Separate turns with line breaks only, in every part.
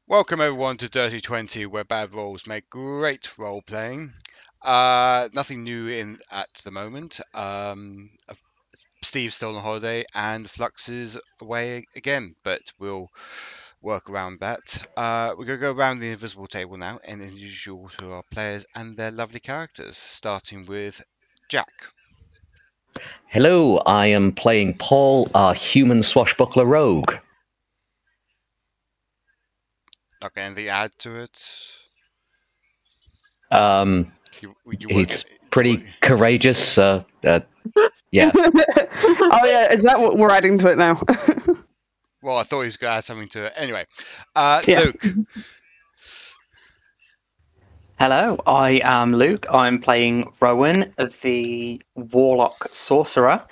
Welcome everyone to Dirty 20, where bad rolls make great role playing. Nothing new at the moment. Steve's still on holiday and Flux is away again, but we'll work around that. We're going to go around the invisible table now and introduce you all to our players and their lovely characters, starting with Jack.
Hello, I am playing Paul, our human swashbuckler rogue.
Okay, anything to add to it?
He's pretty courageous. Yeah.
Oh yeah, is that what we're adding to it now?
Well, I thought he was going to add something to it. Anyway,
Yeah.
Luke.
Hello, I am Luke. I'm playing Rowan, the warlock sorcerer,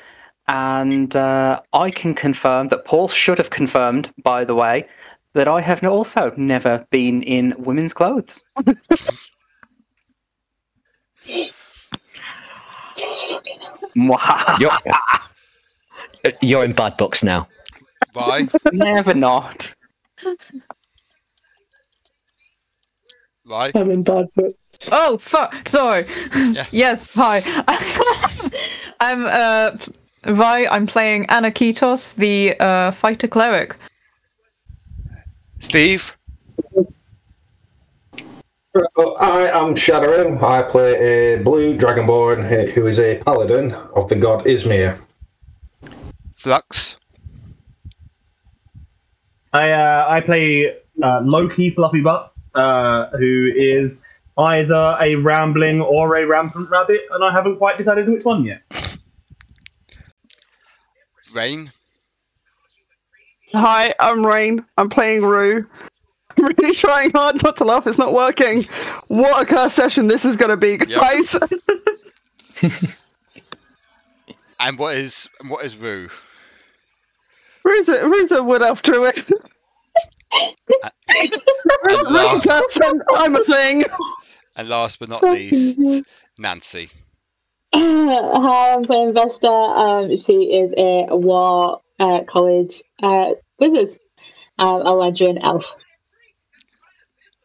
and I can confirm that Paul should have confirmed, by the way, that I have also never been in women's clothes.
You're in bad books now.
Bye.
Never not.
Right.
I'm in bad books. Oh fuck! Sorry.
Yeah.
Yes. Hi. I'm Vi. I'm playing Aniketos, the fighter cleric.
Steve.
I am Shadorim. I play a blue dragonborn who is a paladin of the god Izmir.
Flux.
I play Loki Fluffy Butt, who is either a rambling or a rampant rabbit, and I haven't quite decided which one yet.
Rain.
Hi, I'm Rain. I'm playing Rue. I'm really trying hard not to laugh. It's not working. What a cursed session this is going to be, guys.
And what is Rue?
Rue's a wood elf druid. I'm a thing.
And last but not least, Nancy.
Hi, I'm playing Vesta. She is a war college wizard, a Ledrian elf.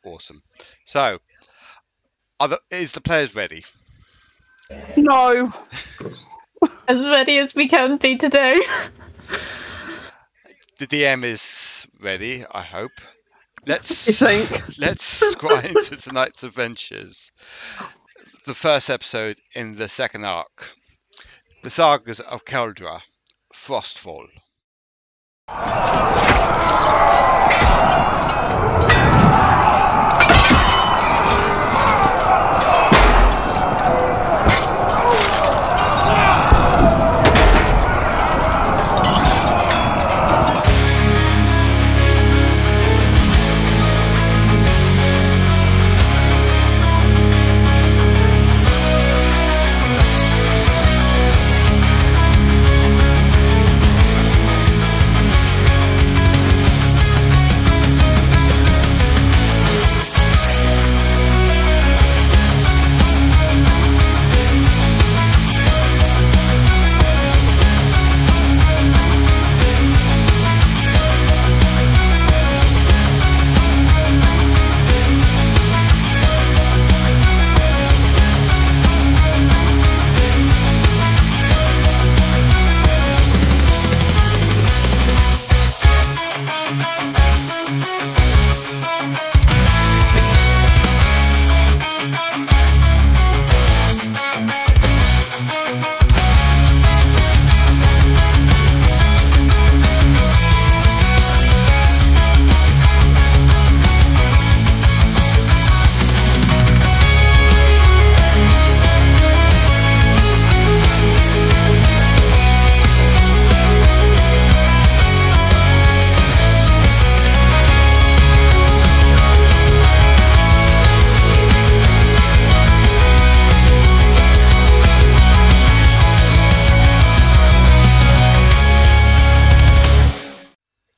Awesome. So, is the players ready?
No.
As ready as we can be today.
The DM is ready, I hope. Let's get into tonight's adventures. The first episode in the second arc. The Sagas of Kaldraa, Frostfall.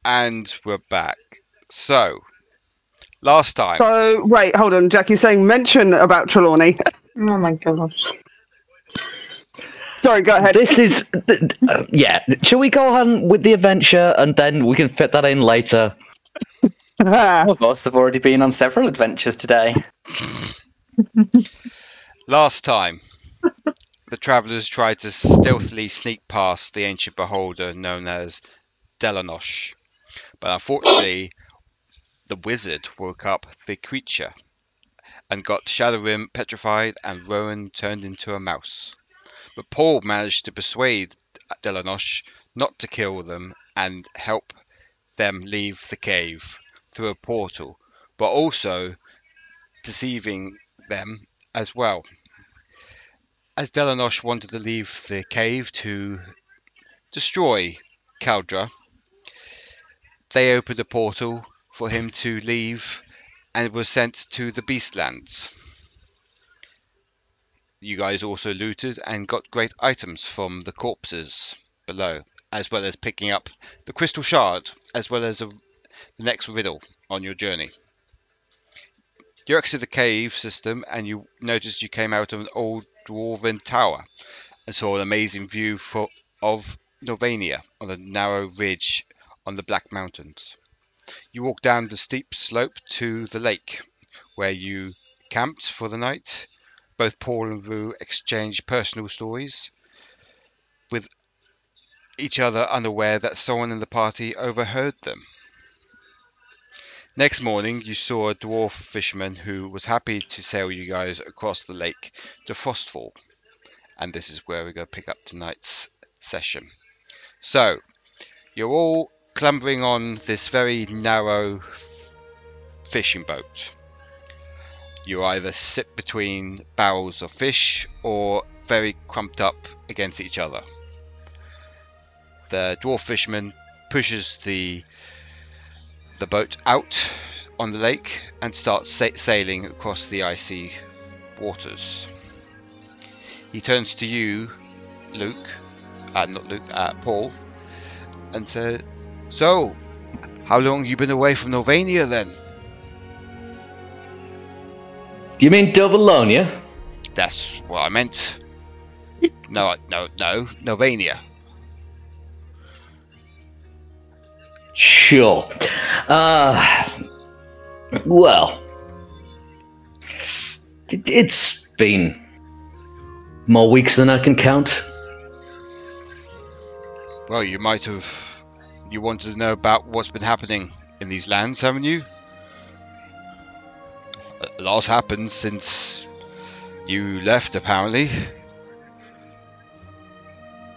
And we're back. So, last time.
So, wait, hold on, Jack. You're saying mention about Trelawney.
Oh my gosh.
Sorry, go ahead.
This is... yeah, shall we go on with the adventure and then we can fit that in later?
Some of us have already been on several adventures today.
Last time, the travellers tried to stealthily sneak past the ancient beholder known as Delanosh, but unfortunately, the wizard woke up the creature and got Shadorim petrified and Rowan turned into a mouse. But Paul managed to persuade Delanosh not to kill them and help them leave the cave through a portal, but also deceiving them as well. As Delanosh wanted to leave the cave to destroy Kaldraa, they opened a portal for him to leave and was sent to the Beastlands. You guys also looted and got great items from the corpses below, as well as picking up the crystal shard, as well as the next riddle on your journey. You exited the cave system and you noticed you came out of an old dwarven tower and saw an amazing view of Norvania on a narrow ridge on the Black Mountains. You walked down the steep slope to the lake, where you camped for the night. Both Paul and Rue exchanged personal stories, with each other unaware that someone in the party overheard them. Next morning, you saw a dwarf fisherman who was happy to sail you guys across the lake to Frostfall. And this is where we're going to pick up tonight's session. So, you're all clambering on this very narrow fishing boat. You either sit between barrels of fish or very crumped up against each other. The dwarf fisherman pushes the boat out on the lake and starts sailing across the icy waters. He turns to you, Paul, and says, "So, how long you been away from Norvania then?"
You mean Dovalonia?
That's what I meant. No, Norvania.
Sure. Well, it's been more weeks than I can count.
Well, you wanted to know about what's been happening in these lands, haven't you? A lot's happened since you left, apparently.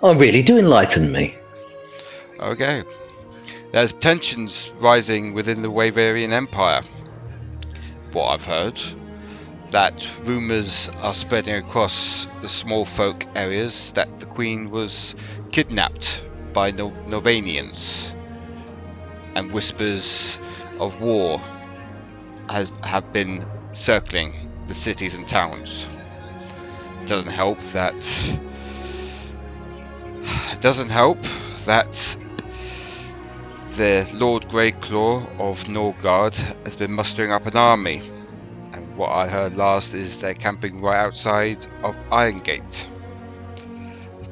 Oh, really? Do enlighten me.
Okay. There's tensions rising within the Waverian Empire. What I've heard, that rumours are spreading across the small folk areas that the Queen was kidnapped by Norvanians, and whispers of war have been circling the cities and towns. It doesn't help that the Lord Greyclaw of Norgard has been mustering up an army, and what I heard last is they're camping right outside of Irongate.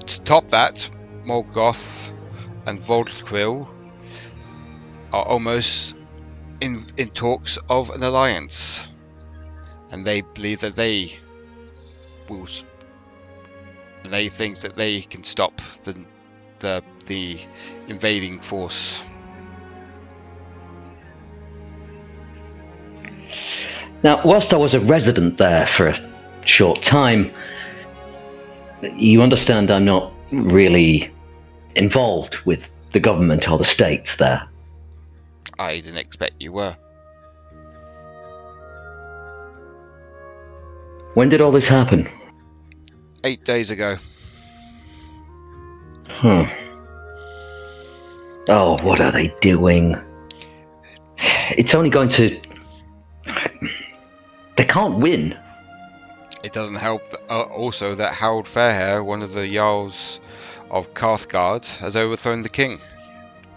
To top that, Morgoth and Voldquil are almost in talks of an alliance, and they believe that they think that they can stop the invading force.
Now, whilst I was a resident there for a short time, you understand I'm not really involved with the government or the states there.
I didn't expect you were.
When did all this happen?
8 days ago.
Oh, what are they doing? It's only going to... They can't win.
It doesn't help also that Harold Fairhair, one of the Jarls of Carthgard, has overthrown the king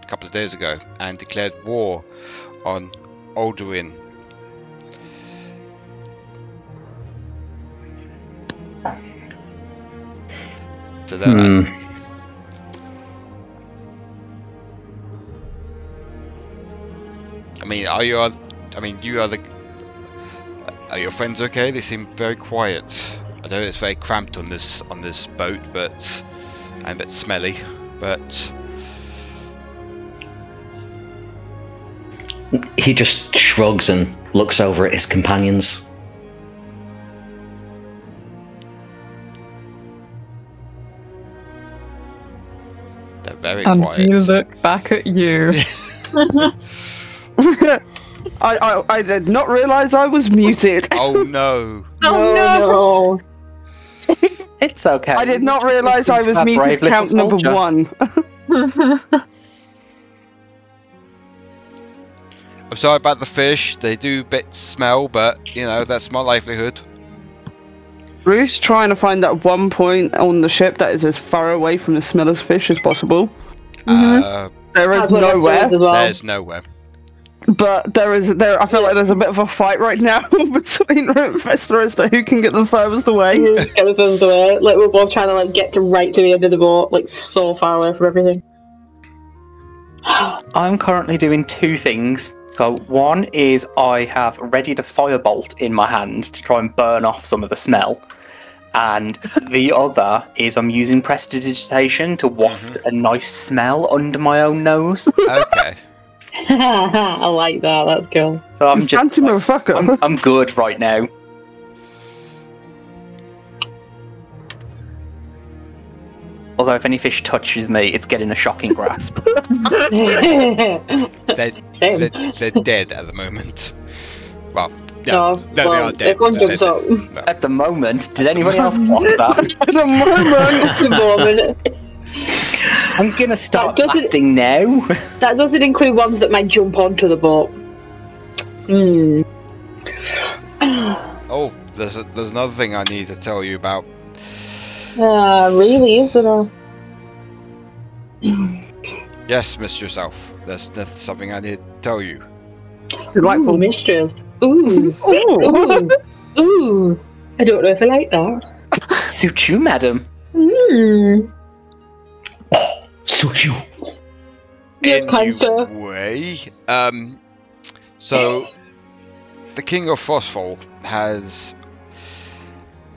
a couple of days ago and declared war on Alduin. So I mean, I you are the. Are your friends okay? They seem very quiet. I know it's very cramped on this boat, but and a bit smelly. But
he just shrugs and looks over at his companions.
they're very
And
quiet.
we look back at you.
I did not realise I was muted.
Oh no!
Oh no.
It's okay.
I did not realise I was muted. Count number 1.
I'm sorry about the fish. They do a bit smell, but you know that's my livelihood.
Rue's trying to find that one point on the ship that is as far away from the smell of fish as possible. There is
That's what it
nowhere,
says as well.
There's nowhere.
but there. I feel like there's a bit of a fight right now between Rue and Vesta as to who can get the furthest away.
Get the thumbs away. Like we're both trying to like get to right to the end of the boat, like so far away from everything.
I'm currently doing 2 things. So one is I have ready the firebolt in my hand to try and burn off some of the smell. And the other is I'm using prestidigitation to waft a nice smell under my own nose.
Okay.
I like that. That's cool.
So I'm just
Fancy motherfucker.
I'm good right now. Although if any fish touches me, it's getting a shocking grasp.
They're dead at the moment. Well,
No,
they are dead.
everyone's
They're
jumped
dead.
up.
At the moment, did anybody else clock that?
At the moment.
At the moment.
I'm gonna start
That doesn't-
acting now.
That doesn't include ones that might jump onto the boat.
Oh, there's another thing I need to tell you about.
Really, isn't it?
Yes, Mistress Elf. There's something I need to tell you.
Delightful.
Ooh, mistress. Ooh. Ooh. Ooh. I don't know if I like that.
Suit you, madam.
Suit you.
Yeah, kind of.
Anyway, so the King of Frostfall has,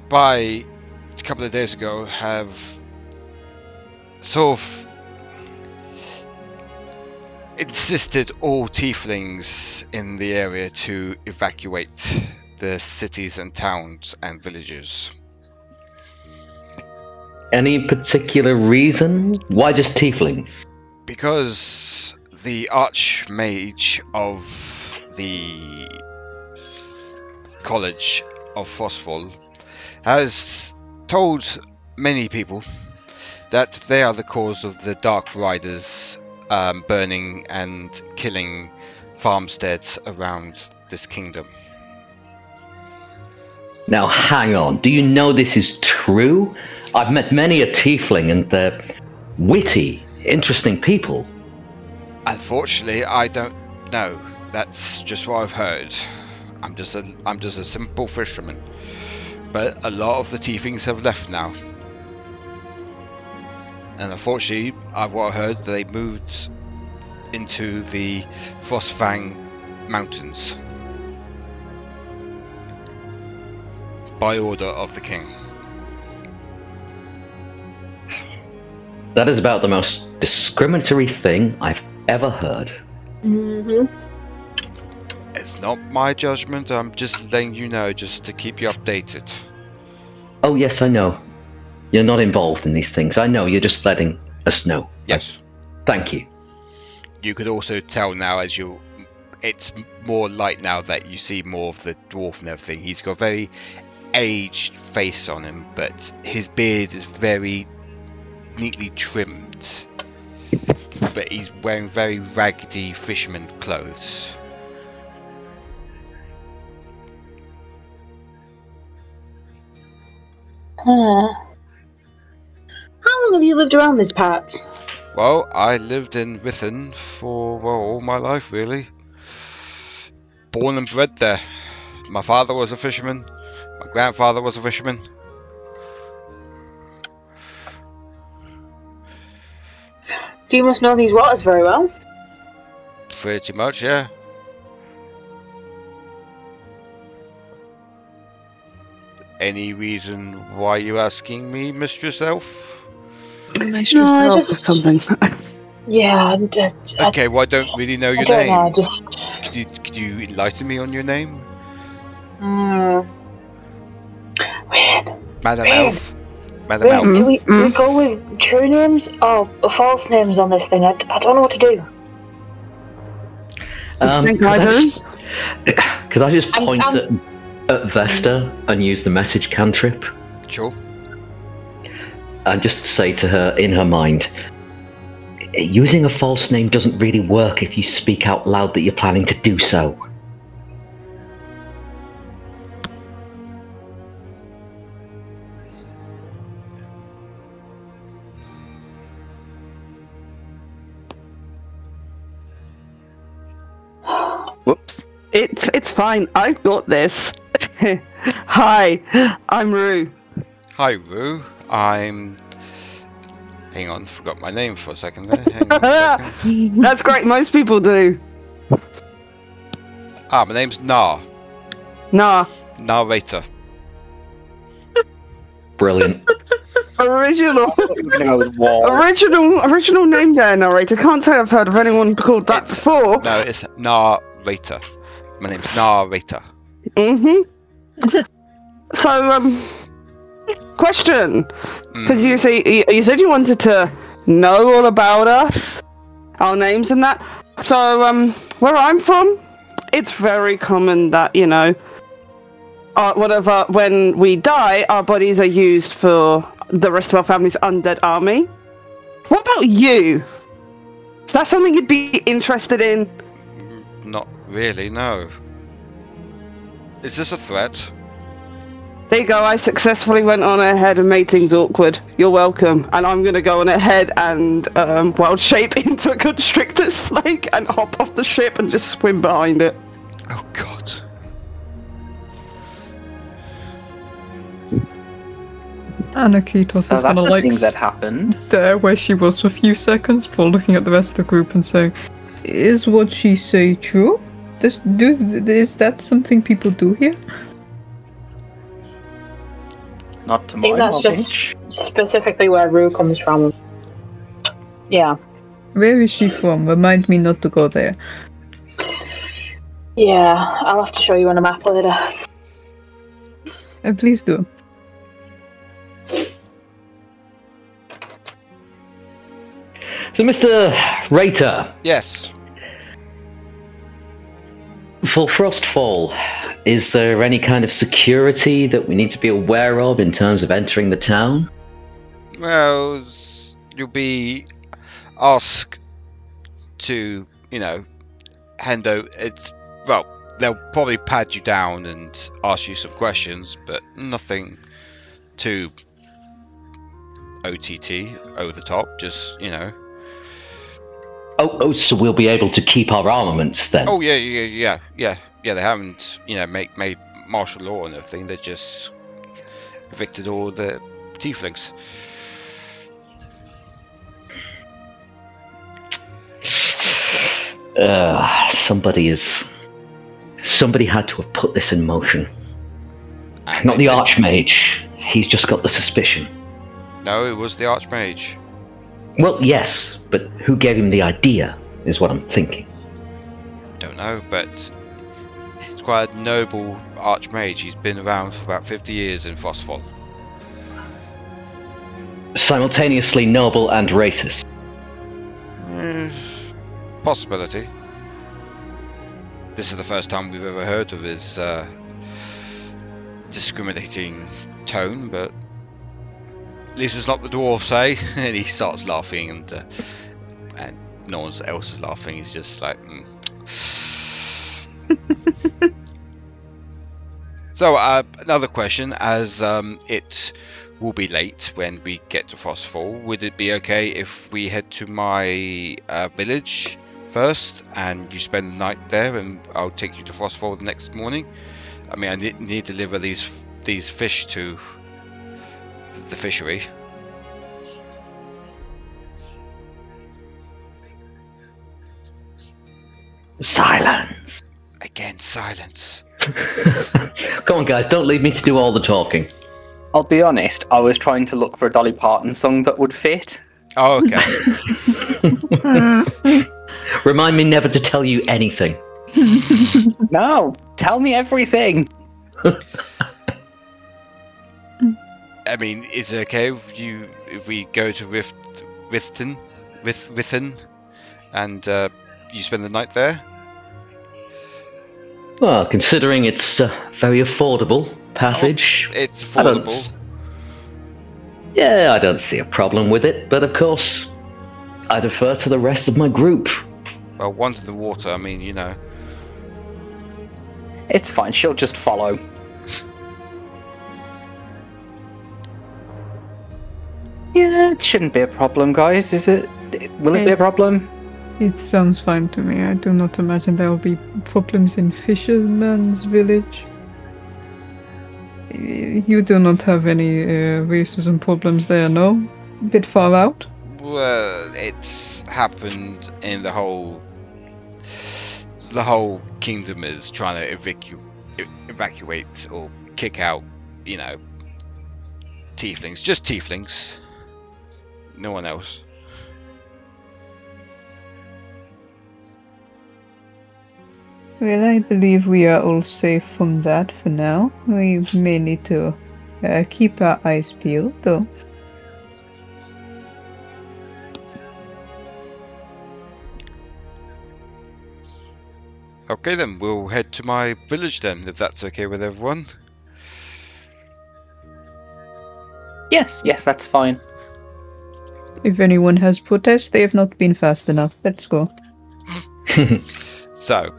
by a couple of days ago, have sort of insisted all tieflings in the area to evacuate the cities and towns and villages.
Any particular reason? Why just tieflings?
Because the Archmage of the College of Frostfall has told many people that they are the cause of the Dark Riders burning and killing farmsteads around this kingdom.
Now hang on, do you know this is true? I've met many a tiefling and they're witty, interesting people.
Unfortunately, I don't know. That's just what I've heard. I'm just a simple fisherman. But a lot of the tieflings have left now. And unfortunately, what I heard, they moved into the Frostfang Mountains by order of the king.
That is about the most discriminatory thing I've ever heard.
It's not my judgment, I'm just letting you know, just to keep you updated.
Oh yes, I know. You're not involved in these things. I know, you're just letting us know.
Yes.
Thank you.
You could also tell now as it's more light now that you see more of the dwarf and everything. He's got a very aged face on him, but his beard is very neatly trimmed. But he's wearing very raggedy fisherman clothes.
How long have you lived around this part?
Well, I lived in Rithen for, all my life, really. Born and bred there. My father was a fisherman. My grandfather was a fisherman.
So you must know these waters very well.
Pretty much, yeah. any reason why you're asking me, Mistress Elf?
No, just
something.
Yeah.
Okay, well, I don't really know your
I don't
name.
know. Just.
Could you enlighten me on your name?
Weird.
Madam
Weird.
Elf? Madam Elf?
Do we go with true names or false names on this thing? I don't know what to do.
Could I just point at Vesta and use the message cantrip?
Sure.
And just say to her in her mind, using a false name doesn't really work if you speak out loud that you're planning to do so.
Whoops.
It's fine. I've got this. Hi, I'm Rue.
Hi, Rue. Hang on, forgot my name for a second there. Hang on a second.
That's great. Most people do.
My name's Nar. Narrator.
Brilliant.
Original name there, narrator. Can't say I've heard of anyone called that before.
No, it's Narrator. My name's Narrator.
So, question. Because you said you wanted to know all about us, our names and that. So, where I'm from, it's very common that, when we die, our bodies are used for the rest of our family's undead army. What about you? Is that something you'd be interested in?
Not really, no. Is this a threat?
There you go, I successfully went on ahead and made things awkward. You're welcome. And I'm gonna go on ahead and wild shape into a constrictor snake and hop off the ship and just swim behind it.
Oh god.
Aniketos is gonna
that happened.
There where she was for a few seconds before looking at the rest of the group and saying, "Is what she say true? Is that something people do here?"
Not to
I
my
think that's
knowledge.
just specifically where Rue comes from. Yeah.
Where is she from? Remind me not to go there.
Yeah, I'll have to show you on a map later.
Please do.
So, Mr. Rater.
Yes.
For Frostfall, is there any kind of security that we need to be aware of in terms of entering the town?
Well, you'll be asked to, hand over it. Well, they'll probably pad you down and ask you some questions, but nothing too OTT, over the top, just,
Oh, so we'll be able to keep our armaments then?
Oh, yeah, they haven't, made martial law and everything, they just evicted all the tieflings.
Somebody had to have put this in motion. Not the Archmage. He's just got the suspicion.
No, it was the Archmage.
Well, yes, but who gave him the idea, is what I'm thinking.
Don't know, but he's quite a noble Archmage. He's been around for about 50 years in Frostfall.
Simultaneously noble and racist.
Possibility. This is the first time we've ever heard of his discriminating tone, but at least it's not the dwarves, eh? And he starts laughing, and no one else is laughing. He's just like. So another question, as it will be late when we get to Frostfall, would it be okay if we head to my village first and you spend the night there, and I'll take you to Frostfall the next morning? I mean, I need to deliver these fish to the fishery.
Silence.
Again, silence.
Come on, guys, don't leave me to do all the talking.
I'll be honest, I was trying to look for a Dolly Parton song that would fit.
Oh, okay.
Remind me never to tell you anything.
No, tell me everything.
I mean, is it okay if we go to Rithton, and you spend the night there?
Well, considering it's a very affordable passage.
Oh, it's affordable.
I don't see a problem with it, but of course, I defer to the rest of my group.
Well, one's in the water, I mean, you know.
It's fine, she'll just follow. Yeah, it shouldn't be a problem, guys, is it? Will it be a problem?
It sounds fine to me. I do not imagine there will be problems in Fisherman's Village. You do not have any racism problems there, no? A bit far out?
Well, it's happened in the whole kingdom is trying to evacuate or kick out, you know, tieflings. Just tieflings. No one else.
Well, I believe we are all safe from that for now. We may need to keep our eyes peeled, though.
Okay then, we'll head to my village then, if that's okay with everyone.
Yes, that's fine.
If anyone has protest, they have not been fast enough. Let's go.
So,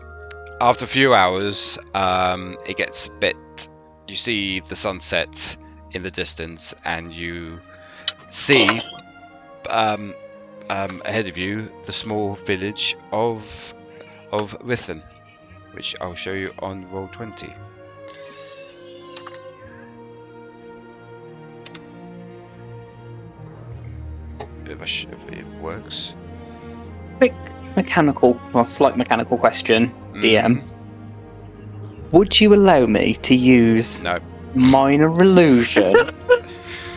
after a few hours, it gets a bit... You see the sunset in the distance, and you see ahead of you the small village of Rithon, which I'll show you on Roll20. If it works.
Quick slight mechanical question, DM. Would you allow me to use minor illusion?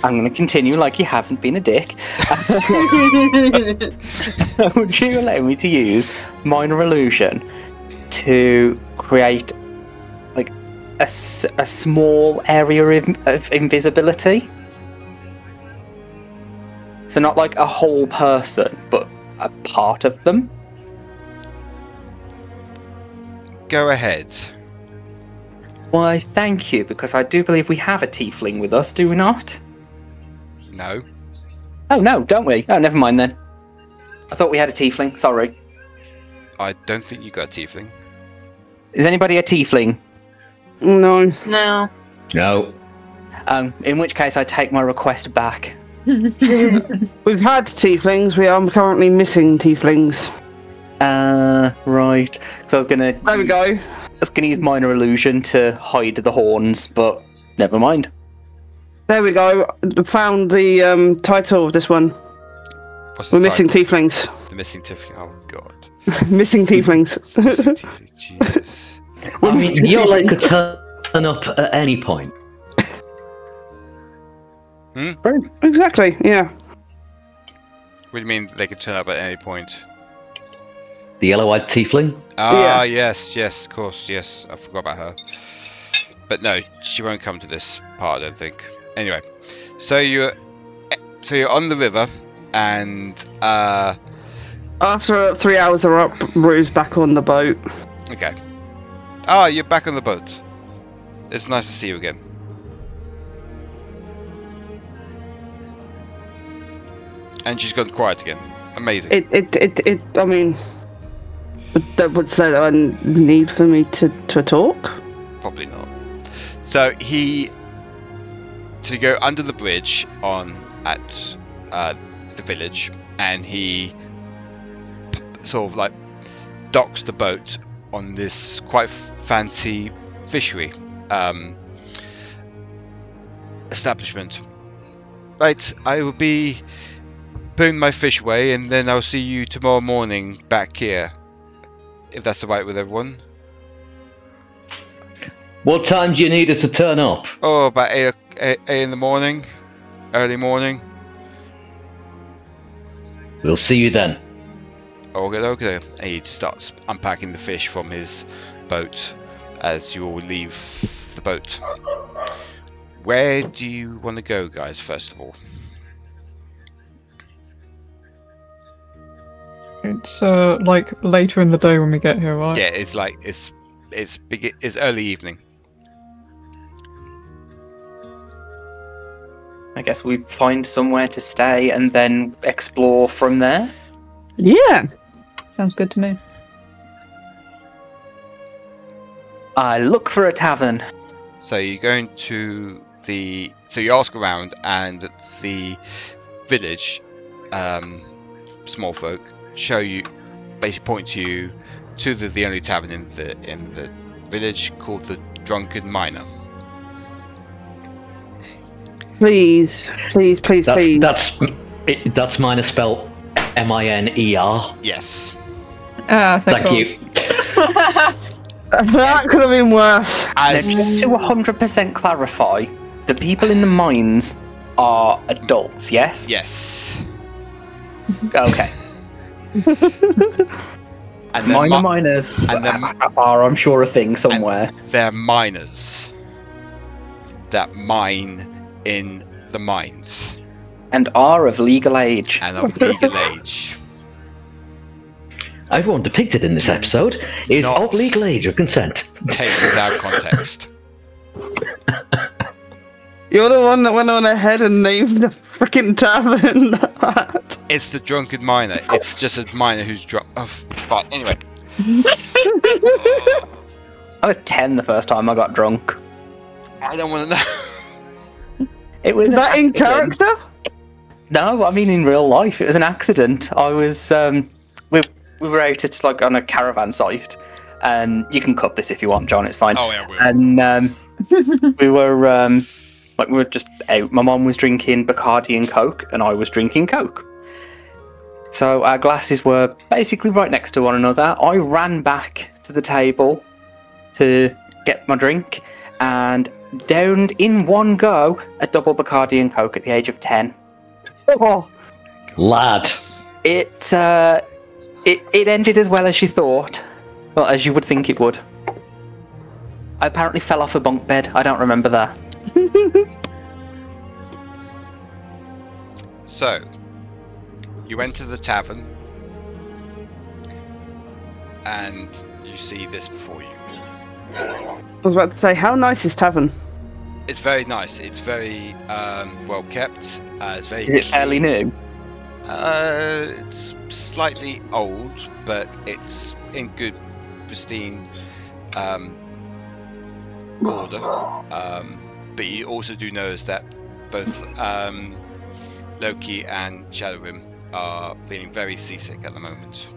I'm going to continue like you haven't been a dick. Would you allow me to use minor illusion to create like a small area of invisibility? So not like a whole person, but a part of them?
Go ahead.
Why, thank you, because I do believe we have a tiefling with us, do we not?
No.
Oh, no, don't we? Oh, never mind then. I thought we had a tiefling, sorry.
I don't think you got a tiefling.
Is anybody a tiefling?
No.
No.
No.
In which case I take my request back.
We've had tieflings, we are currently missing tieflings.
Right. So I was gonna...
There we go.
I was gonna use minor illusion to hide the horns, but never mind.
There we go. Found the title of this one.
What's the
We're missing
title?
tieflings.
The missing tiefling. Oh god.
Missing tieflings.
Missing tiefling. Jesus.
I mean, your light could turn up at any point.
Exactly, yeah.
What do you mean they could turn up at any point?
The yellow-eyed tiefling?
Ah, yes, of course, yes. I forgot about her. But no, she won't come to this part, I don't think. Anyway, so you're on the river, and
after 3 hours are up, Rue's back on the boat.
Okay. Ah, you're back on the boat. It's nice to see you again. And she's gone quiet again. Amazing.
I mean, that would say that I need for me to talk?
Probably not. So to go under the bridge at the village, and he sort of like docks the boat on this quite fancy fishery establishment. Right, I will be putting my fish away, and then I'll see you tomorrow morning back here, if that's alright with everyone.
What time do you need us to turn up?
Oh, about 8 in the morning, early morning.
We'll see you then.
Okay. And he starts unpacking the fish from his boat as you all leave the boat. Where do you want to go, guys, first of all?
It's like later in the day when we get here, right?
Yeah, it's like it's early evening.
I guess we find somewhere to stay and then explore from there.
Yeah.
Sounds good to me.
I look for a tavern.
So you're going to so you ask around, and the village small folk show you, basically point you to the only tavern in the village, called the Drunken Miner.
Please.
That's miner spelled M-I-N-E-R.
Yes.
Thank
God.
you.
That could have been worse.
Now, just to 100% clarify, the people in the mines are adults, yes?
Yes.
Okay.
And they're
miners are, I'm sure, a thing somewhere.
They're miners that mine in the mines.
And are of legal age.
And of legal age.
Everyone depicted in this episode is
Not
of legal age of consent.
Take this out of context.
You're the one that went on ahead and named the freaking tavern that.
It's the Drunken Miner. It's just a miner who's drunk. But anyway.
I was 10 the first time I got drunk.
I don't want to know.
It was
Is that in character?
No, I mean in real life. It was an accident. I was we were out at like on a caravan site, and you can cut this if you want, John. It's fine.
Oh yeah, we will.
And we were just out. My mum was drinking Bacardi and Coke, and I was drinking Coke. So our glasses were basically right next to one another. I ran back to the table to get my drink, and downed in one go a double Bacardi and Coke at the age of 10.
Oh.
Lad.
It ended as well as you thought. Well, as you would think it would. I apparently fell off a bunk bed. I don't remember that.
So, you enter the tavern, and you see this before you.
I was about to say, how nice is tavern?
It's very nice. It's very well kept. It's very.
Is it fairly new?
It's slightly old, but it's in good, pristine order. But you also do notice that both Loki and Shadorim are feeling very seasick at the moment.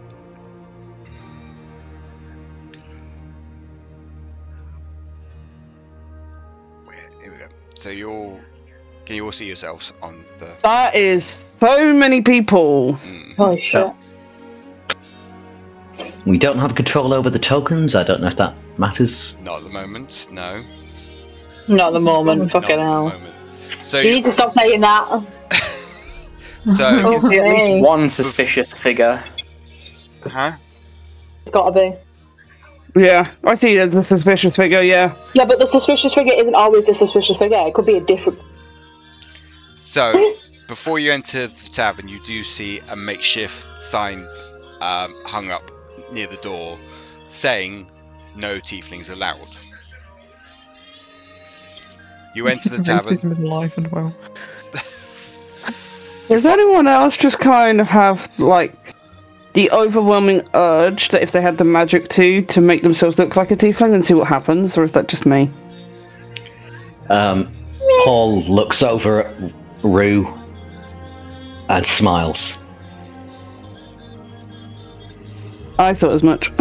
Here we go. So can you all see yourselves on the?
That is so many people.
Oh shit.
We don't have control over the tokens. I don't know if that matters.
Not at the moment. No.
Not at the moment.
Not
Fucking
at the
hell.
moment. So
You need to stop saying that.
So
There's at least one suspicious figure.
huh?
It's gotta be.
Yeah, I see the suspicious figure, yeah.
Yeah, but the suspicious figure isn't always the suspicious figure. It could be a different.
So before you enter the tavern, you do see a makeshift sign hung up near the door saying "No tieflings allowed." You enter the tavern.
Racism is alive and well.
Does anyone else just kind of have, like, the overwhelming urge that if they had the magic to make themselves look like a tiefling and see what happens, or is that just me?
Paul looks over at Rue and smiles.
I thought as much.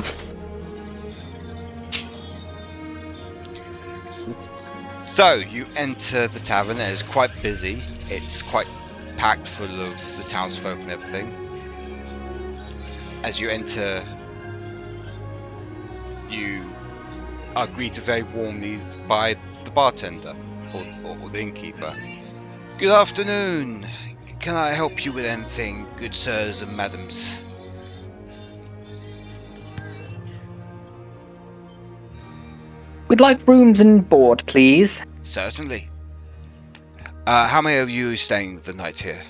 So you enter the tavern, and it's quite busy. It's quite packed full of the townsfolk and everything. As you enter, you are greeted very warmly by the bartender, or the innkeeper. Good afternoon. Can I help you with anything, good sirs and madams?
We'd like rooms and board, please.
Certainly. How many of you staying the night here?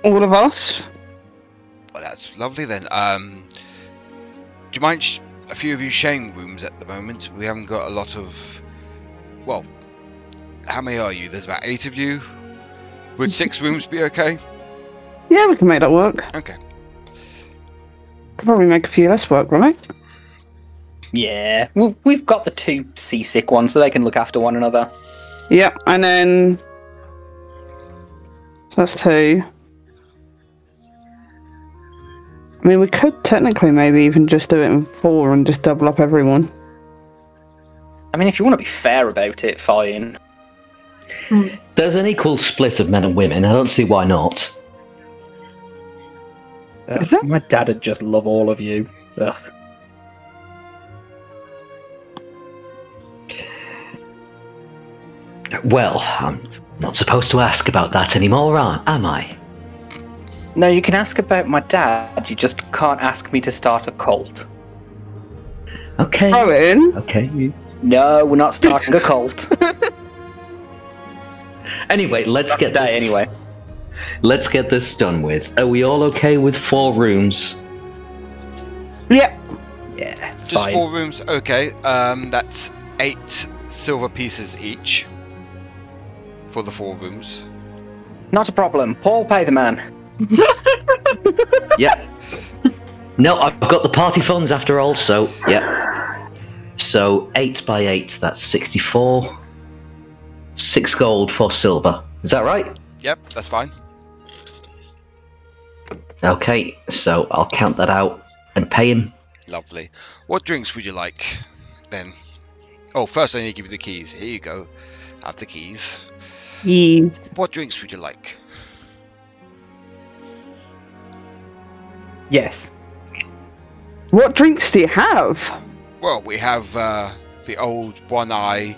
All of us?
Well, that's lovely then. Do you mind a few of you sharing rooms at the moment? We haven't got a lot of... Well, how many are you? There's about 8 of you. Would 6 rooms be okay?
Yeah, we can make that work.
Okay.
Could probably make a few less work, right?
Yeah, well, we've got the 2 seasick ones, so they can look after one another.
Yeah, and then... That's 2. I mean, we could technically maybe even just do it in 4 and just double up everyone.
I mean, if you want to be fair about it, fine.
There's an equal split of men and women. I don't see why not.
Is that?
My dad'd just love all of you. Ugh.
Well, I'm not supposed to ask about that anymore, am I?
No, you can ask about my dad, you just can't ask me to start a cult.
Okay.
Rowan?
Okay.
No, we're not starting a cult.
Anyway, let's get
today,
this,
anyway.
Let's get this done with. Are we all okay with 4 rooms?
Yeah.
Yeah, it's
Just
fine.
4 rooms, okay. That's 8 silver pieces each for the 4 rooms.
Not a problem. Paul, pay the man.
Yep. No, I've got the party funds after all, so yeah. So 8 by 8, that's 64. 6 gold for silver. Is that right?
Yep, that's fine.
Okay, so I'll count that out and pay him.
Lovely. What drinks would you like, then? Oh, first I need to give you the keys. Here you go. Have the keys.
Yes.
What drinks would you like?
Yes.
What drinks do you have?
Well, we have the old One-Eye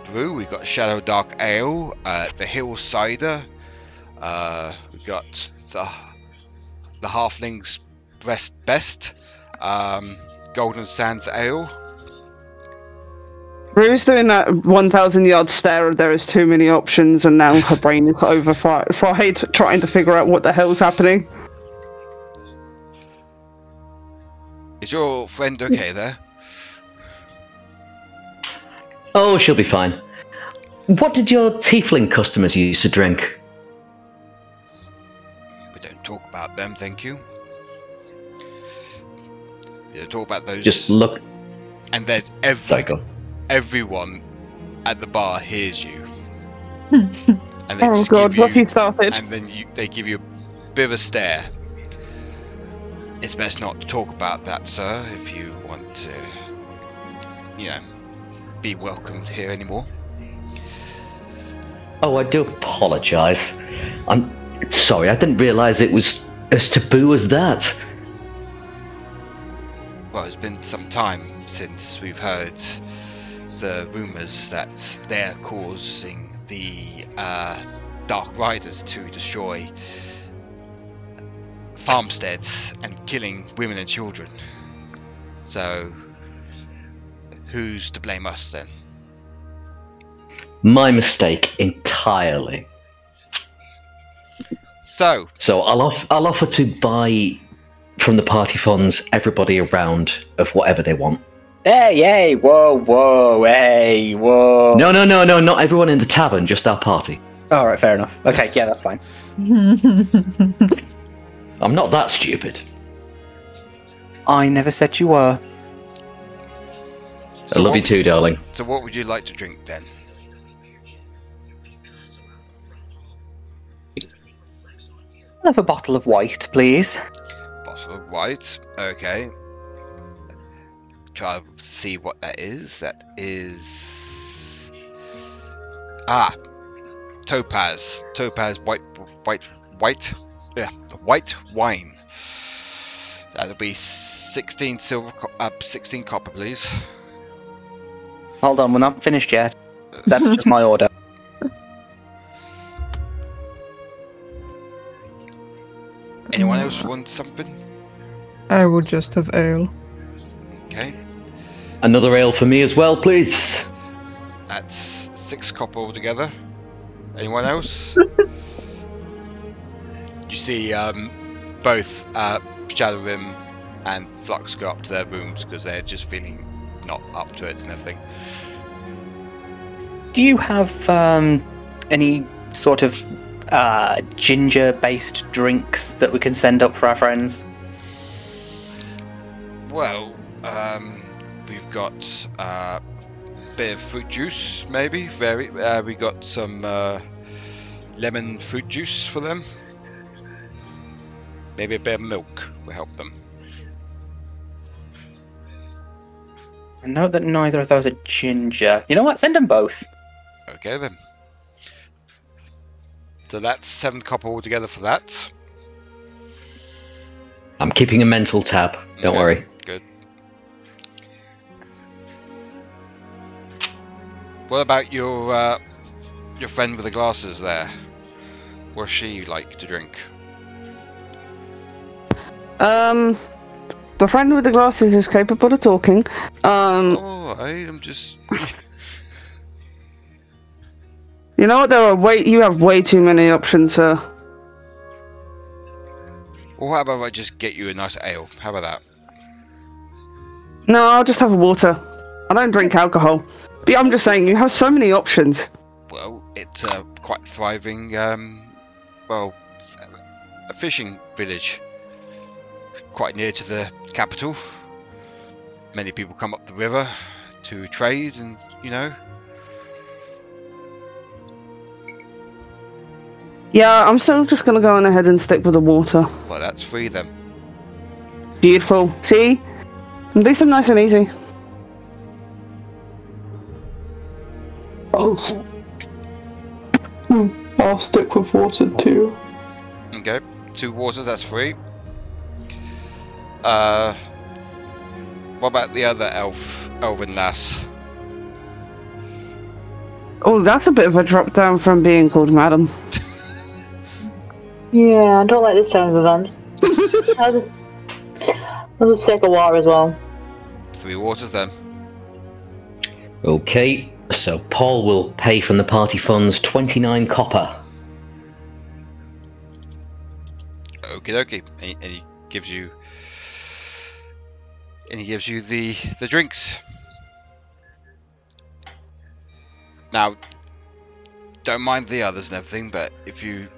brew. We've got Shadow Dark Ale, the Hill Cider. We've got the Halfling's Breast Best, Golden Sands Ale.
Rue's doing that 1,000-yard stare. There is too many options, and now her brain is fried, trying to figure out what the hell's happening.
Is your friend okay there?
Oh, she'll be fine. What did your tiefling customers used to drink?
We don't talk about them, thank you. We don't talk about those.
Just look.
And then everyone at the bar hears you. And they
Oh
just
god,
give you,
what have you started?
and then they give you a bit of a stare. It's best not to talk about that, sir, if you want to, be welcomed here anymore.
Oh, I do apologise. I'm sorry, I didn't realise it was as taboo as that.
Well, it's been some time since we've heard the rumours that they're causing the Dark Riders to destroy farmsteads and killing women and children. So, who's to blame us then?
My mistake entirely.
So
I'll offer to buy from the party funds everybody a round of whatever they want.
Hey, whoa, hey, whoa.
No, not everyone in the tavern, just our party.
Alright, fair enough. Okay, yeah, that's fine.
I'm not that stupid.
I never said you were.
I love you too, darling.
So what would you like to drink then?
I'll have a bottle of white, please.
Bottle of white, okay. Try to see what that is. That is... Topaz. Topaz white wine. That'll be 16 copper, please.
Hold on, we're not finished yet. That's just my order.
Anyone else want something?
I will just have ale.
Okay.
Another ale for me as well, please.
That's 6 copper altogether. Anyone else? You see both Shadorim and Flux go up to their rooms because they're just feeling not up to it and everything.
Do you have any sort of ginger-based drinks that we can send up for our friends?
Well, we've got a bit of fruit juice, maybe. We got some lemon fruit juice for them. Maybe a bit of milk will help them.
I know that neither of those are ginger. You know what? Send them both.
Okay then. So that's 7 copper altogether for that.
I'm keeping a mental tab. Don't worry.
Good. What about your friend with the glasses there? What's she like to drink?
The friend with the glasses is capable of talking.
Oh, I'm just.
You know what? You have way too many options, sir.
Well, how about I just get you a nice ale? How about that?
No, I'll just have a water. I don't drink alcohol. But I'm just saying, you have so many options.
Well, it's a quite thriving, a fishing village. Quite near to the capital. Many people come up the river to trade and,
Yeah, I'm still just gonna go on ahead and stick with the water.
Well, that's free then.
Beautiful. See? These are nice and easy.
I'll stick with water too.
Okay, 2 waters, that's free. What about the other elven lass?
Oh, that's a bit of a drop down from being called madam.
Yeah, I don't like this time of events. I'll just take a water as well.
3 waters then.
Okay, so Paul will pay from the party funds 29 copper.
Okie dokie. And he gives you the drinks. Now, don't mind the others and everything, but if you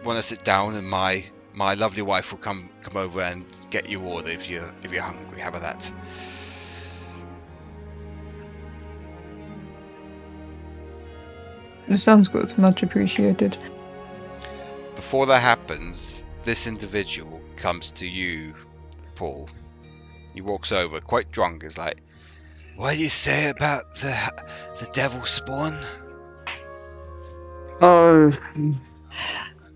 want to sit down, and my lovely wife will come over and get you order if you're hungry. How about that?
It sounds good. Much appreciated.
Before that happens, this individual comes to you, Paul. He walks over, quite drunk. Is like, "What do you say about the devil spawn?"
Oh.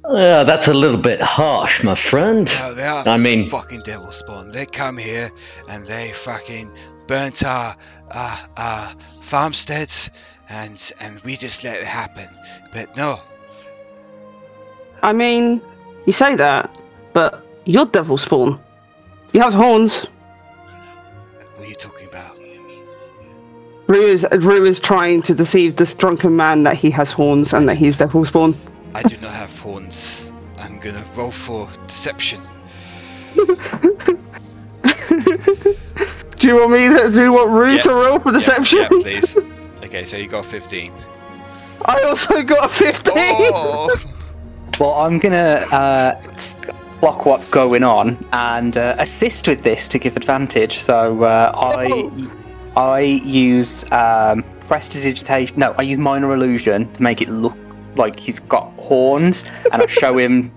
That's a little bit harsh, my friend.
No, they are fucking devil spawn. They come here and they fucking burnt our farmsteads, and we just let it happen. But no.
I mean, you say that, but you're devil spawn. You have horns.
What are you talking about?
Rue is trying to deceive this drunken man that he has horns and that he's devil spawn.
I do not have horns. I'm gonna roll for deception.
Do you want Rue to roll for deception?
Yeah, please. Okay, so you got 15.
I also got a 15!
Oh.
Well, I'm gonna block what's going on and assist with this to give advantage. So I use prestidigitation. No, I use minor illusion to make it look like he's got horns, and I show him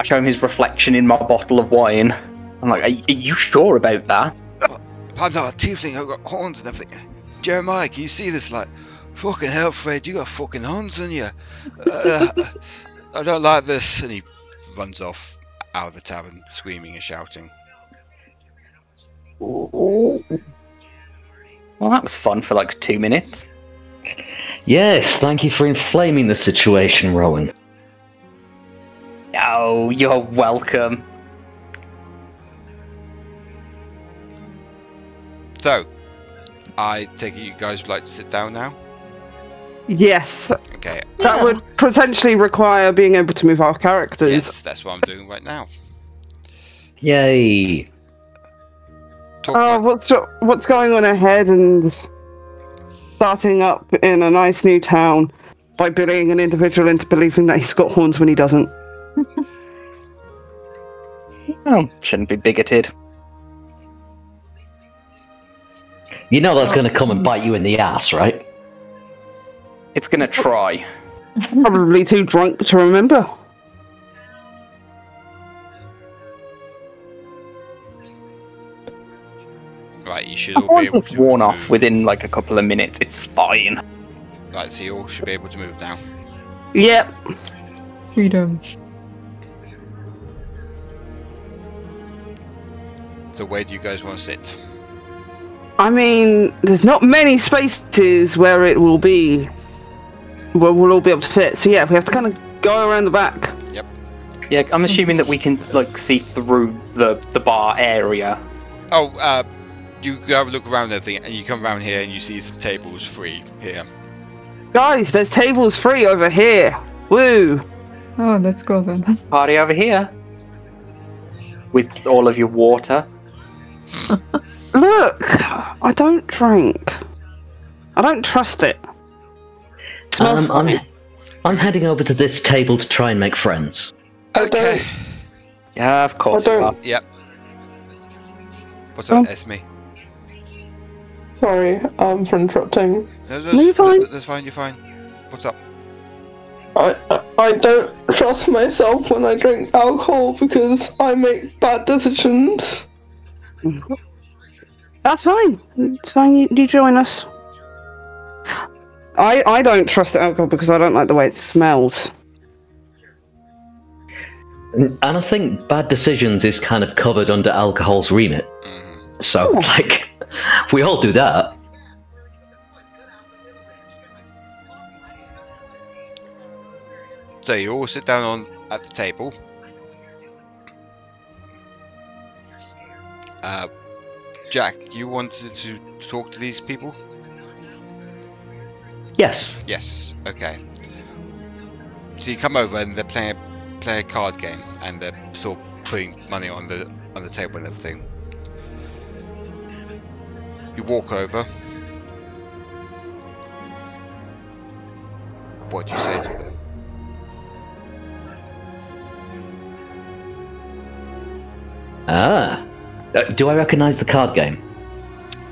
his reflection in my bottle of wine. I'm like, are you sure about that?
I'm not a tiefling. I've got horns and everything. Jeremiah, can you see this? Like, fucking hell, Fred, you got fucking horns on you. I don't like this. And he runs off out of the tavern, screaming and shouting.
Well, that was fun for like 2 minutes.
Yes, thank you for inflaming the situation, Rowan.
Oh, you're welcome.
So, I take it you guys would like to sit down now?
Yes.
Okay.
That would potentially require being able to move our characters.
Yes, that's what I'm doing right now.
Yay!
What's going on ahead and starting up in a nice new town by bullying an individual into believing that he's got horns when he doesn't?
Oh, shouldn't be bigoted.
You know that's going to come and bite you in the ass, right?
It's gonna try.
Probably too drunk to remember.
Right, you should all be
Once
able
it's
to
worn
move.
off within like a couple of minutes, it's fine.
Right, so you all should be able to move now.
Yep.
Freedom.
So where do you guys want to sit?
I mean, there's not many spaces where it will be. Where we'll all be able to fit. So yeah, we have to kind of go around the back.
Yep.
Yeah, I'm assuming that we can like see through the bar area.
Oh, you have a look around everything, and you come around here and you see some tables free here.
Guys, there's tables free over here. Woo!
Oh, let's go then.
Party over here. With all of your water.
Look, I don't drink. I don't trust it. Smells funny.
I'm heading over to this table to try and make friends.
Okay.
Yeah, of course.
I don't-
Yep. What's up, Esme?
Sorry, for interrupting.
No,
you're fine.
That's fine, you're fine. What's up?
I don't trust myself when I drink alcohol because I make bad decisions.
That's fine. It's fine. You join us. I don't trust the alcohol because I don't like the way it smells.
And I think bad decisions is kind of covered under alcohol's remit. So, like, we all do that.
So you all sit down at the table. Jack, you wanted to talk to these people?
Yes.
Yes. Okay. So you come over and they're playing a card game, and they're sort of putting money on the table and everything. You walk over. What do you say to them?
Do I recognize the card game?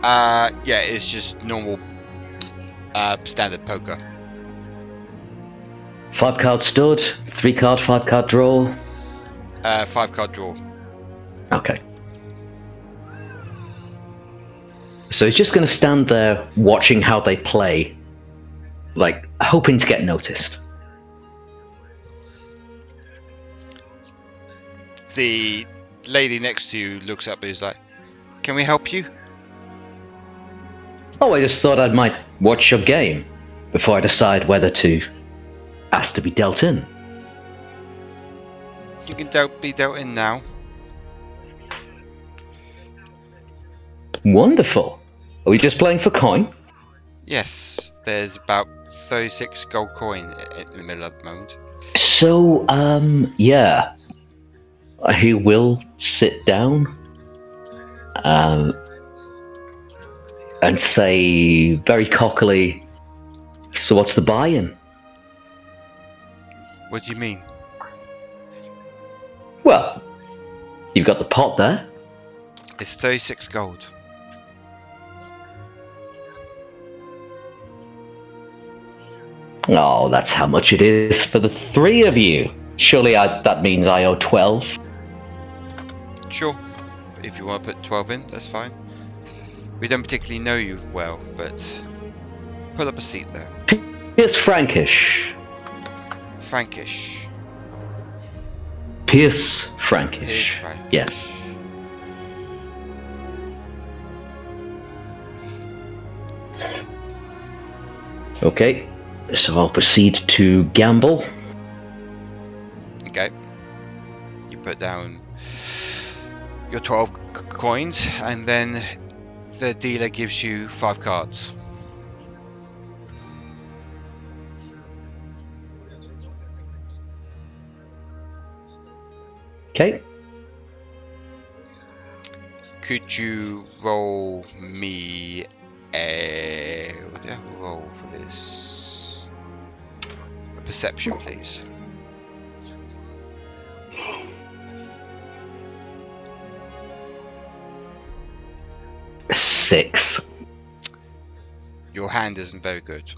Yeah, it's just normal, standard poker.
5-card stud, 3-card, 5-card draw.
5-card draw.
Okay. So he's just going to stand there watching how they play, like, hoping to get noticed.
The lady next to you looks up and is like, "Can we help you?"
Oh, I just thought I might watch your game before I decide whether to ask to be dealt in.
You can be dealt in now.
Wonderful. Are we just playing for coin?
Yes, there's about 36 gold coin in the middle at the moment.
So, yeah. He will sit down and say very cockily, "So what's the buy-in?"
What do you mean?
Well, you've got the pot there.
It's 36 gold.
Oh, that's how much it is for the 3 of you. Surely that means I owe 12.
Sure. If you want to put 12 in, that's fine. We don't particularly know you well, but pull up a seat there.
Pierce Frankish.
Frankish.
Pierce Frankish.
Here's Frankish.
Yes. Okay, so I'll proceed to gamble.
Okay. You put down your 12 coins, and then the dealer gives you 5 cards.
Okay.
Could you roll me a... What do I have to roll for this? A perception, please.
Six.
Your hand isn't very good.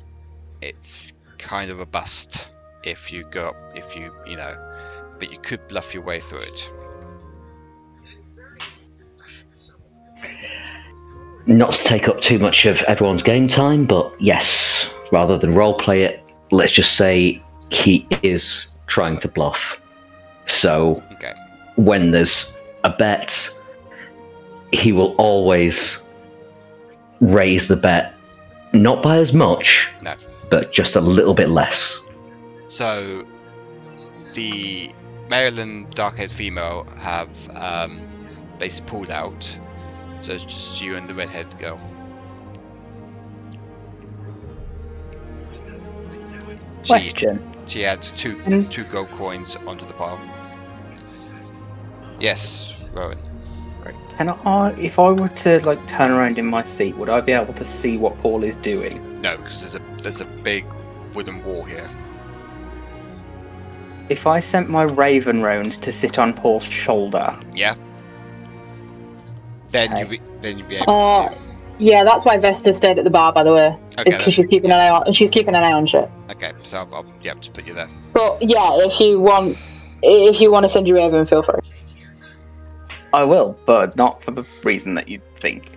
It's kind of a bust if you go up, you know, but you could bluff your way through it.
Not to take up too much of everyone's game time, but yes, rather than roleplay it, let's just say he is trying to bluff. So
Okay.
when there's a bet, he will always raise the bet, not by as much,
No.
but just a little bit less.
So the male and dark-haired female have basically pulled out. So it's just you and the red-haired girl.
Question.
She adds two gold coins onto the pile. Yes, Rowan.
Can I, if I were to like turn around in my seat, would I be able to see what Paul is doing?
No, because there's a big wooden wall here.
If I sent my raven round to sit on Paul's shoulder,
Yeah. Then
Okay.
you'd be able to see.
Yeah, that's why Vesta stayed at the bar, by the way.
Okay,
It's because she's keeping an eye on. She's keeping an eye on shit.
Okay, so I'll just put you there.
But yeah, if you want to send your raven, feel free.
I will, but not for the reason that you think.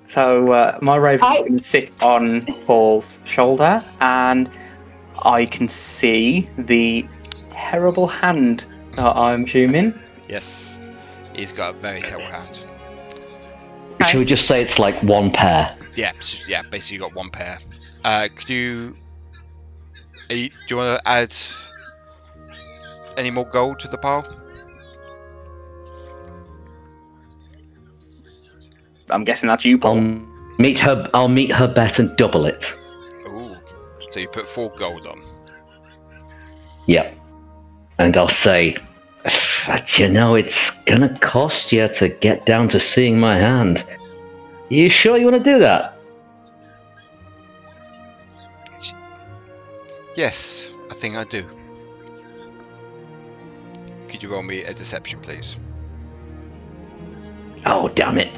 So my raven's going to sit on Paul's shoulder, and I can see the terrible hand that I'm assuming.
Yes, he's got a very terrible hand.
Should we just say it's like one pair?
Yeah, basically you got one pair. Do you want to add any more gold to the pile?
I'm guessing that's you, Paul.
I'll meet her bet and double it.
Ooh, so you put 4 gold on.
Yep. And I'll say, but you know, it's gonna cost you to get down to seeing my hand. You sure you want to do that?
Yes, I think I do. Could you roll me a deception, please?
Oh, damn it.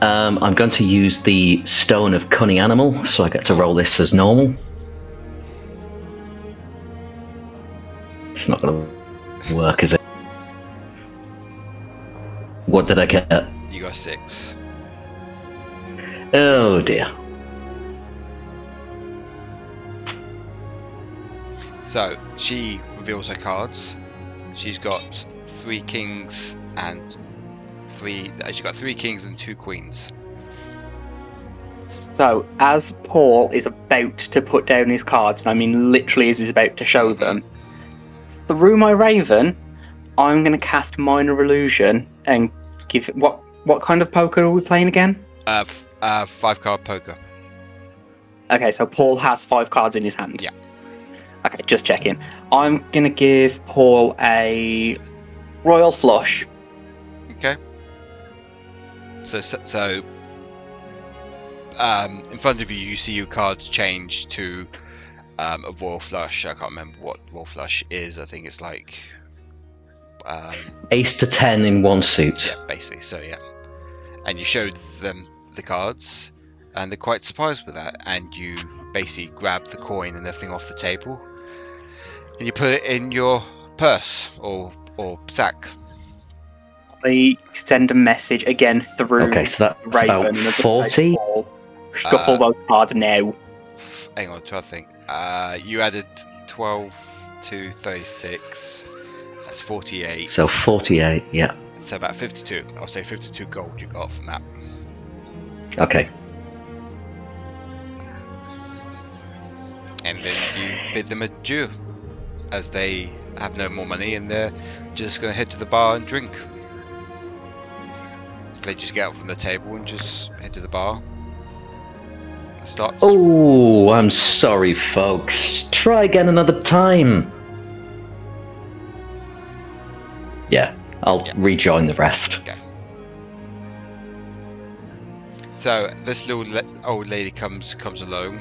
I'm going to use the Stone of Cunning Animal, so I get to roll this as normal. It's not going to work, is it? What did I get?
You got 6.
Oh, dear.
So she reveals her cards. She's got 3 kings and 2 queens.
So, as Paul is about to put down his cards, and I mean literally as he's about to show them, through my raven, I'm going to cast Minor Illusion and give it... What kind of poker are we playing again?
5-card poker.
Okay, so Paul has 5 cards in his hand.
Yeah.
Okay, just checking. I'm going to give Paul a Royal Flush.
Okay. So in front of you, you see your cards change to a Royal Flush. I can't remember what Royal Flush is. I think it's like
Ace to 10 in one suit.
Yeah, basically. So yeah, and you showed them the cards, and they're quite surprised with that. And you basically grab the coin and everything off the table, and you put it in your purse or sack.
I send a message again through
so that's
Raven.
about
And I just
40?
say, Paul, shuffle those cards now.
Hang on, I think. You added 12 to 36. That's 48.
So 48, yeah.
So about 52. I'll say 52 gold you got from that.
Okay.
bid them adieu, as they have no more money and they're just going to head to the bar and drink. They just get up from the table and just head to the bar. Starts.
Oh, I'm sorry, folks. Try again another time. Yeah, I'll rejoin the rest.
Okay. So this little old lady comes along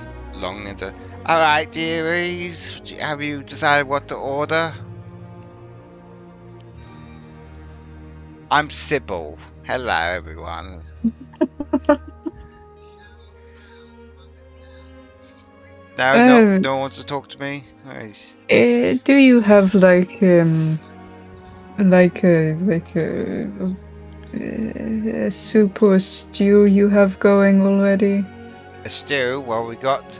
and says, "All right, dearies, have you decided what to order?" I'm Sybil. Hello, everyone. No one wants to talk to me. Nice.
Do you have like a soup or stew you have going already?
A stew? Well, we got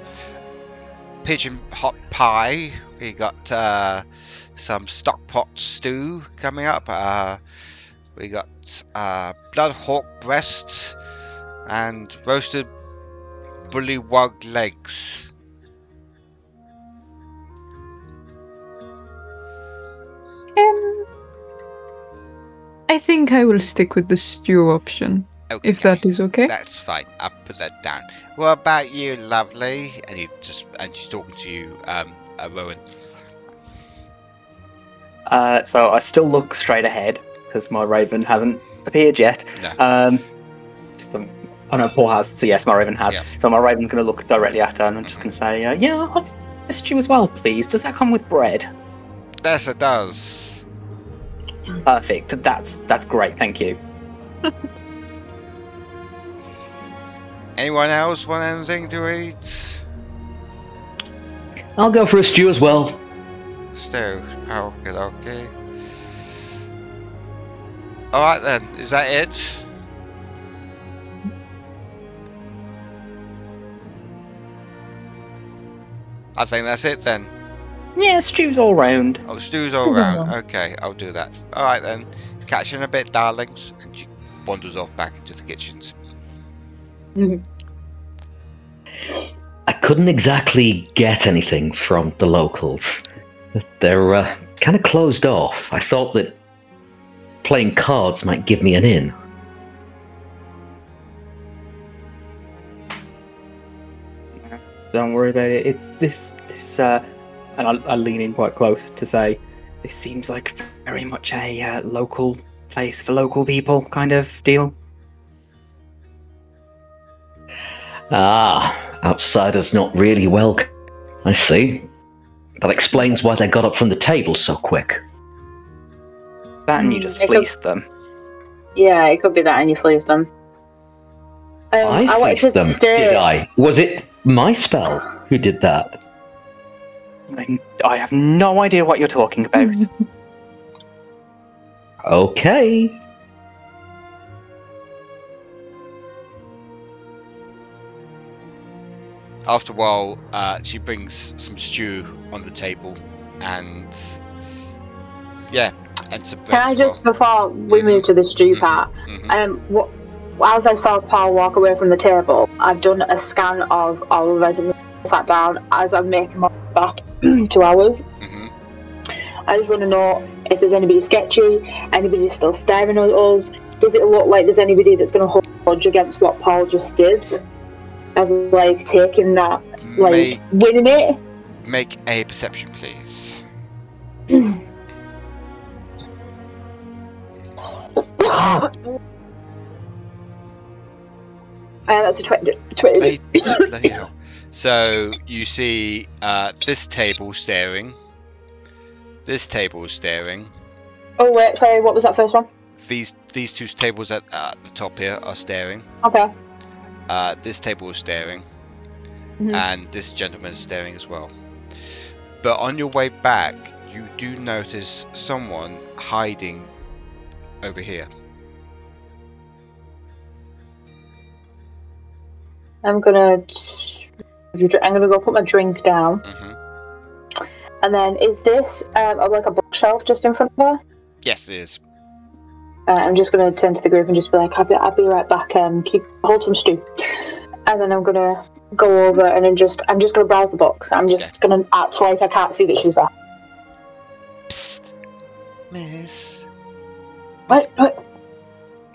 pigeon hot pie. We got some stockpot stew coming up. We got blood hawk breasts and roasted bullywug legs.
I think I will stick with the stew option.
Okay.
If that is okay.
That's fine. I'll put that down. What about you, lovely? And she's talking to you, Rowan.
So I still look straight ahead because my raven hasn't appeared yet.
No.
Oh no, Paul has. So yes, my raven has.
Yeah.
So my raven's going to look directly at her, and I'm just going to say, I'll have a stew as well, please. Does that come with bread?
Yes, it does.
Perfect. That's great. Thank you.
Anyone else want anything to eat?
I'll go for a stew as well.
Stew. Okay. Alright then, is that it? I think that's it then.
Yeah, stew's all round.
Oh, stew's all round. Okay, I'll do that. Alright then. Catch you in a bit, darlings. And she wanders off back into the kitchens.
I couldn't exactly get anything from the locals. They're kind of closed off. I thought that playing cards might give me an in.
Don't worry about it. It's this and I lean in quite close to say, this seems like very much a local place for local people kind of deal.
Outsiders not really welcome. I see. That explains why they got up from the table so quick.
That and you just fleeced them.
Yeah, it could be that and you fleeced them.
I fleeced them, did I? Was it my spell who did that?
I have no idea what you're talking about.
Okay.
After a while, she brings some stew on the table, and some bread.
Can I just, before we move to the stew part, as I saw Paul walk away from the table, I've done a scan of all the residents sat down as I'm making my way back to ours. I just want to know if there's anybody sketchy, anybody still staring at us. Does it look like there's anybody that's going to hold a grudge against what Paul just did? Of like taking that, like winning it.
Make a perception, please.
That's a 20.
Bloody hell. So you see this table staring. This table is staring.
Oh wait, sorry. What was that first one?
These two tables at the top here are staring.
Okay.
This table is staring, and this gentleman is staring as well. But on your way back, you do notice someone hiding over here.
I'm gonna go put my drink down. And then, is this like a bookshelf just in front of her?
Yes, it is.
I'm just gonna turn to the group and just be like, I'll be right back. Hold some stew. and then I'm gonna go over and I'm just gonna browse the books. I'm just gonna act like I can't see that she's there.
Psst, Miss.
What?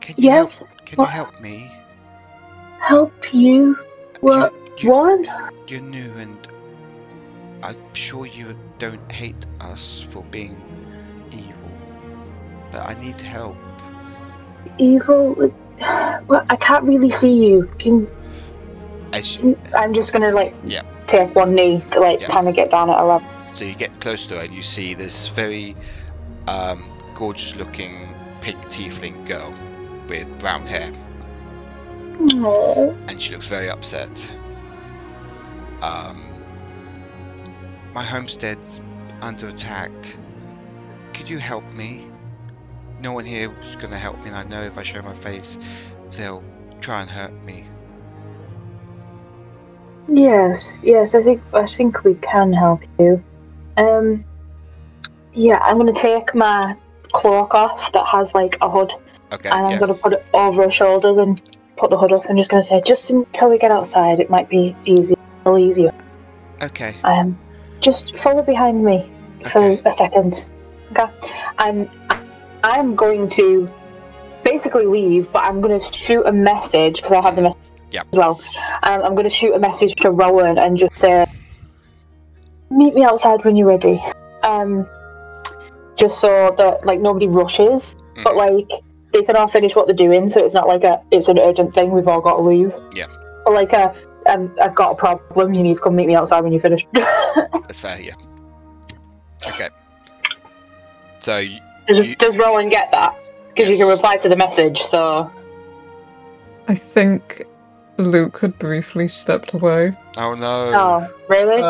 Can you
Yes.
Can you help me?
Help you? What? What?
You're new, and I'm sure you don't hate us for being evil, but I need help.
Evil? Well, I can't really see you. I'm just gonna take one knee to kind of get down at her level.
So you get close to her and you see this very gorgeous looking pink tiefling girl with brown hair.
Aww.
And she looks very upset. My homestead's under attack. Could you help me? No one here is going to help me, and I know if I show my face, they'll try and hurt me.
Yes, I think we can help you. Yeah, I'm gonna take my cloak off that has like a hood,
okay,
and I'm gonna put it over her shoulders and put the hood up. I'm just gonna say, just until we get outside, it might be a little easier.
Okay.
Just follow behind me for a second. Okay. I'm going to basically leave, but I'm going to shoot a message because I have the message as well. I'm going to shoot a message to Rowan and just say, meet me outside when you're ready. Just so that nobody rushes, but they can all finish what they're doing, so it's not it's an urgent thing. We've all got to leave.
Yeah.
Or I've got a problem. You need to come meet me outside when you're finished.
That's fair. Yeah. Okay. So.
Does Rowan get that? Because you can reply to the message, so...
I think Luke had briefly stepped away.
Oh no.
Oh, really?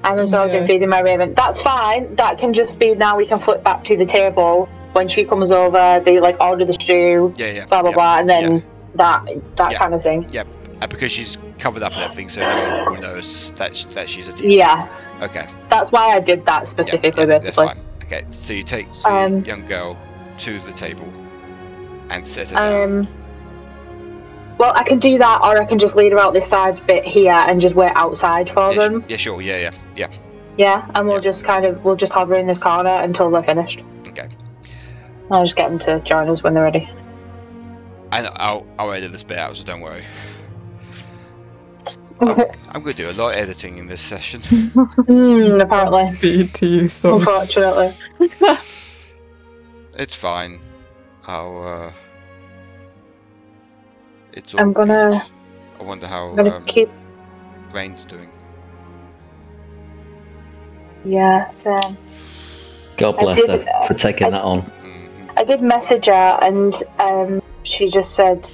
I'm absorbed in feeding my raven. That's fine. That can just be, now we can flip back to the table. When she comes over, they order the stew, blah blah blah, and then that kind of thing.
Yep. Because she's covered up and everything, so no one will knows that she's a teacher.
Yeah.
Okay.
That's why I did that specifically, basically.
That's fine. Okay, so you take the young girl to the table and sit her down.
Well, I can do that, or I can just lead her out this side bit here and just wait outside for them.
Yeah, sure. Yeah.
Yeah, and we'll just hover in this corner until they're finished.
Okay.
I'll just get them to join us when they're ready.
And I'll edit this bit out, so don't worry. I'm going to do a lot of editing in this session.
Apparently.
Speed to you, so.
Unfortunately.
It's fine. It's all
I'm gonna.
good. I wonder how
keep.
Rain's doing.
Yeah.
God bless her for taking that on.
I did message her, and she just said.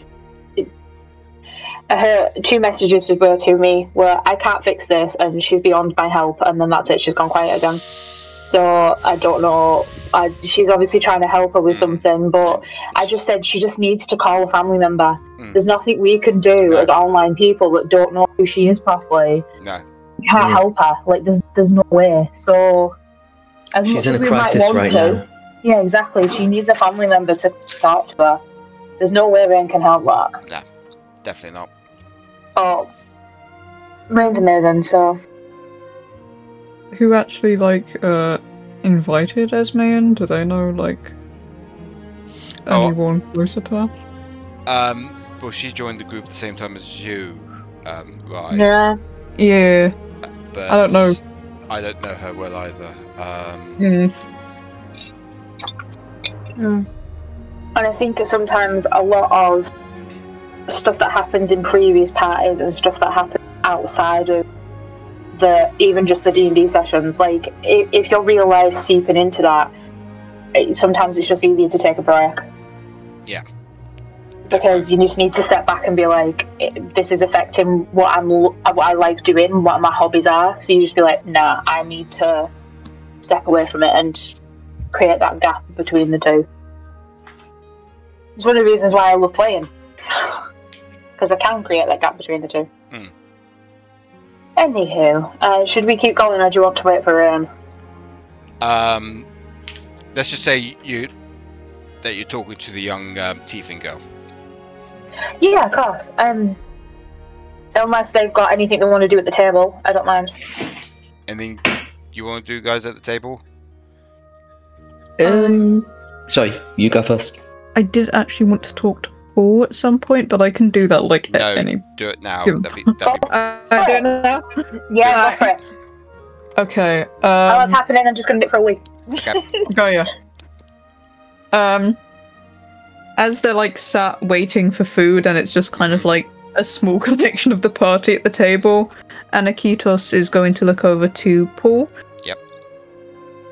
Her 2 messages were to me were, I can't fix this and she's beyond my help, and then that's it, she's gone quiet again. So I don't know, she's obviously trying to help her with something, but I just said she just needs to call a family member. There's nothing we can do as online people that don't know who she is properly.
No.
We can't help her, there's no way. So as
she's
much as we might want to, yeah, exactly, she needs a family member to talk to her. There's no way Rain can help that.
No. Definitely not.
Oh, Rain's amazing, so...
Who actually, invited Esme in? Do they know, anyone closer to her?
Well, she joined the group at the same time as you, right?
Yeah.
Yeah.
But
I don't know.
I don't know her well either.
And I think sometimes a lot of stuff that happens in previous parties and stuff that happens outside of even just the D&D sessions, if your real life seeping into that, sometimes it's just easier to take a break.
Yeah.
Because you just need to step back and be like, this is affecting what I like doing, what my hobbies are. So you just be like, nah, I need to step away from it and create that gap between the two. It's one of the reasons why I love playing. Because I can create that gap between the two. Anywho, should we keep going or do you want to wait for Rain?
Let's just say that you're talking to the young tiefling girl.
Yeah, of course. Unless they've got anything they want to do at the table, I don't mind.
Anything you want to do, guys, at the table?
Sorry, you go first.
I did actually want to talk to Paul at some point, but I can do that at any.
Do it now.
Give him-
That'd be...
I do it now?
Yeah, go for it.
Okay.
Oh, what's happening? I'm just going to do it for a week.
Go, yeah. As they're sat waiting for food, and it's just kind of a small connection of the party at the table, Aniketos is going to look over to Paul.
Yep.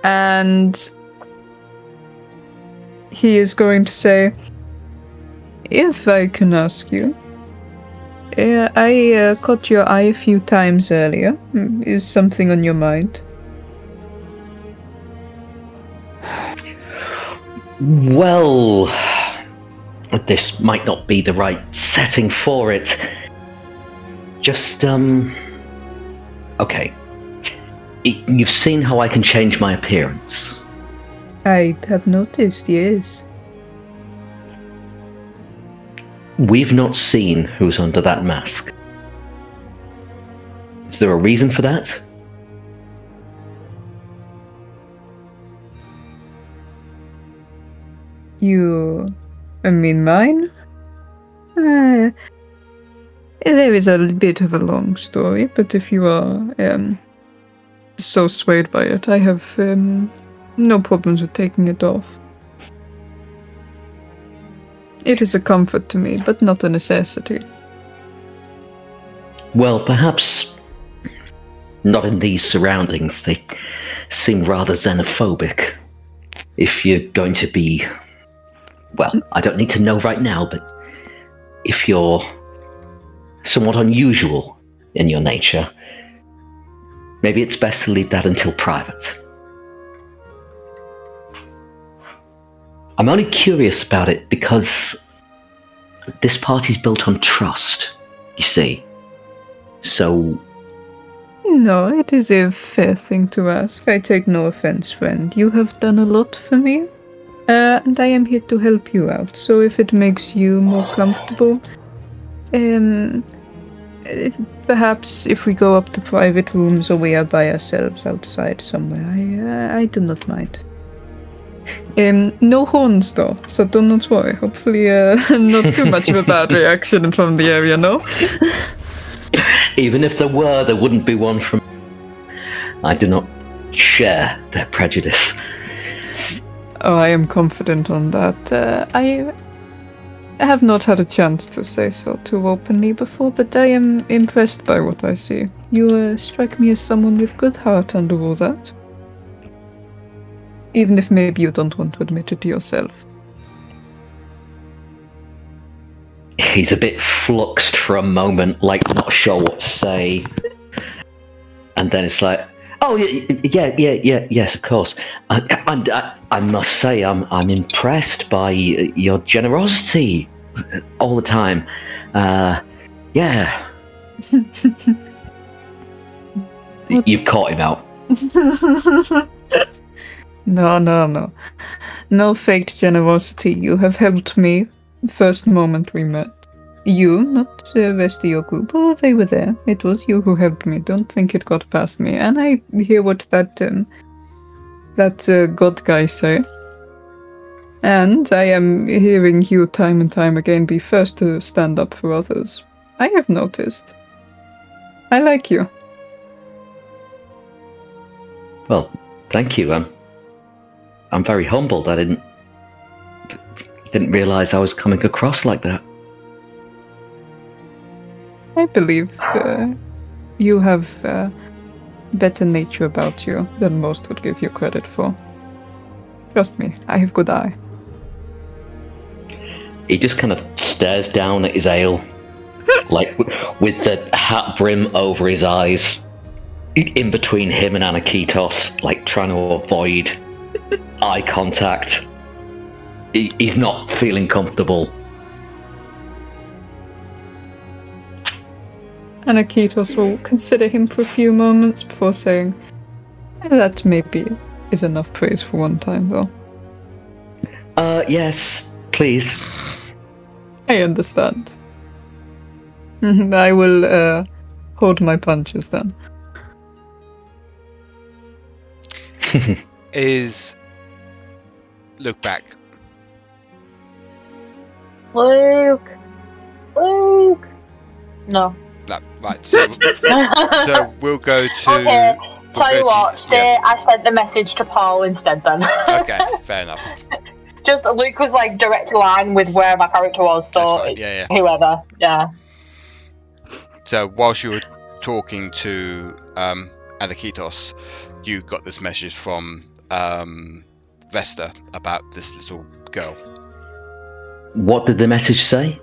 And he is going to say, if I can ask you, I caught your eye a few times earlier. Is something on your mind?
Well, this might not be the right setting for it. Just, okay. You've seen how I can change my appearance.
I have noticed, yes.
We've not seen who's under that mask. Is there a reason for that?
You mean mine? There is a bit of a long story, but if you are so swayed by it, I have no problems with taking it off. It is a comfort to me, but not a necessity.
Well, perhaps not in these surroundings. They seem rather xenophobic. If you're going to be... Well, I don't need to know right now, but if you're somewhat unusual in your nature, maybe it's best to leave that until private. I'm only curious about it because this party's built on trust, you see. So...
No, it is a fair thing to ask. I take no offense, friend. You have done a lot for me. And I am here to help you out, so if it makes you more comfortable, perhaps if we go up to private rooms or we are by ourselves outside somewhere, I do not mind. No horns though, so do not worry. Hopefully not too much of a bad reaction from the area, no?
Even if there were, there wouldn't be one from... I do not share their prejudice.
Oh, I am confident on that. I have not had a chance to say so too openly before, but I am impressed by what I see. You strike me as someone with good heart under all that. Even if maybe you don't want to admit it to yourself.
He's a bit fluxed for a moment, not sure what to say. And then it's like, oh, yes, of course. I must say, I'm impressed by your generosity all the time. Yeah. You've caught him out.
No. No faked generosity. You have helped me first moment we met. You, not the rest of your group. Oh, they were there. It was you who helped me. Don't think it got past me. And I hear what that god guy say. And I am hearing you time and time again be first to stand up for others. I have noticed. I like you.
Well, thank you. I'm very humbled. I didn't realize I was coming across like that.
I believe you have better nature about you than most would give you credit for. Trust me, I have good eye.
He just kind of stares down at his ale, with the hat brim over his eyes, in between him and Aniketos, trying to avoid eye contact. He's not feeling comfortable.
Aniketos will consider him for a few moments before saying, that maybe is enough praise for one time, though.
Yes, please.
I understand. I will hold my punches then.
Is look back.
Luke. No.
No, right. So we'll go to.
Okay.
We'll
Tell
go
you what.
to,
Say I sent the message to Paul instead then.
Okay, fair enough.
Just Luke was like direct line with where my character was, so
Yeah.
whoever. Yeah.
So whilst you were talking to Aniketos, you got this message from Vesta about this little girl.
What did the message say?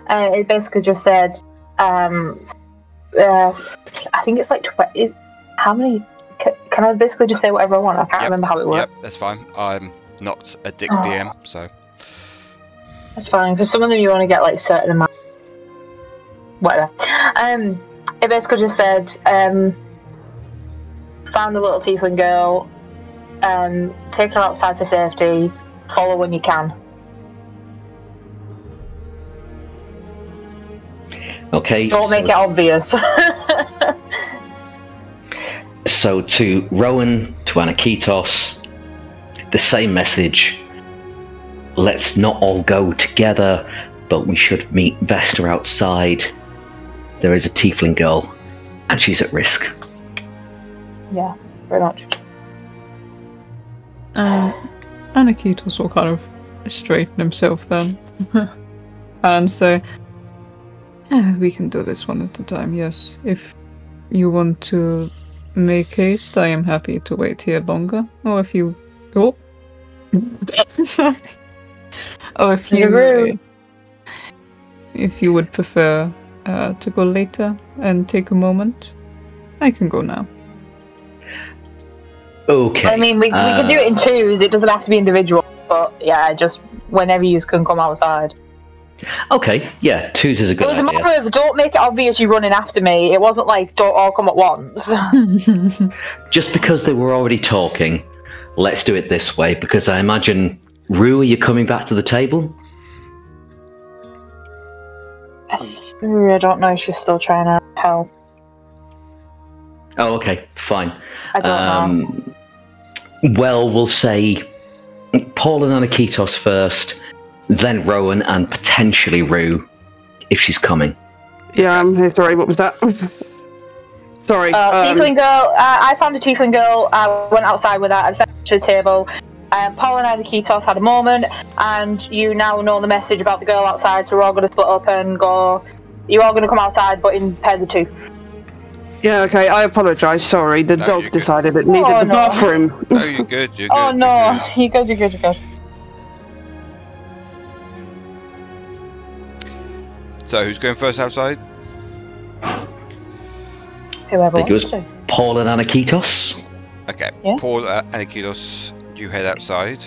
It basically just said, I think it's like how many? Can I basically just say whatever I want? I can't remember how it works.
Yep, that's fine. I'm not a dick DM, so
that's fine. For some of them, you want to get like certain amount. Whatever. It basically just said, found a little tiefling girl. Take her outside for safety. Follow when you can.
Okay.
Don't make it obvious.
So to Rowan, to Aniketos, the same message. Let's not all go together, but we should meet Vesta outside. There is a tiefling girl, and she's at risk.
Yeah, very much.
Aniketos will kind of straighten himself then. And say, we can do this one at a time, yes. If you want to make haste, I am happy to wait here longer. Or if you... Oh! Sorry. Or if you... if you would prefer to go later and take a moment, I can go now.
Okay.
I mean, we can do it in twos. It doesn't have to be individual. But yeah, just whenever you can come outside.
Okay, yeah, twos is a good idea.
It was a matter of don't make it obvious you're running after me. It wasn't like don't all come at once.
Just because they were already talking, let's do it this way, because I imagine, Rue, are you coming back to the table?
I don't know if she's still trying to help.
Oh, okay, fine.
I don't know.
Well, we'll say Paul and Aniketos first, then Rowan and potentially Rue, if she's coming.
Yeah, sorry, what was that? Sorry.
Tiefling girl, I found a tiefling girl, I went outside with her, I sent her to the table. Paul and Aniketos had a moment, and you now know the message about the girl outside, so we're all going to split up and go. You're all going to come outside, but in pairs of two.
Yeah, okay, I apologise, sorry. The dog decided it needed the bathroom.
No, you're good, you're good.
Oh no, you're good, you're good, you're good.
So, who's going first outside?
Whoever
It was
wants to.
Paul and Aniketos.
Okay,
Yeah.
Paul, Aniketos, you head outside.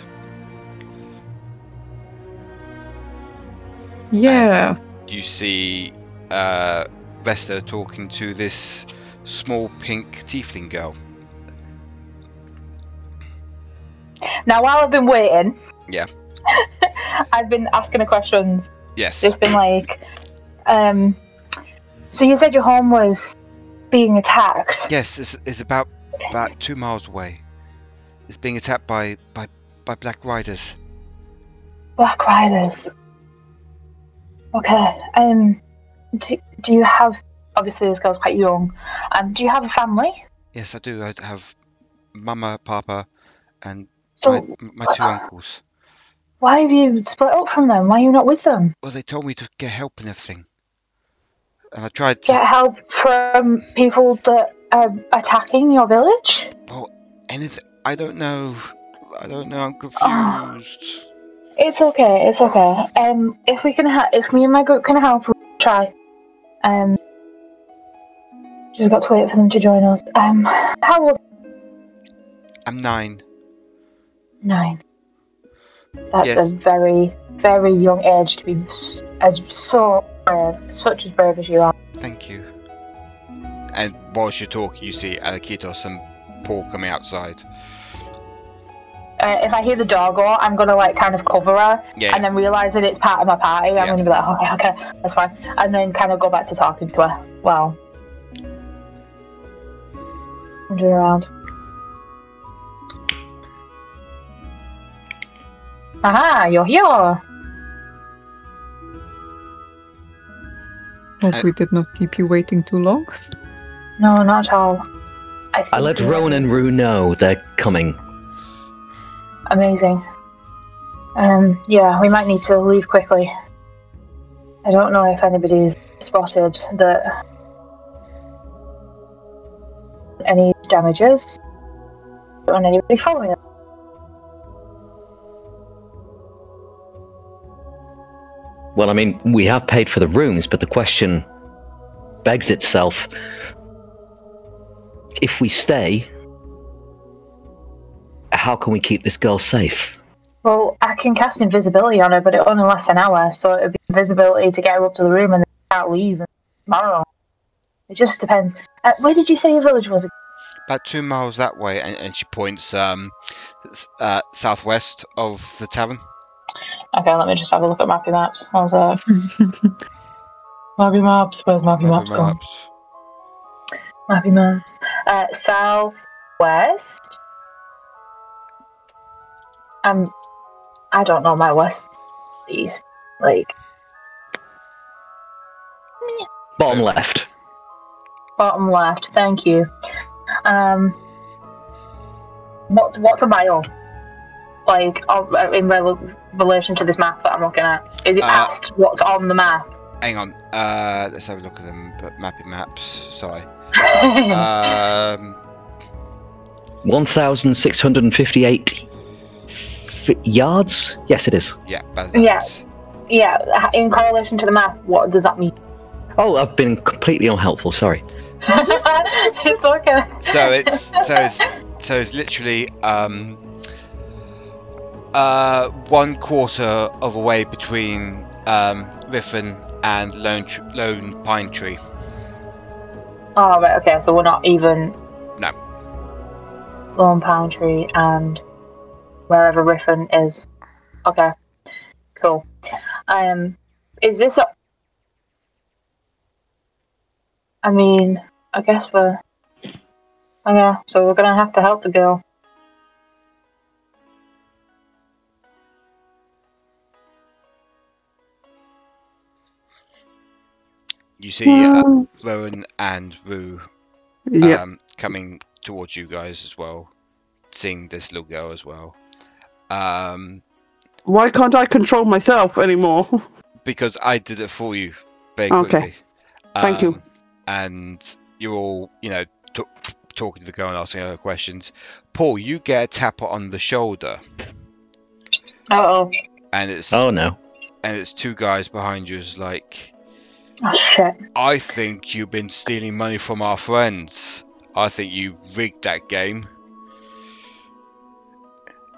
Yeah.
You see Vesta talking to this small pink tiefling girl.
Now, while I've been waiting,
Yeah.
I've been asking her questions.
Yes.
Just been like, so you said your home was being attacked.
Yes, it's about 2 miles away. It's being attacked by Black Riders.
Black Riders. Okay. Do you have? Obviously, this girl's quite young. Do you have a family?
Yes, I do. I have Mama, Papa, and
So,
my 2 uncles.
Why have you split up from them? Why are you not with them?
Well, they told me to get help and everything, and I tried to
Get help from people that are attacking your village?
Well, anything. I don't know. I'm confused.
It's okay. It's okay. If we can, if me and my group can help, we'll try. Just got to wait for them to join us. How old?
I'm 9.
9. That's
Yes.
a very, very young age to be so brave, such as brave as you are.
Thank you. And whilst you're talking, you see Aniketos and Paul coming outside.
if I hear the door go, I'm gonna like kind of cover her, and then realising it's part of my party, I'm gonna be like, okay, that's fine, and then kind of go back to talking to her. Well, wander around. Aha, you're here.
Hope we did not keep you waiting too long.
No, not at all.
I let Rowan and Rue know they're coming.
Amazing. Yeah, we might need to leave quickly. I don't know if anybody's spotted that any damages. Don't want anybody following us.
Well, I mean, we have paid for the rooms, but the question begs itself. If we stay, how can we keep this girl safe?
Well, I can cast invisibility on her, but it only lasts an hour, so it'd be invisibility to get her up to the room and then can't leave tomorrow. It just depends. Where did you say your village was?
About 2 miles that way, and she points southwest of the tavern.
Okay, let me just have a look at Mappy Maps. How's that? Mappy Maps, where's Mappy Maps gone? Mappy Maps. Southwest. I don't know my west, east, like.
Bottom left.
Bottom left. Thank you. What's a mile? Like in relation to this map that I'm looking at, is it past what's on the map?
Hang on. Let's have a look at them. Mappy Maps. Sorry.
1,658 yards? Yes, it is.
Yeah.
Yeah. In correlation to the map, what does that mean?
Oh, I've been completely unhelpful. Sorry.
It's okay.
So it's literally 1/4 of a way between Riffin and Lone Pine Tree.
Oh, right, okay, so we're not even...
No.
Lone Pine Tree and wherever Riffin is. Okay, cool. Is this a... I mean, I guess we're... Okay, so we're gonna have to help the girl.
You see Rowan and Rue coming towards you guys as well, seeing this little girl as well.
Why can't I control myself anymore?
Because I did it for you very quickly.
Okay. Thank you.
And you're all, talking to the girl and asking her questions. Paul, you get a tap on the shoulder.
Uh-oh.
And it's...
Oh, no.
And it's 2 guys behind you. It's like...
Oh, shit.
I think you've been stealing money from our friends. I think you rigged that game.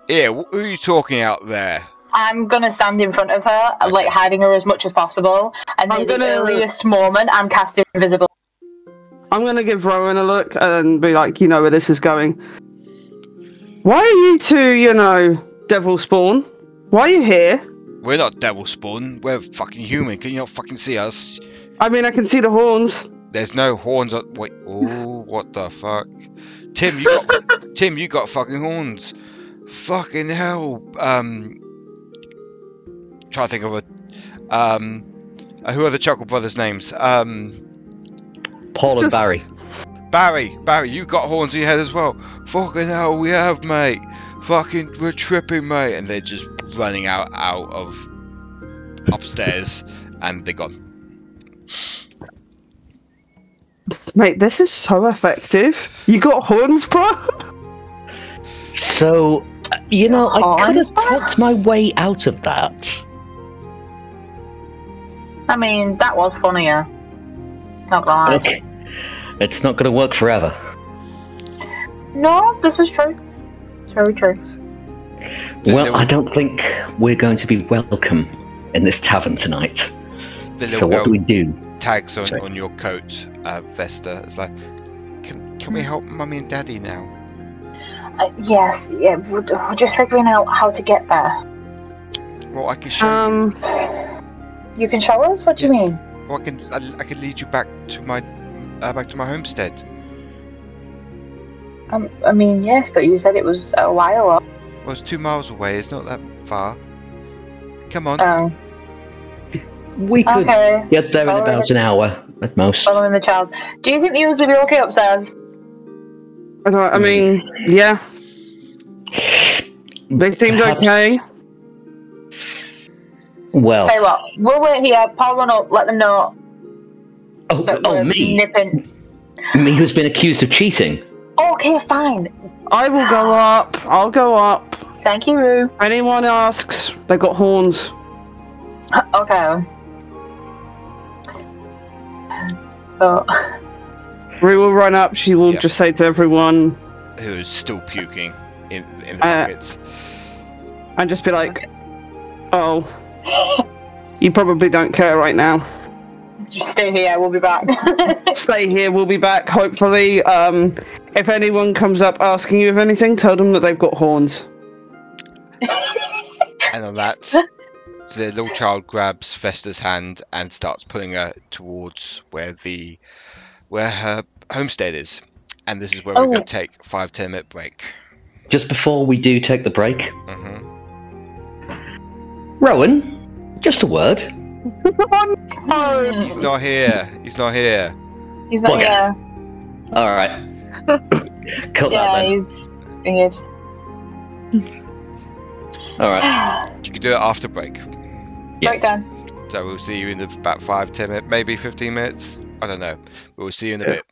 Yeah, who are you talking out there?
I'm gonna stand in front of her, like hiding her as much as possible, and at the earliest moment, I'm casting invisible.
I'm gonna give Rowan a look and be like, you know where this is going. Why are you two, devil spawn? Why are you here?
We're not devil spawn. We're fucking human. Can you not fucking see us?
I mean, I can see the horns.
There's no horns on... Wait. Oh, what the fuck? Tim, you got fucking horns. Fucking hell. Try to think of who are the Chuckle Brothers' names?
Paul and Barry.
Barry, you got horns in your head as well. Fucking hell, we have, mate. Fucking, we're tripping, mate. And they're just running out of upstairs, and they're gone.
Mate, this is so effective. You got horns, bro?
So, I could have talked my way out of that.
I mean, that was funnier. Not gonna lie.
Okay. It's not going to work forever.
No, this was true. It's very true.
Well, I don't think we're going to be welcome in this tavern tonight. So what do we do?
Tags on your coat, Vesta. It's like, can we help Mummy and Daddy now?
Yes, yeah, we're just figuring out how to get there.
Well, I can show you.
You can show us? What do you mean?
Well, I can lead you back to my homestead.
I mean, yes, but you said it was a while off.
Well, it's 2 miles away. It's not that far. Come on.
Oh.
We could get there in about an hour at most.
Following the child. Do you think the others will be okay upstairs?
I mean, yeah. They seemed okay.
Well.
Tell you what, we'll wait here. Paul, run up, let them know.
Oh, me?
Nipping.
Me who's been accused of cheating?
Okay, fine.
I will go up. I'll go up.
Thank you, Rue.
Anyone asks, they got horns.
Okay. So.
Rue will run up. She will just say to everyone,
who is still puking in the buckets,
and just be like, "Oh, you probably don't care right now.
Just stay here. We'll be back."
Stay here. We'll be back. Hopefully, if anyone comes up asking you of anything, tell them that they've got horns."
And on that, the little child grabs Vesta's hand and starts pulling her towards where her homestead is. And this is where we're going to take a 5-10 minute break.
Just before we do take the break,
Mm-hmm.
Rowan, just a word.
He's not here.
He's not here.
All right. Cut that then.
He's weird.
All right.
You can do it after break.
Break down.
So we'll see you in about 5-10 minutes, maybe 15 minutes. I don't know. But we'll see you in a bit.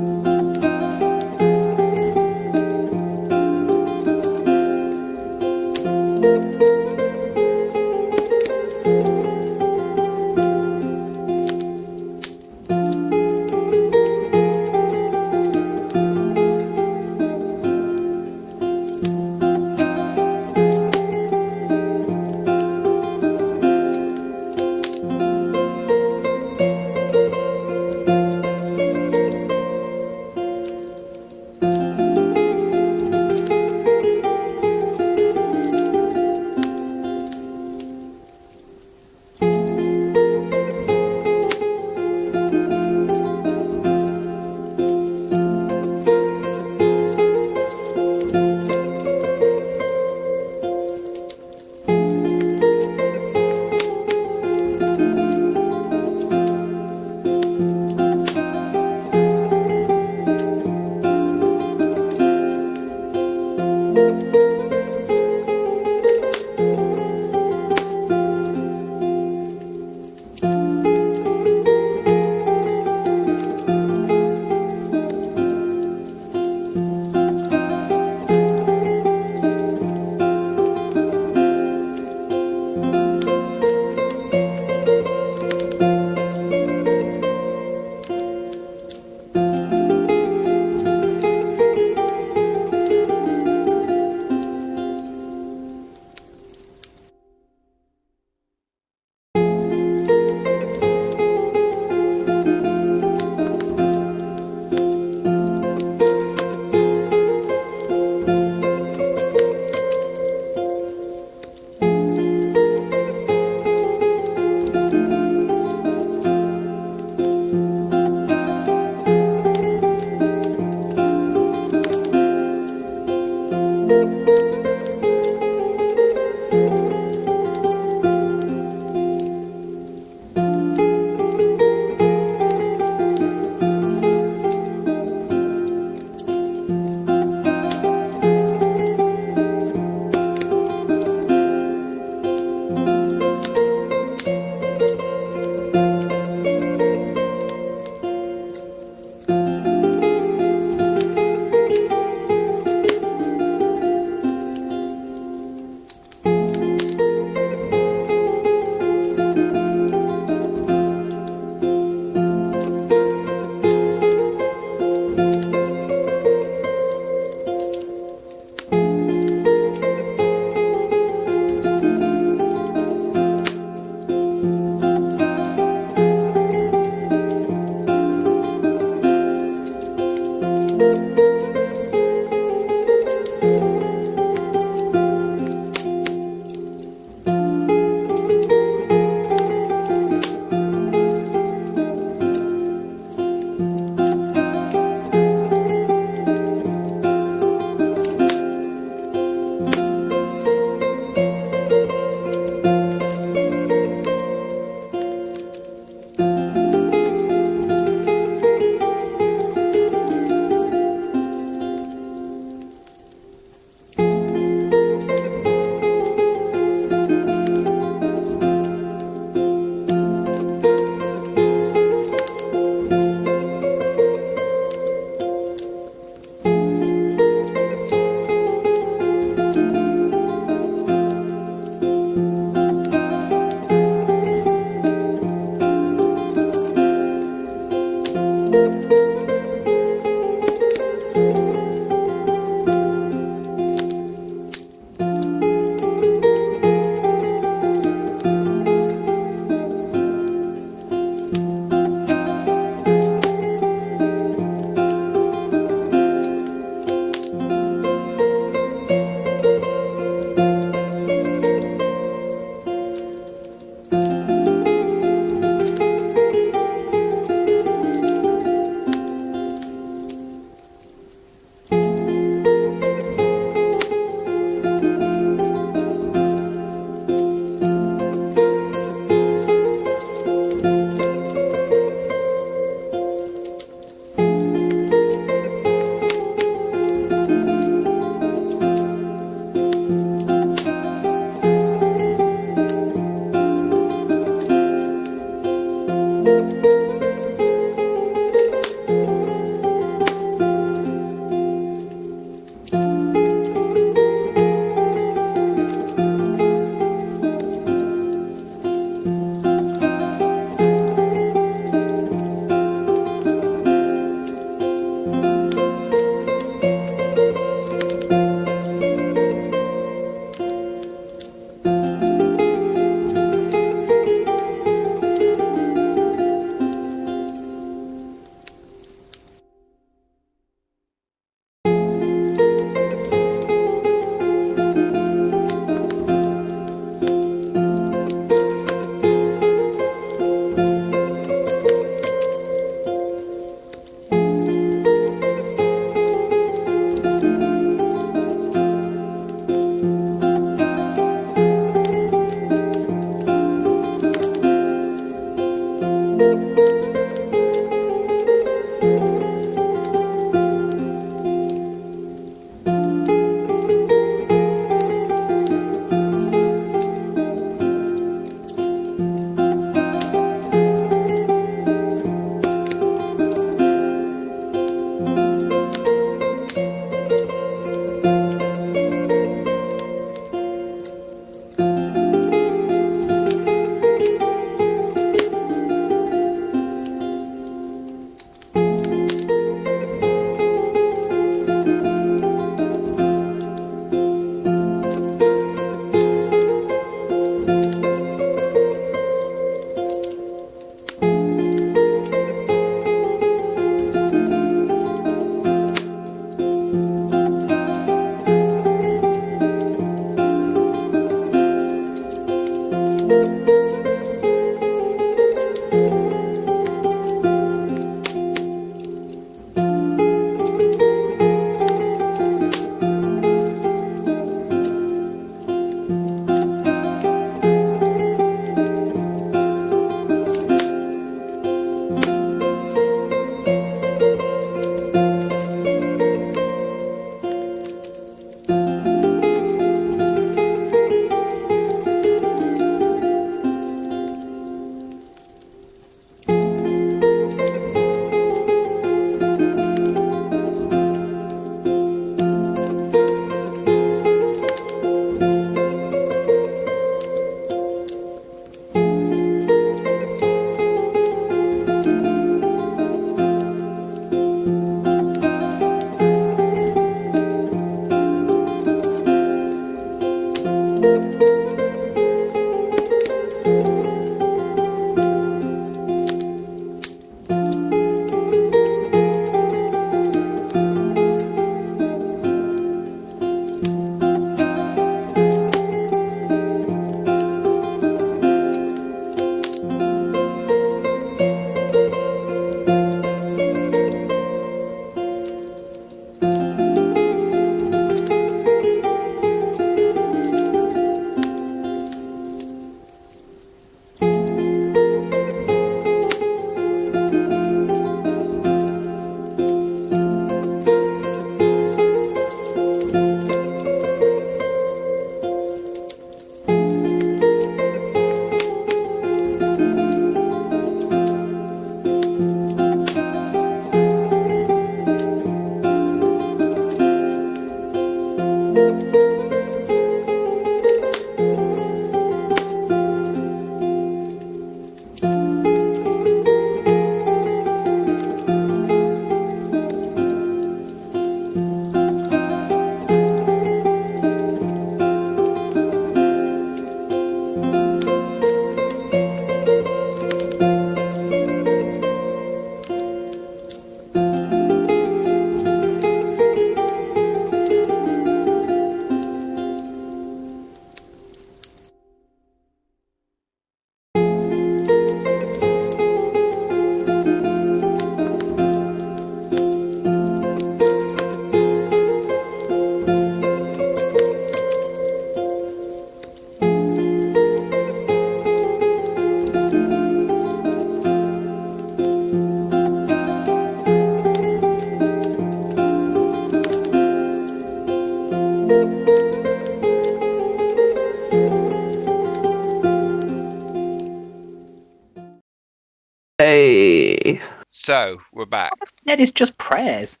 Hey.
So we're back.
That is just prayers.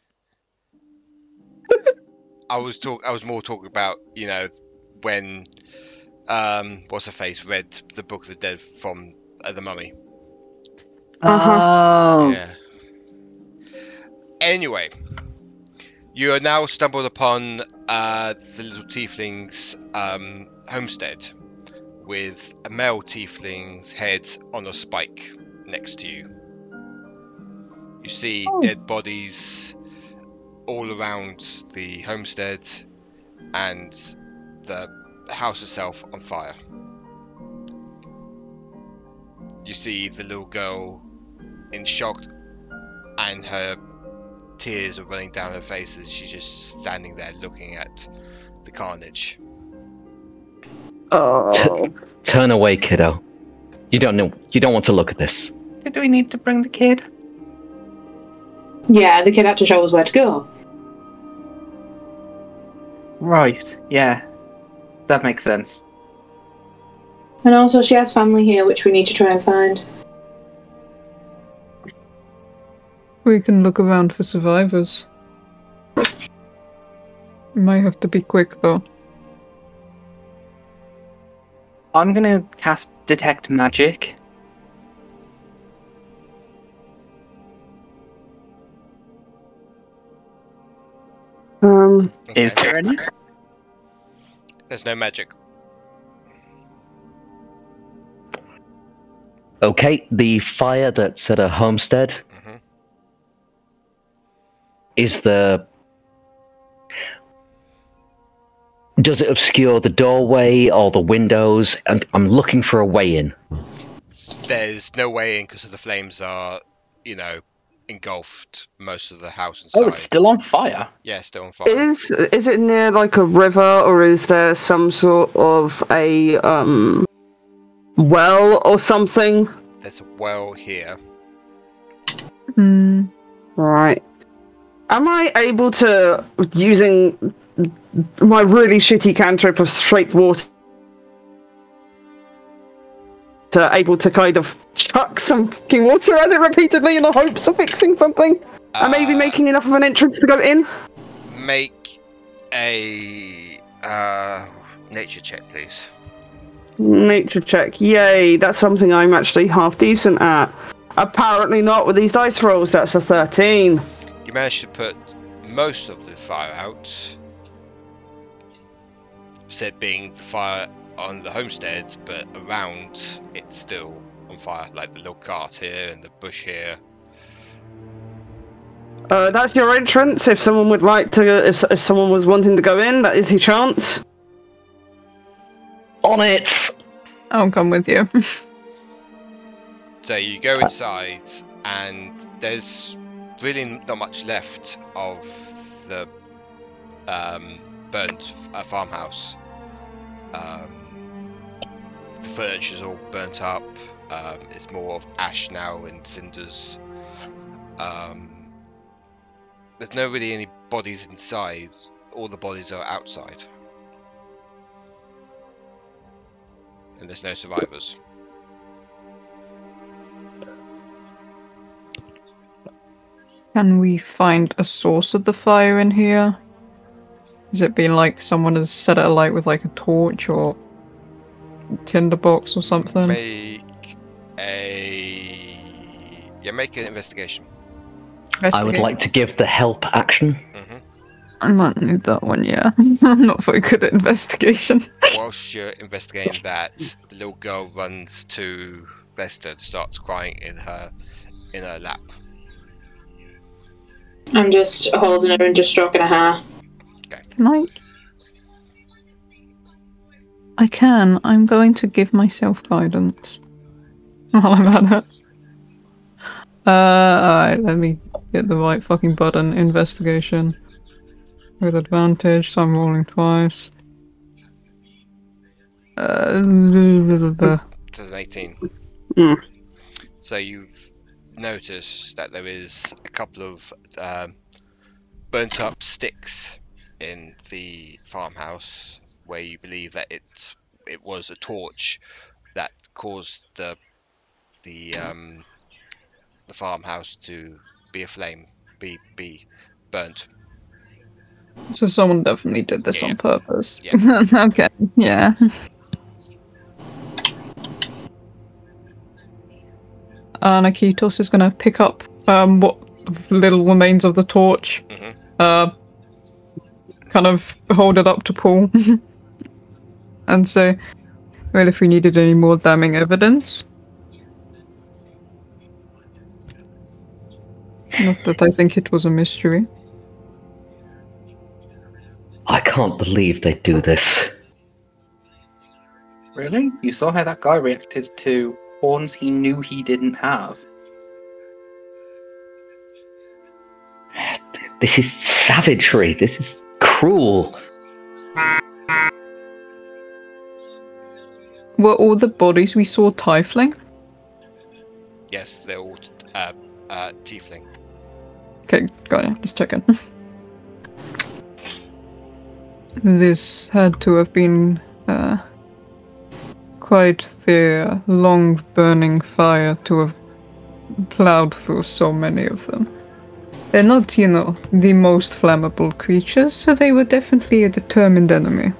I was more talking about, you know, when what's her face read the Book of the Dead from the Mummy.
Oh.
Yeah. Anyway, you are now stumbled upon the little tiefling's homestead with a male tiefling's head on a spike next to you. You see dead bodies all around the homestead and the house itself on fire. You see the little girl in shock and her tears are running down her face as she's just standing there looking at the carnage.
Oh.
Turn away, kiddo. You don't want to look at this.
Did we need to bring the kid?
Yeah, the kid had to show us where to go.
Right, yeah. That makes sense.
And also she has family here, which we need to try and find.
We can look around for survivors. Might have to be quick, though.
I'm gonna cast Detect Magic. Is there any?
There's no magic.
Okay, the fire that's at a homestead is the... Does it obscure the doorway or the windows? And I'm looking for a way in.
There's no way in because the flames are, you know, engulfed most of the house inside.
Oh, it's still on fire?
Yeah, still on fire.
Is it near like a river, or is there some sort of a well or something?
There's a well here.
Right. Am I able to, using my really shitty cantrip of straight water, able to kind of chuck some fucking water at it repeatedly in the hopes of fixing something? And maybe making enough of an entrance to go in?
Make a nature check, please.
Nature check. Yay, that's something I'm actually half decent at. Apparently not with these dice rolls, that's a 13.
You managed to put most of the fire out. Said being the fire on the homestead, but around it's still on fire, like the little cart here and the bush here.
That's your entrance. If someone would like to, if someone was wanting to go in, that is your chance.
On it!
I'll come with you.
So you go inside, and there's really not much left of the burnt farmhouse. The furniture's all burnt up. It's more of ash now and cinders. There's no really any bodies inside. All the bodies are outside. And there's no survivors.
Can we find a source of the fire in here? Has it been like someone has set it alight with like a torch or a tinderbox or something?
Make an investigation.
I would like to give the help action.
I might need that one, yeah. I'm not very good at investigation.
Whilst you're investigating that, the little girl runs to Vesta and starts crying in her lap.
I'm just holding her and just stroking her hair.
Okay.
Can I can. I'm going to give myself guidance while I'm at it. Alright, let me hit the right fucking button. Investigation. With advantage, so I'm rolling twice.
It's an 18. So you've noticed that there is a couple of burnt up sticks in the farmhouse where you believe that it was a torch that caused the farmhouse to be aflame, be burnt.
So someone definitely did this on purpose.
Yeah.
Okay, yeah. Aniketos is gonna pick up what little remains of the torch, kind of hold it up to Paul, and say, well, if we needed any more damning evidence. Not that I think it was a mystery.
I can't believe they do this.
Really? You saw how that guy reacted to horns he knew he didn't have?
This is savagery. This is cruel.
Were all the bodies we saw tiefling?
Yes, they're all tiefling.
Okay, got it. Just checking. This had to have been quite the long burning fire to have plowed through so many of them. They're not, the most flammable creatures, so they were definitely a determined enemy.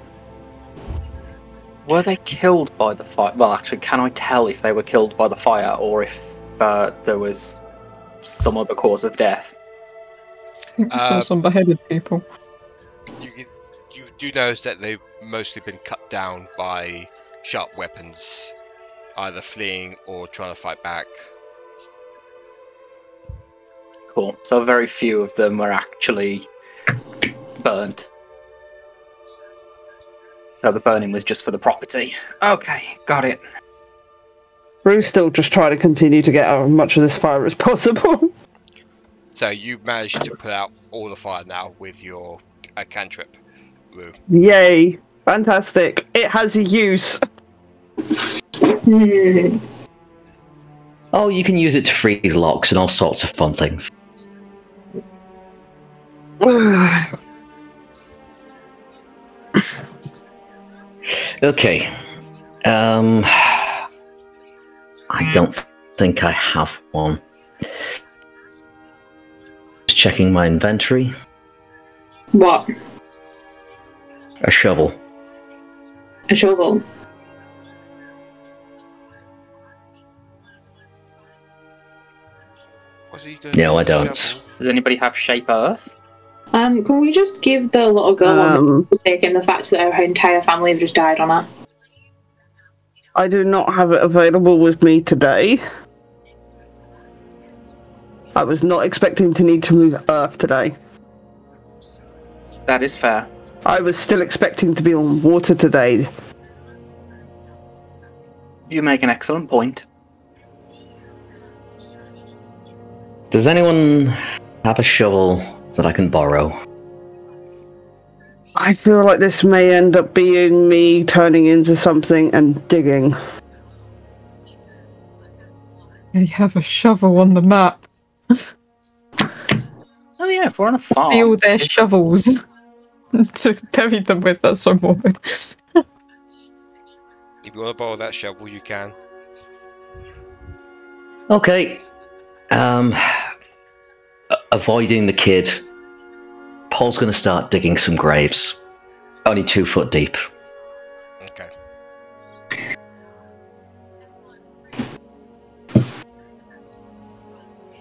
Were they killed by the fire? Well, actually, can I tell if they were killed by the fire or if there was some other cause of death?
I think we saw some beheaded people.
You do notice that they've mostly been cut down by sharp weapons, either fleeing or trying to fight back.
Cool. So very few of them were actually burnt. So the burning was just for the property. Okay, got it.
Rue's still just trying to continue to get out as much of this fire as possible.
So you've managed to put out all the fire now with your cantrip, Rue.
Yay! Fantastic. It has a use.
Oh, you can use it to freeze locks and all sorts of fun things. Okay. I don't think I have one. Just checking my inventory.
What?
A shovel.
A shovel?
No, I don't.
Does anybody have shape earth?
Can we just give the little girl one taking the fact that her entire family have just died on her?
I do not have it available with me today. I was not expecting to need to move Earth today.
That is fair.
I was still expecting to be on water today.
You make an excellent point.
Does anyone have a shovel that I can borrow?
I feel like this may end up being me turning into something and digging.
They have a shovel on the map.
Oh yeah, if we're on a farm.
Steal their shovels to bury them with. That's so morbid.
If you want to borrow that shovel, you can.
Okay. Avoiding the kid. Paul's going to start digging some graves. Only 2 foot deep.
Okay.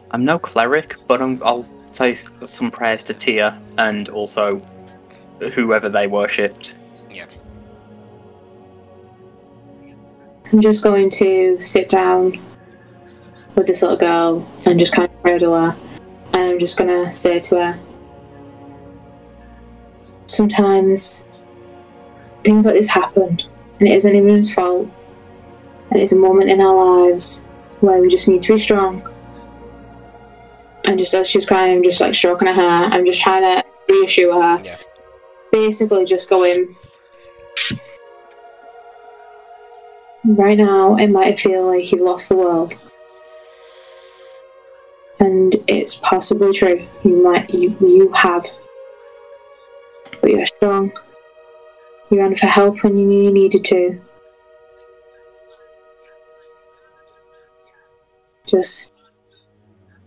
I'm no cleric, but I'll say some prayers to Tia and also whoever they worshipped.
Yeah.
I'm just going to sit down with this little girl and just kind of cradle her. And I'm just going to say to her, sometimes things like this happen, and it isn't anyone's fault. And it's a moment in our lives where we just need to be strong. And just as she's crying, I'm just like stroking her hair. I'm just trying to reassure her.
Yeah.
Basically just going, right now it might feel like you've lost the world. And it's possibly true. You have. But you're strong. You ran for help when you knew you needed to. Just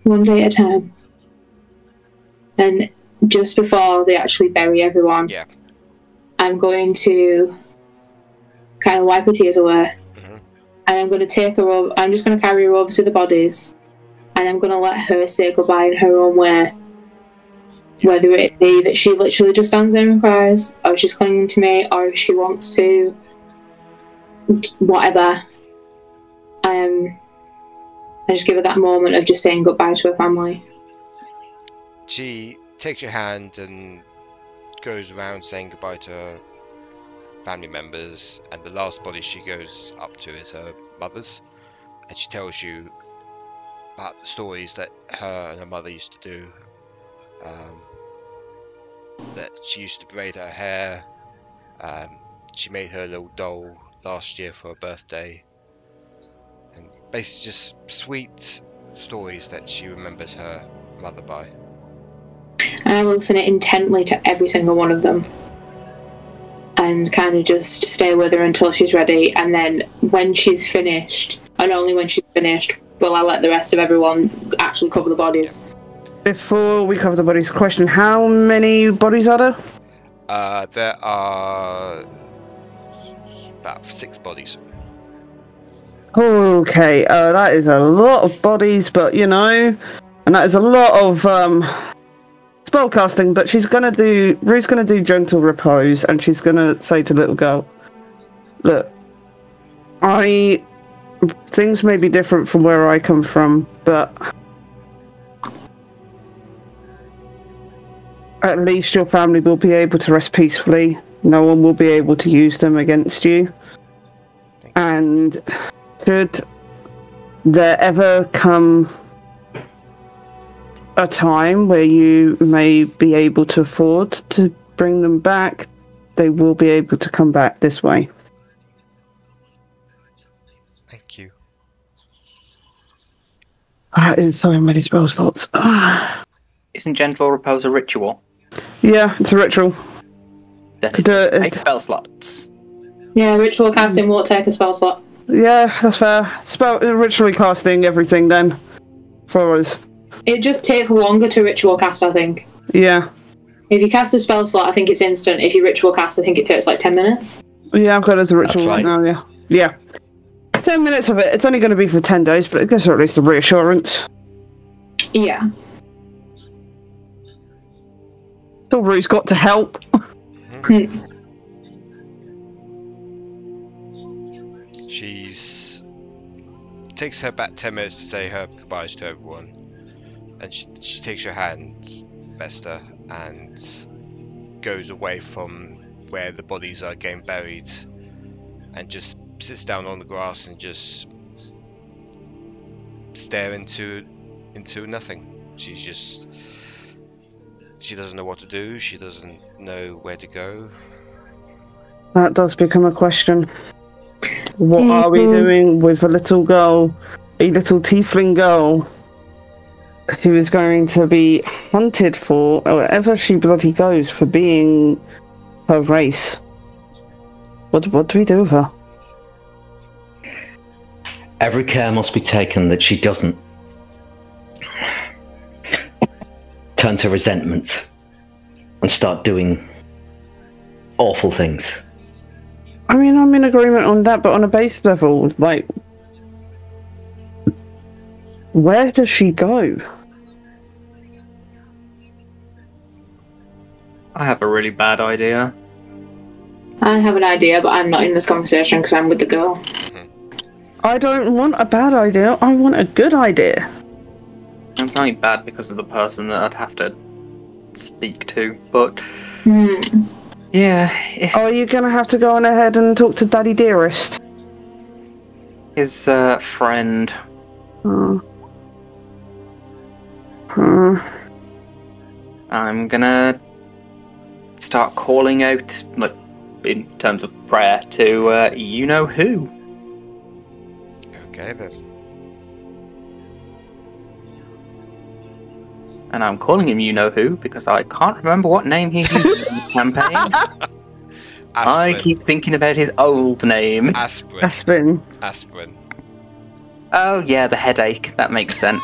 one day at a time. And just before they actually bury everyone,
Yeah.
I'm going to kind of wipe her tears away. Mm-hmm. And I'm going to take her over. I'm just going to carry her over to the bodies. And I'm going to let her say goodbye in her own way. Whether it be that she literally just stands there and cries, or she's clinging to me, or if she wants to, whatever. I just give her that moment of just saying goodbye to her family.
She takes your hand and goes around saying goodbye to her family members, and the last body she goes up to is her mother's, and she tells you about the stories that her and her mother used to do. That she used to braid her hair. She made her a little doll last year for her birthday. And basically just sweet stories that she remembers her mother by.
And I will listen intently to every single one of them. And kind of just stay with her until she's ready. And then when she's finished, and only when she's finished, will I let the rest of everyone actually cover the bodies.
Before we cover the bodies, question, how many bodies are there?
There are about 6 bodies.
Okay, that is a lot of bodies, but you know, and that is a lot of spellcasting, but Rue's gonna do gentle repose, and she's gonna say to the little girl, look, things may be different from where I come from, but at least your family will be able to rest peacefully. No one will be able to use them against you. And should there ever come a time where you may be able to afford to bring them back, they will be able to come back this way.
Thank you.
That is so many spell slots.
Isn't gentle repose a ritual?
Yeah, it's a ritual.
Then it takes spell slots.
Yeah, ritual casting won't take a spell slot.
Yeah, that's fair. Ritually casting everything then for us.
It just takes longer to ritual cast, I think.
Yeah.
If you cast a spell slot, I think it's instant. If you ritual cast, I think it takes like 10 minutes.
Yeah, I've got it as a ritual
right
now, yeah. Yeah. 10 minutes of it. It's only going to be for 10 days, but it gives her at least a reassurance.
Yeah.
Still, Rue's got to help.
It takes her about 10 minutes to say her goodbyes to everyone, and she takes your hand, Vesta, and goes away from where the bodies are getting buried, and just sits down on the grass and just stare into nothing. She doesn't know what to do. She doesn't know where to go.
That does become a question. What are we doing with a little girl, a little tiefling girl, who is going to be hunted for, wherever she bloody goes, for being her race? What do we do with her?
Every care must be taken that she doesn't turn to resentment and start doing awful things.
I mean, I'm in agreement on that, but on a base level, like, where does she go?
I have a really bad idea.
I have an idea, but I'm not in this conversation because I'm with the girl.
I don't want a bad idea, I want a good idea.
It's only bad because of the person that I'd have to speak to, but... Yeah.
Are you going to have to go on ahead and talk to Daddy Dearest?
His friend. I'm gonna start calling out, like, in terms of prayer, to you-know-who.
Okay, then.
And I'm calling him you-know-who because I can't remember what name he used in the campaign. I keep thinking about his old name.
Aspirin.
Oh yeah, the headache. That makes sense.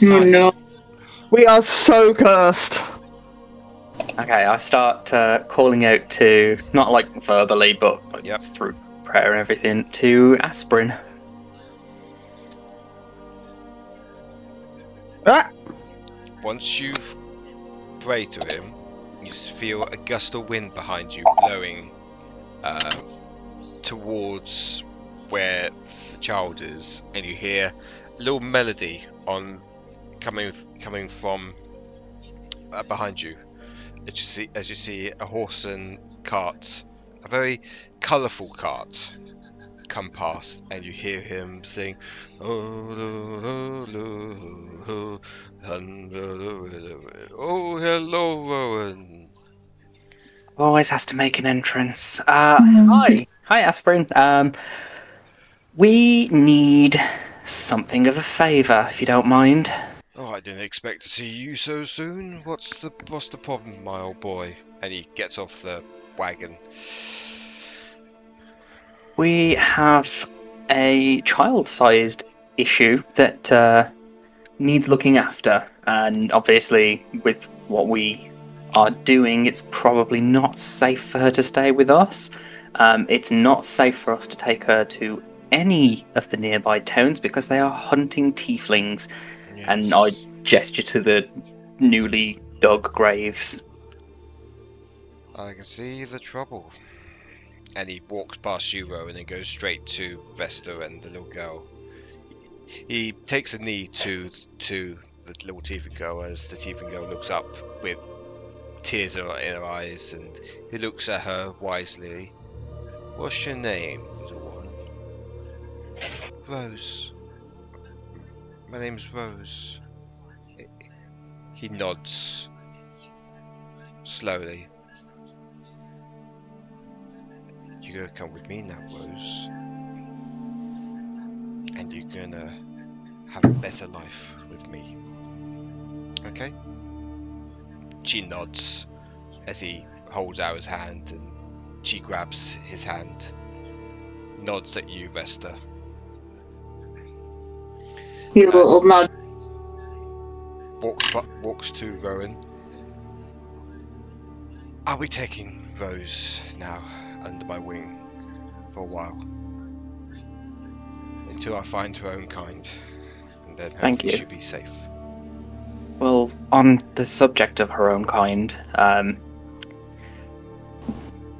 Oh no.
We are so cursed.
Okay, I start calling out to, not like verbally, but like, through prayer and everything, to Aspirin.
Once you've prayed to him, you feel a gust of wind behind you blowing towards where the child is, and you hear a little melody coming from behind you. As you see a horse and cart, a very colourful cart, come past, and you hear him sing, "Oh hello, Rowan."
Always has to make an entrance. Hi, Aspirin. We need something of a favour, if you don't mind.
Oh, I didn't expect to see you so soon. What's the problem, my old boy? And he gets off the wagon.
We have a child-sized issue that needs looking after, and obviously with what we are doing, it's probably not safe for her to stay with us. It's not safe for us to take her to any of the nearby towns because they are hunting tieflings. Yes. And I gesture to the newly dug graves.
I can see the trouble. And he walks past you, Rowan, and goes straight to Vesta and the little girl. He takes a knee to the little tiefling girl as the tiefling girl looks up with tears in her eyes, and he looks at her wisely. "What's your name, little one?" "Rose. My name's Rose." He nods slowly. "You're gonna come with me now, Rose, and you're gonna have a better life with me. Okay?" She nods as he holds out his hand, and she grabs his hand, nods at you, Vesta.
You little nod.
Walks to Rowan. "I'll be taking Rose now under my wing for a while, until I find her own kind, and then hopefully she'll be safe."
Well, on the subject of her own kind,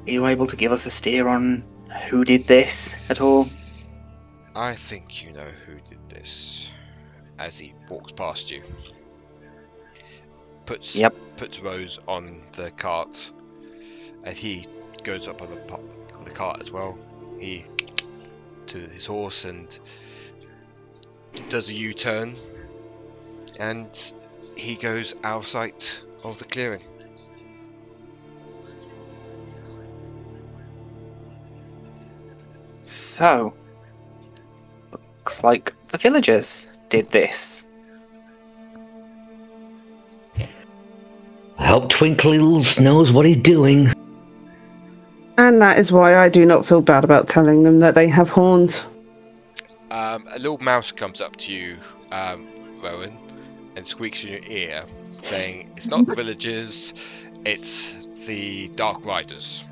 you able to give us a steer on who did this at all?
I think you know who did this. As he walks past you, puts Rose on the cart, and he goes up on the cart as well. He to his horse and does a U-turn, and he goes out of sight of the clearing.
So, looks like the villagers did this.
I hope Twinkles knows what he's doing.
And that is why I do not feel bad about telling them that they have horns.
A little mouse comes up to you, Rowan, and squeaks in your ear, saying, "It's not the villagers, it's the Dark Riders."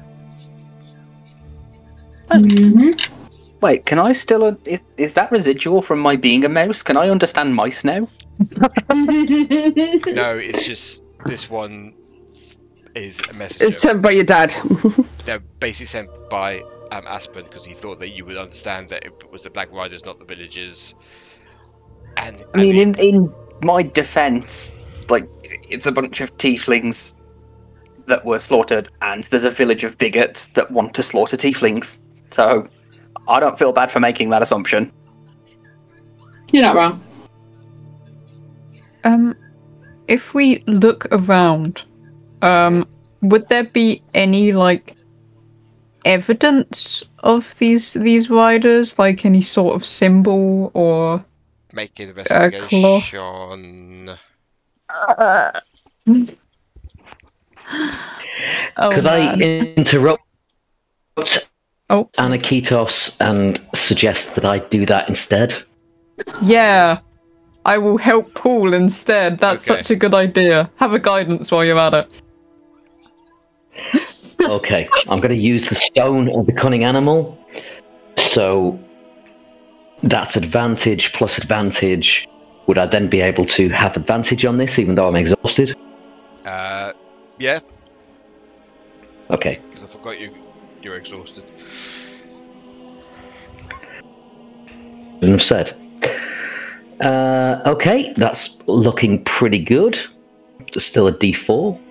Wait, can I still... Is that residual from my being a mouse? Can I understand mice now?
No, it's just this one is a messenger.
It's sent by your dad.
They're basically sent by Aspen because he thought that you would understand that it was the Black Riders, not the villagers. And
I mean, in my defense, like, it's a bunch of tieflings that were slaughtered, and there's a village of bigots that want to slaughter tieflings. So, I don't feel bad for making that assumption.
You're not wrong.
If we look around, would there be any, like, evidence of these riders? Like, any sort of symbol or...
Make an investigation.
Could I interrupt Aniketos and suggest that I do that instead?
Yeah, I will help Paul instead. That's such a good idea. Have a guidance while you're at it.
Okay, I'm going to use the stone of the cunning animal. So that's advantage plus advantage. Would I then be able to have advantage on this, even though I'm exhausted?
Yeah.
Okay.
Because I forgot you're exhausted.
Enough said. Okay, that's looking pretty good. It's still a D4.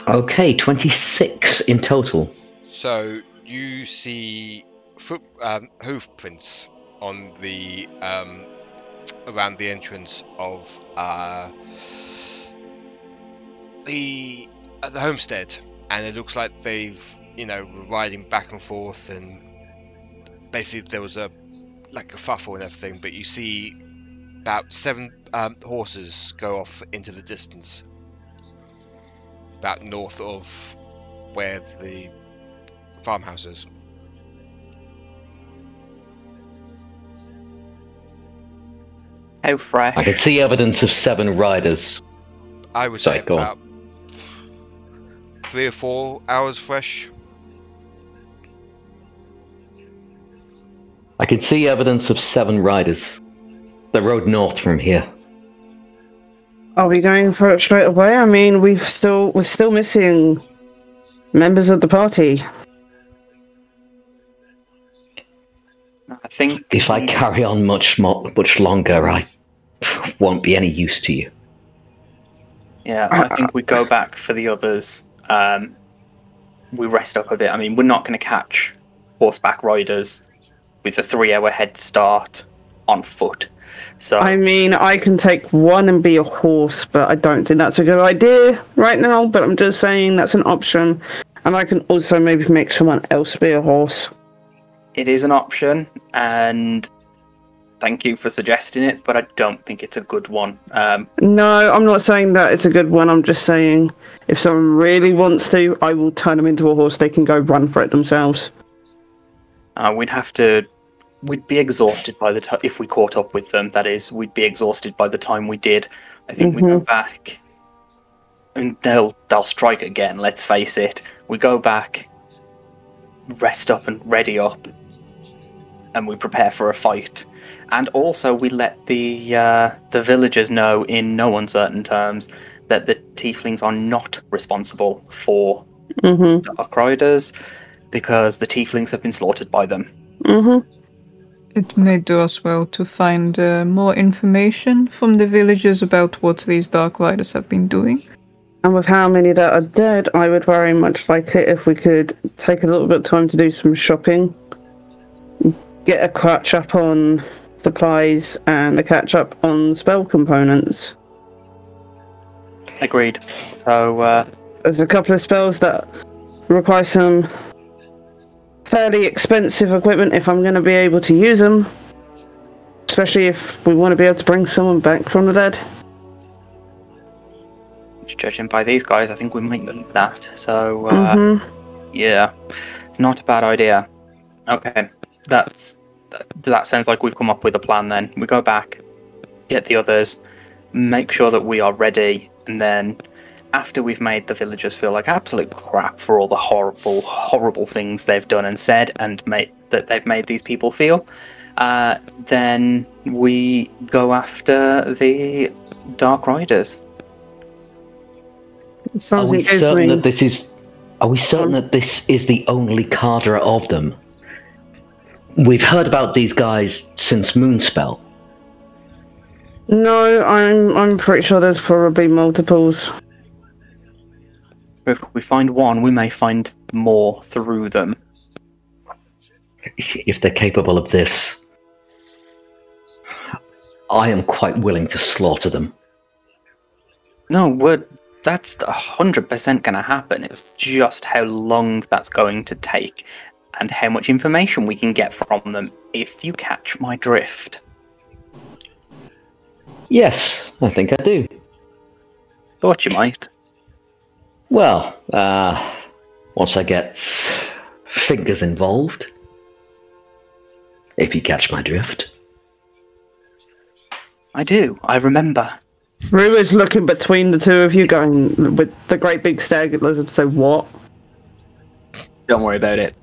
Okay, 26 in total.
So you see hoof prints on the around the entrance of the homestead, and it looks like they've were riding back and forth, and basically there was a fuffle and everything. But you see about 7 horses go off into the distance, about north of where the farmhouse is.
How fresh.
I can see evidence of 7 riders.
I would say about 3 or 4 hours fresh.
I can see evidence of 7 riders. They rode north from here.
Are we going for it straight away? I mean, we're still missing members of the party.
I think
if I carry on much longer, I won't be any use to you.
Yeah, I think we go back for the others. We rest up a bit. I mean, we're not going to catch horseback riders with a 3-hour head start on foot. So
I mean, I can take one and be a horse, but I don't think that's a good idea right now. But I'm just saying that's an option. And I can also maybe make someone else be a horse.
It is an option, and thank you for suggesting it, but I don't think it's a good one.
No, I'm not saying that it's a good one. I'm just saying if someone really wants to, I will turn them into a horse. They can go run for it themselves.
We'd be exhausted by the time, if we caught up with them, that is, we'd be exhausted by the time we did. I think we go back, and they'll strike again, let's face it. We go back, rest up and ready up, and we prepare for a fight. And also we let the villagers know in no uncertain terms that the tieflings are not responsible for
Mm-hmm.
Dark Riders because the tieflings have been slaughtered by them.
Mm-hmm.
It may do us well to find more information from the villagers about what these Dark Riders have been doing.
And with how many that are dead, I would very much like it if we could take a little bit of time to do some shopping, get a catch up on supplies and a catch up on spell components.
Agreed. So,
there's a couple of spells that require some fairly expensive equipment if I'm going to be able to use them, especially if we want to be able to bring someone back from the dead.
Judging by these guys, I think we might need that. So, yeah, it's not a bad idea. Okay, that sounds like we've come up with a plan then. We go back, get the others, make sure that we are ready, and then after we've made the villagers feel like absolute crap for all the horrible, horrible things they've done and said and they've made these people feel, then we go after the Dark Riders.
Are we certain that this is the only cadre of them? We've heard about these guys since Moonspell.
No, I'm pretty sure there's probably multiples.
If we find one, we may find more through them.
If they're capable of this, I am quite willing to slaughter them.
No, that's 100% going to happen. It's just how long that's going to take and how much information we can get from them, if you catch my drift.
Yes, I think I do.
Thought you might.
Well, once I get fingers involved, if you catch my drift.
I do, I remember.
Rue is looking between the two of you, going with the great big stag lizard to say, what?
Don't worry about it.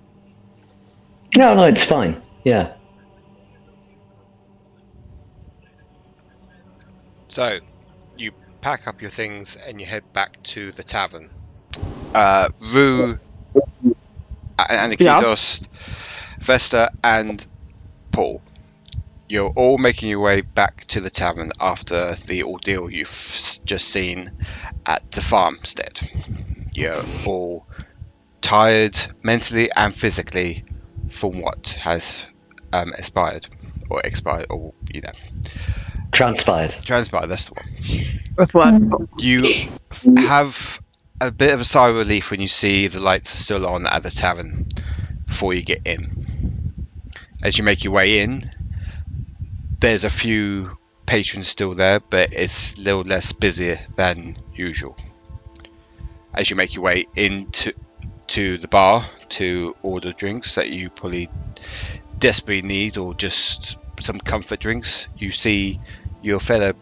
No, it's fine. Yeah.
So, you pack up your things and you head back to the tavern. Rue, Aniketos, Vesta, and Paul. You're all making your way back to the tavern after the ordeal you've just seen at the farmstead. You're all tired mentally and physically from what has expired, or
transpired.
Transpired, that's the one.
That's what.
You have a bit of a sigh of relief when you see the lights are still on at the tavern before you get in. As you make your way in, there's a few patrons still there, but it's a little less busy than usual. As you make your way into the bar to order drinks that you probably desperately need, or just some comfort drinks, you see your fellow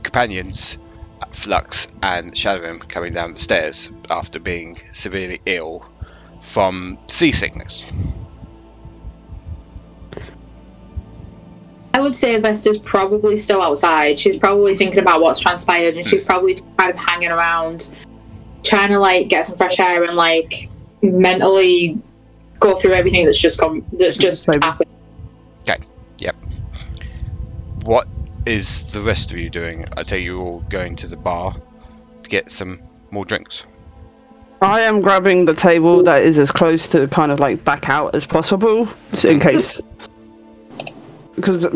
companions, Flux and Shadorim, coming down the stairs after being severely ill from seasickness.
I would say Vesta's probably still outside. She's probably thinking about what's transpired, and she's probably kind of hanging around, trying to like get some fresh air and like mentally go through everything that's just happened.
Okay. Yep. What is the rest of you doing? I take you all going to the bar to get some more drinks.
I am grabbing the table that is as close to kind of like back out as possible, in case. Because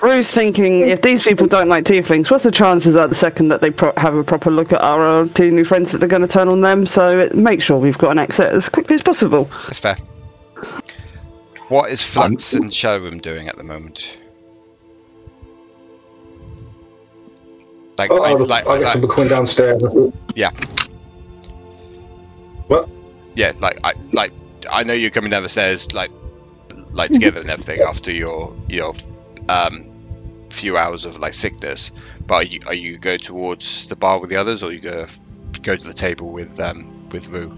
Rue's thinking, if these people don't like tieflings, what's the chances at the second that they have a proper look at our two new friends that they're going to turn on them? So make sure we've got an exit as quickly as possible.
That's fair. What is Flux and Shadorim doing at the moment?
I guess I'm coming downstairs.
Yeah.
What?
Yeah, I know you're coming down the stairs like together and everything after your few hours of like sickness, but are you go towards the bar with the others, or you go to the table with Rue?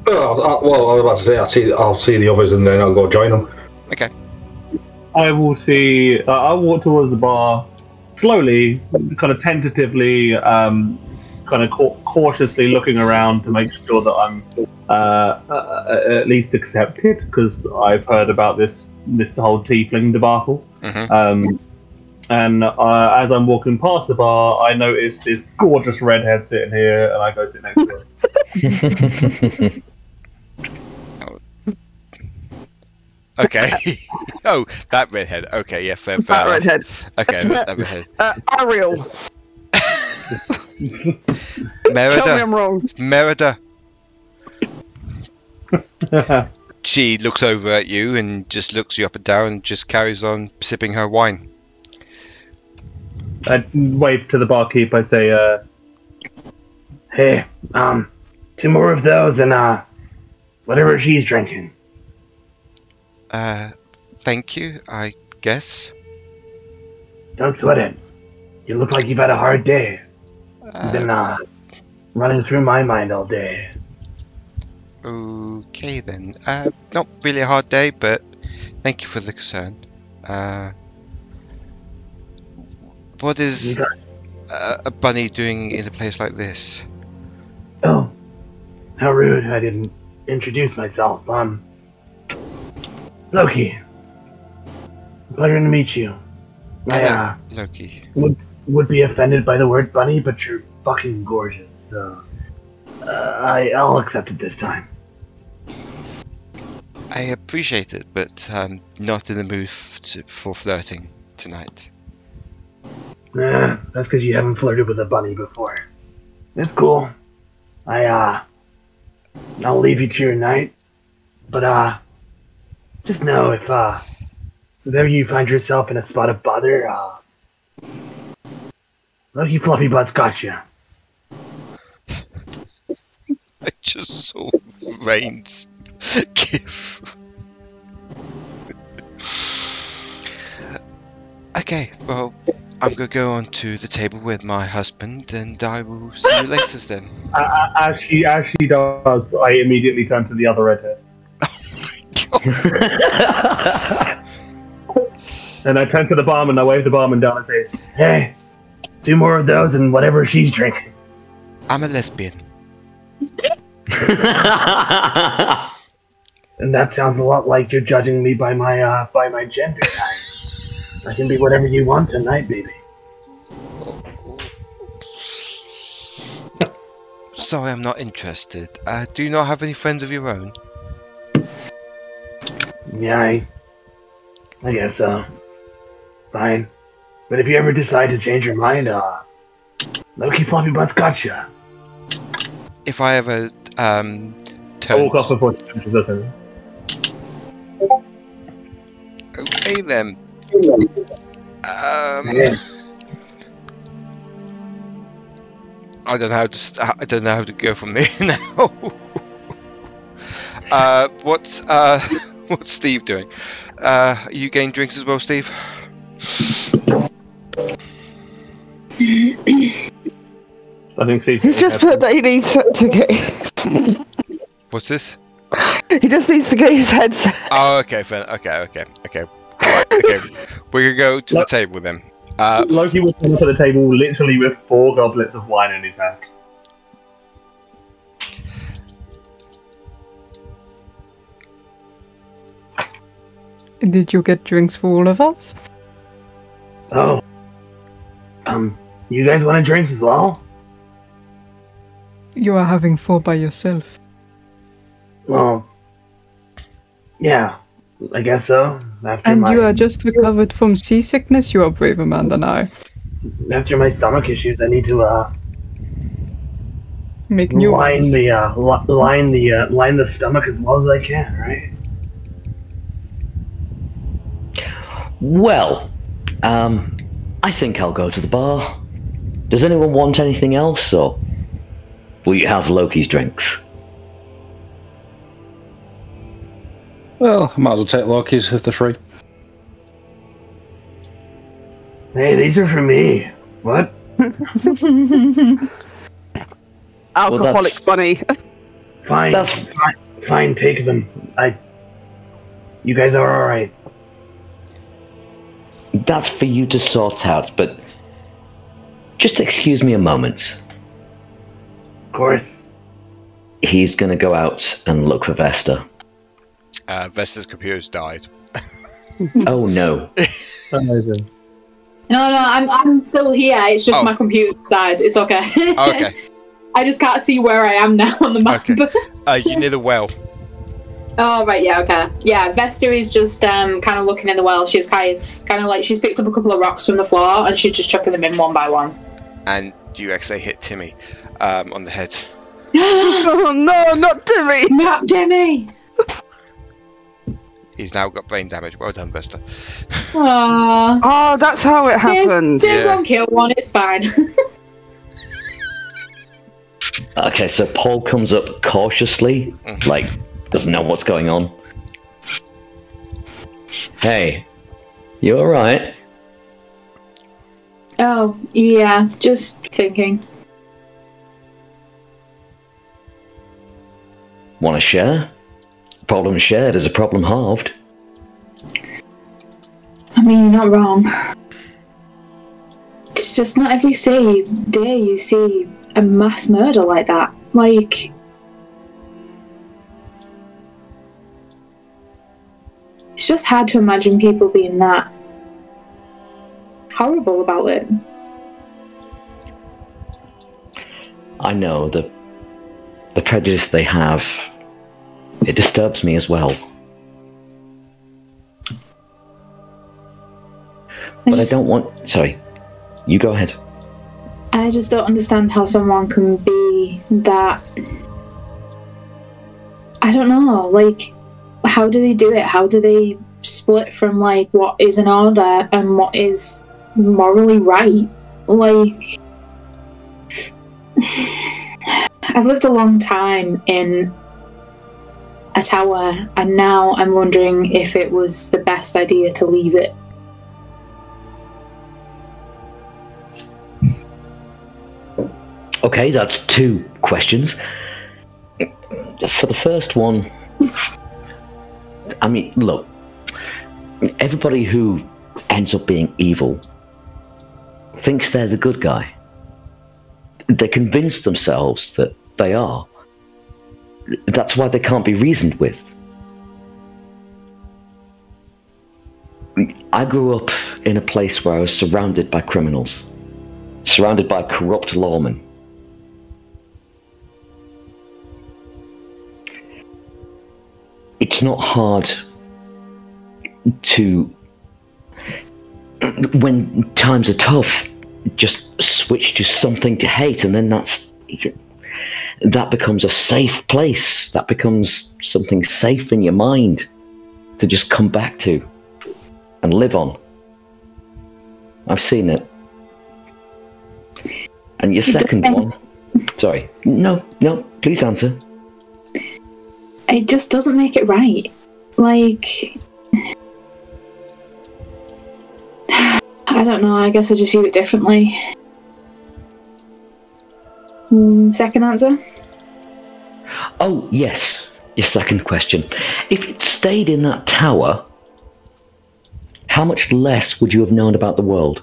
Well, I was about to say I'll see the others and then I'll go join them.
Okay.
I will see. I'll walk towards the bar, slowly, kind of tentatively, kind of cautiously looking around to make sure that I'm at least accepted, because I've heard about this whole tiefling debacle.
Mm-hmm.
And as I'm walking past the bar, I notice this gorgeous redhead sitting here, and I go sit next to her.
Okay. Oh, that redhead. Okay, yeah, fair.
That redhead.
Okay, that redhead.
Ariel.
Merida.
Tell me I'm wrong.
Merida. She looks over at you and just looks you up and down and just carries on sipping her wine.
I wave to the barkeep. I say, "Hey, 2 more of those and whatever she's drinking."
Thank you, I guess.
Don't sweat it. You look like you've had a hard day. You've been running through my mind all day.
Okay then. Not really a hard day, but thank you for the concern. What is a bunny doing in a place like this?
Oh, how rude! I didn't introduce myself. Loki. Pleasure to meet you. I
Loki.
would be offended by the word bunny, but you're fucking gorgeous, so I'll accept it this time.
I appreciate it, but not in the mood for flirting tonight.
That's because you haven't flirted with a bunny before. It's cool. I'll leave you to your night, but just know if ever you find yourself in a spot of bother, Lucky Fluffy Butt's got you.
I just saw Rain's gif. Okay, well, I'm gonna go on to the table with my husband, and I will see you later then.
As she does, I immediately turn to the other redhead. And I turn to the barman, I wave the barman down and say, "Hey, 2 more of those and whatever she's drinking."
I'm a lesbian.
And that sounds a lot like you're judging me by my gender. I can be whatever you want tonight, baby.
Sorry, I'm not interested. Do you not have any friends of your own?
Yeah, I guess so. Fine. But if you ever decide to change your mind, Loki Fluffy Butt's got you.
If I ever
I walk off before she finishes this.
Okay then. I don't know how to go from there now. What's Steve doing? Are you getting drinks as well, Steve?
I think Steve.
He's just put that he needs to get.
What's this?
He just needs to get his headset.
Oh, okay, fair. Okay. Right, okay. We're gonna go to the table then.
Loki was up at the table literally with 4 goblets of wine in his hand.
Did you get drinks for all of us?
Oh. You guys want drinks as well?
You are having 4 by yourself.
Well, yeah, I guess so.
You are just recovered from seasickness? You are a braver man than I.
After my stomach issues, I need to,
make new ones.
line the stomach as well as I can, right?
Well, I think I'll go to the bar. Does anyone want anything else, or will you have Loki's drinks?
Well, I might as well take Loki's if they're free.
Hey, these are for me. What?
Alcoholic bunny.
Fine, take them. You guys are alright.
That's for you to sort out, but just excuse me a moment.
Of course.
He's going to go out and look for Vesta.
Vesta's computer's died.
Oh no.
Amazing.
No, I'm still here. It's just my computer died. It's okay.
Okay.
I just can't see where I am now on the map.
Okay. You're near the well.
Oh, right, yeah, okay. Yeah, Vesta is just kind of looking in the well. She's kind of like, she's picked up a couple of rocks from the floor and she's just chucking them in one by one.
And you actually hit Timmy on the head.
Oh no, not Timmy!
Not Timmy!
He's now got brain damage. Well done, Vesta.
Aww.
Oh, that's how it happened.
Tim won't kill one, it's fine.
Okay, so Paul comes up cautiously, like, doesn't know what's going on. Hey, you alright?
Oh, yeah, just thinking.
Want to share? Problem shared is a problem halved.
I mean, you're not wrong. It's just not every day you see a mass murder like that. Like, it's just hard to imagine people being that horrible about it.
I know the prejudice they have, it disturbs me as well. But I don't want... Sorry, you go ahead.
I just don't understand how someone can be that... I don't know, like, how do they do it? How do they split from, like, what is an order and what is morally right? Like... I've lived a long time in a tower, and now I'm wondering if it was the best idea to leave it.
Okay, that's 2 questions. For the first one, I mean, look, everybody who ends up being evil thinks they're the good guy. They convince themselves that they are. That's why they can't be reasoned with. I grew up in a place where I was surrounded by criminals, surrounded by corrupt lawmen. It's not hard to, when times are tough, just switch to something to hate, and then that becomes a safe place. That becomes something safe in your mind to just come back to and live on. I've seen it. And your second one... Sorry. No, please answer.
It just doesn't make it right. Like... I don't know, I guess I just view it differently. Second answer?
Oh, yes. Your second question. If it stayed in that tower, how much less would you have known about the world?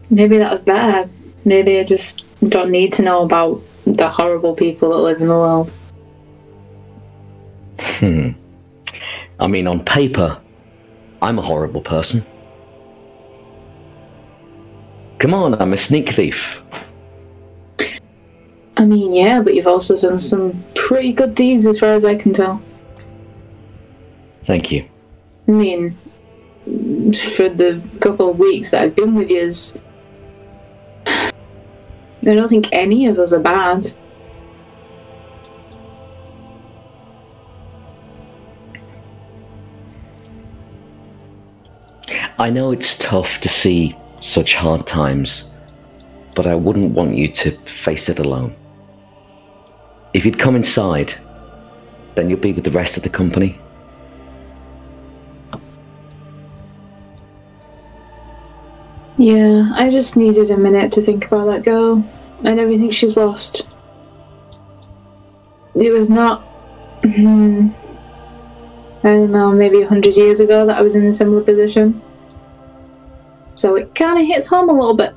Maybe that was better. Maybe I just don't need to know about the horrible people that live in the world.
I mean, on paper, I'm a horrible person. Come on, I'm a sneak thief.
I mean, yeah, but you've also done some pretty good deeds as far as I can tell.
Thank you.
I mean, for the couple of weeks that I've been with you, I don't think any of us are bad.
I know it's tough to see such hard times, but I wouldn't want you to face it alone. If you'd come inside, then you'll be with the rest of the company.
Yeah, I just needed a minute to think about that girl and everything she's lost. It was not... I I don't know, maybe 100 years ago that I was in a similar position. So it kind of hits home a little bit.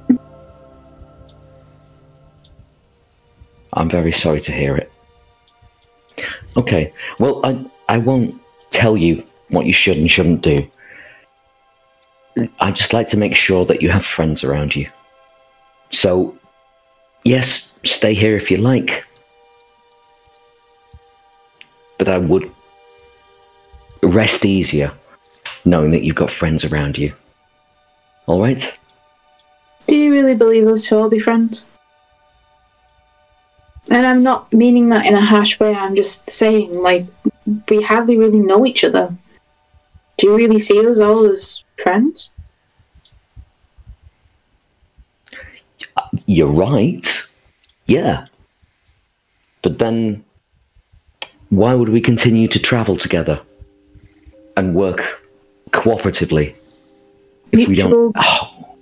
I'm very sorry to hear it. Okay, well, I won't tell you what you should and shouldn't do. I'd just like to make sure that you have friends around you. So, yes, stay here if you like. But I would rest easier knowing that you've got friends around you. All right?
Do you really believe us to all be friends? And I'm not meaning that in a harsh way, I'm just saying, like, we hardly really know each other. Do you really see us all as friends?
You're right. Yeah. But then, why would we continue to travel together and work cooperatively if we don't... Oh,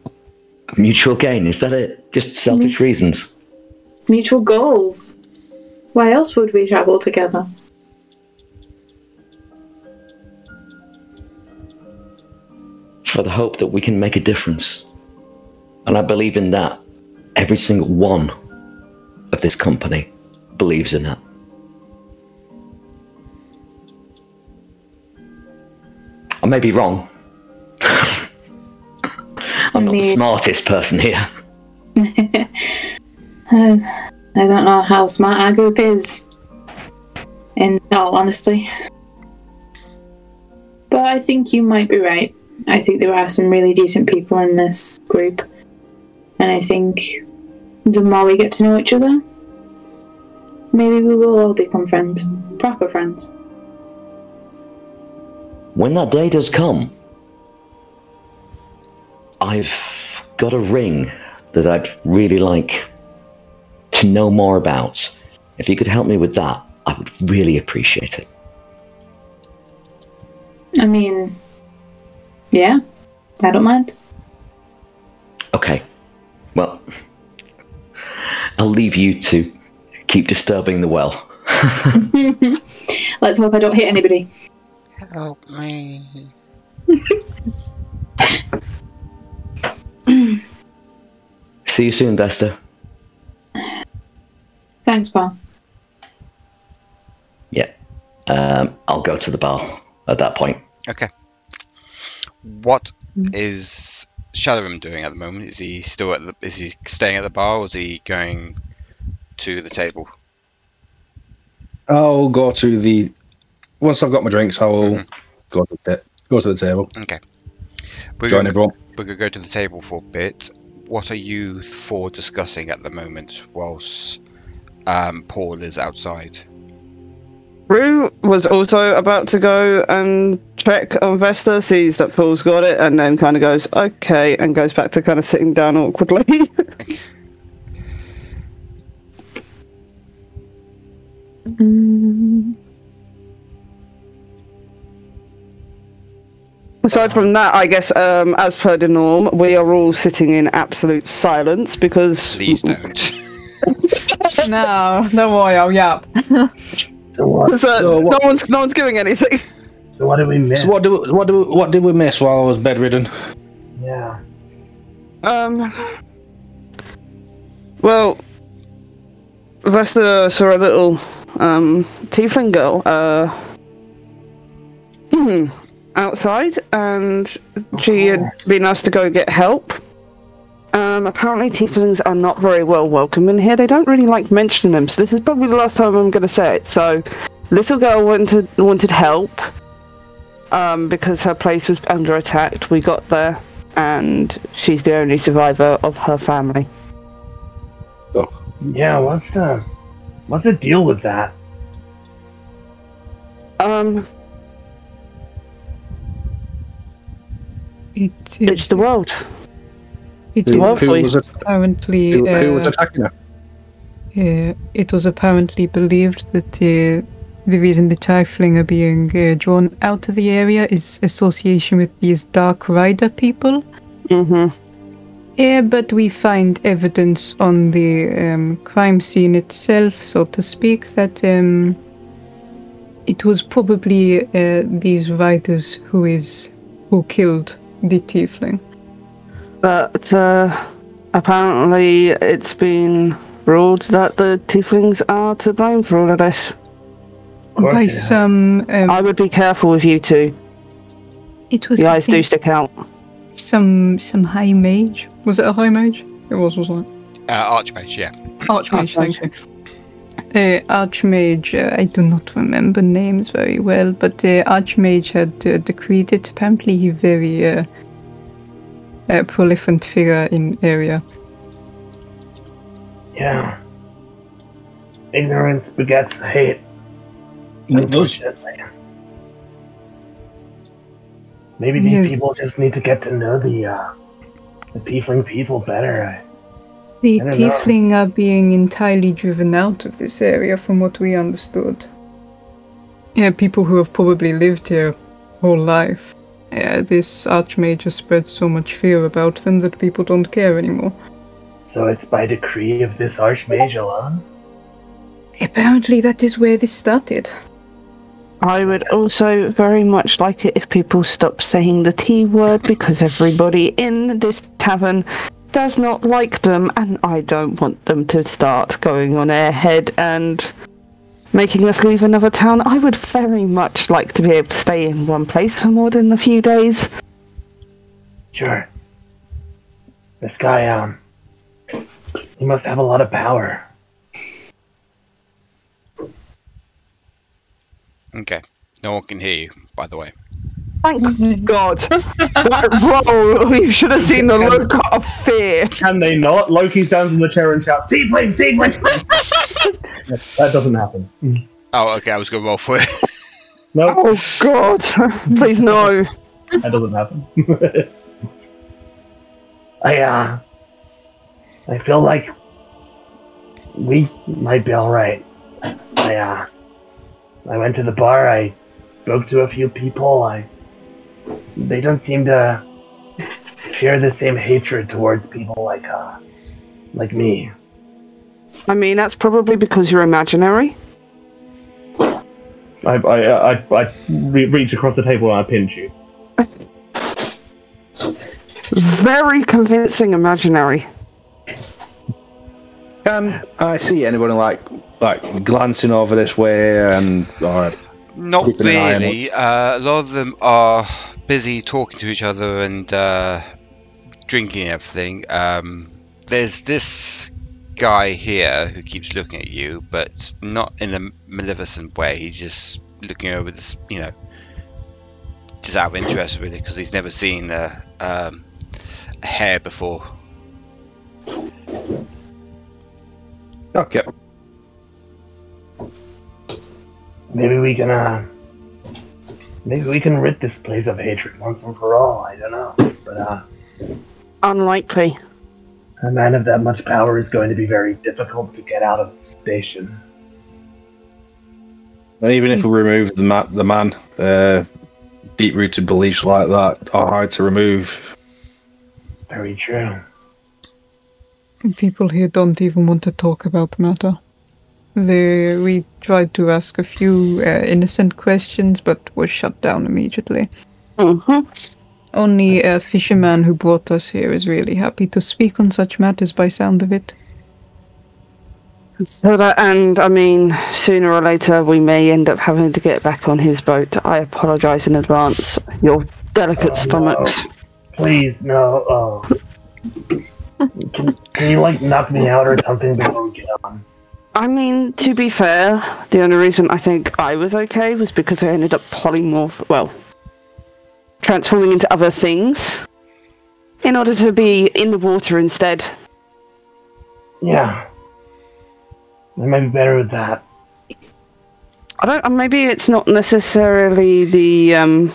mutual gain, is that it? Just selfish reasons?
Mutual goals. Why else would we travel together?
For the hope that we can make a difference. And I believe in that. Every single one of this company believes in that. I may be wrong. I'm not the smartest person here.
I don't know how smart our group is, in all honesty. But I think you might be right. I think there are some really decent people in this group. And I think the more we get to know each other, maybe we will all become friends. Proper friends.
When that day does come, I've got a ring that I'd really like to know more about. If you could help me with that, I would really appreciate it.
I mean, yeah, I don't mind.
Okay. Well, I'll leave you to keep disturbing the well.
Let's hope I don't hit anybody.
Help me.
See you soon, Vesta.
Thanks, Paul.
Yeah. I'll go to the bar at that point.
Okay. What is Shadorim doing at the moment? Is he still is he staying at the bar, or is he going to the table?
I'll go to the... Once I've got my drinks, I will go to the table.
Okay.
Join everyone.
We're going to go to the table for a bit. What are you four discussing at the moment whilst Paul is outside?
Rue was also about to go and check on Vesta, sees that Paul's got it, and then kind of goes, okay, and goes back to kind of sitting down awkwardly.
Okay.
Aside from that, I guess, as per the norm, we are all sitting in absolute silence because...
Please don't.
No, don't worry, I'll yap.
So
no one's giving anything.
So what did we miss?
So what did we miss while I was bedridden?
Yeah.
Well, Vesta saw a little tiefling girl outside, and she had been asked to go get help. Apparently tieflings are not very well welcome in here. They don't really like mentioning them, so this is probably the last time I'm going to say it. So, little girl wanted help because her place was under attack. We got there, and she's the only survivor of her family.
Oh.
Yeah, what's the deal with that?
It's the world.
It
Who
was apparently
who was attacking her?
It was apparently believed that the reason the Tiefling are being drawn out of the area is association with these Dark Rider people. But we find evidence on the crime scene itself, so to speak, that It was probably these riders who killed the tiefling.
But apparently it's been ruled that the tieflings are to blame for all of this.
By some...
I would be careful with you two.
It was,
the eyes do stick out.
Some high mage. Was it a high mage? It was, wasn't it?
Archmage, yeah.
Archmage, thank you. Archmage, I do not remember names very well, but Archmage had decreed it. Apparently he's very prolific figure in area.
Yeah. Ignorance begets hate.
It does.
Maybe these people just need to get to know the tiefling people better.
The tiefling are being entirely driven out of this area from what we understood. Yeah, people who have probably lived here whole life. This Archmage has spread so much fear about them that people don't care anymore.
So it's by decree of this Archmage alone?
Apparently that is where this started.
I would also very much like it if people stopped saying the T word, because everybody in this tavern does not like them, and I don't want them to start going on airhead and making us leave another town. I would very much like to be able to stay in one place for more than a few days.
Sure. This guy, he must have a lot of power.
Okay. No one can hear you, by the way.
Thank God. That roll, you should have seen the look of fear.
Can they not? Loki stands in the chair and shouts, "Tiefling, tiefling!" That doesn't happen.
Oh, okay, I was going to roll for it.
No.
Oh God, please no.
That doesn't happen. I feel like we might be alright. I went to the bar, I spoke to a few people, they don't seem to share the same hatred towards people like me.
I mean, that's probably because you're imaginary.
I reach across the table and I pinch you.
Very convincing imaginary.
Can I see anybody like glancing over this way and
not really? A lot of them are busy talking to each other and drinking everything. There's this guy here who keeps looking at you, but not in a maleficent way. He's just looking over this, just out of interest, really, because he's never seen a hair before.
Okay.
Maybe we can rid this place of hatred once and for all. I don't know, but
unlikely.
A man of that much power is going to be very difficult to get out of station.
Even if we remove the man, deep-rooted beliefs like that are hard to remove.
Very true.
People here don't even want to talk about the matter. We tried to ask a few innocent questions, but were shut down immediately.
Mm-hmm.
Only a fisherman who brought us here is really happy to speak on such matters by sound of it.
So I mean, sooner or later we may end up having to get back on his boat. I apologise in advance. Your delicate stomachs.
No. Please, no. Oh. Can you knock me out or something before we get on?
I mean, to be fair, the only reason I think I was okay was because I ended up transforming into other things in order to be in the water instead.
Yeah. I might be better with that.
Maybe it's not necessarily the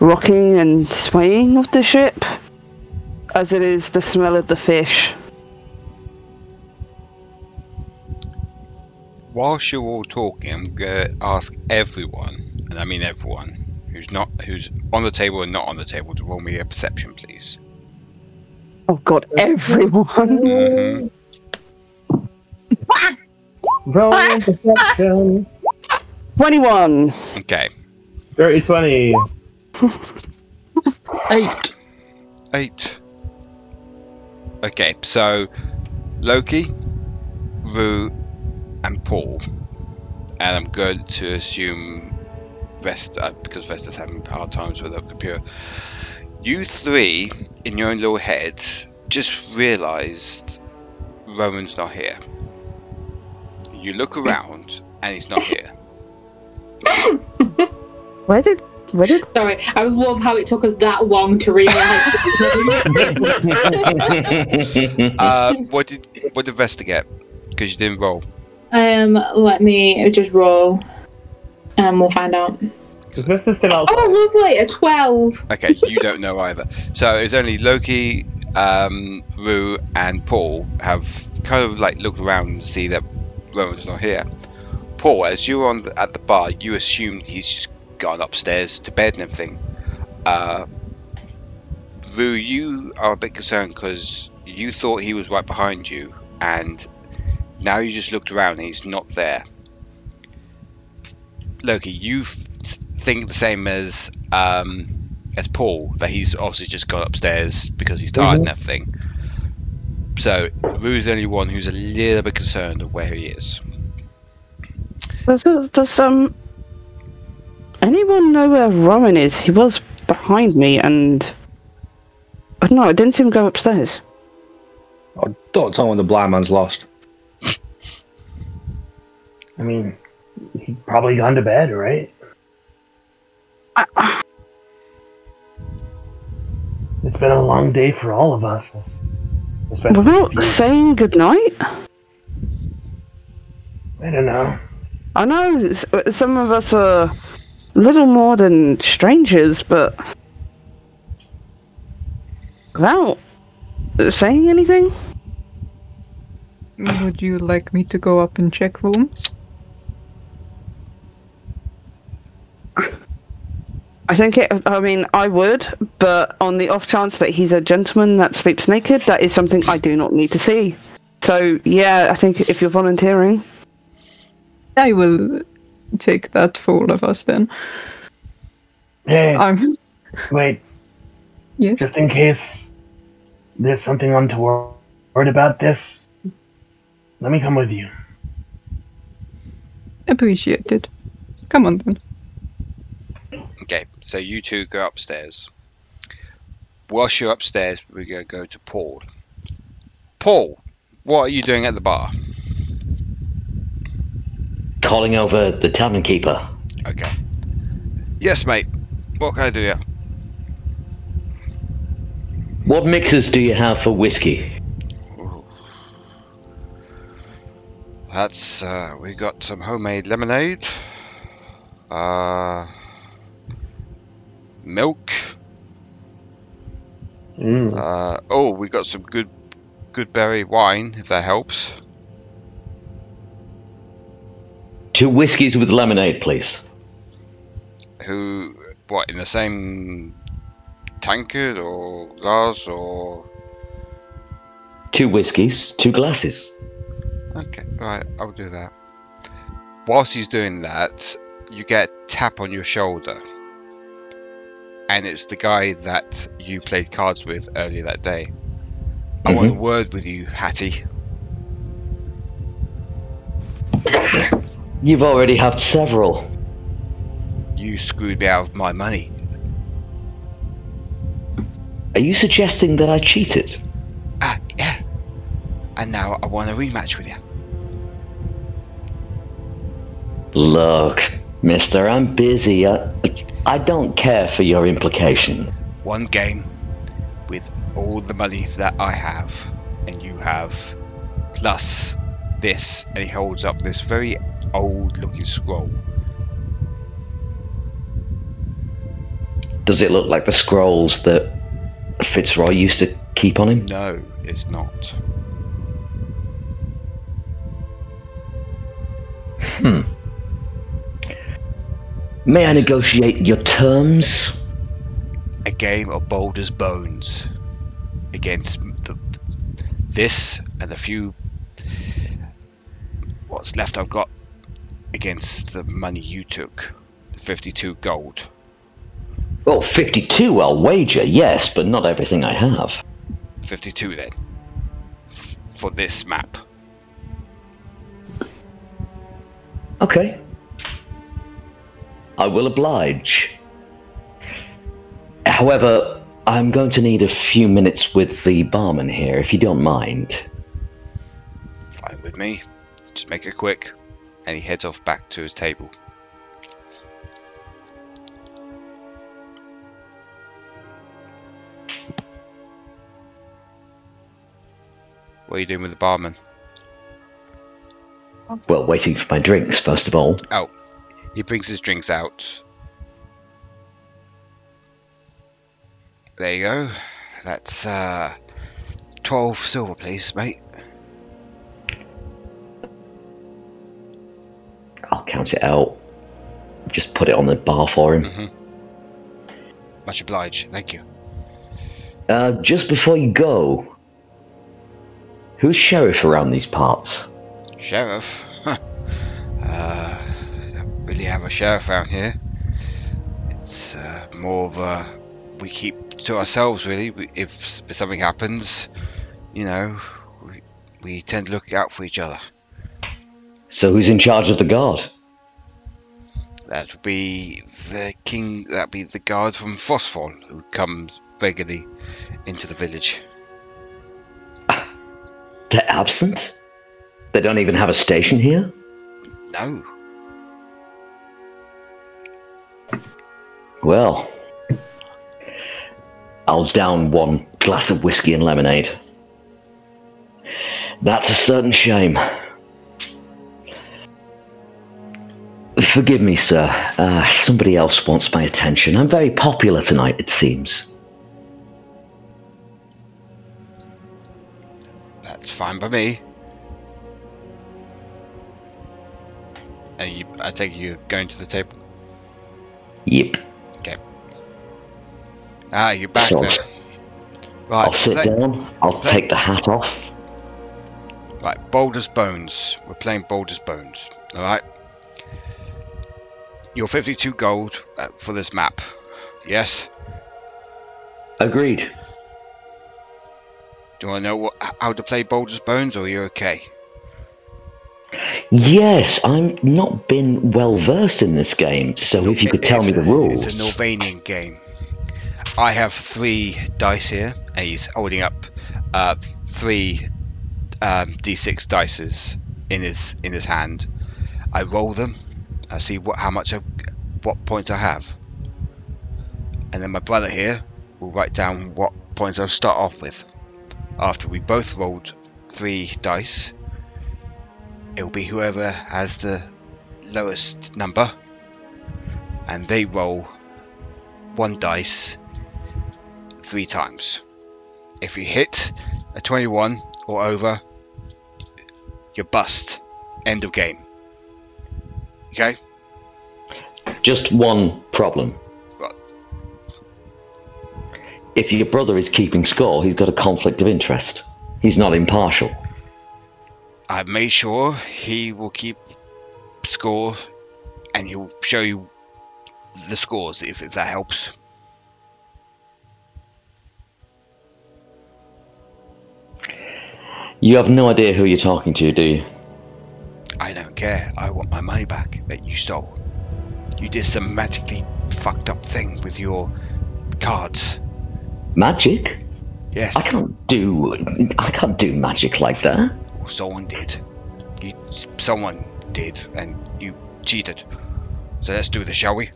rocking and swaying of the ship, as it is the smell of the fish.
Whilst you're all talking, I'm going to ask everyone, and I mean everyone, who's on the table and not on the table, to roll me a perception, please.
Oh God, everyone!
Mm-hmm.
Roll perception.
21.
Okay.
Dirty 20.
8. Okay, so Loki, Rue, and Paul. And I'm going to assume Vesta, because Vesta's having hard times with her computer. You three, in your own little heads, just realised Rowan's not here. You look around, and he's not here.
Where did?
Sorry, I love how it took us that long to realise.
What did Vesta get? Because you didn't roll.
Let me just roll, and we'll find out.
Is Vesta still outside?
Oh, lovely, a 12.
Okay, you don't know either. So it's only Loki, Rue, and Paul have kind of like looked around and see that Rowan's not here. Paul, as you're at the bar, you assume he's just gone upstairs to bed and everything. Rue, you are a bit concerned because you thought he was right behind you, and now you just looked around and he's not there. Loki, you think the same as Paul, that he's obviously just gone upstairs because he's tired and everything. So Rue's the only one who's a little bit concerned of where he is.
Does anyone know where Rowan is? He was behind me, and I don't know. I didn't see him go upstairs.
Oh, don't tell me the blind man's lost.
I mean, he's probably gone to bed, right? It's been a long day for all of us.
Without saying goodnight?
I don't know.
I know some of us are a little more than strangers, but without saying anything?
Would you like me to go up and check rooms?
I would, but on the off chance that he's a gentleman that sleeps naked, that is something I do not need to see. So, yeah, I think if you're volunteering...
I will take that for all of us, then.
Yeah. Wait.
Yes?
Just in case there's something untoward about this, let me come with you.
Appreciated. Come on, then.
Okay, so you two go upstairs. Whilst you're upstairs, we're going to go to Paul. Paul, what are you doing at the bar?
Calling over the tavern keeper.
Okay. Yes, mate. What can I do here?
What mixers do you have for whiskey?
Ooh. That's, we got some homemade lemonade. Milk. We got some good berry wine, if that helps.
2 whiskies with lemonade, please.
What, in the same tankard or glass or?
2 whiskies, 2 glasses.
Okay, right, I'll do that. Whilst he's doing that, you get a tap on your shoulder. And it's the guy that you played cards with earlier that day. I want a word with you, Hattie.
You've already had several.
You screwed me out of my money.
Are you suggesting that I cheated?
Yeah. And now I want a rematch with you.
Look, mister, I'm busy. I don't care for your implication.
One game with all the money that I have and you have, plus this, and he holds up this very old looking scroll.
Does it look like the scrolls that Fitzroy used to keep on him?
No, it's not.
May I negotiate your terms?
A game of Boulder's Bones against this and the few what's left I've got. against the money you took, the 52 gold.
Well, 52 I'll wager, yes, but not everything I have.
52 then, for this map.
Okay. I will oblige. However, I'm going to need a few minutes with the barman here, if you don't mind.
Fine with me. Just make it quick. And he heads off back to his table. What are you doing with the barman?
Well, waiting for my drinks, first of all.
Oh, he brings his drinks out. There you go. That's 12 silver, please, mate.
I'll count it out. Just put it on the bar for him.
Mm-hmm. Much obliged. Thank you.
Just before you go, who's sheriff around these parts?
Sheriff? Don't really have a sheriff around here. It's more of a... we keep to ourselves, really. If something happens, you know, we tend to look out for each other.
So who's in charge of the guard?
That would be the king. That'd be the guard from Frostfall, who comes regularly into the village.
They're absent? They don't even have a station here?
No.
Well, I'll down one glass of whiskey and lemonade. That's a certain shame. Forgive me, sir. Somebody else wants my attention. I'm very popular tonight, it seems.
That's fine by me. And I take you're going to the table?
Yep.
Okay. Ah, you're back
So,
there. Right,
I'll sit down. I'll take the hat off.
Right, Boulder's Bones. We're playing Boulder's Bones. Alright? You're 52 gold for this map. Yes?
Agreed.
Do you want to know how to play Boulder's Bones, or are you okay?
Yes, I've not been well versed in this game, so if you could tell me the rules.
It's a Norvanian game. I have 3 dice here, and he's holding up 3 d6 dices in his hand. I roll them. I see what points I have, and then my brother here will write down what points I'll start off with. After we both rolled 3 dice, it will be whoever has the lowest number, and they roll 1 dice 3 times. If you hit a 21 or over, you're bust. End of game. Okay?
Just one problem.
What?
If your brother is keeping score, he's got a conflict of interest. He's not impartial.
I made sure he will keep score, and he'll show you the scores if that helps.
You have no idea who you're talking to, do you?
I don't care. I want my money back that you stole. You did some magically fucked up thing with your cards.
Magic?
Yes.
I can't do magic like that.
Well, someone did. Someone did, and you cheated. So let's do this, shall we?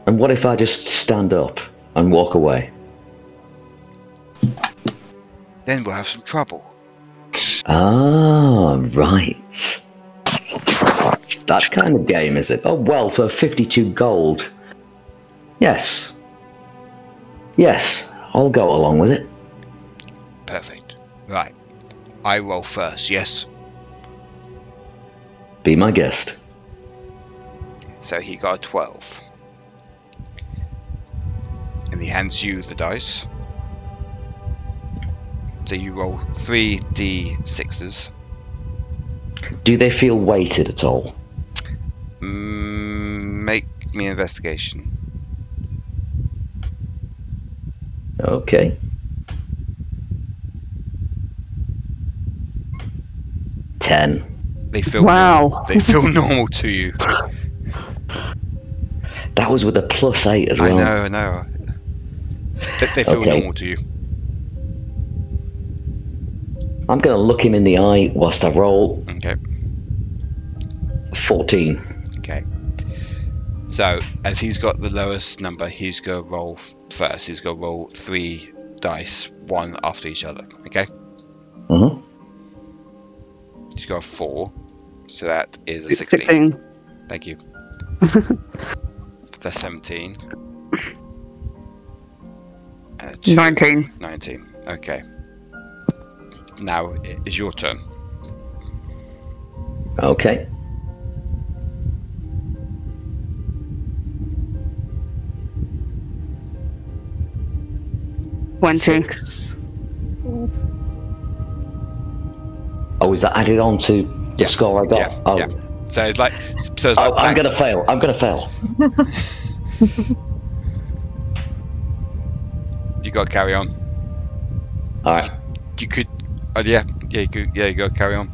And what if I just stand up and walk away?
Then we'll have some trouble.
Ah, right. That kind of game, is it? Oh, well, for 52 gold. Yes. Yes, I'll go along with it.
Perfect. Right. I roll first, yes?
Be my guest.
So he got a 12. And he hands you the dice. So you roll 3 d6s.
Do they feel weighted at all?
Make me an investigation.
Okay. 10.
They feel
Wow.
They feel normal to you.
That was with a +8 as well.
I know. They feel normal to you.
I'm going to look him in the eye whilst I roll.
Okay.
14.
Okay. So, as he's got the lowest number, he's going to roll first. He's going to roll 3 dice, one after each other. Okay?
Mm-hmm.
He's got a 4. So that is a 16.
16.
Thank you. That's 17. And 2,
19.
19. Okay. Now it is your turn.
Okay. Oh, is that added on to the score I got?
Yeah.
Oh.
Yeah. So it's like.
I'm gonna fail. I'm gonna fail.
You got to carry on.
All right.
You could. You could. Yeah, you got to carry on.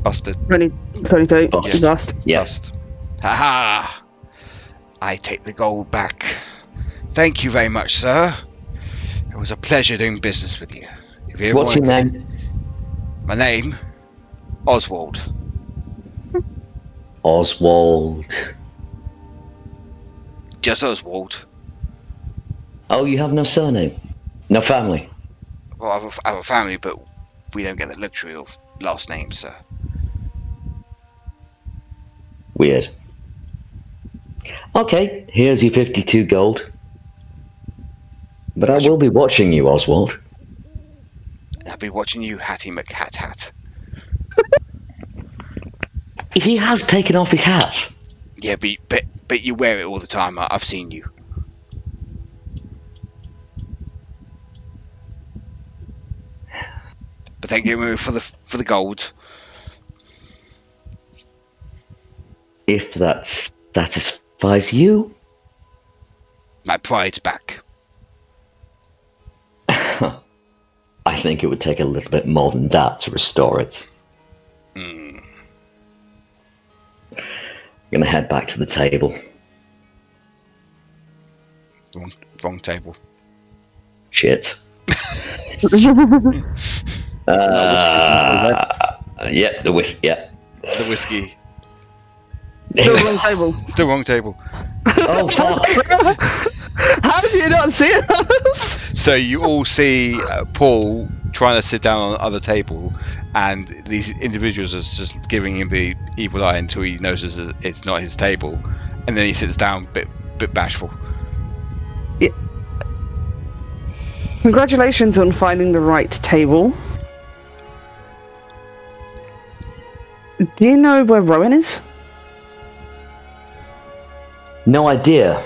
Busted.
22. Lost.
Lost. Ha! I take the gold back. Thank you very much, sir. It was a pleasure doing business with you.
What's your name?
My name, Oswald.
Oswald.
Just Oswald.
Oh, you have no surname? No family?
Well, I have a family, but we don't get the luxury of last names, sir.
Weird. Okay, here's your 52 gold. But I will be watching you, Oswald.
I'll be watching you, Hattie McHat.
He has taken off his hat.
Yeah, but you wear it all the time. I've seen you. But thank you for the gold.
If that satisfies you.
My pride's back.
I think it would take a little bit more than that to restore it. I'm gonna head back to the table.
Wrong table.
Shit. Yeah, the whiskey. Yeah.
The whiskey.
Still wrong table.
Still wrong table.
Oh fuck!
How did you not see us?
So you all see Paul trying to sit down on the other table, and these individuals are just giving him the evil eye until he notices that it's not his table, and then he sits down, bit bashful.
Yeah. Congratulations on finding the right table. Do you know where Rowan is?
No idea.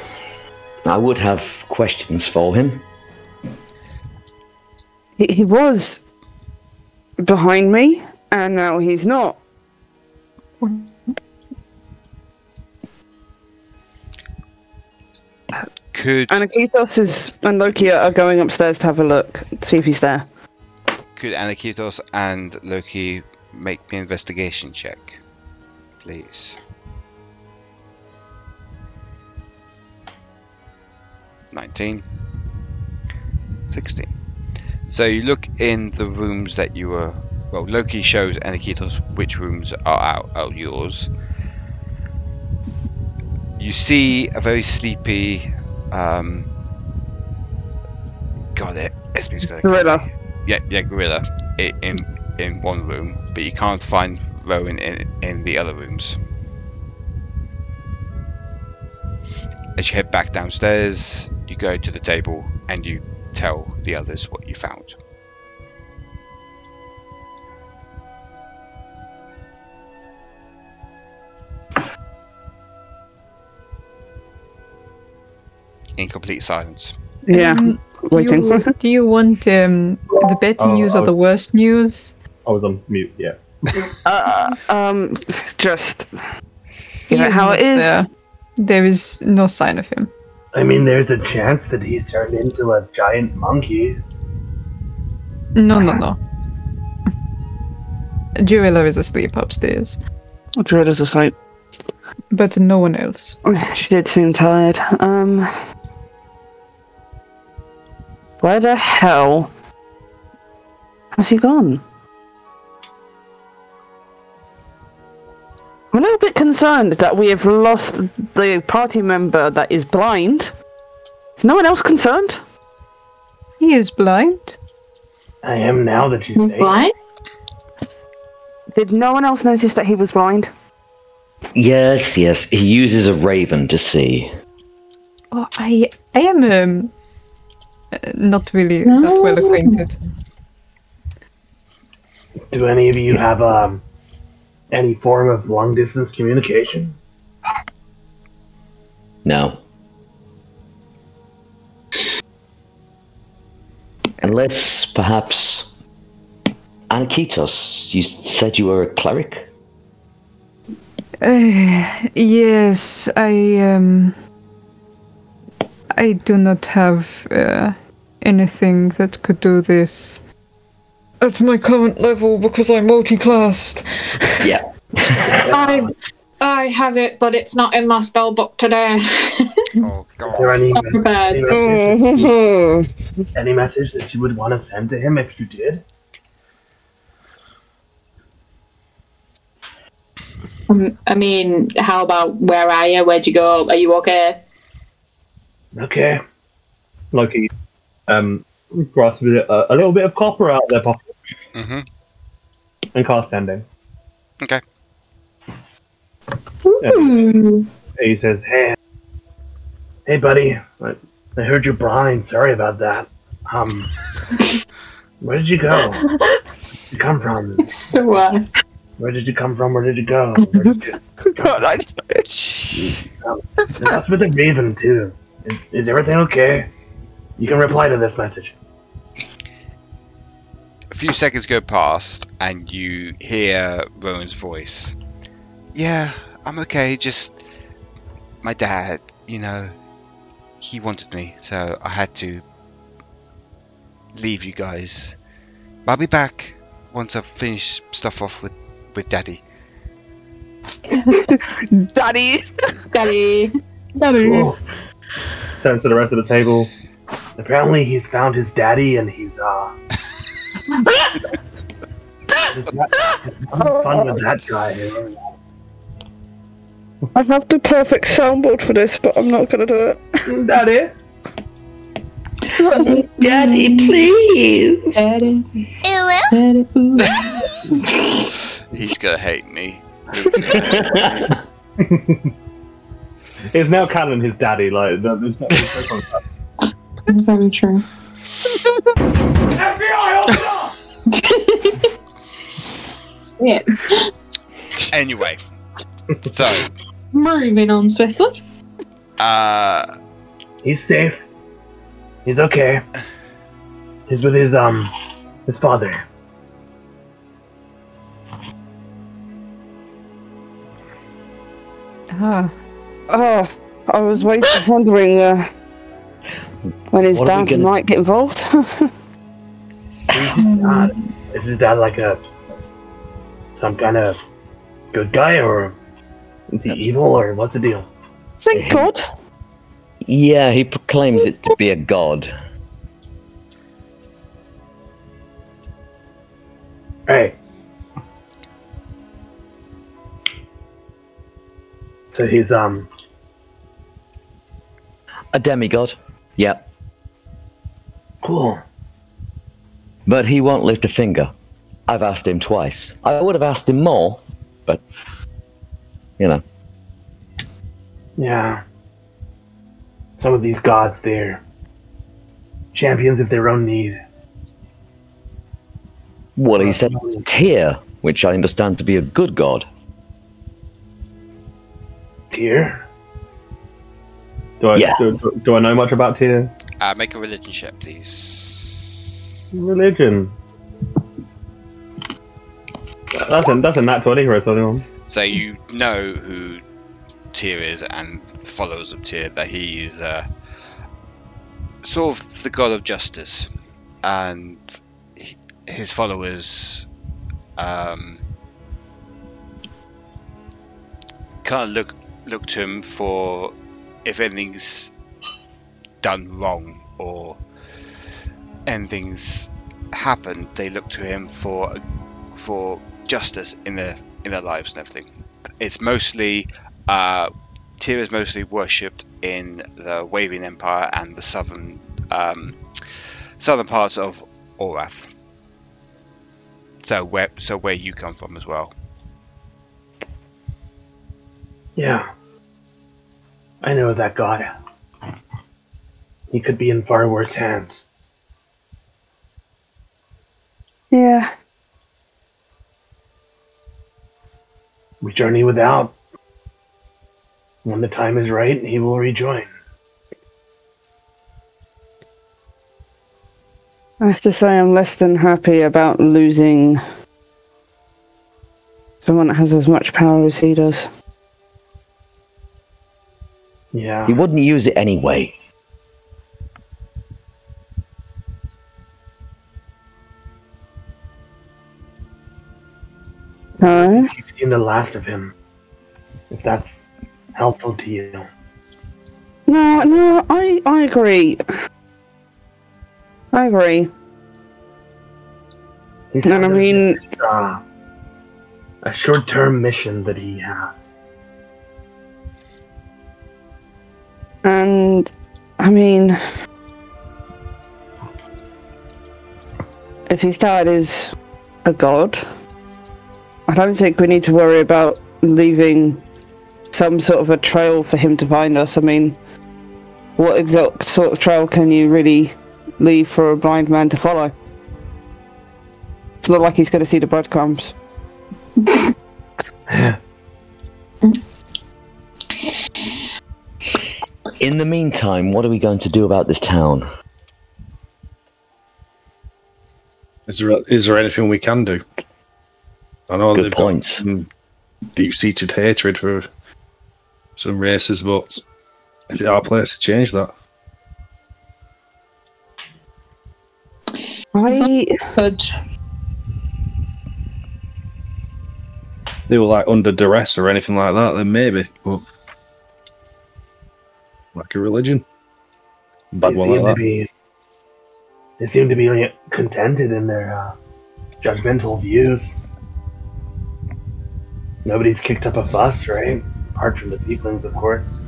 I would have questions for him.
He was behind me, and now he's not. Aniketos and Loki are going upstairs to have a look, see if he's there.
Could Aniketos and Loki make me an investigation check, please? 19. 16. So you look in the rooms that you were... Well, Loki shows Aniketos which rooms are out yours. You see a very sleepy... God, Esme's got a...
Gorilla.
Yeah, gorilla in one room, but you can't find Rowan in the other rooms. As you head back downstairs, you go to the table and you tell the others what you found. In complete silence.
Yeah, waiting.
Do you want the better news or the worst news?
I was on mute. Yeah.
Just you know how it is.
There is no sign of him.
I mean, there's a chance that he's turned into a giant monkey.
No. Jarila is asleep upstairs.
Jarila's asleep.
But no one else.
She did seem tired. Where the hell has he gone? I'm a little bit concerned that we have lost the party member that is blind. Is no one else concerned?
He is blind.
I am now that you
He's
say.
blind?
Did no one else notice that he was blind?
Yes. He uses a raven to see.
Oh, I am not really that well acquainted.
Do any of you have any form of long distance communication?
No. Unless, perhaps, Aniketos, you said you were a cleric?
Yes, I do not have anything that could do this at my current level because I'm multi-classed.
Yeah.
I have it, but it's not in my spell book today.
Oh, God.
Is there any
Any
message that you would want to send to him if you did?
I mean, how about where are you? Where'd you go? Are you okay?
Okay. Like he grasps a little bit of copper out of their pocket.
Mm-hmm.
And cast sending.
Okay.
Ooh.
He says, Hey buddy, I heard you're blind. Sorry about that. Where did you go? Where did you come from?
So,
where did you come from? Where did you go? Where did you...
God,
That's with the raven, too. Is everything okay? You can reply to this message.
A few seconds go past, and you hear Rowan's voice. Yeah, I'm okay. Just my dad, he wanted me, so I had to leave you guys. I'll be back once I've finished stuff off with Daddy.
Daddy.
Cool. Turns to the rest of the table. Apparently he's found his daddy and he's it's not fun with that guy.
I have the perfect soundboard for this, but I'm not gonna do it.
Daddy?
Daddy, please!
Daddy.
He's gonna hate me.
It's now canon his daddy, like, there's no
That's very true.
FBI, open up!
Yeah.
Anyway, so
moving on swiftly.
he's safe. He's okay. He's with his father.
Oh, I was wondering when his dad might get involved.
Is his dad like some kind of good guy, or is he evil, or what's the deal?
Thank God.
Yeah, he proclaims it to be a god.
Right. So he's
a demigod. Yep.
Cool.
But he won't lift a finger. I've asked him twice. I would have asked him more, but
Yeah. Some of these gods, they're champions of their own need.
Well, he said Tyr, which I understand to be a good god.
Tyr? Do I know much about Tyr?
Make a religion check, please.
Religion. That's a nat 20 or 21.
So you know who Tyr is and the followers of Tyr, that he is sort of the god of justice, and his followers kind of look to him for if anything's done wrong or anything's happened. They look to him for justice in their lives and everything. It's mostly Tyr is mostly worshipped in the Waving Empire and the southern parts of Orath. So where you come from as well.
Yeah. I know that god. He could be in far worse hands.
Yeah.
We journey without. When the time is right, he will rejoin.
I have to say I'm less than happy about losing someone that has as much power as he does.
Yeah.
He wouldn't use it anyway.
No?
You've seen the last of him. If that's helpful to you.
No, I agree. I agree. And I mean,
it's a short-term mission that he has.
And I mean, if his dad is a god, I don't think we need to worry about leaving some sort of a trail for him to find us. I mean, what exact sort of trail can you really leave for a blind man to follow? It's not like he's going to see the breadcrumbs.
In the meantime, what are we going to do about this town?
Is there anything we can do? I know
Good
they've
points.
got some deep-seated hatred for some races, but is it our place to change that?
Could.
They were like under duress or anything like that, then maybe. But like a religion, bad one like that.
They seem to be contented in their judgmental views. Nobody's kicked up a fuss, right? Apart from the tieflings, of course.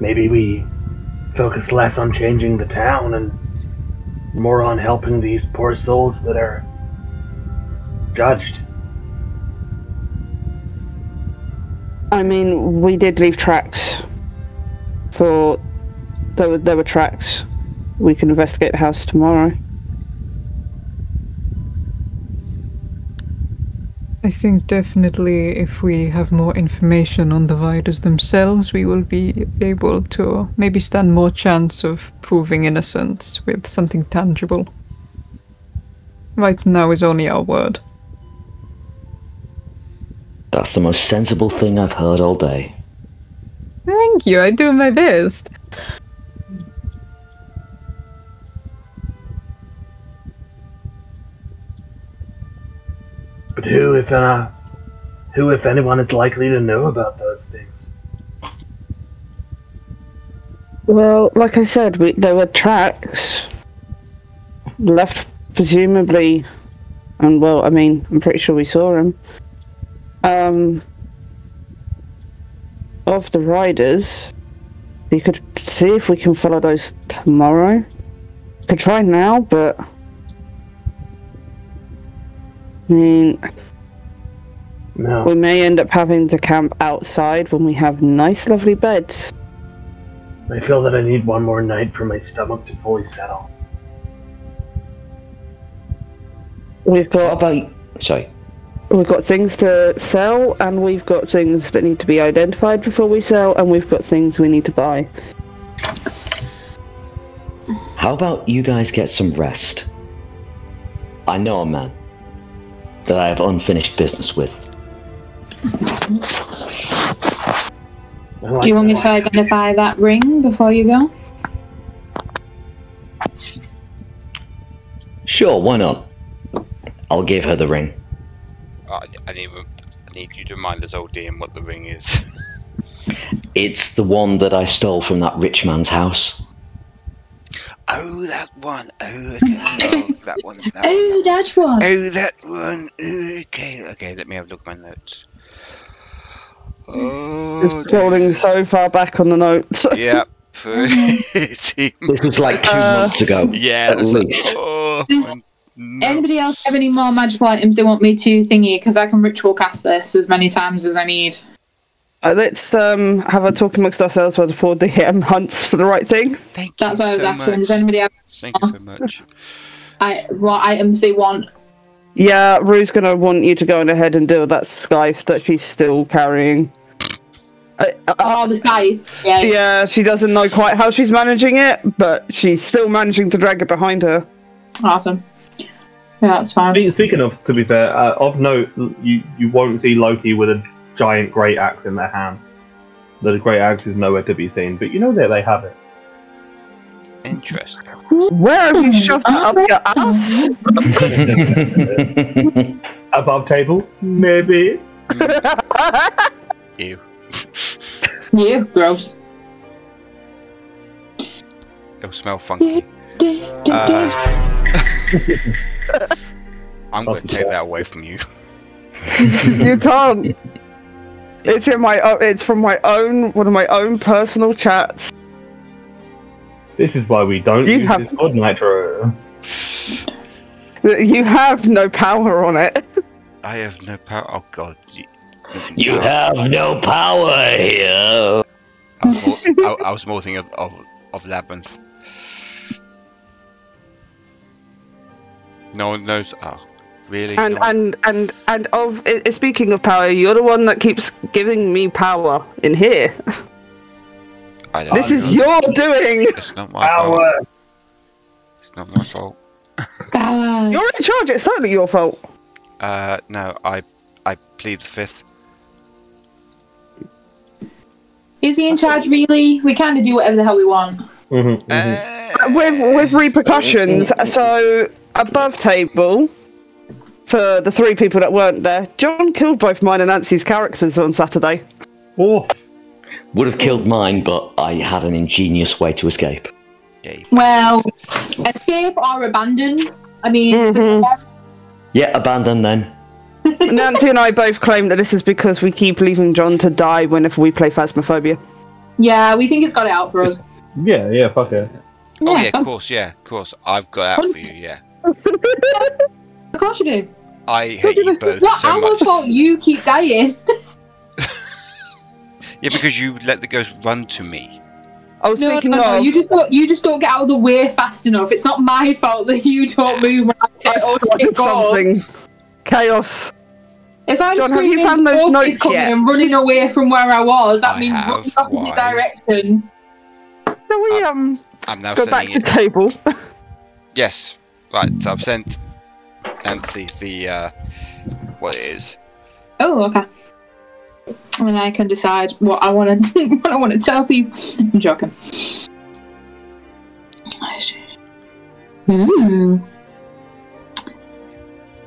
Maybe we focus less on changing the town and more on helping these poor souls that are judged.
I mean, we did leave tracks. There were tracks. We can investigate the house tomorrow.
I think definitely if we have more information on the riders themselves, we will be able to maybe stand more chance of proving innocence with something tangible. Right now is only our word.
That's the most sensible thing I've heard all day.
Thank you, I do my best.
But who, if anyone, is likely to know about those things?
Well, like I said, there were tracks left, presumably, and well, I mean, I'm pretty sure we saw them. Of the riders, we could see if we can follow those tomorrow. Could try now, but I mean,
no.
We may end up having to camp outside when we have nice, lovely beds.
I feel that I need one more night for my stomach to fully settle.
We've got
Sorry.
We've got things to sell, and we've got things that need to be identified before we sell, and we've got things we need to buy.
How about you guys get some rest? I know a man that I have unfinished business with.
Do you want me to identify that ring before you go?
Sure, why not? I'll give her the ring.
I need you to remind us, old DM, what the ring is.
It's the one that I stole from that rich man's house.
Oh, that one. Oh, okay. Oh, that one.
Oh, that one.
Oh, that one. Okay, let me have a look at my notes. Oh,
Just scrolling so far back on the notes.
Yep.
This was like 2 months ago.
Yeah,
at least.
Does anybody else have any more magical items they want me to thingy? Because I can ritual cast this as many times as I need.
Let's have a talk amongst ourselves while the poor DM hunts for the right thing.
That's why I was asking. Does anybody have
Thank you so much.
what items they want?
Yeah, Rue's gonna want you to go on ahead and deal with that scythe that she's still carrying.
The scythe. Yeah.
Yeah, she doesn't know quite how she's managing it, but she's still managing to drag it behind her.
Awesome. Yeah, that's fine.
Speaking of, to be fair, of note, you won't see Loki with a giant great axe in their hand. The great axe is nowhere to be seen, but you know that they have it.
Interesting.
Where have you shoved that up your ass?
Above table? Maybe.
Ew.
You, gross.
It'll smell funky. I'm going to take that away from you.
You can't. It's in my. It's from one of my own personal chats.
This is why we don't use Discord Nitro.
You have no power on it.
I have no power. Oh God.
You have no power here.
I was more thinking of Labyrinth. No one knows. Oh, really?
And of speaking of power, you're the one that keeps giving me power in here. This is your doing.
It's not my fault. It's not my fault.
You're in charge. It's totally your fault.
No, I plead the fifth.
Is he in charge, really? We kind of do whatever the hell we want.
With repercussions. So, above table, for the 3 people that weren't there, John killed both mine and Nancy's characters on Saturday.
Oh.
Would have killed mine, but I had an ingenious way to escape.
Well, escape or abandon? I mean...
Yeah, abandon then.
Nancy and I both claim that this is because we keep leaving John to die whenever we play Phasmophobia.
Yeah, we think it's got it out for us.
Yeah, fuck it.
Oh yeah, of course. I've got out for you, yeah.
Of course you do.
I hate you both so much.
Our fault you keep dying.
Yeah, because you let the ghost run to me.
I was thinking
no, you just don't get out of the way fast enough. It's not my fault that you don't move right.
Something. Chaos.
If I'm
John,
screaming,
have you found those notes
coming
yet?
and running away from where I was, that means running opposite direction.
Can we
I'm now
go back to
sending it.
table?
Yes. Right, so I've sent Nancy the what it is.
Oh, okay. And then I can decide what I want to what I want to tell people. I'm joking. Ooh.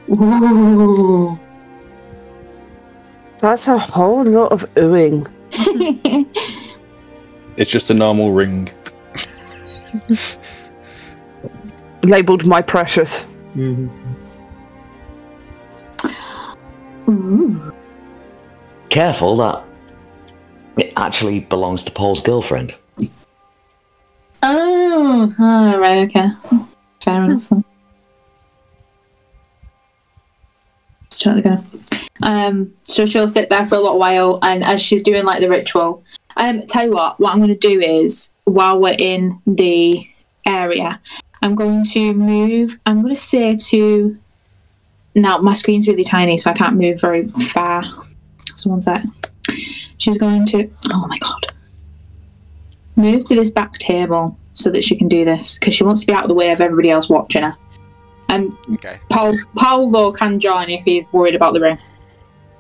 Ooh.
That's a whole lot of oohing.
It's just a normal ring.
Labelled my precious.
Ooh.
Careful, that it actually belongs to Paul's girlfriend.
Oh, right, okay. Fair enough then. Let's try it again. So she'll sit there for a little while, and as she's doing like the ritual, tell you what I'm going to do is, while we're in the area, I'm going to move, I'm going to say to, now my screen's really tiny so I can't move very far, so one sec. She's going to, oh my god. move to this back table so that she can do this, because she wants to be out of the way of everybody else watching her.
Okay.
Paul, though, can join if he's worried about the ring.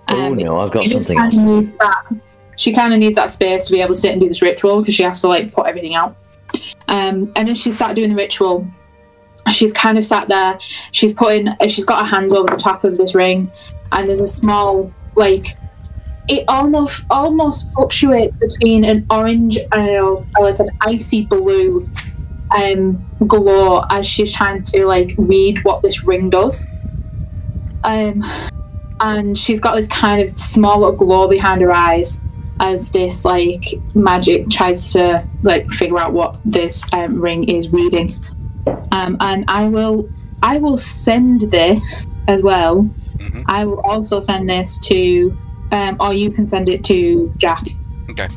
Oh no, I've got
She just
something
kind of
else.
needs that. She kind of needs that space to be able to sit and do this ritual, because she has to like put everything out. And then she started doing the ritual. She's kind of sat there. She's got her hands over the top of this ring, and there's a small like. It almost fluctuates between an orange and like an icy blue glow as she's trying to like read what this ring does. And she's got this kind of small little glow behind her eyes as this like magic tries to like figure out what this ring is reading. And I will send this as well.
Mm-hmm.
I will also send this to or you can send it to Jack.
Okay.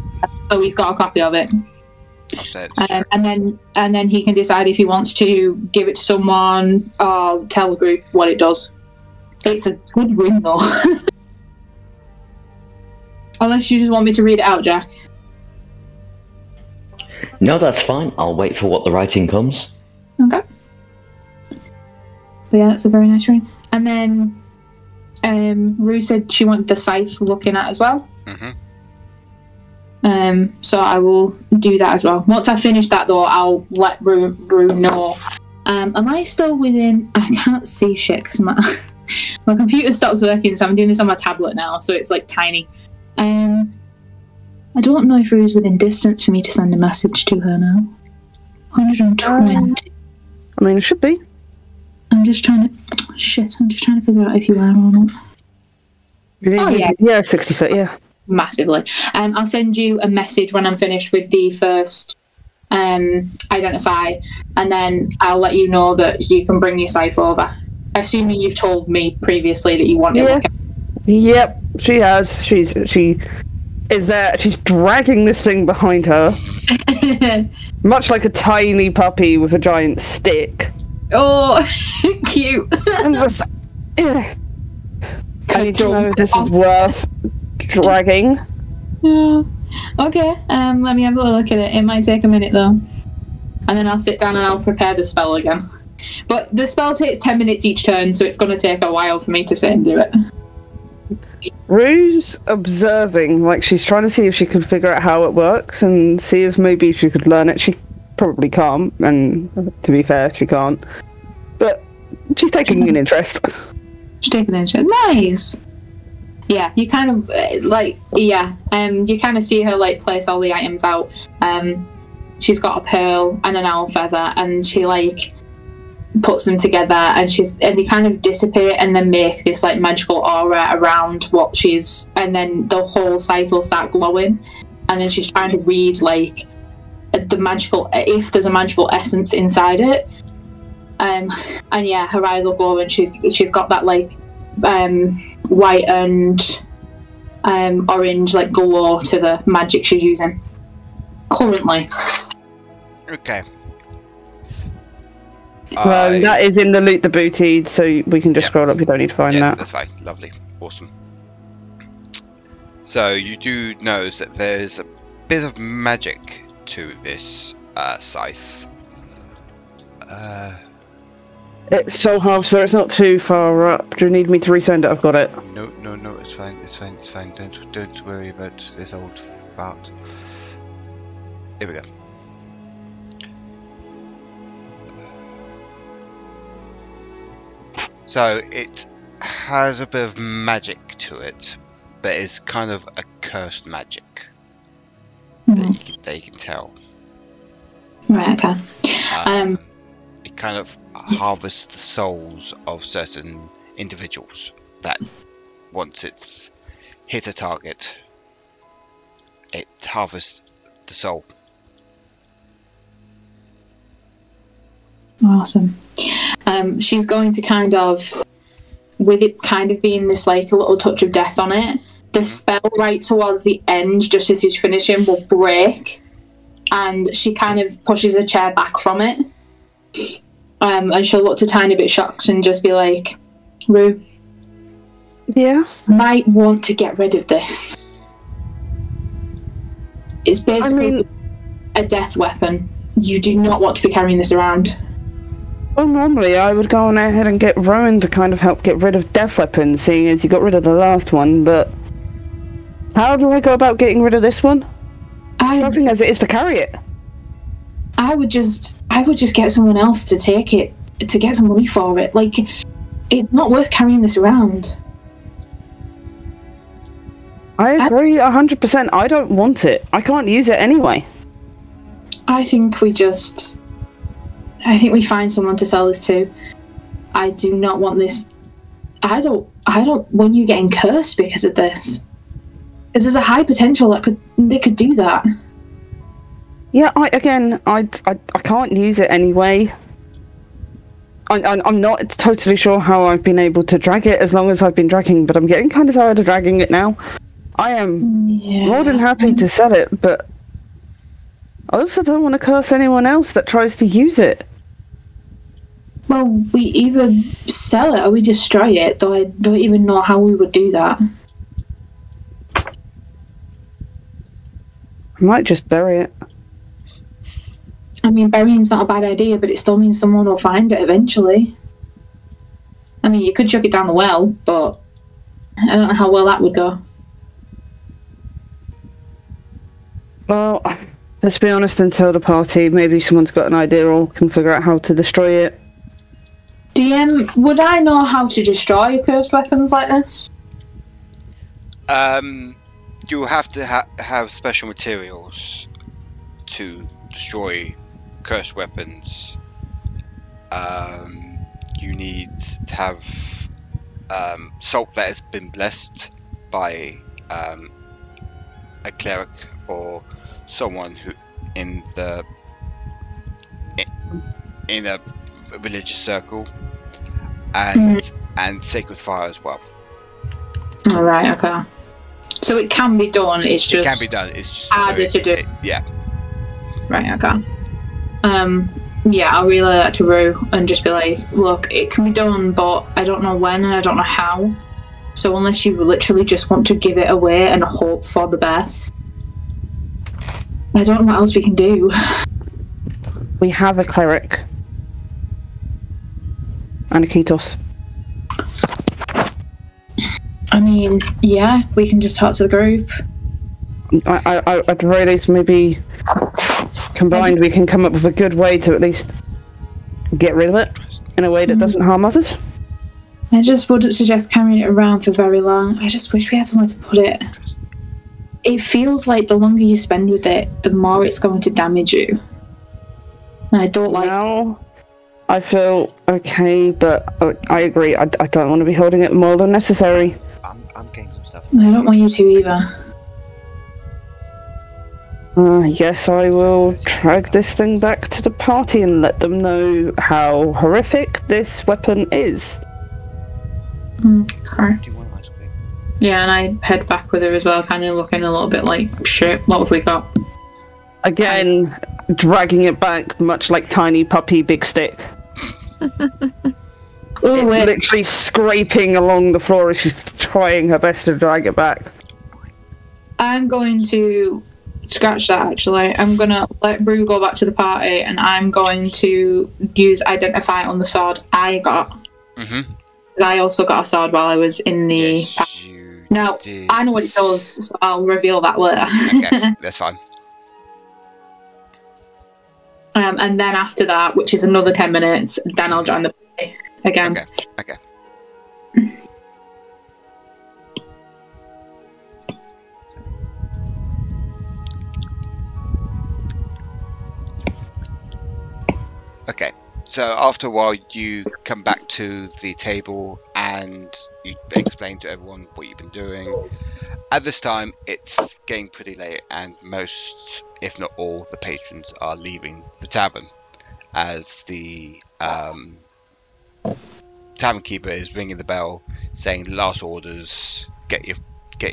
So he's got a copy of it.
I'll say it to Jack.
And then he can decide if he wants to give it to someone or tell the group what it does. It's a good ring though. Unless you just want me to read it out, Jack.
No, that's fine. I'll wait for what the writing comes.
Okay. But yeah, that's a very nice ring. And then Rue said she wanted the scythe looking at as well.
Mm-hmm.
So I will do that as well. Once I finish that though, I'll let Rue know. Am I still within... I can't see shit because my computer stops working, so I'm doing this on my tablet now, so it's like tiny. I don't know if Rue's within distance for me to send a message to her now. 120.
I mean, it should be.
I'm just trying to figure out if you are or not.
Oh, yeah, 60 foot, yeah.
Massively. I'll send you a message when I'm finished with the first identify, and then I'll let you know that you can bring your scythe over. Assuming you've told me previously that you want it looking.
Yep, she has. She is there. She's dragging this thing behind her. Much like a tiny puppy with a giant stick.
Oh, cute.
And just, I need to know if this is worth dragging.
Yeah. Okay, let me have a look at it. It might take a minute though. And then I'll sit down and I'll prepare the spell again. But the spell takes 10 minutes each turn, so it's going to take a while for me to sit and do it.
Rue's observing, like she's trying to see if she can figure out how it works and see if maybe she could learn it. She probably can't, and to be fair, she can't. But she's taking an interest.
She's taking an interest. Nice! Yeah, you kind of, you kind of see her, like, place all the items out. She's got a pearl and an owl feather, and she, like, puts them together, and they kind of dissipate and then make this, like, magical aura around what she's, and then the whole site will start glowing, and then she's trying to read, like, the magical, if there's a magical essence inside it. And yeah, her eyes will glow, and she's got that, like, white and orange like glow to the magic she's using currently.
Okay.
That is in the loot the booty, so we can just scroll up. You don't need to find that.
That's fine. Lovely. Awesome. So you do notice that there's a bit of magic to this scythe.
It's so hard, so it's not too far up. Do you need me to resend it? I've got it.
No, it's fine. Don't worry about this old fart. Here we go. So it has a bit of magic to it, but it's kind of a cursed magic that you can tell.
Right, okay.
It kind of harvests the souls of certain individuals that once it's hit a target, it harvests the soul.
Awesome. She's going to kind of, with it kind of being this like a little touch of death on it, the spell right towards the end, just as she's finishing, will break, and she kind of pushes a chair back from it. And she'll look a tiny bit shocked and just be like, Rue,
yeah,
might want to get rid of this. It's basically a death weapon. You do not want to be carrying this around.
Well, normally I would go on ahead and get Rowan to kind of help get rid of death weapons, seeing as you got rid of the last one, but how do I go about getting rid of this one? Struggling as it is to carry it.
I would just get someone else to take it, to get some money for it. Like, it's not worth carrying this around.
I agree 100%. I don't want it. I can't use it anyway.
I think we find someone to sell this to. I do not want this. I don't want you getting cursed because of this. Because there's a high potential that they could do that.
Yeah, I can't use it anyway. I'm not totally sure how I've been able to drag it as long as I've been dragging, but I'm getting kind of tired of dragging it now. I am more than happy to sell it, but I also don't want to curse anyone else that tries to use it.
Well, we either sell it or we destroy it, though I don't even know how we would do that.
I might just bury it.
I mean, burying's not a bad idea, but it still means someone will find it eventually. I mean, you could chuck it down the well, but I don't know how well that would go.
Well, let's be honest and tell the party. Maybe someone's got an idea or can figure out how to destroy it.
DM, would I know how to destroy cursed weapons like this?
You'll have to have special materials to destroy cursed weapons. You need to have salt that has been blessed by a cleric or someone who in a religious circle, and sacred fire as well.
All right, okay. So it can be done. It's just
it can be done. It's just
harder to do.
Yeah.
Right. Okay. Yeah, I'll relay that to Rue and just be like, look, it can be done, but I don't know when and I don't know how. So unless you literally just want to give it away and hope for the best, I don't know what else we can do.
We have a cleric. Aniketos.
I mean, yeah, we can just talk to the group.
At the very least, maybe combined we can come up with a good way to at least get rid of it in a way that doesn't harm others.
I just wouldn't suggest carrying it around for very long. I just wish we had somewhere to put it. It feels like the longer you spend with it, the more it's going to damage you. And I don't like
now, I feel okay, but I agree. I don't want to be holding it more than necessary.
I'm getting some stuff.
I don't want you to either.
Yes, I will drag this thing back to the party and let them know how horrific this weapon is.
Okay. Yeah, and I head back with her as well, kind of looking a little bit like, shit, what have we got?
Again, dragging it back, much like tiny puppy big stick.
Ooh,
literally scraping along the floor as she's trying her best to drag it back.
I'm going to scratch that, actually. I'm going to let Rue go back to the party, and I'm going to use Identify on the sword I got. I also got a sword while I was in the... Now, I know what it does, so I'll reveal that later.
Okay, that's fine.
And then after that, which is another 10 minutes, then I'll join the party again.
Okay. Okay, so after a while you come back to the table and you explain to everyone what you've been doing. At this time, it's getting pretty late and most, if not all, the patrons are leaving the tavern as the tavern keeper is ringing the bell saying last orders, get your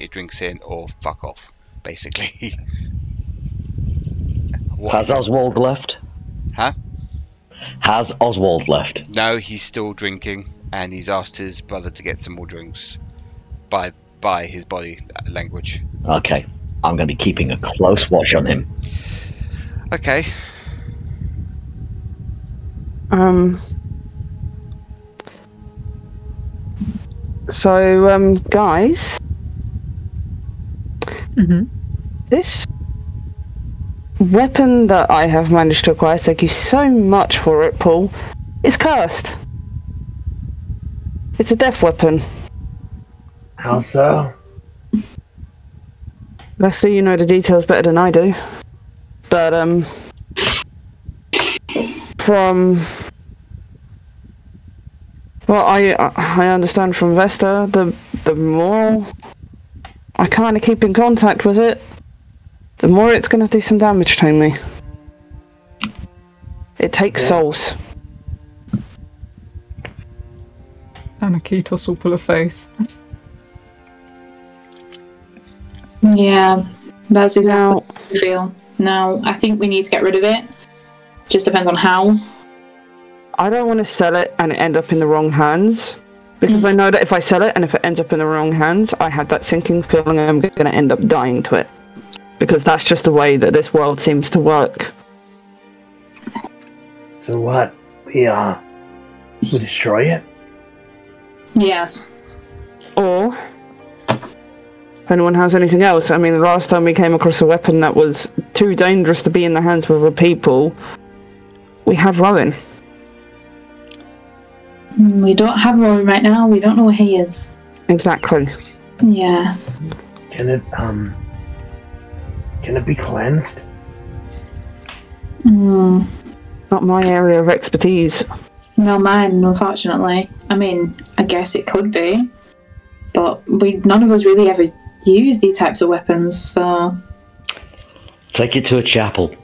drinks in or fuck off, basically.
Has Oswald left?
Huh?
Has Oswald left?
No, he's still drinking, and he's asked his brother to get some more drinks by his body language.
Okay, I'm going to be keeping a close watch on him.
Okay.
So, guys, this weapon that I have managed to acquire, thank you so much for it, Paul, is cursed. It's a death weapon.
How so?
Vesta, you know the details better than I do. But, from what I understand from Vesta, the more I kind of keep in contact with it, the more it's going to do some damage to me. It takes souls.
Aniketos will pull a face.
Yeah, that's exactly how I feel. Now, I think we need to get rid of it. Just depends on how.
I don't want to sell it and it end up in the wrong hands. Because I know that if I sell it and if it ends up in the wrong hands, I have that sinking feeling I'm going to end up dying to it. Because that's just the way that this world seems to work.
So what? We destroy it?
Yes.
Or, if anyone has anything else, I mean, the last time we came across a weapon that was too dangerous to be in the hands of other people, we had Rowan.
We don't have Rowan right now. We don't know where he is.
Exactly.
Yeah.
Can it be cleansed?
Not my area of expertise.
No, mine, unfortunately. I mean, I guess it could be, but none of us really ever use these types of weapons, so...
Take it to a chapel.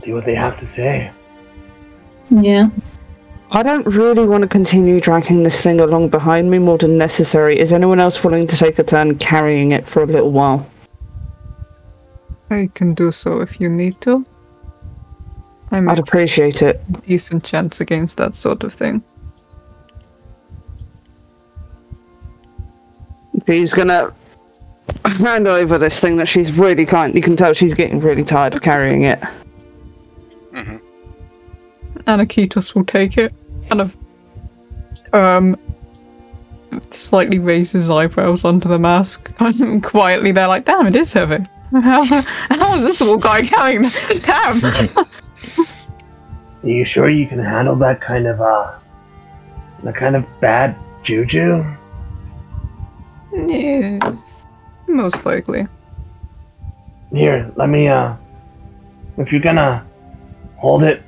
See what they have to say.
Yeah.
I don't really want to continue dragging this thing along behind me more than necessary. Is anyone else willing to take a turn carrying it for a little while?
I can do so if you need to.
I'd appreciate it.
Decent chance against that sort of thing.
She's gonna hand over this thing that she's really kind. You can tell she's getting really tired of carrying it.
Aniketos will take it, kind of slightly raise his eyebrows under the mask. Kind of quietly, they're like, "Damn, it is heavy. How is this little guy carrying that? Damn."
Are you sure you can handle that kind of bad juju?
Yeah, most likely.
Here, let me, if you're gonna hold it,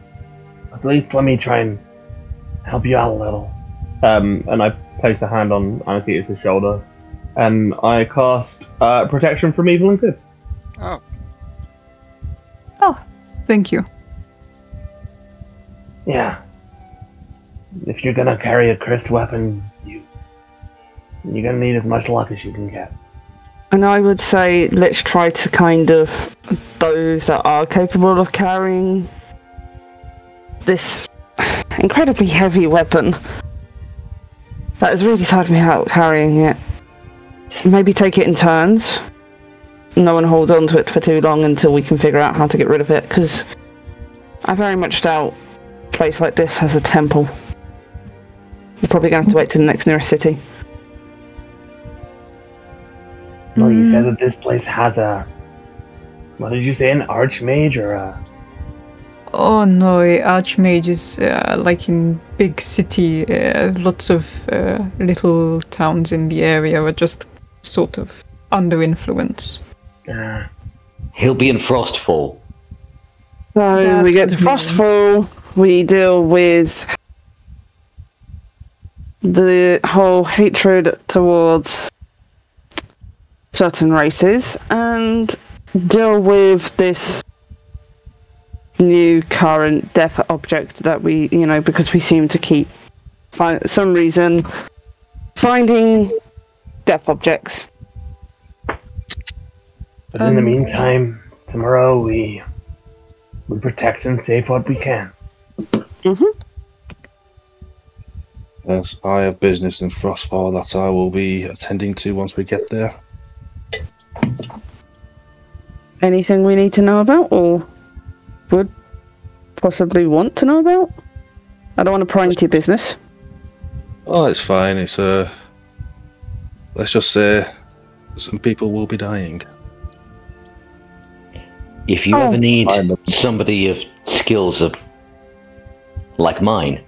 at least let me try and help you out a little.
And I place a hand on Aniketos' shoulder, and I cast protection from evil and good.
Oh, thank you.
Yeah. If you're gonna carry a cursed weapon, you're gonna need as much luck as you can get.
And I would say let's try to kind of, those that are capable of carrying this incredibly heavy weapon that has really tired me out carrying it, maybe take it in turns. No one hold on to it for too long until we can figure out how to get rid of it, because I very much doubt a place like this has a temple. You're probably going to have to wait to the next nearest city.
Well, you said that this place has a... What did you say, an archmage or a...
Oh no, Archmage is like in big city, lots of little towns in the area are just sort of under influence.
He'll be in Frostfall.
So we get to Frostfall, we deal with the whole hatred towards certain races, and deal with this new current death object that we, because we seem to keep, for some reason, finding death objects.
But in the meantime, tomorrow we protect and save what we can.
Yes, I have business in Frostfall that I will be attending to once we get there.
Anything we need to know about, or would possibly want to know about? I don't want to pry into your business.
Oh, it's fine. It's let's just say some people will be dying.
If you ever need somebody of skills like mine,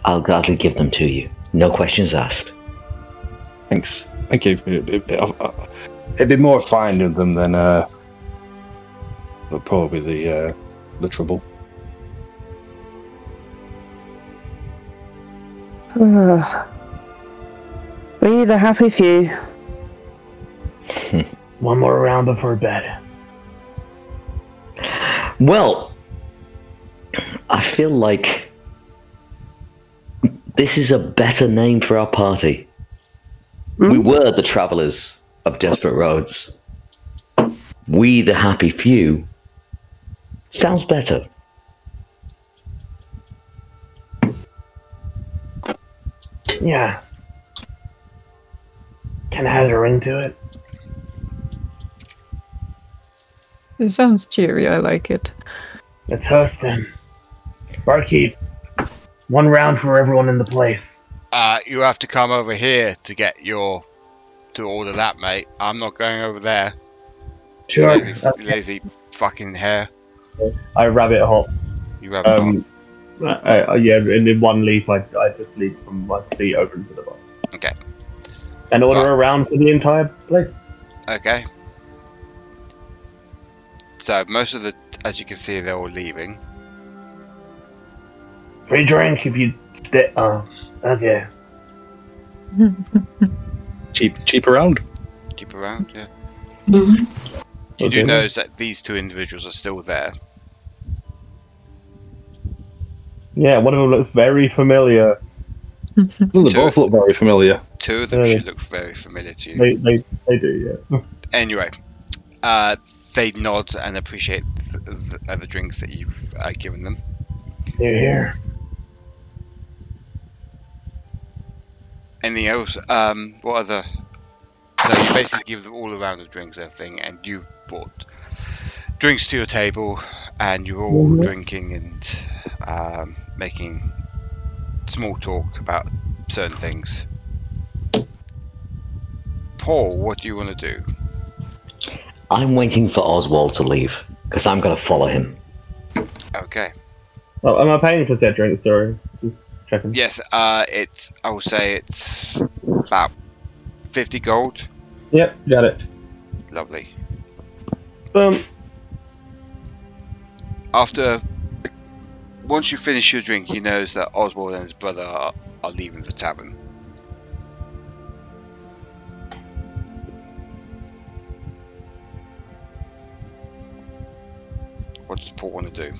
I'll gladly give them to you. No questions asked.
Thanks. Thank you. It'd be more finding them than probably the trouble.
We're the happy few.
One more round before bed.
Well, I feel like this is a better name for our party. We were the Travellers of Desperate Roads. We, the Happy Few, sounds better.
Yeah. Kind of has a ring to it.
It sounds cheery, I like it.
Let's host them. Barkeep, one round for everyone in the place.
You have to come over here to get to order that, mate. I'm not going over there.
Sure.
Lazy fucking hair.
I rabbit hop.
You rabbit hop.
Yeah, and in one leap, I just leap from my seat over into the bar.
Okay.
And order a round for the entire place.
Okay. So most of as you can see, they're all leaving.
Free drink if you stay. Oh, okay.
Cheap around.
Cheap around, yeah.
Mm-hmm.
You do notice that these two individuals are still there.
Yeah, one of them looks very familiar.
Well, they both look very familiar.
Two of them should look very familiar to you.
They do, yeah.
Anyway, they nod and appreciate the drinks that you've given them.
They're here.
Anything else? What other? So you basically give them all a round of drinks, everything, and you've brought drinks to your table, and you're all drinking and making small talk about certain things. Paul, what do you want to do?
I'm waiting for Oswald to leave, because I'm going to follow him.
Okay.
Oh, am I paying for said drink? Sorry, just checking.
Yes, I will say it's about 50 gold.
Yep, got it.
Lovely. Once you finish your drink, you notice that Oswald and his brother are leaving the tavern. What does Paul want to do?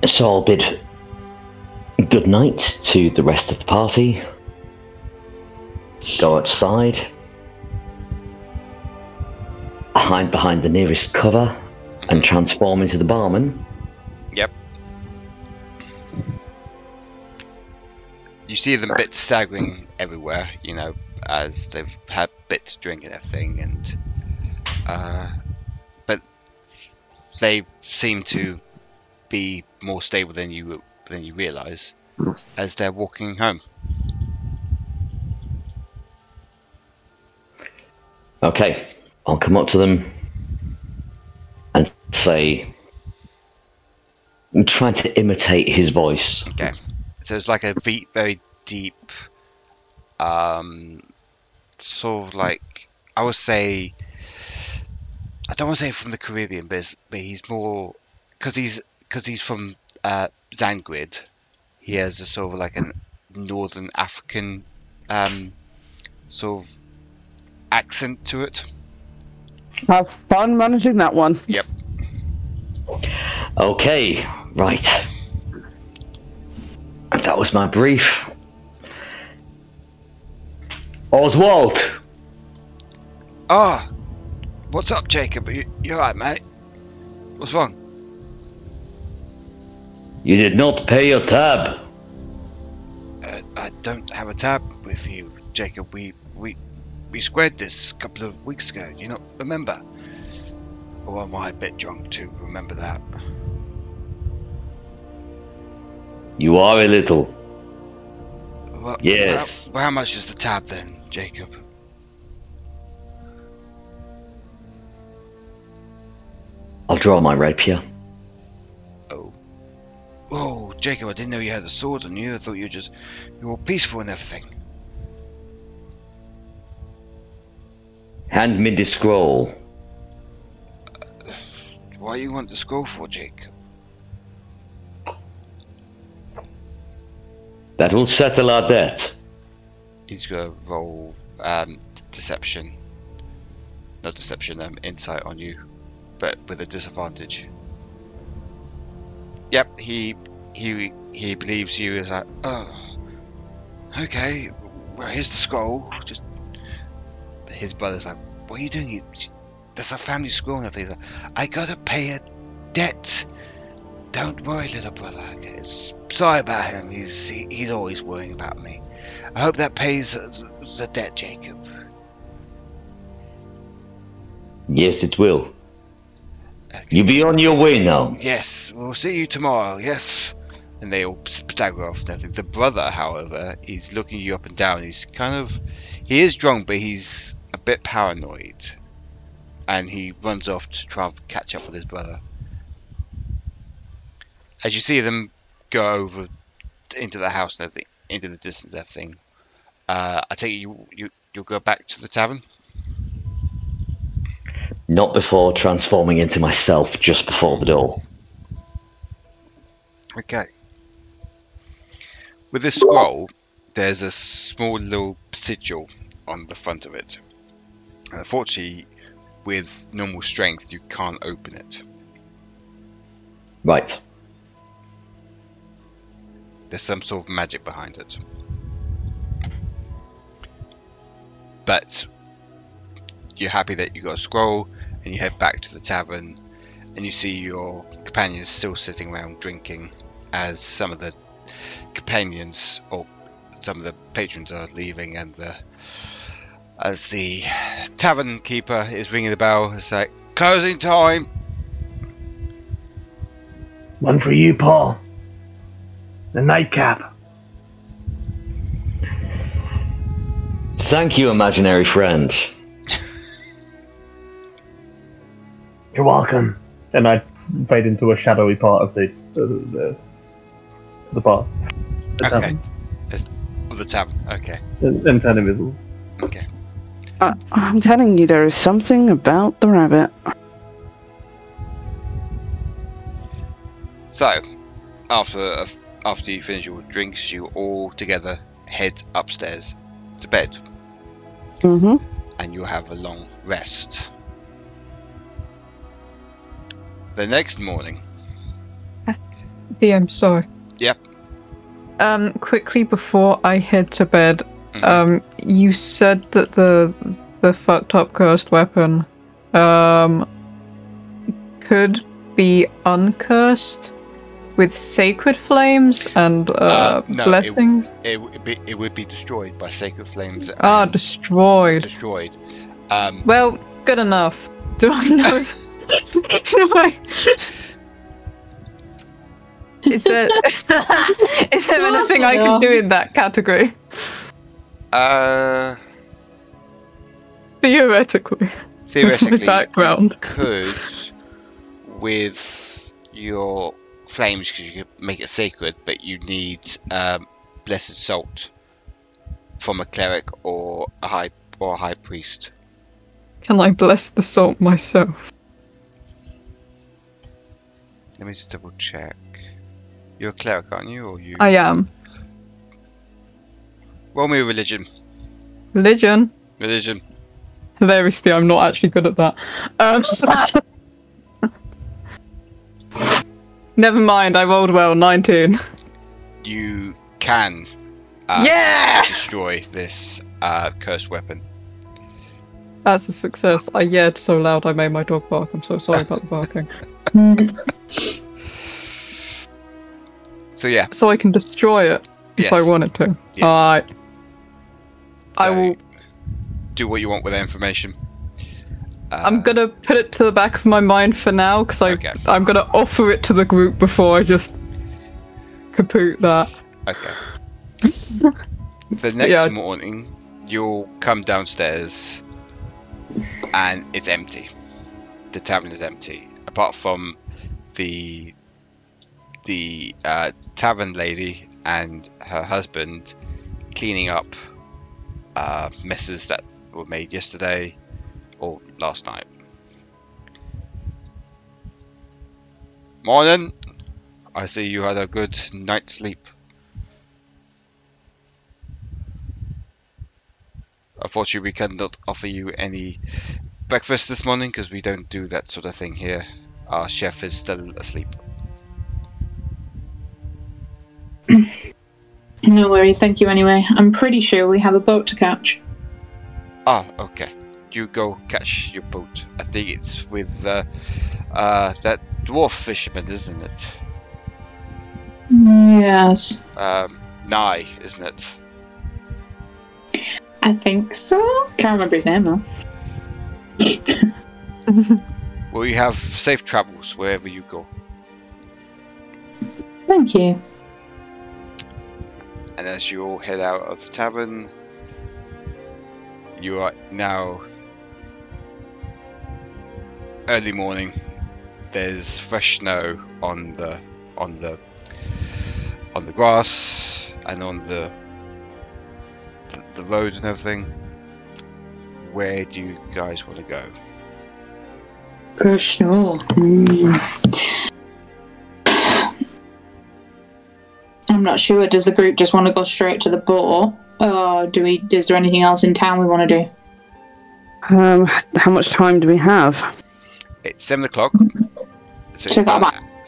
So I'll bid good night to the rest of the party. Go outside. Hide behind the nearest cover and transform into the barman.
Yep. You see them bits staggering everywhere, you know, as they've had bits to drink and everything, and but they seem to be more stable than you realise as they're walking home.
Okay, I'll come up to them and say, try to imitate his voice.
Okay, so it's like a very deep, sort of like, I would say, I don't want to say from the Caribbean, but he's more, because he's from Zangrid, he has a sort of like a Northern African sort of accent to it.
Have fun managing that one.
Yep.
Okay, right. That was my brief. Oswald!
Ah! What's up, Jacob? You alright, mate? What's wrong?
You did not pay your tab.
I don't have a tab with you, Jacob. We squared this a couple of weeks ago. Do you not remember? Or am I a bit drunk to remember that?
You are a little.
Well,
yes.
How much is the tab then, Jacob?
I'll draw my rapier.
Oh. Whoa, Jacob, I didn't know you had a sword on you. I thought you were all peaceful and everything.
Hand me the scroll.
Why you want the scroll for, Jacob?
That will settle our debt.
He's gonna roll deception. Not deception, insight on you, but with a disadvantage. Yep, he believes you as like, oh, okay, well here's the scroll. Just his brother's like, what are you doing? There's a family scroll and everything. I gotta pay a debt. Don't worry, little brother. Sorry about him. He's always worrying about me. I hope that pays the debt, Jacob.
Yes, it will. Okay. You be on your way now.
Yes, we'll see you tomorrow. Yes. And they all stagger off and everything. The brother, however, is looking you up and down. He is drunk, but he's a bit paranoid. And he runs off to try and catch up with his brother. As you see them go over into the house and everything, into the distance and everything, I take it you'll go back to the tavern?
Not before transforming into myself just before the door.
Okay. With this scroll, there's a small little sigil on the front of it. And unfortunately, with normal strength, you can't open it.
Right.
There's some sort of magic behind it. But you're happy that you got a scroll, and you head back to the tavern, and you see your companions still sitting around drinking, as some of the companions, or some of the patrons are leaving, and as the tavern keeper is ringing the bell, it's like, closing time!
One for you, Paul. The nightcap.
Thank you, imaginary friend.
You're welcome.
And I fade into a shadowy part of the bar. The
okay. The tavern. Okay.
And turn invisible.
Okay.
I'm telling you, there is something about the rabbit.
So, after you finish your drinks, you all together head upstairs to bed.
Mm-hmm.
And you'll have a long rest. The next morning.
DM, sorry.
Yep.
Quickly before I head to bed, you said that the fucked up cursed weapon could be uncursed with sacred flames and
no,
blessings.
It would be destroyed by sacred flames.
Destroyed.
Destroyed.
Well, good enough. Do I know? Is there anything I can do in that category? Theoretically.
Theoretically,
background.
you could, with your flames, because you could make it sacred, but you need blessed salt from a cleric or a high priest.
Can I bless the salt myself?
Let me just double check. You're a cleric, aren't you? Or you?
I am.
Roll me a religion.
Religion.
Hilariously, I'm not actually good at that. Never mind, I rolled well, 19.
You can destroy this cursed weapon.
That's a success. I yelled so loud I made my dog bark. I'm so sorry about the barking.
So yeah.
So I can destroy it.
if I wanted to.
Yes.
I will
do what you want with that information.
I'm gonna put it to the back of my mind for now, because I'm gonna offer it to the group before I just kaput that.
Okay. The next morning, you'll come downstairs, and it's empty. The tavern is empty, apart from the tavern lady and her husband cleaning up messes that were made yesterday or last night. Morning. I see you had a good night's sleep. Unfortunately, we cannot offer you any breakfast this morning because we don't do that sort of thing here. Our chef is still asleep.
No worries, thank you anyway. I'm pretty sure we have a boat to catch.
Ah, okay. You go catch your boat. I think it's with that dwarf fisherman, isn't it?
Yes.
Nye, isn't it?
I think so. Can't remember his name though.
Well, you have safe travels wherever you go.
Thank you.
And as you all head out of the tavern, you are now early morning. There's fresh snow on the grass and on the road and everything. Where do you guys want to go?
Fresh snow. I'm not sure. Does the group just want to go straight to the boat, or is there anything else in town we want to do?
How much time do we have?
It's 7 o'clock. So you got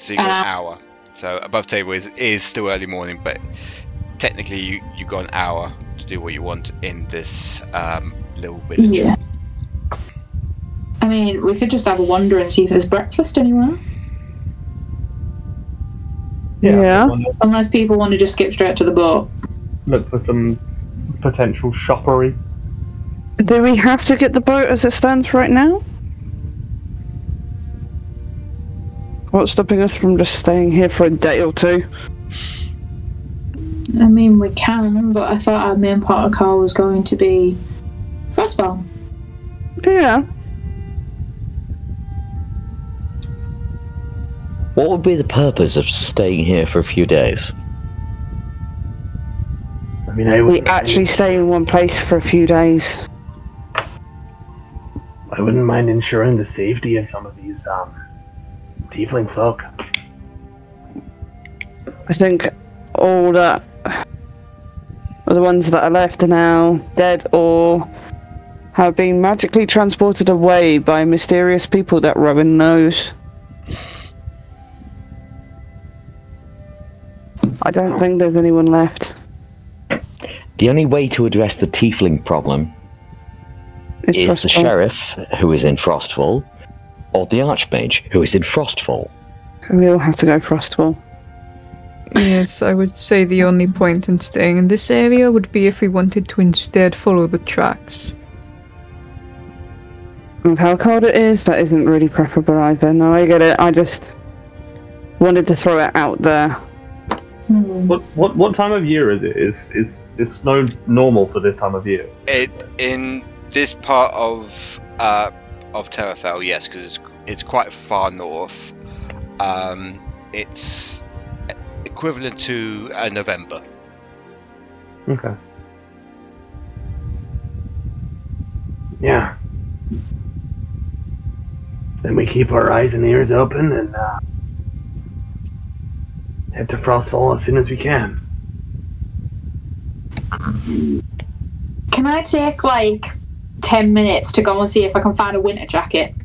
an hour. So above table is still early morning, but technically you got an hour to do what you want in this little village.
Yeah. I mean, we could just have a wander and see if there's breakfast anywhere.
Yeah.
Unless people want to just skip straight to the boat.
Look for some potential shoppery.
Do we have to get the boat as it stands right now? What's stopping us from just staying here for a day or two?
I mean, we can, but I thought our main part of the car was going to be Frostfall.
Yeah.
What would be the purpose of staying here for a few days?
I mean,
we actually stay in one place for a few days.
I wouldn't mind ensuring the safety of some of these tiefling folk.
I think all that the ones that are left are now dead or have been magically transported away by mysterious people that Rowan knows. I don't think there's anyone left.
The only way to address the tiefling problem is the sheriff, who is in Frostfall, or the archmage, who is in Frostfall.
We all have to go Frostfall.
Yes, I would say the only point in staying in this area would be if we wanted to instead follow the tracks.
With how cold it is, that isn't really preferable either. No, I get it. I just wanted to throw it out there.
What time of year is it? Is snow normal for this time of year?
In this part of Terrafell, yes, because it's quite far north. It's equivalent to November.
Okay.
Yeah. Then we keep our eyes and ears open and head to Frostfall as soon as we can.
Can I take like 10 minutes to go and see if I can find a winter jacket?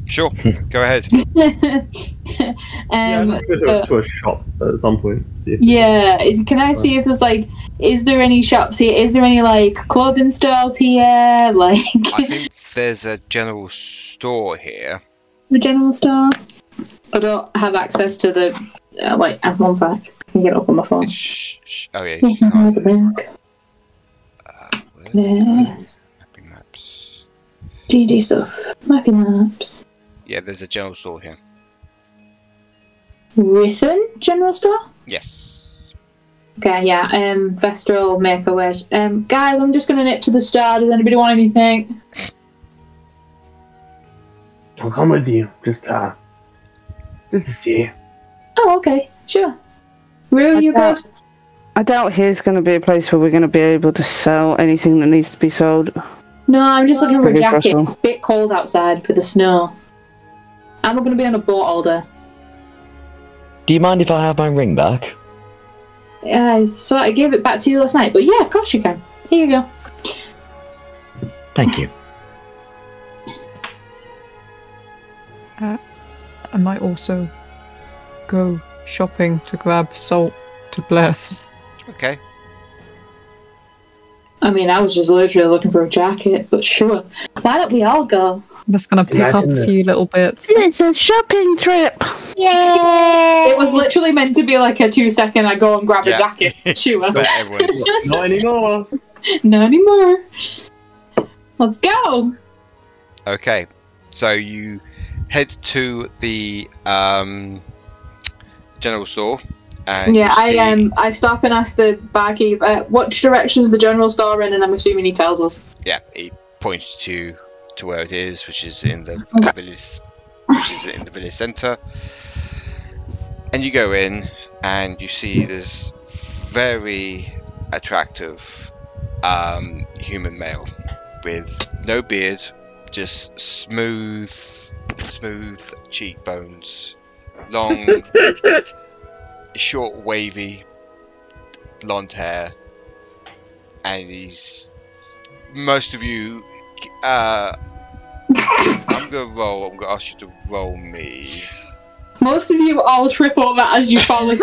Sure, go ahead.
Go to a shop at some point.
Can I see if there's like, is there any shops here? Is there any like clothing stores here? Like,
I think there's a general store here.
The general store? I don't have access to the. Wait, one sec. can get it up on my phone.
Oh yeah, you can't. Mapping maps.
D&D stuff. Mapping maps.
Yeah, there's a general store here.
Written general store?
Yes.
Okay, yeah. Vesta will make a wish. Guys, I'm just gonna nip to the store. Does anybody want anything?
I'll come with you. Just to see.
Oh, okay. Sure. Rue, you good?
I doubt here's going to be a place where we're going to be able to sell anything that needs to be sold.
No, I'm just looking for a
Pretty
jacket.
casual.
It's a bit cold outside for the snow. I'm not going to be on a boat all day.
Do you mind if I have my ring back?
So I gave it back to you last night, but yeah, of course you can. Here you go.
Thank you.
I might also go shopping to grab salt to bless.
Okay.
I mean, I was just literally looking for a jacket, but sure. Why don't we all go?
I'm just gonna pick up a few little bits.
It's a shopping trip!
Yay! It was literally meant to be like a 2-second, I go and grab a jacket. Sure.
Not anymore.
Not anymore. Let's go!
Okay, so you head to the general store. And
yeah, I stop and ask the barkeep, what direction's the general store in, and I'm assuming he tells us.
Yeah, he points to where it is, which is in the village centre. And you go in, and you see this very attractive human male with no beard, just smooth cheekbones, long, short, wavy, blonde hair, and he's. Most of you, I'm gonna ask you to roll me.
Most of you all trip over as you fall in.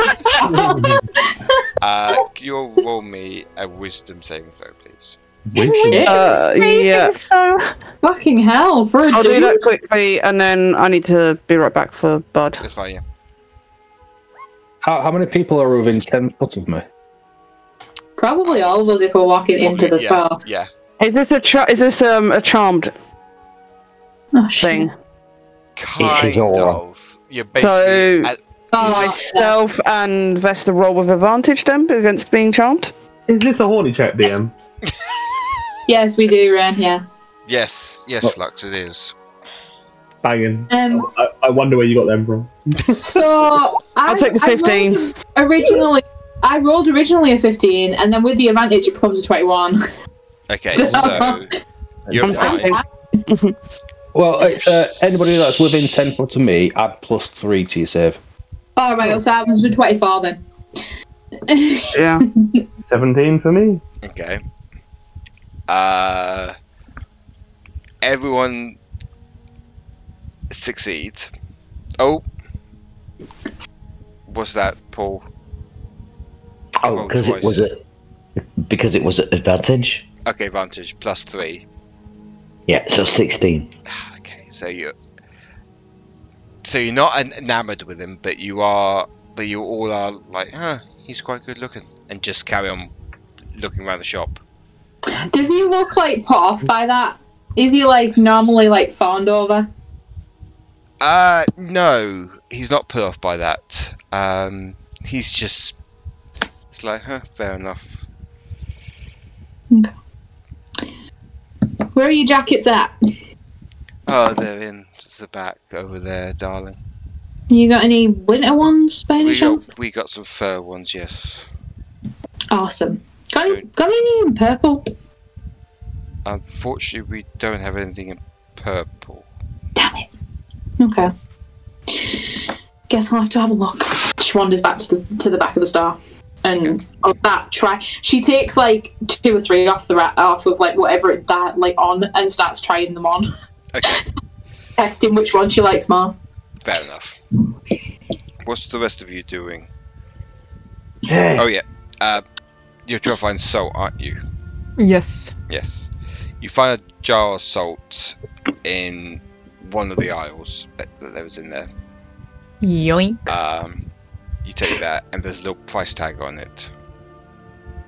You'll roll me a wisdom saving throw, please.
Yeah.
Fucking hell, for a
I'll
dude.
do that quickly, and then I need to be right back for Bud.
That's fine, yeah.
How many people are within 10 foot of me?
Probably all of us if we're walking into the spa.
Yeah.
Is this a charmed thing?
Kind of. You're basically.
So myself and Vesta roll with advantage then against being charmed.
Is this a horny check, DM?
Yes, we do, Ren. Yeah.
Yes, Flux, it is.
Banging. I wonder where you got them from.
So
I'll take the 15.
I rolled originally a 15, and then with the advantage, it becomes a 21.
Okay, so you're fine.
Well, anybody that's within 10 foot of me, add +3 to your save.
All right, so that was a 24 then.
Yeah.
17 for me.
Okay. Everyone succeeds. Oh. What's that, Paul?
Oh, because it was advantage.
Okay, advantage +3.
Yeah, so 16.
Okay, so you're not enamored with him, but you all are like, he's quite good looking, and just carry on looking around the shop.
Does he look like put off by that? Is he like normally like fawned over?
No, he's not put off by that. He's just, it's like, fair enough.
Okay. Where are your jackets at?
Oh, they're in the back over there, darling.
You got any winter ones by any chance?
We got some fur ones, yes.
Awesome. Got any in purple?
Unfortunately, we don't have anything in purple.
Damn it. Okay. Guess I'll have to have a look. She wanders back to the back of the store, and of that she takes like 2 or 3 off of like whatever that like on, and starts trying them on.
Okay.
Testing which one she likes more.
Fair enough. What's the rest of you doing?
Hey.
Oh yeah. You're trying to find salt, aren't you?
Yes.
Yes. You find a jar of salt in one of the aisles that was in there.
Yoink.
You take that, and there's a little price tag on it.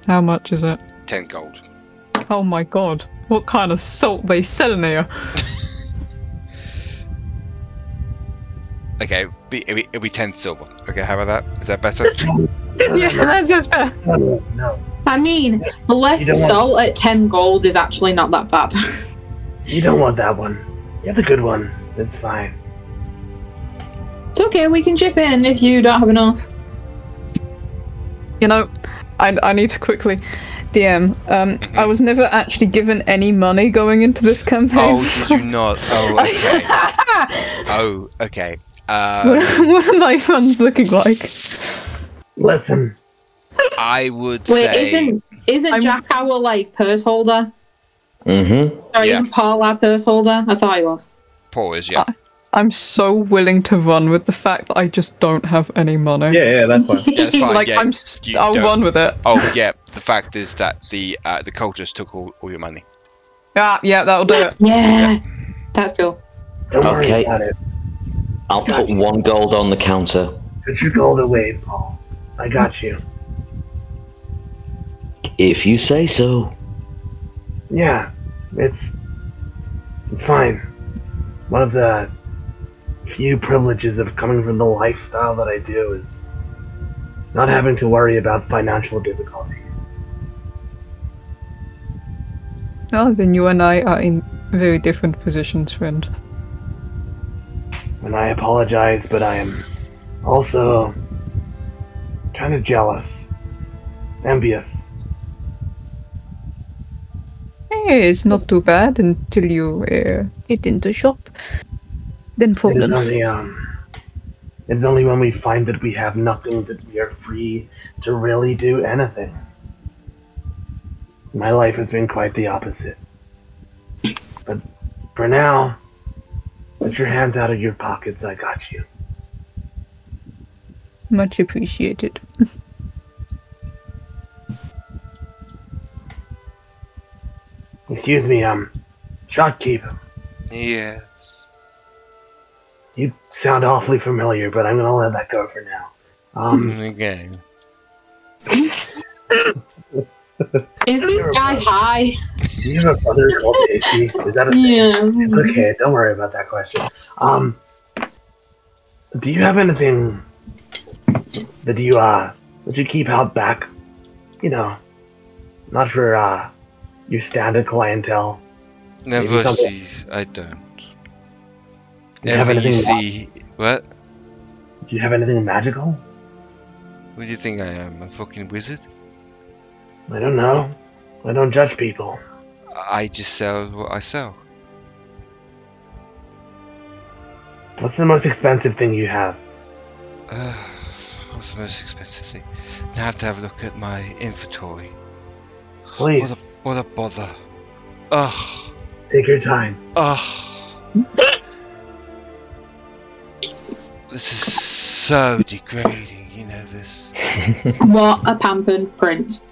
How much is it?
10 gold.
Oh my god. What kind of salt they selling here?
Okay, it'll be 10 silver. Okay, how about that? Is that better?
Yeah, that's better.
No.
I mean, less salt at 10 gold is actually not that bad.
You don't want that one. You have the good one. It's fine.
It's okay, we can chip in if you don't have enough.
You know, I need to quickly DM. I was never actually given any money going into this campaign.
Oh, did you not? Oh, okay. Oh, okay.
What are my funds looking like?
Listen.
I would
say...
Wait,
isn't Jack our, like, purse holder?
Mm-hmm.
Sorry, isn't Paul our purse holder? I thought he was.
Paul is, yeah.
I'm so willing to run with the fact that I just don't have any money.
Yeah, that's fine.
Yeah, that's fine.
Like,
yeah,
I'll run with it.
Oh, yeah. The fact is that the cultists took all your money.
Yeah, that'll do it.
Yeah. That's cool.
Don't worry about it.
I'll put 1 gold on the counter.
Put your gold away, Paul. I got you.
If you say so.
Yeah, it's fine. One of the few privileges of coming from the lifestyle that I do is not having to worry about financial difficulty.
Oh, then you and I are in very different positions, friend.
And I apologize, but I am also kind of jealous, envious.
It's not too bad until you get into shop. Then problem.
It's only when we find that we have nothing that we are free to really do anything. My life has been quite the opposite. But for now, put your hands out of your pockets, I got you.
Much appreciated.
Excuse me, Shopkeep.
Yes.
You sound awfully familiar, but I'm gonna let that go for now.
Okay.
Is this guy high?
Do you have a brother called Tasty? Is that a thing?
Yeah.
Okay, don't worry about that question. Do you have anything that you keep out back? You know, not for your standard clientele.
Never see. I don't.
Do you have
Never
anything?
you see. What?
Do you have anything magical?
What do you think I am? A fucking wizard?
I don't know. I don't judge people.
I just sell what I sell.
What's the most expensive thing you have?
What's the most expensive thing? Now I have to have a look at my inventory.
Please.
What a bother. Ugh.
Take your time.
Ugh. This is so degrading, you know this.
What a pampered prince.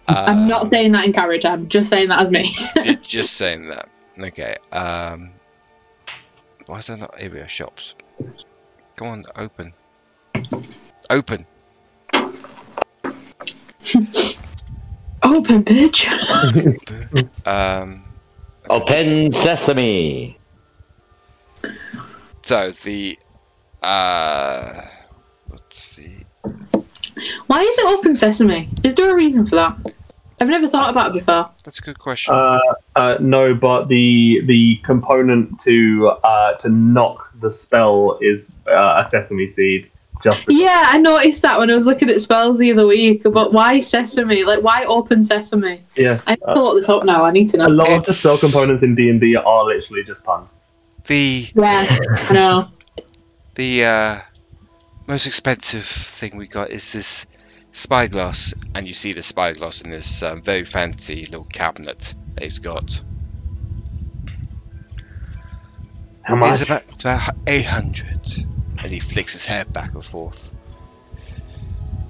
I'm not saying that in character, I'm just saying that as me.
Just saying that. Okay, why is there not area shops? Come on, open. Open!
Open, bitch!
Open sesame!
So, the, let's see.
Why is it open sesame? Is there a reason for that? I've never thought about it before.
That's a good question.
No, but the component to knock the spell is a sesame seed.
Yeah, I noticed that when I was looking at spells the other week. But why sesame? Like, why open sesame?
Yeah,
I need to look this up now. I need to know.
A lot of the spell components in D&D are literally just puns.
Yeah, I know.
The most expensive thing we got is this spyglass, and you see the spyglass in this very fancy little cabinet that he's got.
How much?
It's about 800, and he flicks his hair back and forth.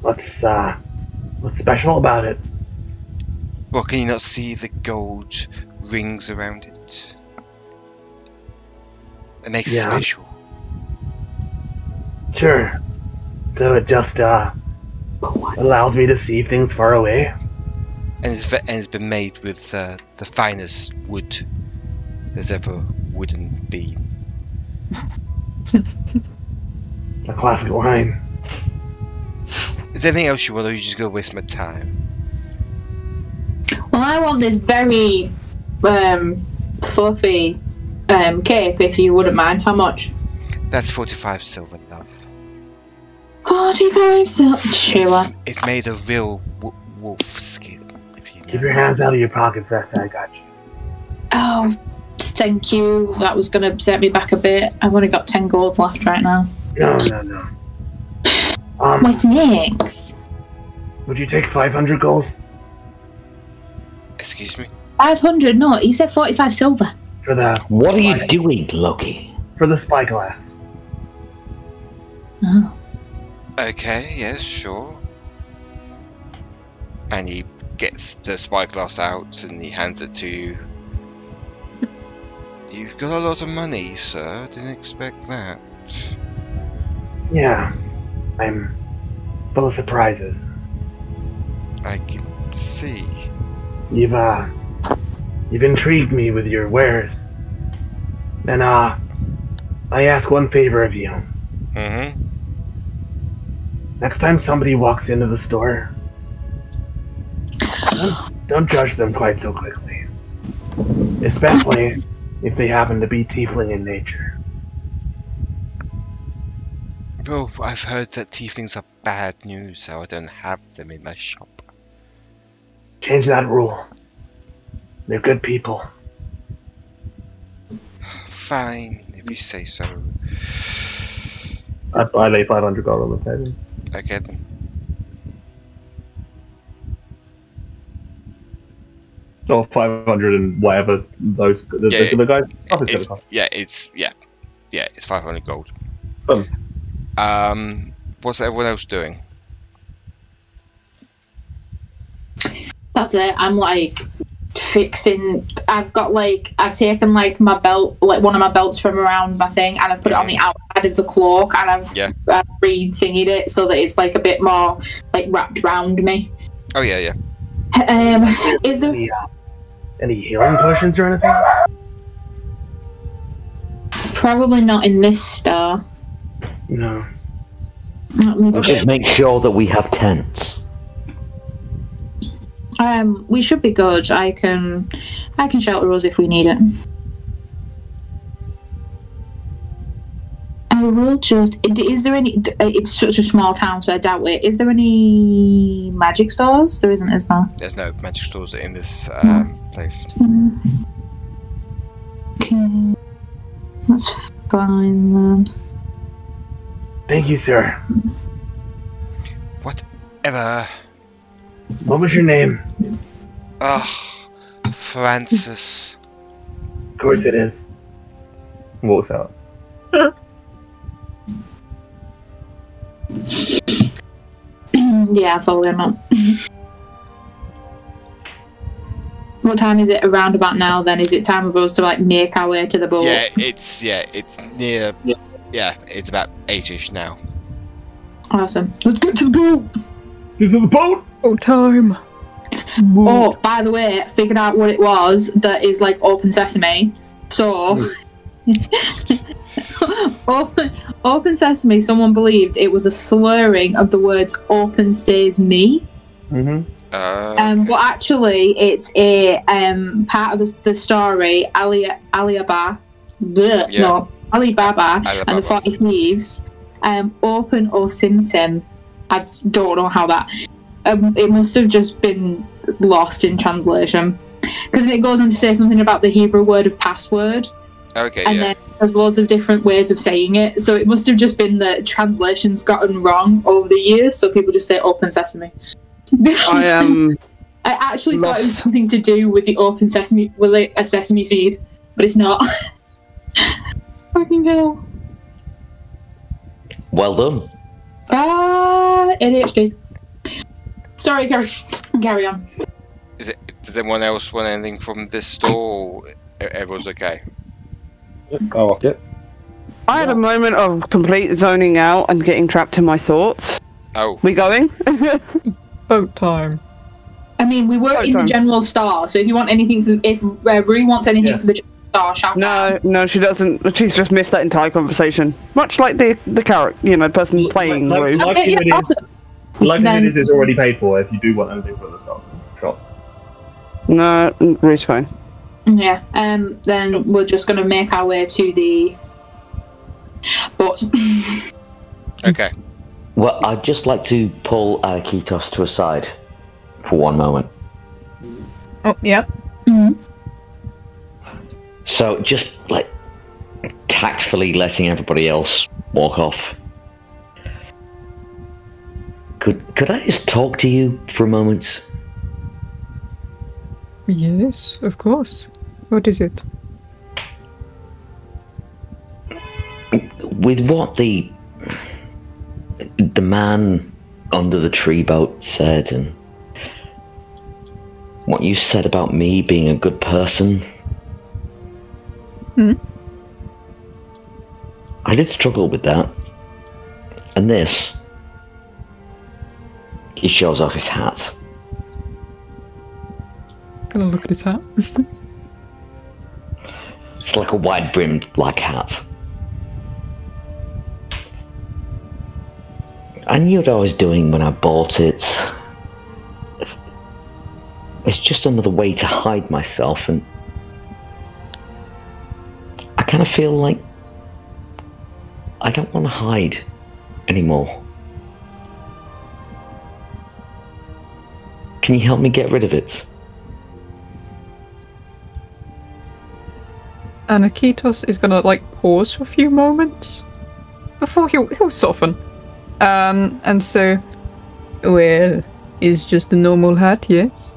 What's special about it?
Well, can you not see the gold rings around it? It makes it special.
Sure. So it just allows me to see things far away.
And it's been made with the finest wood there's ever wooden been.
A classic line.
Is there anything else you want, or are you just gonna waste my time?
Well, I want this very fluffy cape, if you wouldn't mind. How much?
That's 45 silver, love.
45 silver. Sure.
It's made of real wolf skin. If you know.
Keep your hands out of your pockets, Vesta. I got you.
Oh, thank you. That was going to set me back a bit. I've only got 10 gold left right now.
No.
My thanks.
Would you take 500 gold?
Excuse me?
500? No, he said 45 silver.
For the...
What are you doing, Loki?
For the spyglass.
Oh.
Okay, yes, sure. And he gets the spyglass out and he hands it to you. You've got a lot of money, sir. Didn't expect that.
Yeah. I'm full of surprises.
I can see.
You've intrigued me with your wares. And I ask one favor of you.
Mm-hmm.
Next time somebody walks into the store, don't judge them quite so quickly. Especially if they happen to be tiefling in nature.
Well, I've heard that tieflings are bad news, so I don't have them in my shop.
Change that rule. They're good people.
Fine, if you say so.
I lay 500 gold on the table.
Okay then.
Or 500 and whatever those the guys.
It's 500 gold.
Fun.
What's everyone else doing?
That's it. I'm like fixing. I've taken like my belt, like one of my belts from around my thing, and I've put it on the outside of the cloak, and I've re-thingied it so that it's like a bit more like wrapped around me.
Oh yeah.
Is there
any healing potions or anything?
Probably not in this star.
No.
Let's just make sure that we have tents.
We should be good. I can shelter us if we need it. I will just. Is there any? It's such a small town, so I doubt it. Is there any magic stores? There isn't, is there?
There's no magic stores in this place.
Okay, that's fine then.
Thank you, sir.
Whatever.
What was your name?
Francis.
Of course it is.
Walks out.
Yeah, I follow him up. What time is it around about now then? Is it time for us to like make our way to the boat?
It's near. Yeah, it's about 8ish now.
Awesome. Let's get to the boat!
Get to the boat!
Oh, time.
Oh, by the way, figured out what it was that is like open sesame. So, open sesame, someone believed it was a slurring of the words open says me.
Mm-hmm.
But actually, it's a part of the story, Alibaba and the 40 Thieves. Open or Sim Sim. I don't know how that. It must have just been lost in translation, because it goes on to say something about the Hebrew word of password.
Okay.
And then there's loads of different ways of saying it, so it must have just been that translations gotten wrong over the years, so people just say open sesame. I actually thought it was something to do with the open sesame, with like a sesame seed, but it's not. Fucking hell.
Well done.
ADHD. Sorry, carry on.
Does anyone else want anything from this store? Or everyone's okay.
I'll walk it.
I had a moment of complete zoning out and getting trapped in my thoughts.
Oh.
We going?
Boat time.
I mean, we were in the general star, so if you want anything from, if Rue wants anything from the general star, shout out.
No, she doesn't. She's just missed that entire conversation. Much like the character, person playing Rue.
Life Minutes is already paid for if you do want anything from the shop.
No, Rue's fine.
Yeah, then we're just going to make our way to the boat.
Okay.
Well, I'd just like to pull Aniketos to a side for one moment.
Oh, yeah.
Mm-hmm.
So just tactfully letting everybody else walk off. Could I just talk to you for a moment?
Yes, of course. What is it?
With what the man under the tree boat said, and what you said about me being a good person, I did struggle with that. And this, he shows off his hat.
Gonna look at his hat.
It's like a wide-brimmed black hat. I knew what I was doing when I bought it. It's just another way to hide myself, and I kind of feel like I don't want to hide anymore. Can you help me get rid of it?
Aniketos is gonna pause for a few moments before he'll soften. And so, well, it's just a normal hat, yes?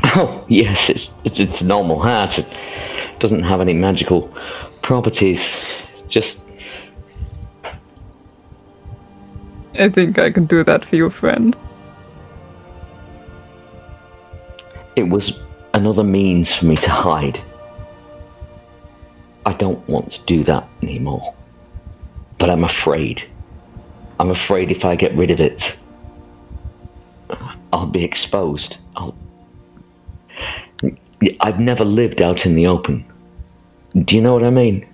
Oh, yes, it's a normal hat. It doesn't have any magical properties. Just...
I think I can do that for your friend.
It was another means for me to hide. I don't want to do that anymore. But I'm afraid. I'm afraid if I get rid of it, I'll be exposed. I've never lived out in the open. Do you know what I mean?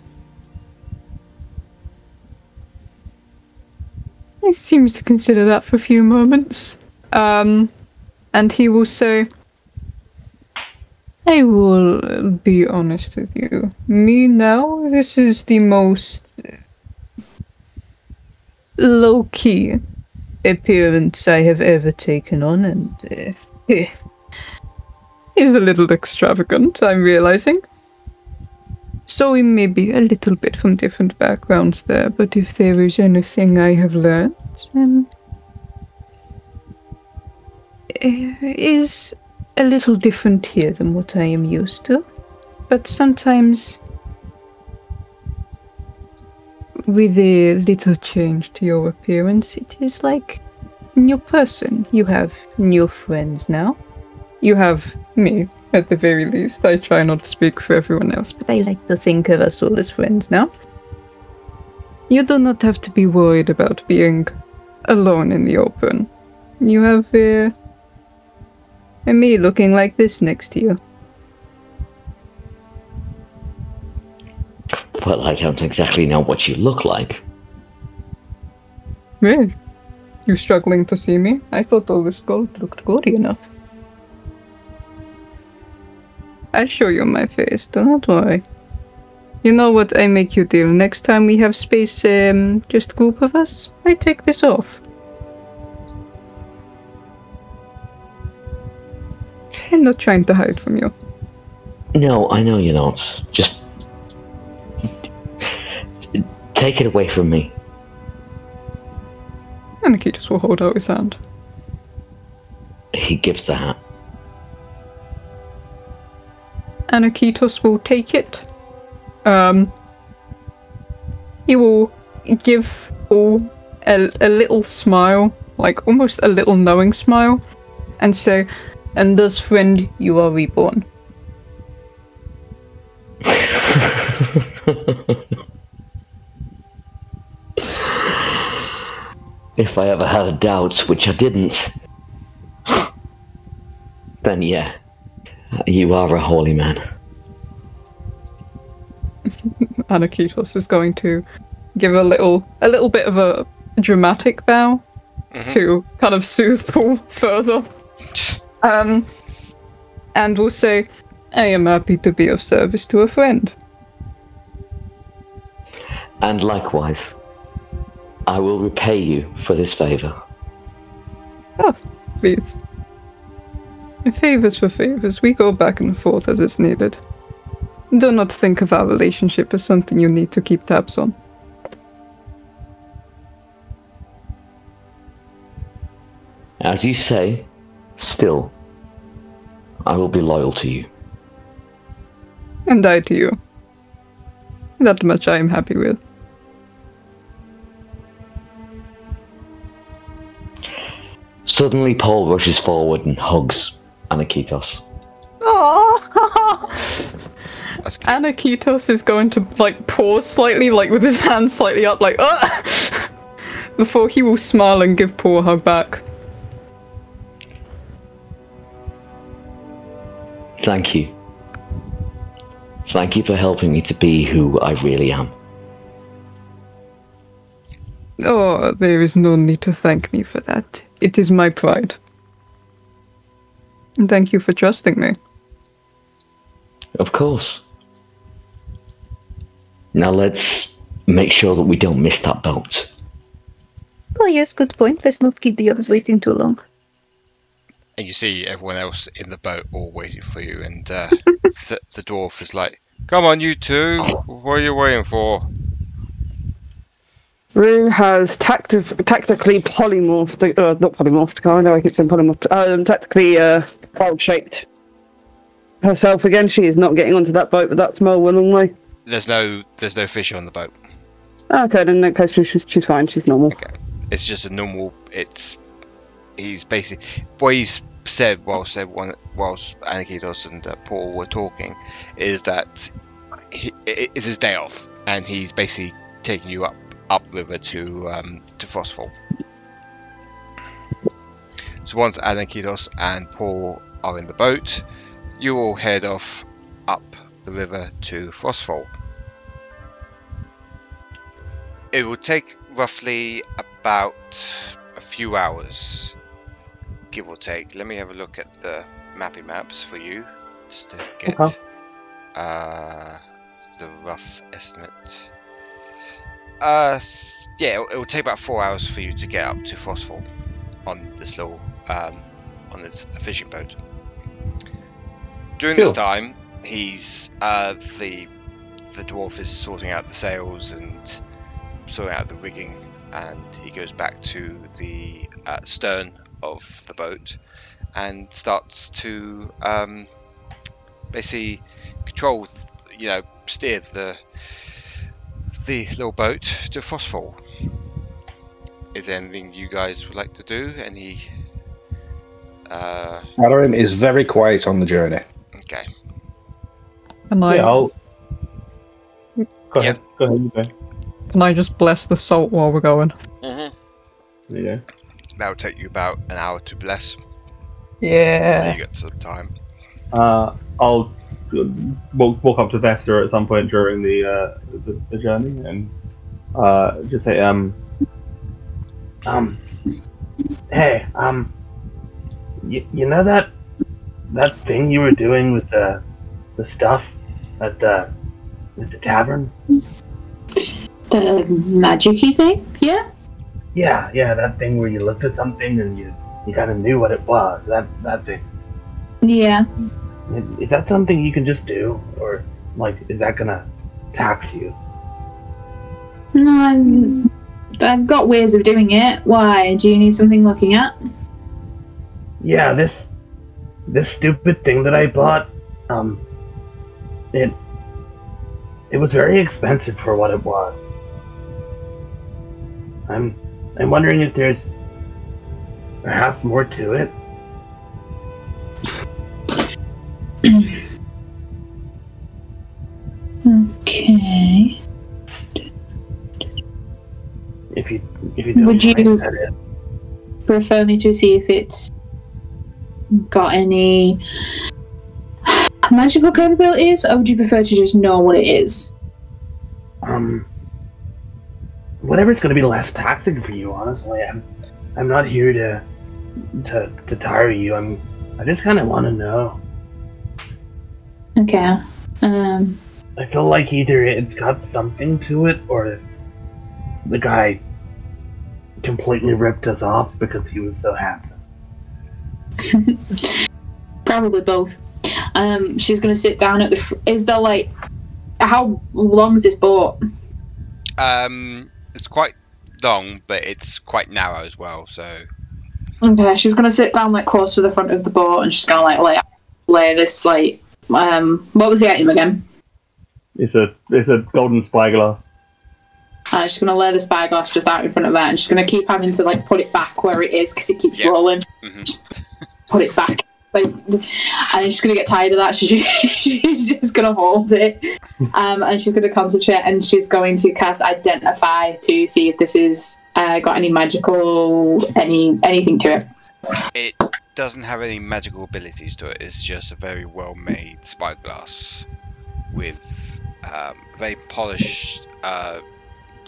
He seems to consider that for a few moments. And he will say, I will be honest with you. Me now, this is the most low-key appearance I have ever taken on, and is a little extravagant, I'm realizing. So we may be a little bit from different backgrounds there, but if there is anything I have learned, is a little different here than what I am used to. But sometimes, with a little change to your appearance, it is like a new person. You have new friends now. You have me, at the very least. I try not to speak for everyone else, but I like to think of us all as friends now. You do not have to be worried about being alone in the open. You have me looking like this next to you.
Well, I don't exactly know what you look like.
Really? You struggling to see me? I thought all this gold looked gaudy enough. I'll show you my face, do not worry. You know what, I make you deal. Next time we have space, just group of us, I take this off. I'm not trying to hide from you.
No, I know you're not. Just... take it away from me.
Aniketos will hold out his hand.
He gives the hat.
Aniketos will take it. He will give all a little smile, like almost a little knowing smile, and say, and thus, friend, you are reborn.
If I ever had a doubt, which I didn't, then yeah, you are a holy man.
Aniketos is going to give a little bit of a dramatic bow to kind of soothe Paul further. And will say, I am happy to be of service to a friend.
And likewise, I will repay you for this favor.
Oh, please. Favors for favors. We go back and forth as it's needed. Do not think of our relationship as something you need to keep tabs on.
As you say, still, I will be loyal to you.
And I to you. That much I am happy with.
Suddenly, Paul rushes forward and hugs Aniketos.
Oh, Aniketos is going to pause slightly, with his hands slightly up, before he will smile and give Paul a hug back.
Thank you. Thank you for helping me to be who I really am.
Oh, there is no need to thank me for that. It is my pride. And thank you for trusting me.
Of course. Now let's make sure that we don't miss that boat.
Oh yes, good point. Let's not keep the others waiting too long.
And you see everyone else in the boat all waiting for you, and the dwarf is like, come on, you two, what are you waiting for?
Rue has tactically polymorphed, not polymorphed, I know I keep saying polymorphed, tactically wild-shaped herself again. She is not getting onto that boat, but that's more willingly.
There's no fish on the boat.
Okay, then in that case she's fine, she's normal.
Okay. It's just a normal, he's basically, what he's said whilst Aniketos and Paul were talking is that it's his day off, and he's basically taking you upriver to Frostfall. So once Aniketos and Paul are in the boat, you all head off up the river to Frostfall. It will take roughly about a few hours, give or take. Let me have a look at the maps for you, just to get the rough estimate. Yeah, it will take about 4 hours for you to get up to Frostfall on this little on this fishing boat. During this time, he's the dwarf is sorting out the sails and sorting out the rigging, and he goes back to the stern of the boat and starts to basically control, steer the little boat to Frostfall. Is there anything you guys would like to do? Any?
Shadorim is very quiet on the journey.
Okay.
Go ahead.
Can I just bless the salt while we're going?
Mm-hmm. Yeah. That will take you about an hour to bless.
Yeah.
So you get some time.
I'll walk up to Vesta at some point during the journey and just say,
hey, you know that thing you were doing with the stuff at the tavern?
The magic-y thing? Yeah?
Yeah, that thing where you looked at something and you kind of knew what it was. That thing.
Yeah.
Is that something you can just do, or is that gonna tax you?
No, I've got ways of doing it. Why? Do you need something looking at?
Yeah, this stupid thing that I bought. It was very expensive for what it was. I'm wondering if there's perhaps more to it.
Okay.
If you
Would you prefer me to see if it's got any magical capabilities, or would you prefer to just know what it is?
Whatever's going to be less taxing for you. Honestly, I'm not here to tire you. I just kind of want to know.
Okay.
I feel like either it's got something to it, or the guy completely ripped us off because he was so handsome.
Probably both. She's gonna sit down at the. Is there like, how long is this boat?
It's quite long, but it's quite narrow as well. So.
Okay, she's gonna sit down like close to the front of the boat, and she's gonna lay this like. What was the item again?
It's a golden spyglass.
She's going to lay the spyglass just out in front of her, and she's going to keep having to like put it back where it is because it keeps rolling. Put it back, like, and then she's going to get tired of that. She's just going to hold it, and she's going to concentrate, and she's going to cast Identify to see if this is got any magical anything to it.
It doesn't have any magical abilities to it. It's just a very well-made spyglass with very polished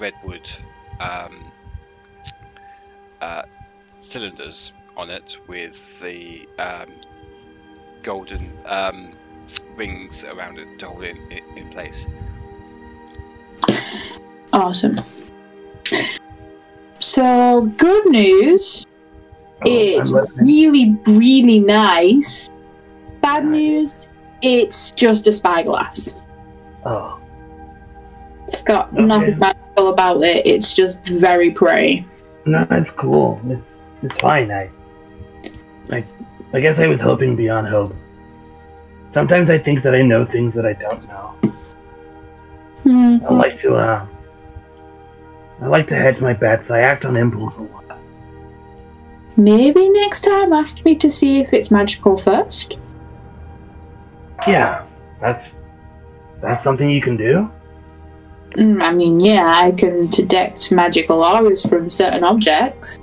redwood cylinders on it with the golden rings around it to hold it in place.
Awesome. So, good news. It's really, really nice. Bad news, it's just a spyglass.
Oh.
It's got nothing magical about it, it's just very pretty.
No, it's cool. It's fine. I guess I was hoping beyond hope. Sometimes I think that I know things that I don't know. I like to hedge my bets. I act on impulse a lot.
Maybe next time ask me to see if it's magical first.
Yeah, that's something you can do?
I mean, yeah, I can detect magical auras from certain objects.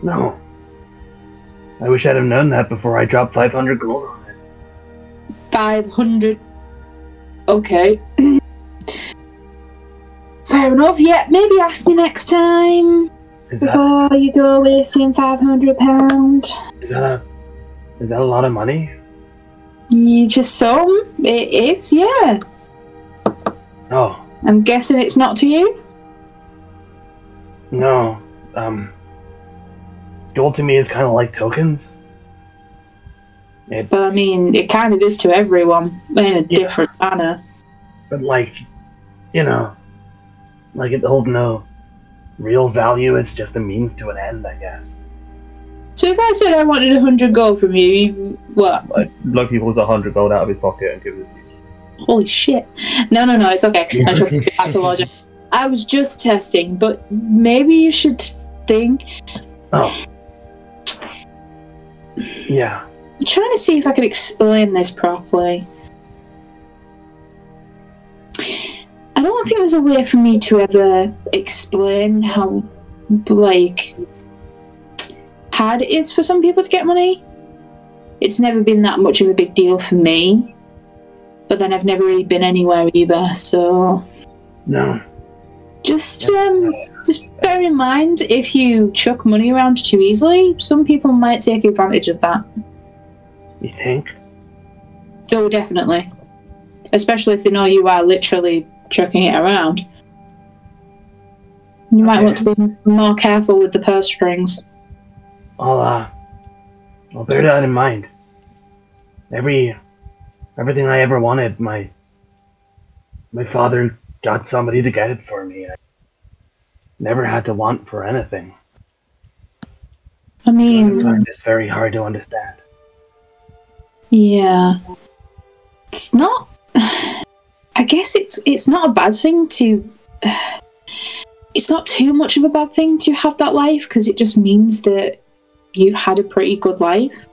No. I wish I'd have known that before I dropped 500 gold on it.
500? Okay. Fair enough, yeah, maybe ask me next time. Before you go wasting £500.
Is that a lot of money?
Just some? It is, yeah.
Oh.
I'm guessing it's not to you?
No. Gold to me is kind of like tokens.
But I mean, it kind of is to everyone in a different manner.
But like it holds no real value. It's just a means to an end, I guess.
So if I said I wanted 100 gold from you, what?
Loki pulls 100 gold out of his pocket and gives it to you.
Holy shit. No, it's okay. I was just testing, but maybe you should think.
Oh. Yeah.
I'm trying to see if I can explain this properly. I don't think there's a way for me to ever explain how, hard it is for some people to get money. It's never been that much of a big deal for me. But then I've never really been anywhere either, so...
No.
Just bear in mind, if you chuck money around too easily, some people might take advantage of that.
You think?
Oh, definitely. Especially if they know you are literally chucking it around. You might want to be more careful with the purse strings.
I'll bear that in mind. Everything I ever wanted, my father got somebody to get it for me. I never had to want for anything.
I mean...
I find this very hard to understand.
Yeah. It's not... I guess it's not a bad thing to... It's not too much of a bad thing to have that life, because it just means that you've had a pretty good life.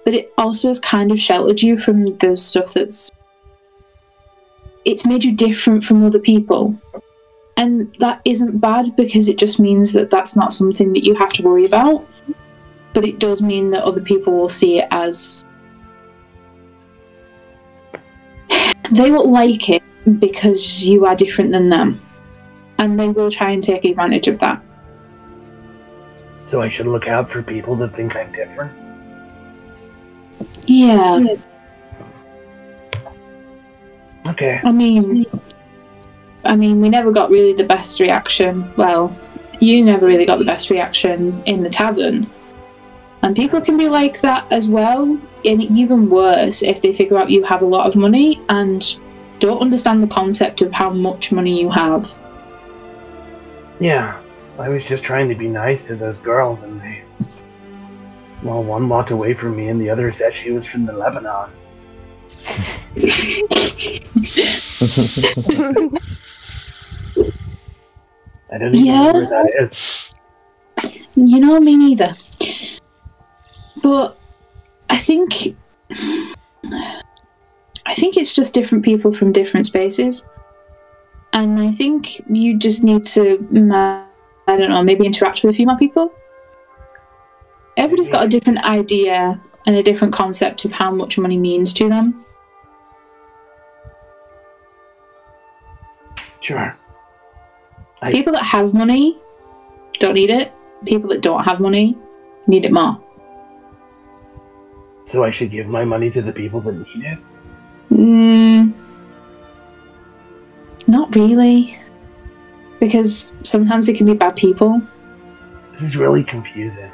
But it also has kind of sheltered you from the stuff that's... It's made you different from other people. And that isn't bad because it just means that that's not something that you have to worry about. But it does mean that other people will see it as... They won't like it because you are different than them. And they will try and take advantage of that.
So I should look out for people that think I'm different?
Yeah.
Okay.
I mean, we never got really the best reaction. Well, you never really got the best reaction in the tavern. And people can be like that as well. And even worse if they figure out you have a lot of money and don't understand the concept of how much money you have.
Yeah, I was just trying to be nice to those girls and they... Well, one walked away from me and the other said she was from the Lebanon. I don't even know where that is.
You know, me neither. But I think it's just different people from different spaces. And I think you just need to, I don't know, maybe interact with a few more people. Everybody's got a different idea and a different concept of how much money means to them.
Sure.
People that have money don't need it. People that don't have money need it more.
So I should give my money to the people that need it?
Not really. Because sometimes they can be bad people.
This is really confusing.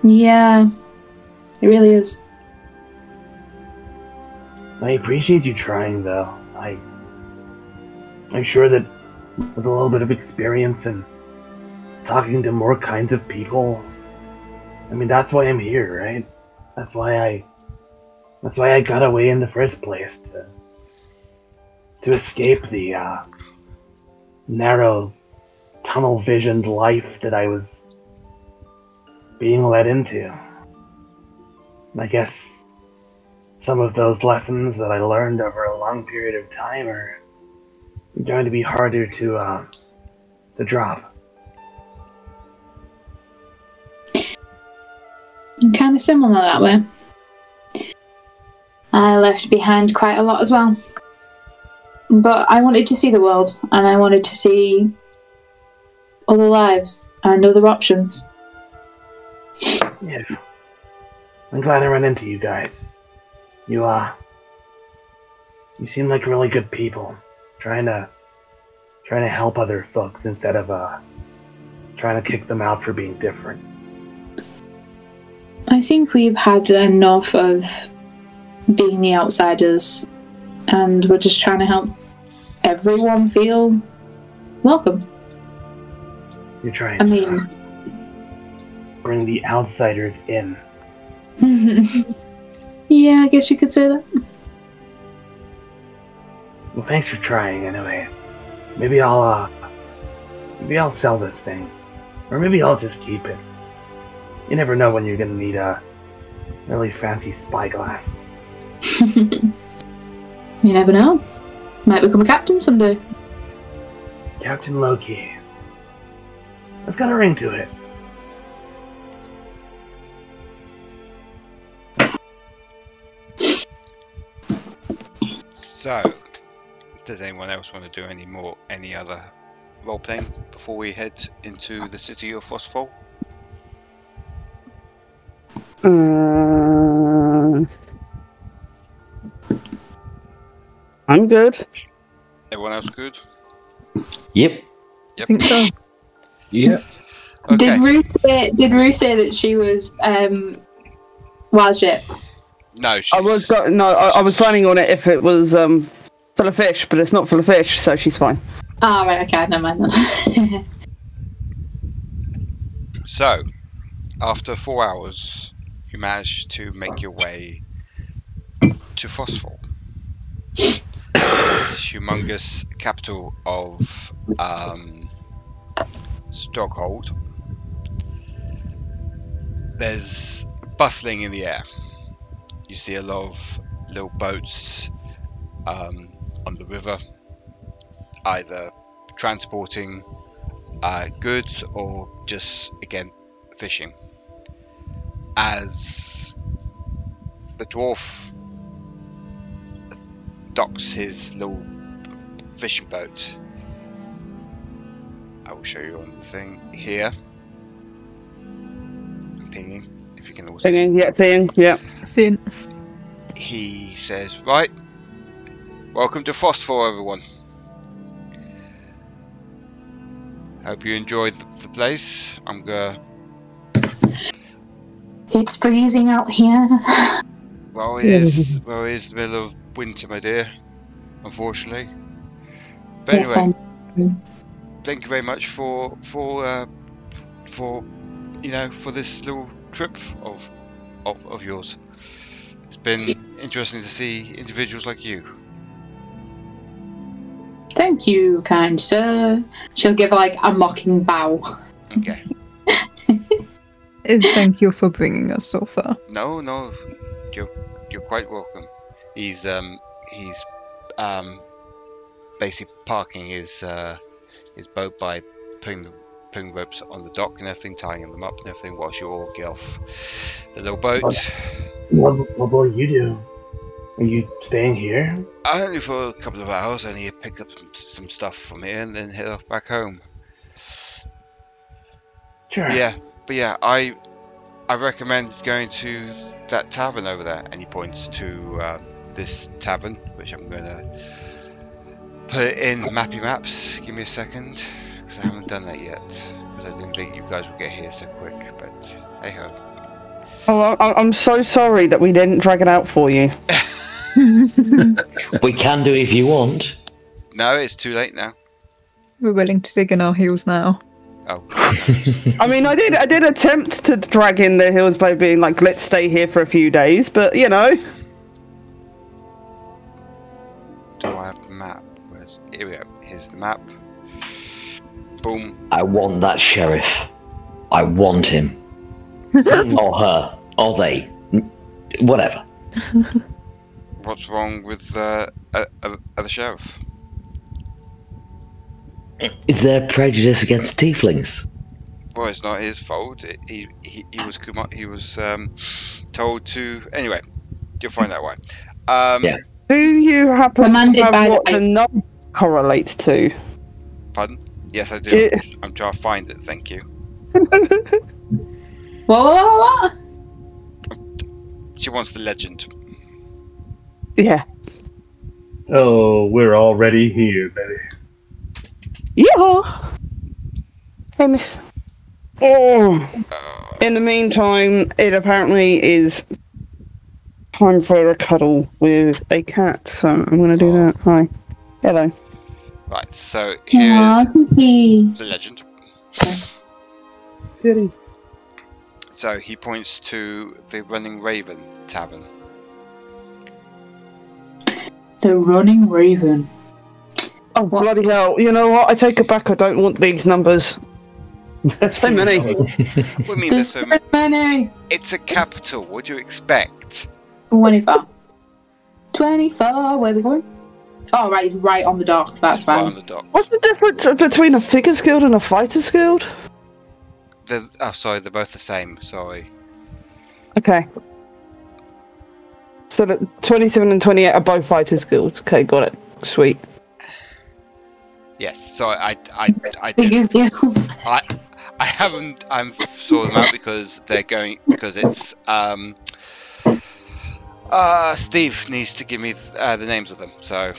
Yeah, it really is.
I appreciate you trying, though. I'm sure that with a little bit of experience and talking to more kinds of people, I mean, that's why I'm here, right? That's why I got away in the first place, to escape the narrow, tunnel-visioned life that I was being led into. And I guess some of those lessons that I learned over a long period of time are going to be harder to drop.
I'm kind of similar that way. I left behind quite a lot as well. But I wanted to see the world, and I wanted to see other lives and other options.
Yeah. I'm glad I ran into you guys. You seem like really good people. Trying to help other folks instead of trying to kick them out for being different.
I think we've had enough of being the outsiders, and we're just trying to help everyone feel welcome.
You're trying to bring the outsiders in.
Yeah, I guess you could say that.
Well, thanks for trying anyway. Maybe I'll sell this thing. Or maybe I'll just keep it. You never know when you're gonna need a really fancy spyglass.
You never know. Might become a captain someday.
Captain Loki. That's got a ring to it.
So, does anyone else want to do any other role playing before we head into the city of Frostfall?
I'm good.
Everyone else good?
Yep.
I think so.
Yeah.
Okay.
Did Rue say that she was wild shipped?
No,
I was planning on it if it was full of fish, but it's not full of fish, so she's fine.
Oh, right, okay, never mind then.
So, after 4 hours, you managed to make your way to Frostfall. This humongous capital of Skoghold. There's bustling in the air. You see a lot of little boats on the river, either transporting goods or just, again, fishing. As the dwarf docks his little fishing boat, I will show you on the thing here. I'm pinging, if you can also.
Pinging, yeah, seeing, yeah.
Seeing.
He says, right, welcome to Frostfall, everyone. Hope you enjoyed the place. I'm gonna...
It's freezing out here.
Well, it is the middle of winter, my dear, unfortunately. But
Yes,
anyway, thank you very much for this little trip of yours. It's been interesting to see individuals like you.
Thank you, kind sir. She'll give like a mocking bow.
Okay.
Thank you for bringing us so far.
No, you're quite welcome. He's basically parking his boat by putting ropes on the dock and everything, tying them up and everything, whilst you all get off the little boat.
What will you do? Are you staying here?
Only for a couple of hours. I need to pick up some stuff from here and then head off back home.
Sure.
But yeah, I recommend going to that tavern over there. And he points to this tavern, which I'm going to put in Mappy Maps. Give me a second, because I haven't done that yet. Because I didn't think you guys would get here so quick. But hey ho.
Oh, I'm so sorry that we didn't drag it out for you.
We can do if you want.
No, it's too late now.
We're willing to dig in our heels now.
Oh.
I mean, I did attempt to drag in the heels by being like, let's stay here for a few days, but you know.
Do I have the map? Here we go. Here's the map. Boom.
I want that sheriff. I want him. Or her. Or they. Whatever.
What's wrong with the sheriff?
Is there prejudice against tieflings?
Well, it's not his fault. He was told to. Anyway, you'll find out why.
Yeah.
Do you happen
Commanded
to have
by
what
the-
the number correlates to?
Pardon? Yes, I do. I'm trying to find it. Thank you.
What?
She wants the legend.
Yeah.
Oh, we're already here, baby.
Yeah. Hey, miss. Oh. In the meantime, it apparently is time for a cuddle with a cat, so I'm going to do that. Hi. Hello.
Right, so here is the legend.
Goody.
So he points to the Running Raven Tavern.
The Running Raven.
Oh, bloody hell. You know what? I take it back. I don't want these numbers. So many.
What do you mean there's so
many?
It's a capital. What do you expect?
24. 24. Where are we going? Oh, right. It's right on the dock. That's fine.
Right on the dock.
What's the difference between a Figures Guild and a Fighters Guild?
Sorry, they're both the same. Sorry.
Okay. So the 27 and 28 are both Fighters Guilds. Okay, got it. Sweet.
Yes. So I haven't. I'm saw them out because they're going because it's Steve needs to give me the names of them. So.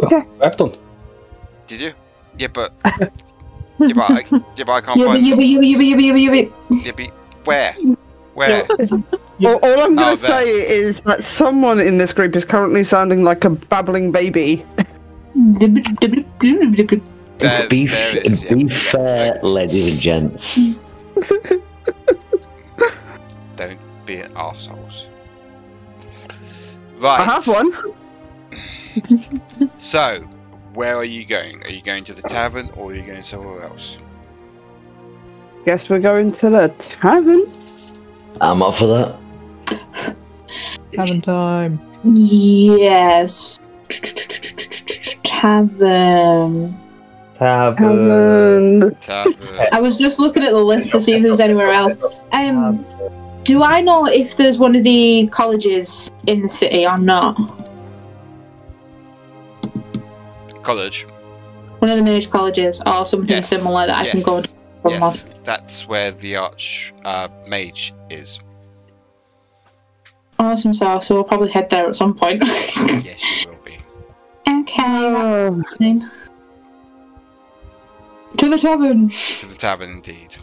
Okay.
I've done.
Did you? Yeah, but. I can't find. Yeah, but where? Where?
All I'm going to say is that someone in this group is currently sounding like a babbling baby.
Be fair, ladies and gents.
Don't be an arseholes. Right.
I have one.
So, where are you going? Are you going to the tavern or are you going somewhere else?
Guess we're going to the tavern.
I'm up for that.
Tavern time.
Yes. Tavern.
Tavern.
I was just looking at the list to see if there's anywhere else. Do I know if there's one of the colleges in the city or not?
College.
One of the mage colleges or something similar that I can go to.
Yes, that's where the arch mage is.
Awesome sauce, so we'll probably head there at some point.
Yes, you will be.
Okay, that's fine. To the tavern.
To the tavern, indeed.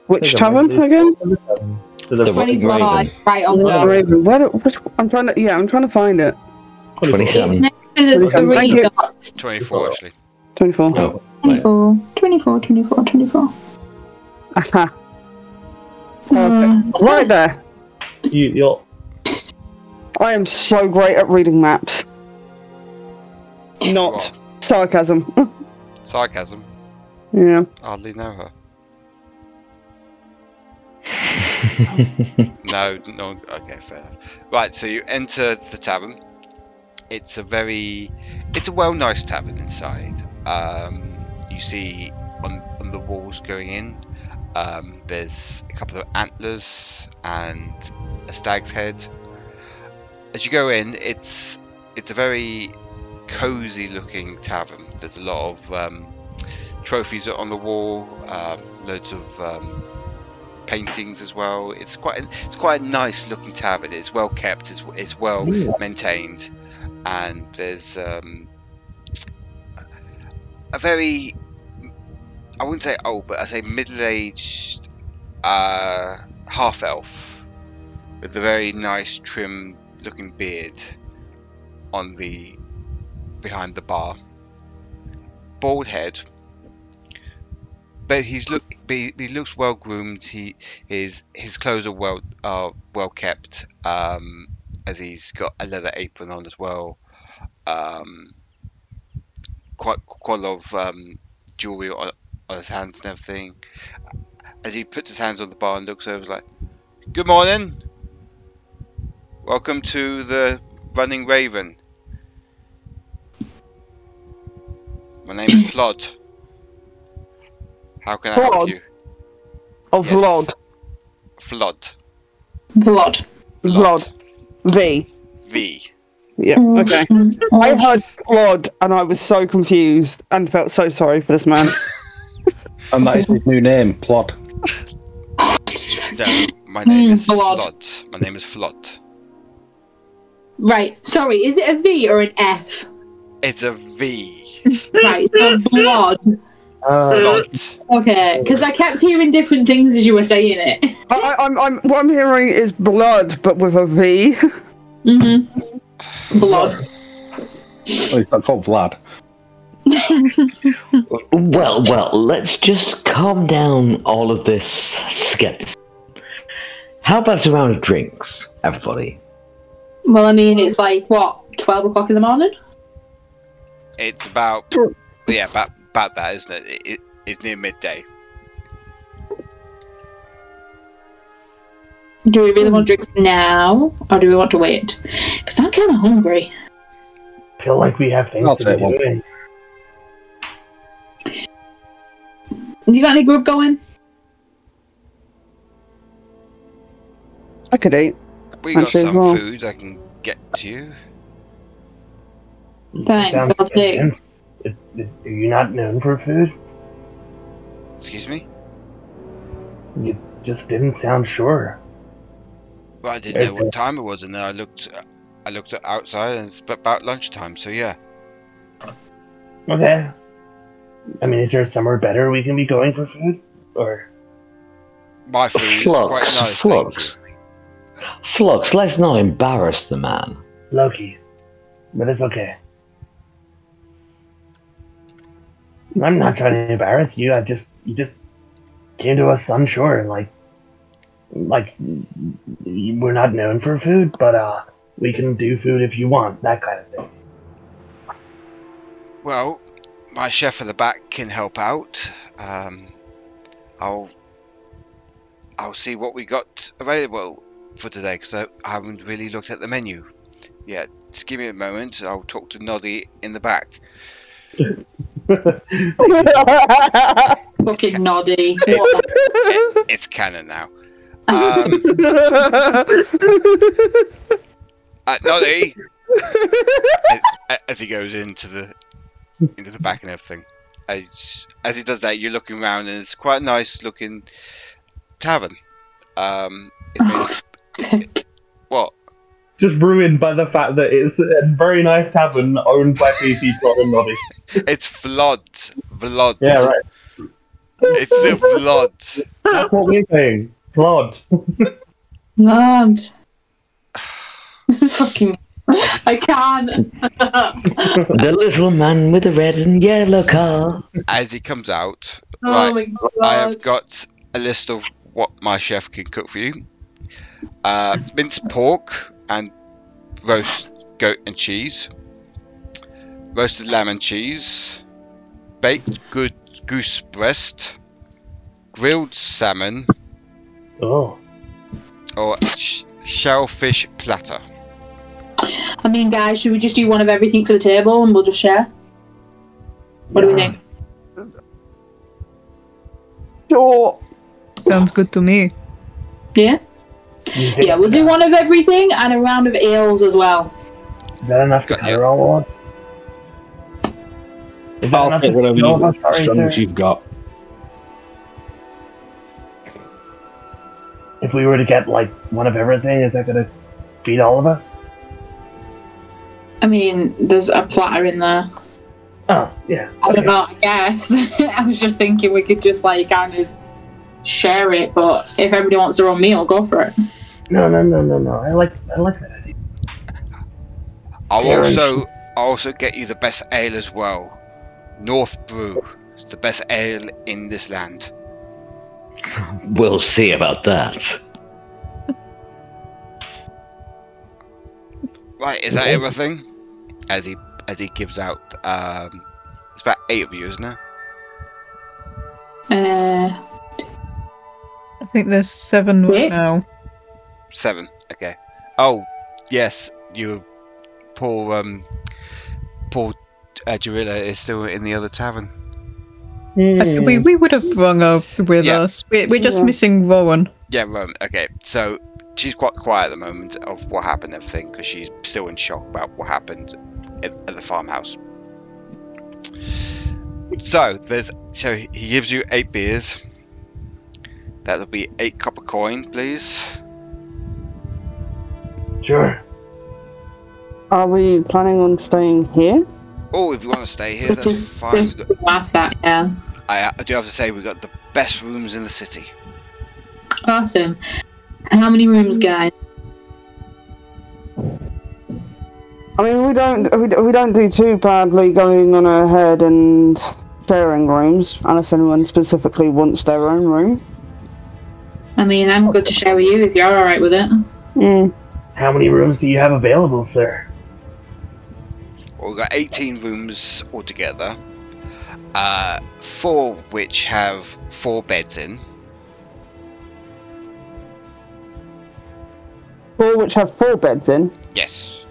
Which tavern again?
The
24,
Raven.
right on the door.
Raven. I'm trying to find it.
27.
It's next to the
27. Thank
three
you.
dots.
24, actually.
24.
No.
24.
Aha. Perfect. Right there.
You're.
I am so great at reading maps. Not
What?
sarcasm.
Sarcasm.
Yeah.
Hardly know her. No. Okay, fair enough. Right, so you enter the tavern. It's a nice tavern inside. You see on the walls going in, there's a couple of antlers and a stag's head. As you go in, it's a very cozy looking tavern. There's a lot of trophies on the wall, loads of paintings as well. It's quite a nice looking tavern. It's well kept. It's well maintained, and there's a very, I wouldn't say old, but I say middle-aged half elf with a very nice trim looking beard on behind the bar. Bald head, but he looks well groomed. His clothes are well kept, as he's got a leather apron on as well. Quite a lot of jewelry on his hands and everything. As he puts his hands on the bar and looks over, he's like, "Good morning. Welcome to the Running Raven. My name is Plod. How can I help
Plod?
you?"
Oh,
Yes.
Vlad.
Vlad.
Vlad. V. Yeah, okay. I heard Plod and I was so confused and felt so sorry for this man.
And that is his new name, Plod.
No, my name is
Vlad.
Flot. My name is Flot.
Right, sorry, is it a V or an F?
It's a V.
Right, so Vlad.
Flot.
Okay, because I kept hearing different things as you were saying it.
What I'm hearing is blood, but with a V.
Blood.
Oh, he's not called Vlad.
Well, let's just calm down all of this skepticism. How about a round of drinks, everybody?
Well, I mean, it's like, what, 12 o'clock in the morning?
It's about that, isn't it? It's near midday.
Do we really want drinks now, or do we want to wait? Because I'm kind of hungry.
I feel like we have things to be doing.
You got any group going?
I could eat.
We got
Actually,
some
well.
food I can get to you.
Thanks,
Sounds
I'll take.
intense. Are you not known for food?
Excuse me?
You just didn't sound sure.
Well, I didn't know what time it was, and then I looked outside, and it's about lunchtime. So yeah.
Okay. I mean, is there somewhere better we can be going for food? Or
My food is quite nice, thank you.
Flux, let's not embarrass the man.
Loki. But it's okay. I'm not trying to embarrass you. You just came to us unsure, like we're not known for food, but we can do food if you want, that kind of thing.
Well, my chef at the back can help out. I'll see what we got available for today, because I haven't really looked at the menu yet. Just give me a moment. I'll talk to Noddy in the back.
Fucking noddy.
It's canon now. Noddy! As he goes into the back and everything. As he does that, you're looking around and it's quite a nice looking tavern. What?
Just ruined by the fact that it's a very nice tavern owned by people and Noddy.
It's Vlad.
Yeah, right.
It's a Vlad.
That's what we're saying. Vlad.
Vlad. Fucking. I can't.
The little man with the red and yellow car.
As he comes out,
Oh my God.
I have got a list of what my chef can cook for you. Minced pork and roast goat and cheese, roasted lamb and cheese, baked good goose breast, grilled salmon, or shellfish platter.
I mean, guys, should we just do one of everything for the table and we'll just share? What do we think?
Sure.
Sounds good to me.
Yeah? Yeah, we'll do one of everything and a round of ales as well.
Is that enough to cover all of us?
I'll take whatever strength you've got.
If we were to get, like, one of everything, is that going to feed all of us?
I mean, there's a platter in there.
Oh, yeah.
I don't know, I guess. I was just thinking we could just, like, kind of share it, but if everybody wants their own meal, go for it.
No. I like that idea.
I'll also get you the best ale as well. North Brew. It's the best ale in this land.
We'll see about that.
Right, is that everything? As he gives out, it's about 8 of you, isn't it?
I think there's 7 right now.
7, okay. Oh, yes, poor Jarila is still in the other tavern.
We would have rung up with us. We're just missing Rowan.
Yeah, Rowan. Okay, so she's quite quiet at the moment of what happened and everything because she's still in shock about what happened at the farmhouse. So he gives you 8 beers. That'll be 8 copper coin, please.
Sure.
Are we planning on staying here?
Oh, if you want to stay here, that's fine.
Just last that, yeah.
I do have to say we've got the best rooms in the city.
Awesome. How many rooms, guys?
I mean, we don't do too badly going on ahead and sharing rooms, unless anyone specifically wants their own room.
I mean, I'm good to share with you if you're alright with it.
How many rooms do you have available, sir?
Well, we've got 18 rooms altogether. 4 which have 4 beds in.
4 which have 4 beds in?
Yes.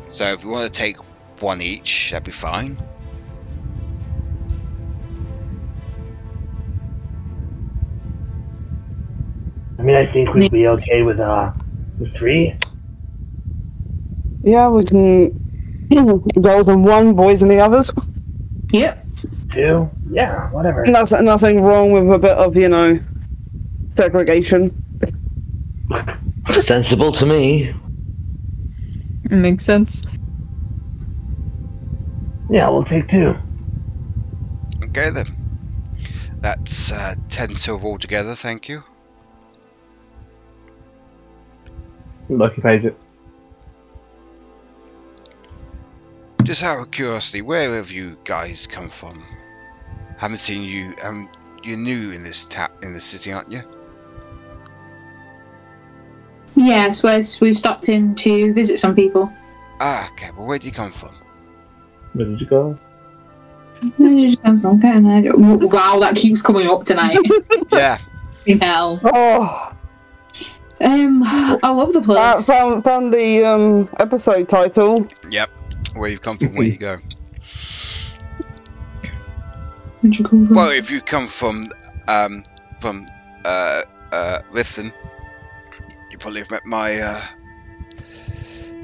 So if you want to take 1 each, that'd be fine.
I mean, I think we'd be okay with 3.
Yeah, we can. Girls in 1, boys in the others.
Yep.
2. Yeah, whatever.
Nothing wrong with a bit of, segregation.
Sensible to me.
Makes sense.
Yeah, we'll take 2.
Okay then. That's 10 silver altogether, thank you.
Lucky pays it.
Just out of curiosity, where have you guys come from? Haven't seen you. You're new in this city, aren't you?
Yes, we've stopped in to visit some people.
Ah, okay. Well, where do you come from?
Where did you go?
Where did you come from? Wow, that keeps coming up tonight.
Yeah.
Hell.
Oh.
All over the place.
Found the episode title.
Yep. Where you come from, where you go.
Where'd you come from?
Well, if you come from Rithon, you probably have met my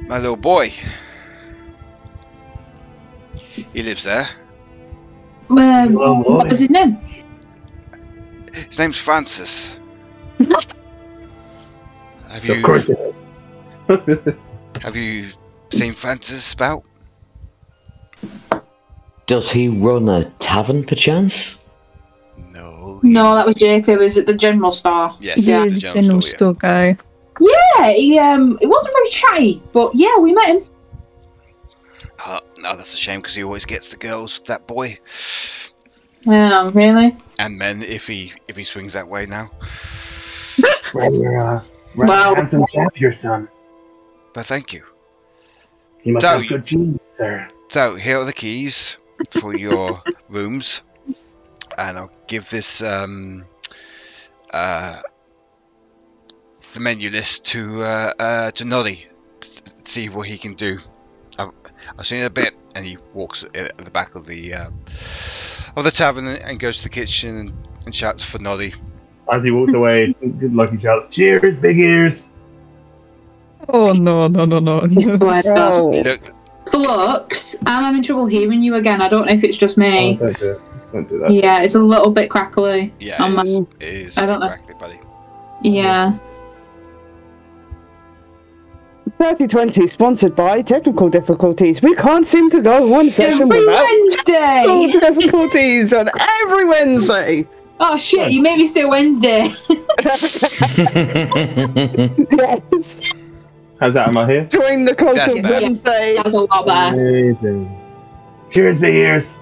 my little boy. He lives there.
What was his name?
His name's Francis. Have
Of course it is.
Have you seen Francis about?
Does he run a tavern, perchance?
No.
No, that was Jacob. Is it the general store?
Yes,
Yeah,
it's
the
the general store.
store guy.
Yeah, he wasn't very chatty, but yeah, we met him.
Oh, no, that's a shame because he always gets the girls. That boy.
Oh, really?
And men, if he swings that way now.
Rather
Wow.
handsome chap, your son.
But thank you.
He must
So-
have good genes, sir.
So here are the keys for your rooms, and I'll give this the menu list to Noddy to see what he can do. I've seen it a bit, and he walks at the back of the tavern and goes to the kitchen and shouts for Noddy.
As he walks away, Lucky shouts, "Cheers, big ears!"
Oh no.
Look,
Flux, I'm having trouble hearing you again. I don't know if it's just me.
Oh, don't do that.
Yeah, it's a little bit crackly.
yeah,
on my-
it is
I don't know.
correctly, buddy.
Yeah.
3020 sponsored by technical difficulties. We can't seem to go one session
Every
without
Wednesday!
technical difficulties on every Wednesday.
Oh shit, you made me say Wednesday.
Yes.
How's that? Am I here?
Join the cult
That's
of
better.
Wednesday.
That was a lot better.
Amazing. Cheers, big ears.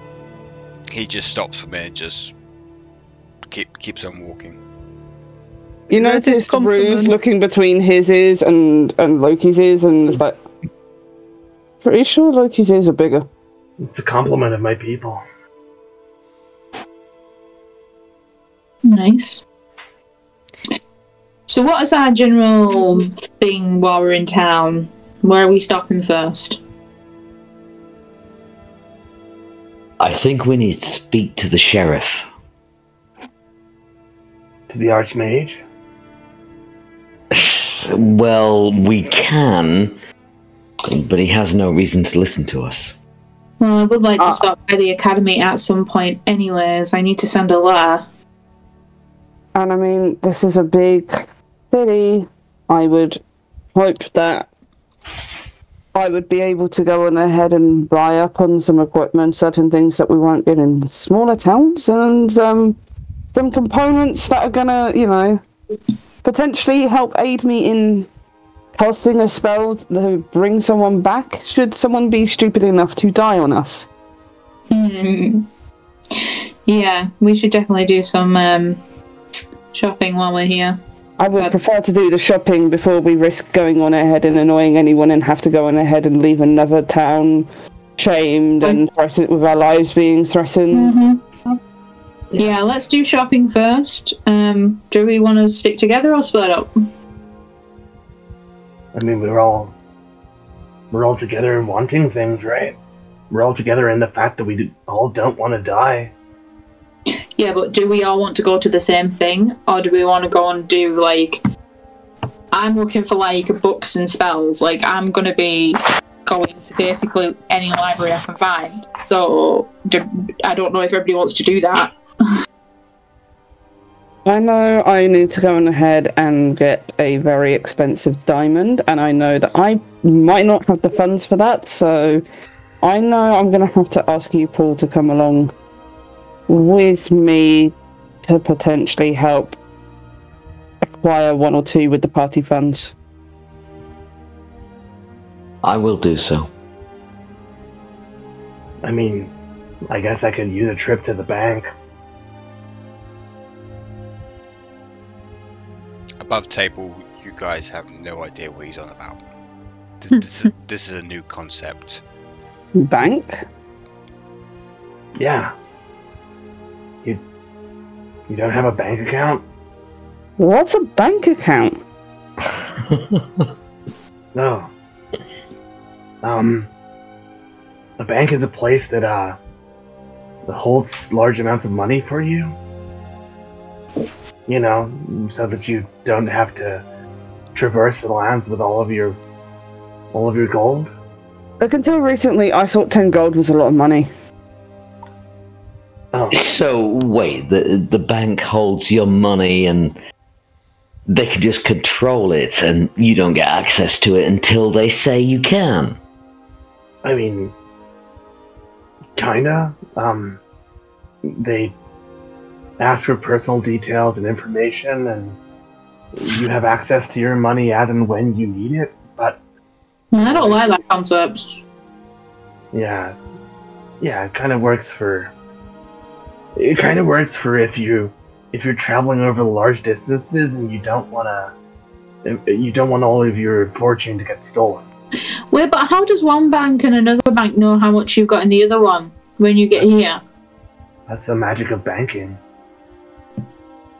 He just stops for me and just keeps on walking.
You
That is
notice
compliment.
Rue's looking between his ears and Loki's ears, and it's like, pretty sure Loki's ears are bigger.
It's a compliment of my people.
Nice. So what is our general thing while we're in town? Where are we stopping first?
I think we need to speak to the sheriff.
To the Archmage?
Well, we can, but he has no reason to listen to us.
Well, I would like to stop by the academy at some point anyways. I need to send a letter.
And I mean, this is a big city. I would hope that I would be able to go on ahead and buy up on some equipment, certain things that we won't get in smaller towns, and some components that are gonna, potentially help aid me in casting a spell to bring someone back, should someone be stupid enough to die on us.
Yeah, we should definitely do some shopping while we're here.
I would prefer to do the shopping before we risk going on ahead and annoying anyone and have to go on ahead and leave another town shamed and threatened with our lives being threatened.
Yeah, let's do shopping first. Do we want to stick together or split up?
I mean, we're all together and wanting things, right? We're all together in the fact that we all don't want to die.
Yeah, but do we all want to go to the same thing? Or do we want to go and do, I'm looking for, books and spells. I'm going to be going to basically any library I can find. So, I don't know if everybody wants to do that.
I know I need to go on ahead and get a very expensive diamond, and I know that I might not have the funds for that, so I know I'm going to have to ask you, Paul, to come along with me to potentially help acquire one or two with the party funds.
I will do so.
I mean, I guess I could use a trip to the bank.
Above table, you guys have no idea what he's on about. This is a new concept.
Bank?
Yeah. You don't have a bank account?
What's a bank account?
No. A bank is a place that holds large amounts of money for you. You know, so that you don't have to traverse the lands with all of your gold.
Look, until recently, I thought 10 gold was a lot of money.
Oh.
So, wait, the bank holds your money and they can just control it and you don't get access to it until they say you can?
I mean, kinda. They ask for personal details and information, and you have access to your money as and when you need it, but...
I don't like that concept.
Yeah, it kind of works for... It kind of works for if you're traveling over large distances and you don't want all of your fortune to get stolen.
Wait, but how does one bank and another bank know how much you've got in the other one when you get here?
That's the magic of banking.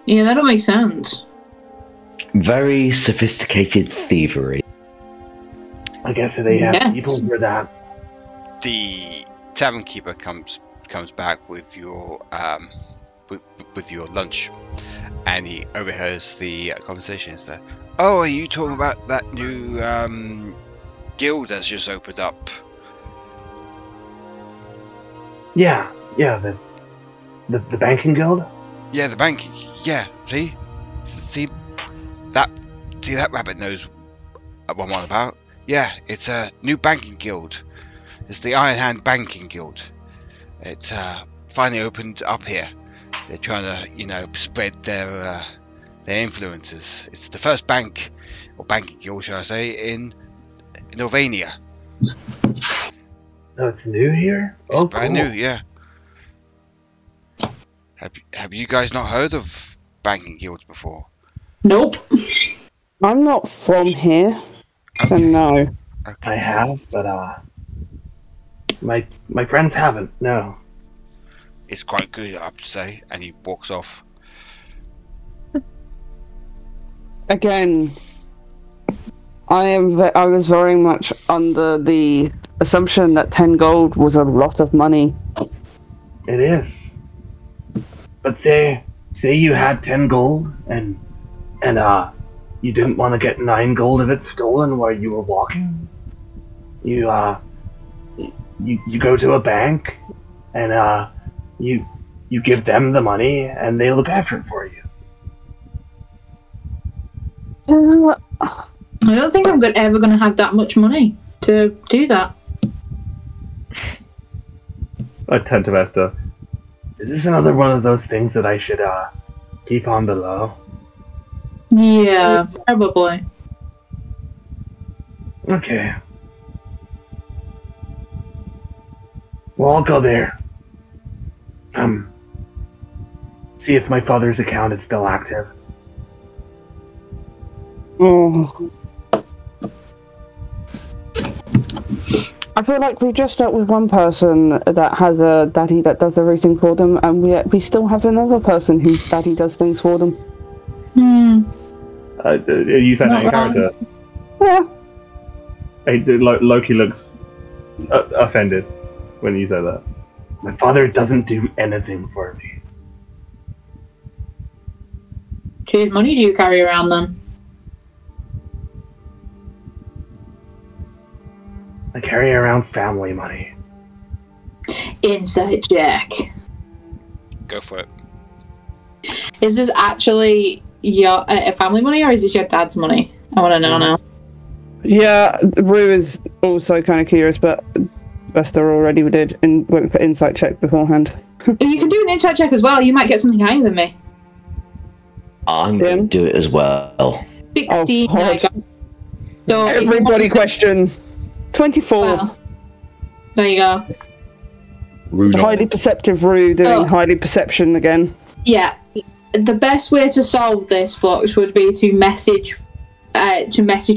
Yeah, that don't make sense.
Very sophisticated thievery.
I guess they have people for that.
The tavern keeper comes back with your with your lunch, and he overhears the conversations there. Oh, are you talking about that new guild that's just opened up?
Yeah, the banking guild.
Yeah, the banking. Yeah, see that rabbit knows what I'm on about. Yeah, it's a new banking guild. It's the Iron Hand Banking Guild. It's finally opened up here. They're trying to, spread their influences. It's the first bank, or banking guild, shall I say, in Norvania.
Oh, it's new here?
It's brand new, yeah. Have you guys not heard of banking guilds before?
Nope.
I'm not from here, so no.
Okay. I have, but my friends haven't. No.
It's quite good, I have to say. And he walks off.
Again, I was very much under the assumption that 10 gold was a lot of money.
It is. But say you had 10 gold and you didn't want to get 9 gold of it stolen while you were walking. You go to a bank and you give them the money and they look after it for you.
I don't think I'm ever going to have that much money to do that.
I turn to Vesta.
Is this another one of those things that I should keep on the low?
Yeah, probably.
Okay. Well, I'll go there. See if my father's account is still active.
Oh. I feel like we've just dealt with one person that has a daddy that does everything for them, and we still have another person whose daddy does things for them.
Are you saying that in character?
Yeah.
Hey, Loki looks offended when you say that.
My father doesn't do anything for me.
Whose money do you carry around then?
I carry around family money.
Inside check.
Go for it.
Is this actually your family money, or is this your dad's money? I want to know now.
Yeah, Rue is also kind of curious, but Vesta already went for insight check beforehand.
You can do an insight check as well. You might get something higher than me.
I'm going to do it as well.
16.
Oh,
so
everybody question. 24.
Well, there you go.
Highly perceptive Rue doing highly perception again.
Yeah. The best way to solve this, Flux, would be to message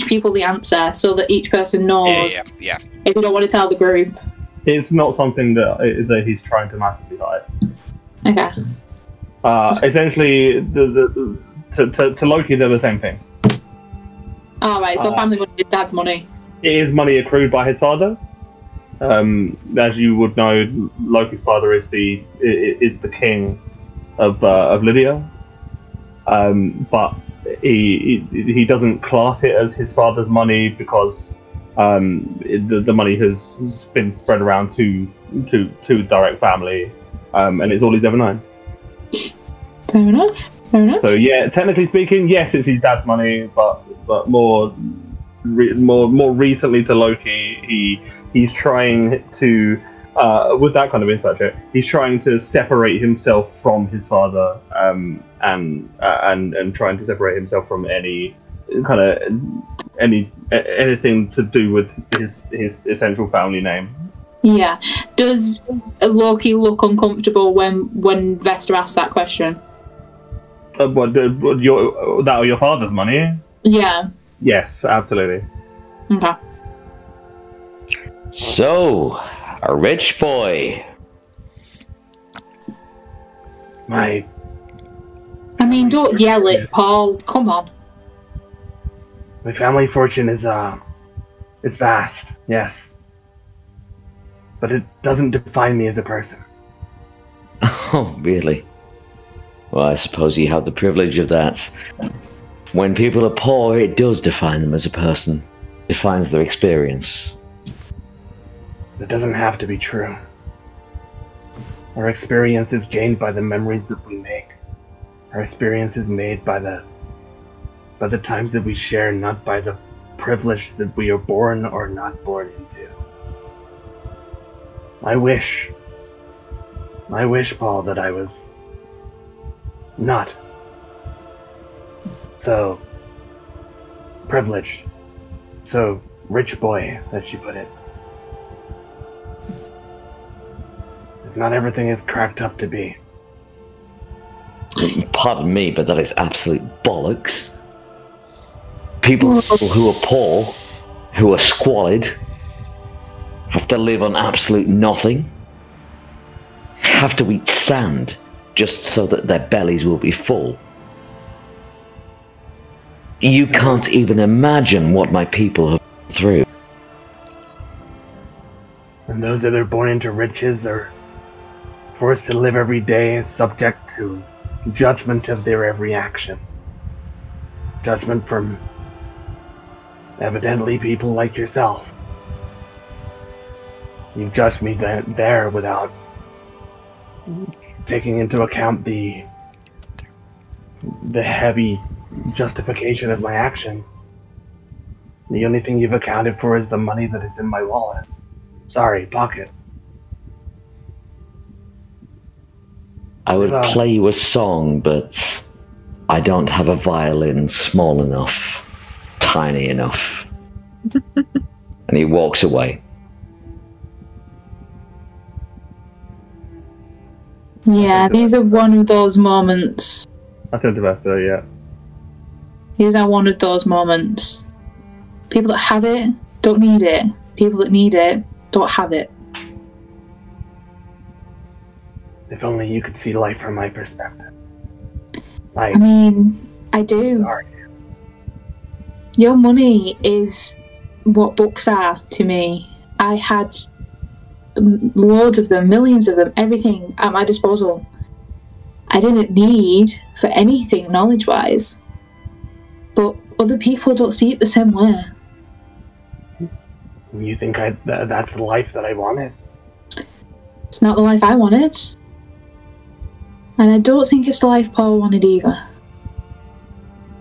people the answer so that each person knows.
Yeah.
If you don't want to tell the group.
It's not something that he's trying to massively hide.
Okay.
Essentially, to Loki, they're the same thing.
Alright, so family money is dad's money.
It is money accrued by his father, As you would know, Loki's father is the king of Lydia, but he doesn't class it as his father's money because the money has been spread around to direct family, and it's all he's ever known.
Fair enough. Fair enough.
So yeah, technically speaking, yes, it's his dad's money, but more recently to Loki, he's trying to with that kind of insight check, he's trying to separate himself from his father, and trying to separate himself from any kind of anything to do with his essential family name.
Yeah. Does Loki look uncomfortable when Vesta asks that question?
Your father's money?
Yeah.
Yes, absolutely.
Okay.
So, a rich boy.
My
I mean, don't yell it, Paul. Come on.
family fortune is vast, yes. But it doesn't define me as a person.
Oh, really? Well, I suppose you have the privilege of that. When people are poor, it does define them as a person. It defines their experience.
It doesn't have to be true. Our experience is gained by the memories that we make. Our experience is made by the times that we share, not by the privilege that we are born or not born into. I wish, Paul, that I was not so privileged, so rich boy, as you put it. It's not everything is cracked up to be.
Pardon me, but that is absolute bollocks. People who are poor, who are squalid, have to live on absolute nothing, have to eat sand just so that their bellies will be full. You can't even imagine what my people have been through.
And those that are born into riches are forced to live every day subject to judgment of their every action. Judgment from evidently people like yourself. You've judged me there without taking into account the heavy justification of my actions. The only thing you've accounted for is the money that is in my wallet. Sorry, pocket.
I would play you a song, but I don't have a violin small enough, tiny enough. And he walks away.
Yeah, these are one of those moments.
I turned to Vesta, yeah.
These are one of those moments. People that have it don't need it. People that need it don't have it.
If only you could see life from my perspective.
I mean, I do.
Sorry.
Your money is what books are to me. I had loads of them, millions of them, everything at my disposal. I didn't need for anything knowledge-wise. But other people don't see it the same way.
You think that's the life that I wanted?
It's not the life I wanted. And I don't think it's the life Paul wanted either.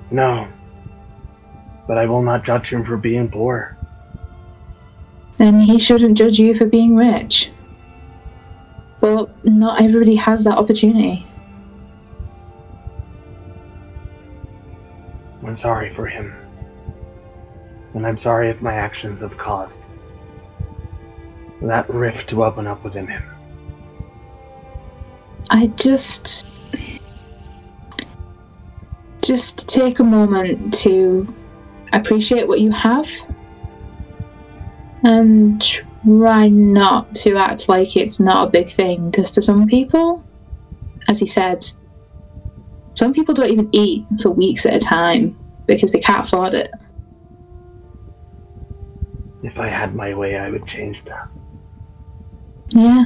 No. But I will not judge him for being poor.
Then he shouldn't judge you for being rich. But not everybody has that opportunity.
I'm sorry for him. And I'm sorry if my actions have caused that rift to open up within him.
I just take a moment to appreciate what you have and try not to act like it's not a big thing, because to some people, as he said, some people don't even eat for weeks at a time because they can't afford it.
If I had my way, I would change that.
Yeah.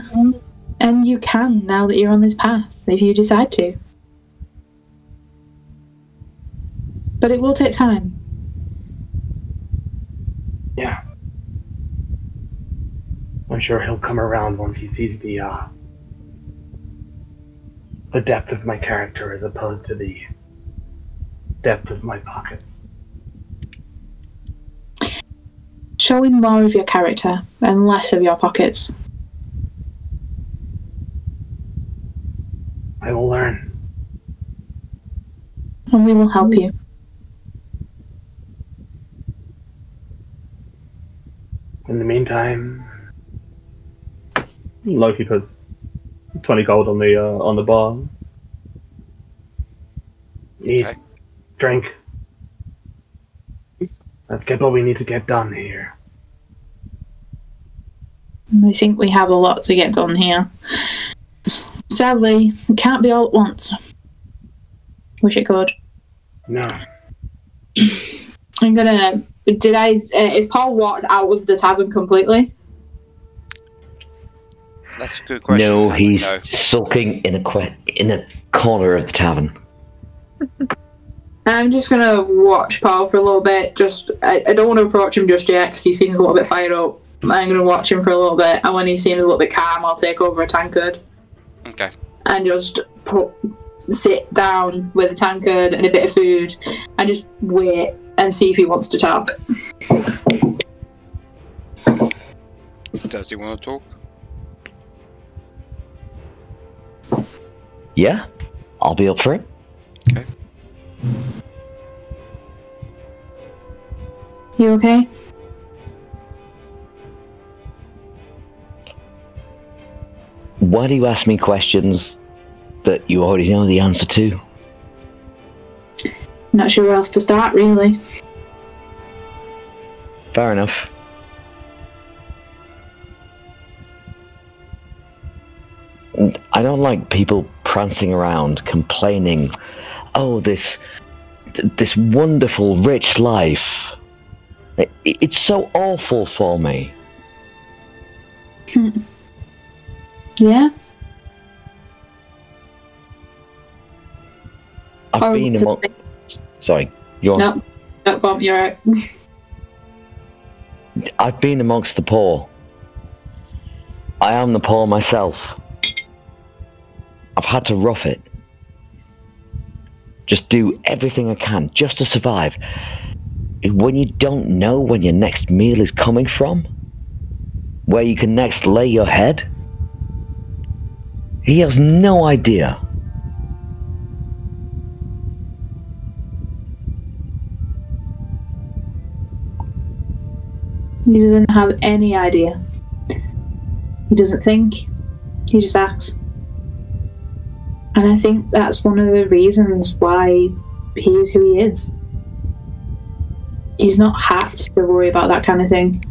And you can, now that you're on this path, if you decide to. But it will take time.
Yeah. I'm sure he'll come around once he sees the depth of my character as opposed to the depth of my pockets.
Show him more of your character and less of your pockets.
I will learn.
And we will help you.
In the meantime,
Loki puts 20 gold on the bar.
Eat, drink. Let's get what we need to get done here.
I think we have a lot to get done here. Sadly, it can't be all at once. Wish it could.
No.
I'm gonna... is Paul walked out of the tavern completely?
That's a good question.
No, he's sulking in a corner of the tavern.
I'm just gonna watch Paul for a little bit. I don't want to approach him just yet because he seems a little bit fired up. I'm gonna watch him for a little bit, and when he seems a little bit calm, I'll take over a tankard.
Okay.
And just sit down with a tankard and a bit of food, and just wait and see if he wants to talk.
Does he want to talk?
Yeah, I'll be up for it.
Okay.
You okay?
Why do you ask me questions that you already know the answer to?
Not sure where else to start, really.
Fair enough. I don't like people prancing around complaining, oh, this wonderful, rich life. It's so awful for me.
Yeah?
I've been among... Sorry, you're...
No, go on, you're right.
I've been amongst the poor. I am the poor myself. I've had to rough it. Just do everything I can just to survive. When you don't know when your next meal is coming from, where you can next lay your head, he has no idea.
He doesn't have any idea. He doesn't think. He just acts. And I think that's one of the reasons why he is who he is. He's not had to worry about that kind of thing.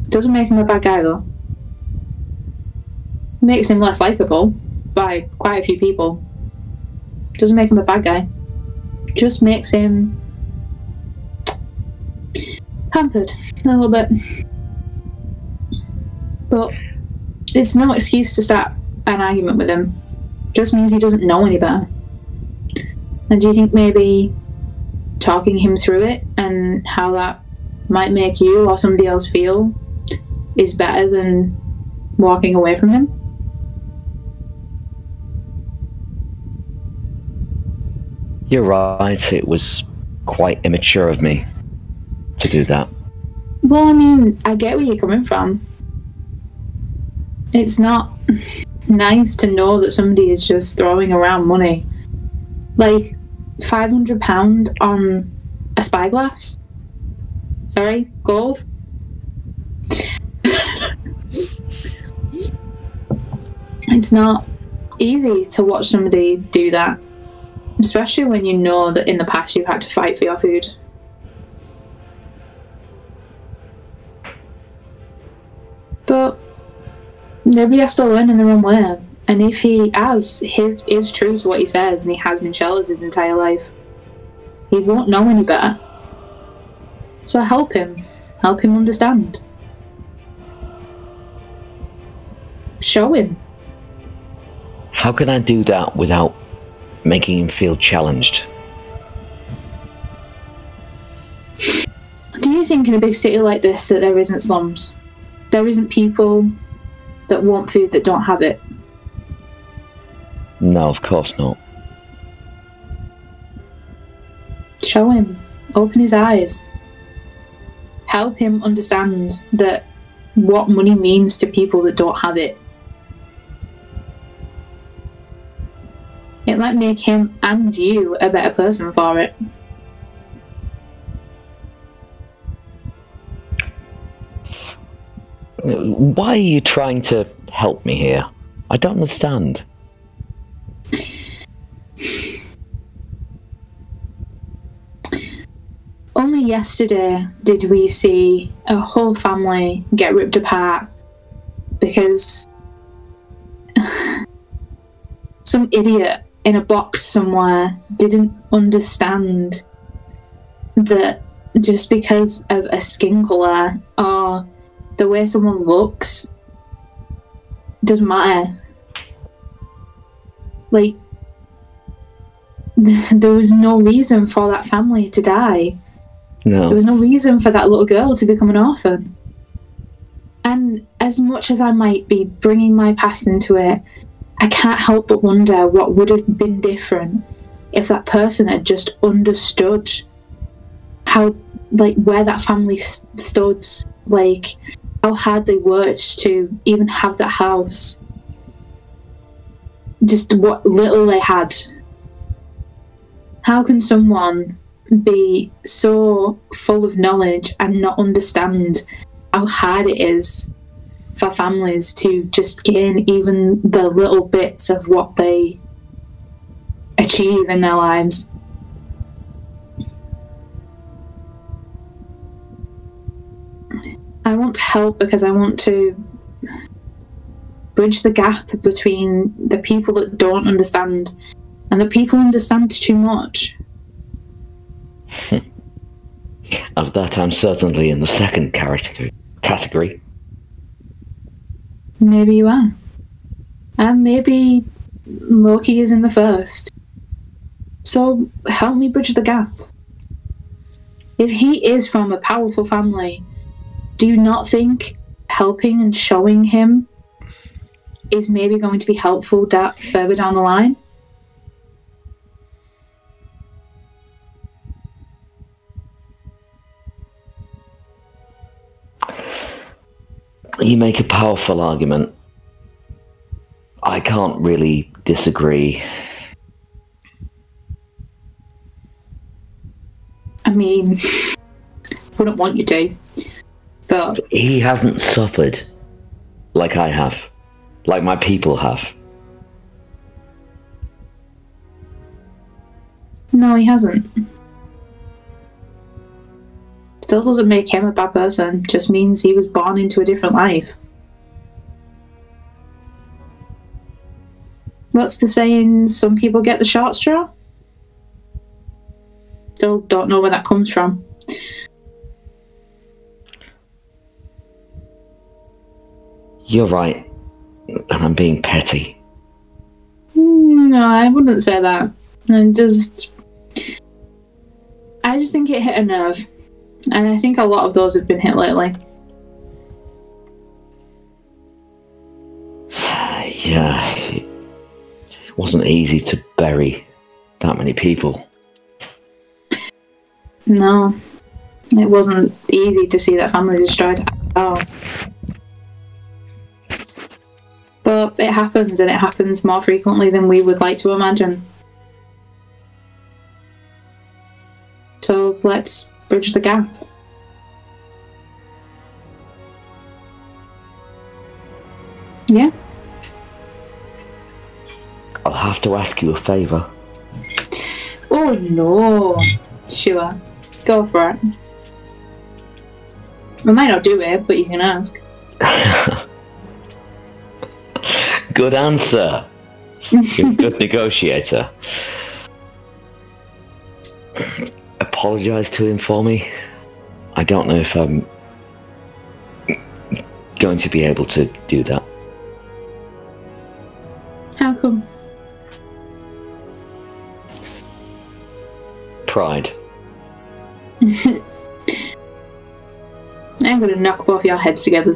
Doesn't make him a bad guy, though. Makes him less likable by quite a few people. Doesn't make him a bad guy. Just makes him pampered a little bit. But it's no excuse to start an argument with him. Just means he doesn't know any better. And do you think maybe talking him through it and how that might make you or somebody else feel is better than walking away from him?
You're right, it was quite immature of me to do that.
Well, I mean, I get where you're coming from. It's not nice to know that somebody is just throwing around money. Like, £500 on a spyglass? Sorry, gold? It's not easy to watch somebody do that. Especially when you know that in the past you've had to fight for your food. But everybody has to learn in their own way. And if he has, his is true to what he says, and he has been sheltered his entire life, he won't know any better. So help him understand. show him.
How can I do that without making him feel challenged?
Do you think in a big city like this that there isn't slums? There isn't people that want food that don't have it?
No, of course not.
Show him. Open his eyes. Help him understand that what money means to people that don't have it. It might make him and you a better person for it.
Why are you trying to help me here? I don't understand.
Only yesterday did we see a whole family get ripped apart because some idiot in a box somewhere didn't understand that just because of a skin colour or the way someone looks doesn't matter. Like, there was no reason for that family to die.
No.
There was no reason for that little girl to become an orphan. And as much as I might be bringing my past into it, I can't help but wonder what would have been different if that person had just understood how, like, where that family stood, like, how hard they worked to even have that house. Just what little they had. How can someone be so full of knowledge and not understand how hard it is for families to just gain even the little bits of what they achieve in their lives? I want to help because I want to bridge the gap between the people that don't understand and the people who understand too much.
Of that, I'm certainly in the second category.
Maybe you are. And maybe Loki is in the first. So help me bridge the gap. If he is from a powerful family, do you not think helping and showing him is maybe going to be helpful further down the line?
You make a powerful argument. I can't really disagree.
I mean, wouldn't want you to, but
he hasn't suffered like I have, like my people have.
No, he hasn't. Still doesn't make him a bad person, just means he was born into a different life. What's the saying, some people get the short straw? Still don't know where that comes from.
You're right, and I'm being petty.
No, I wouldn't say that. I just think it hit a nerve. And I think a lot of those have been hit lately.
Yeah, it wasn't easy to bury that many people.
No, it wasn't easy to see that family destroyed at all. But it happens, and it happens more frequently than we would like to imagine. So let's bridge the gap. Yeah?
I'll have to ask you a favour.
Oh no. Sure. Go for it. I might not do it, but you can ask.
Good answer. You're a good negotiator. Apologise to him for me. I don't know if I'm going to be able to do that. pride.
I'm going to knock both your heads together.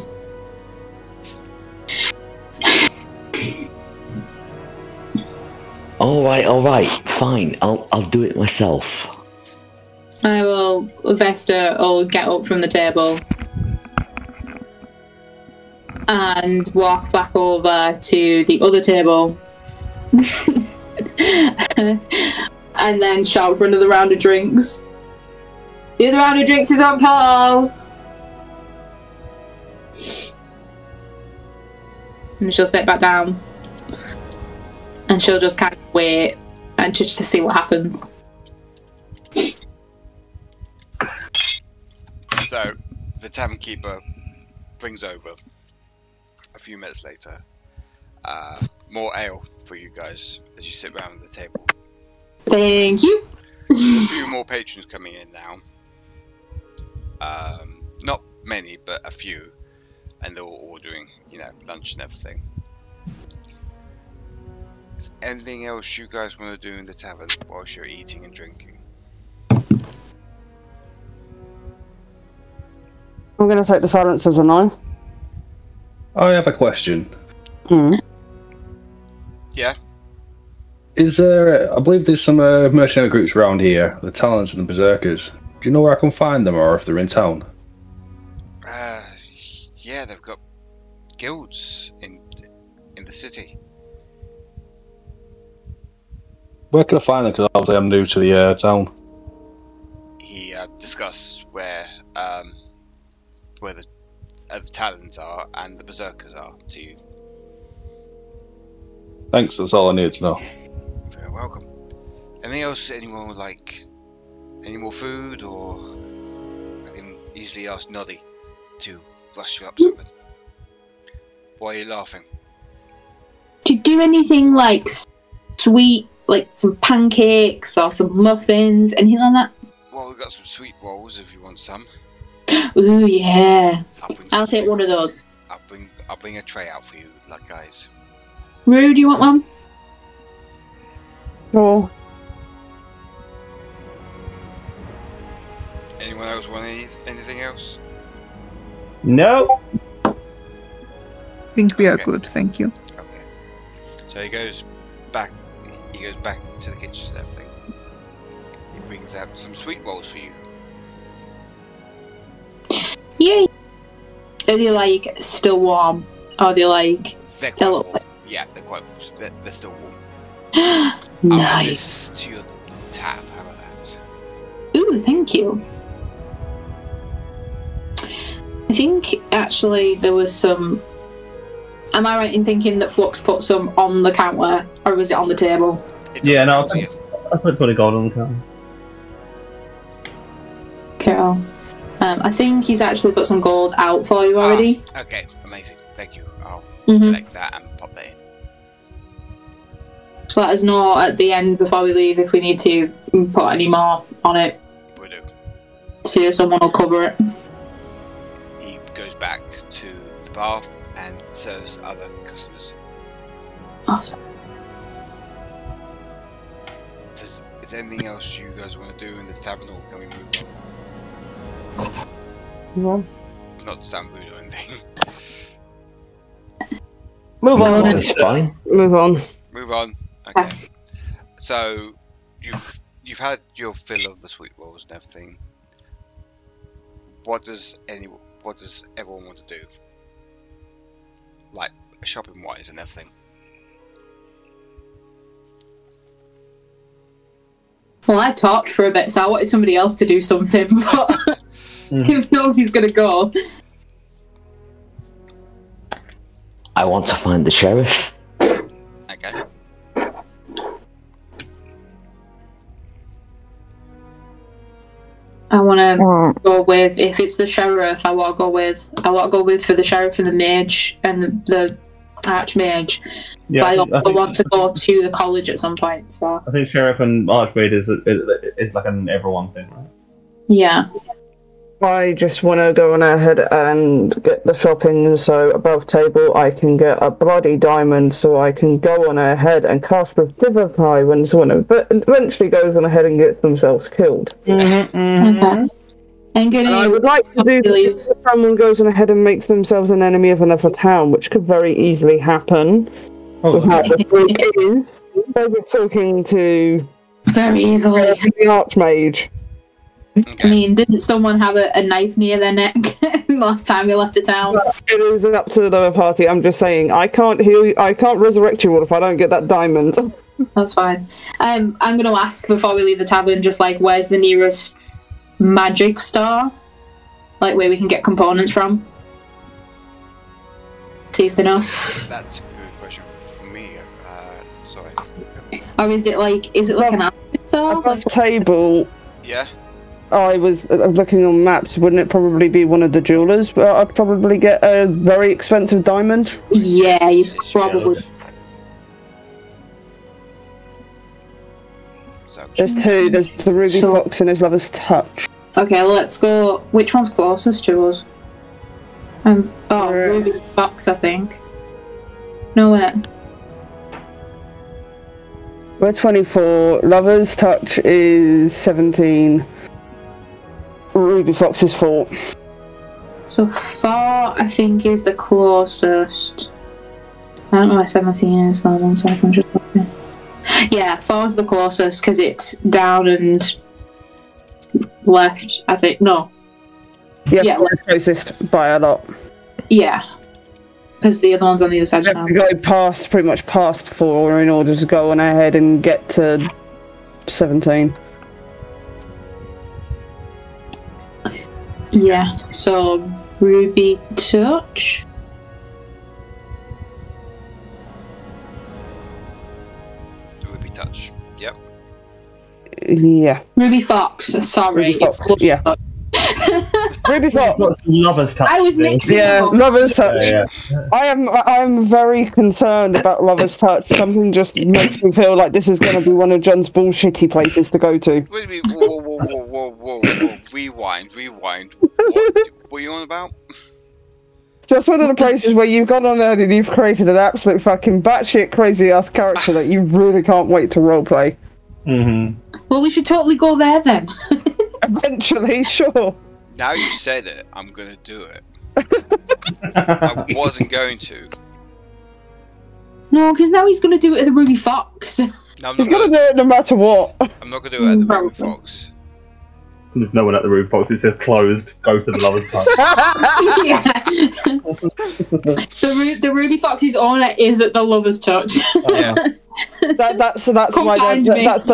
All right, fine. I'll do it myself.
Vesta will get up from the table and walk back over to the other table and then shout for another round of drinks. The other round of drinks is on Paul! And she'll sit back down and she'll just kind of wait and just to see what happens.
So, the tavern keeper brings over, a few minutes later, more ale for you guys as you sit around the table.
Thank you.
There's a few more patrons coming in now. Not many, but a few. And they're all ordering, lunch and everything. Is anything else you guys want to do in the tavern whilst you're eating and drinking?
I'm going to take the silence as a no.
I have a question.
Yeah?
Is there, I believe there's some mercenary groups around here, the Talons and the Berserkers. Do you know where I can find them, or if they're in town?
Yeah, they've got guilds in the city.
Where can I find them? Because obviously I'm new to the town.
He discussed where the Talons are and the Berserkers are to you.
Thanks, that's all I needed to know.
You're welcome. Anything else anyone would like? Any more food, or I can easily ask Noddy to rush you up something. Why are you laughing?
Do you do anything like sweet, like some pancakes or some muffins, anything like that?
Well, we've got some sweet rolls if you want some.
Ooh, yeah. I'll take one of those.
I'll bring a tray out for you, like guys.
Rue, do you want one?
No.
Anyone else want anything else?
No.
I think we are good, thank you.
Okay. So he goes back to the kitchen and everything. He brings out some sweet rolls for you.
Yeah. Are they like still warm? Or are they like?
They're quite warm. Yeah, they're still warm.
Nice.
To your tab. How about that?
Ooh, thank you. I think actually there was some. Am I right in thinking that Flux put some on the counter, or was it on the table?
Yeah, no, I put gold on the counter.
Cool. I think he's actually put some gold out for you already.
Okay, amazing. Thank you. I'll collect that and pop that in.
So let us know at the end before we leave if we need to put any more on it.
Will do.
So someone will cover it.
He goes back to the bar and serves other customers.
Awesome.
Is there anything else you guys want to do in this tavern, or can we move on? Not to sound rude or anything.
Move on.
It's fine.
Move on.
Move on. Okay. So you've had your fill of the sweet rolls and everything. What does everyone want to do? Like shopping wise and everything.
Well, I've talked for a bit, so I wanted somebody else to do something, but if nobody's gonna go.
I want to find the sheriff.
Okay.
I want to go with, if it's the sheriff, I want to go with for the sheriff and the mage and the archmage.
Yeah,
but I
think
want to go to the college at some point. So
I think sheriff and archmage is like an everyone thing, right?
yeah.
I just want to go on ahead and get the shopping, so above table I can get a bloody diamond, so I can go on ahead and cast Revivify when someone eventually goes on ahead and gets themselves killed.
Okay.
And I would like to do this if someone goes on ahead and makes themselves an enemy of another town, which could very easily happen. With how the group is. I was talking to
very easily
the Archmage.
I mean, didn't someone have a knife near their neck last time we left the town?
It is up to the other party. I'm just saying, I can't heal you, I can't resurrect you all if I don't get that diamond.
That's fine. I'm going to ask before we leave the tavern, just like, where's the nearest magic store? Like, where we can get components from? See if they know.
That's a good question for me. Sorry.
Or is it like an magic store?
Above table.
Yeah.
I was looking on maps. Wouldn't it probably be one of the jewelers? But I'd probably get a very expensive diamond.
Yeah, you probably.
There's two. There's the Ruby Fox and his Lover's Touch.
Okay, let's go. Which one's closest to us? Ruby Fox, I think. No, wait.
We're 24. Lover's Touch is 17. Ruby Fox is 4.
So 4, I think, is the closest. I don't know where 17 is. Hold on 1 second. I'm just looking. Yeah, 4 is the closest because it's down and left, I think. No.
Yeah, we're closest by a lot.
Yeah. Because the other one's on the other side.
You have to go past, pretty much past 4 in order to go on ahead and get to 17.
Yeah, so Ruby Touch.
Ruby Touch. Yep.
Yeah.
Ruby Fox. Sorry.
Ruby Fox. Yeah. Ruby Fox.
Lover's Touch.
I was mixing.
Yeah, Lover's Touch.
Yeah.
I'm very concerned about Lover's Touch. Something just makes me feel like this is going to be one of John's bullshitty places to go to.
Wait a minute. Whoa. Rewind. What were you on about?
Just one of the places where you've gone on there and you've created an absolute fucking batshit crazy ass character that you really can't wait to roleplay.
Well, we should totally go there then.
Eventually, sure.
Now you said it, I'm gonna do it. I wasn't going to.
No, because now he's going to do it at the Ruby Fox.
No, I'm
He's
not
going to do it no matter what.
I'm not gonna do it at the Ruby Fox.
There's no one at the Rue Fox. It says closed. Go to the Lover's Touch.
Yeah. The Ruby Fox's owner is at the Lover's Touch.
Yeah.
That's why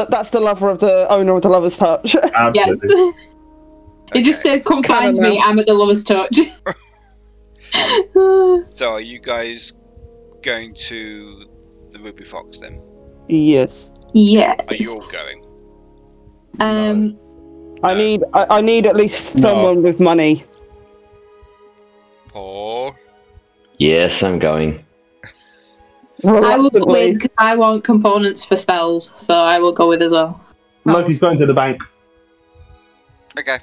that's the lover of the owner of the Lover's Touch.
Yes. It just says, "Come find me. I'm at the Lover's Touch."
So, are you guys going to the Ruby Fox then?
Yes.
Yes.
Are you all going?
I need at least someone with money.
Paul?
Yes, I'm going.
I will go with because I want components for spells, so I will go with as well.
Loki's going to the bank.
Okay.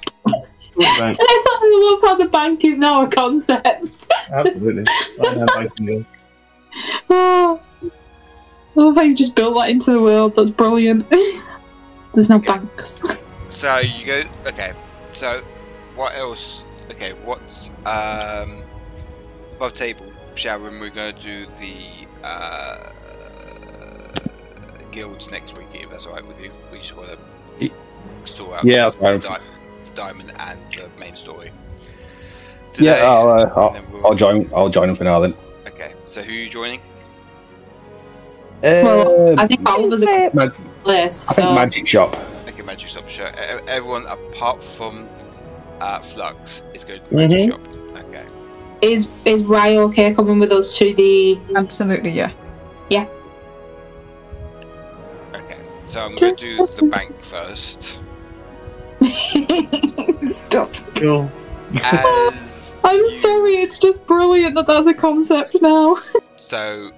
I love how the bank is now a concept.
Absolutely.
Oh, I love how you just built that into the world. That's brilliant. There's no banks.
So you go. Okay. So what else? Okay. What's above table? Shadorim, we're going to do the guilds next week. If that's alright with you, we just want to sort out the diamond and the main story. Today,
I'll join. I'll join them for now then.
Okay. So who are you joining?
Well, I think Oliver's a good place.
I think Magic Shop.
Okay, Magic Shop. Sure. Everyone apart from Flux is going to the Magic Shop. Okay.
Is Rye okay coming with us to the?
Absolutely, yeah.
Yeah.
Okay. So I'm going to do the bank first.
Stop.
Cool.
I'm sorry, it's just brilliant that that's a concept now.
So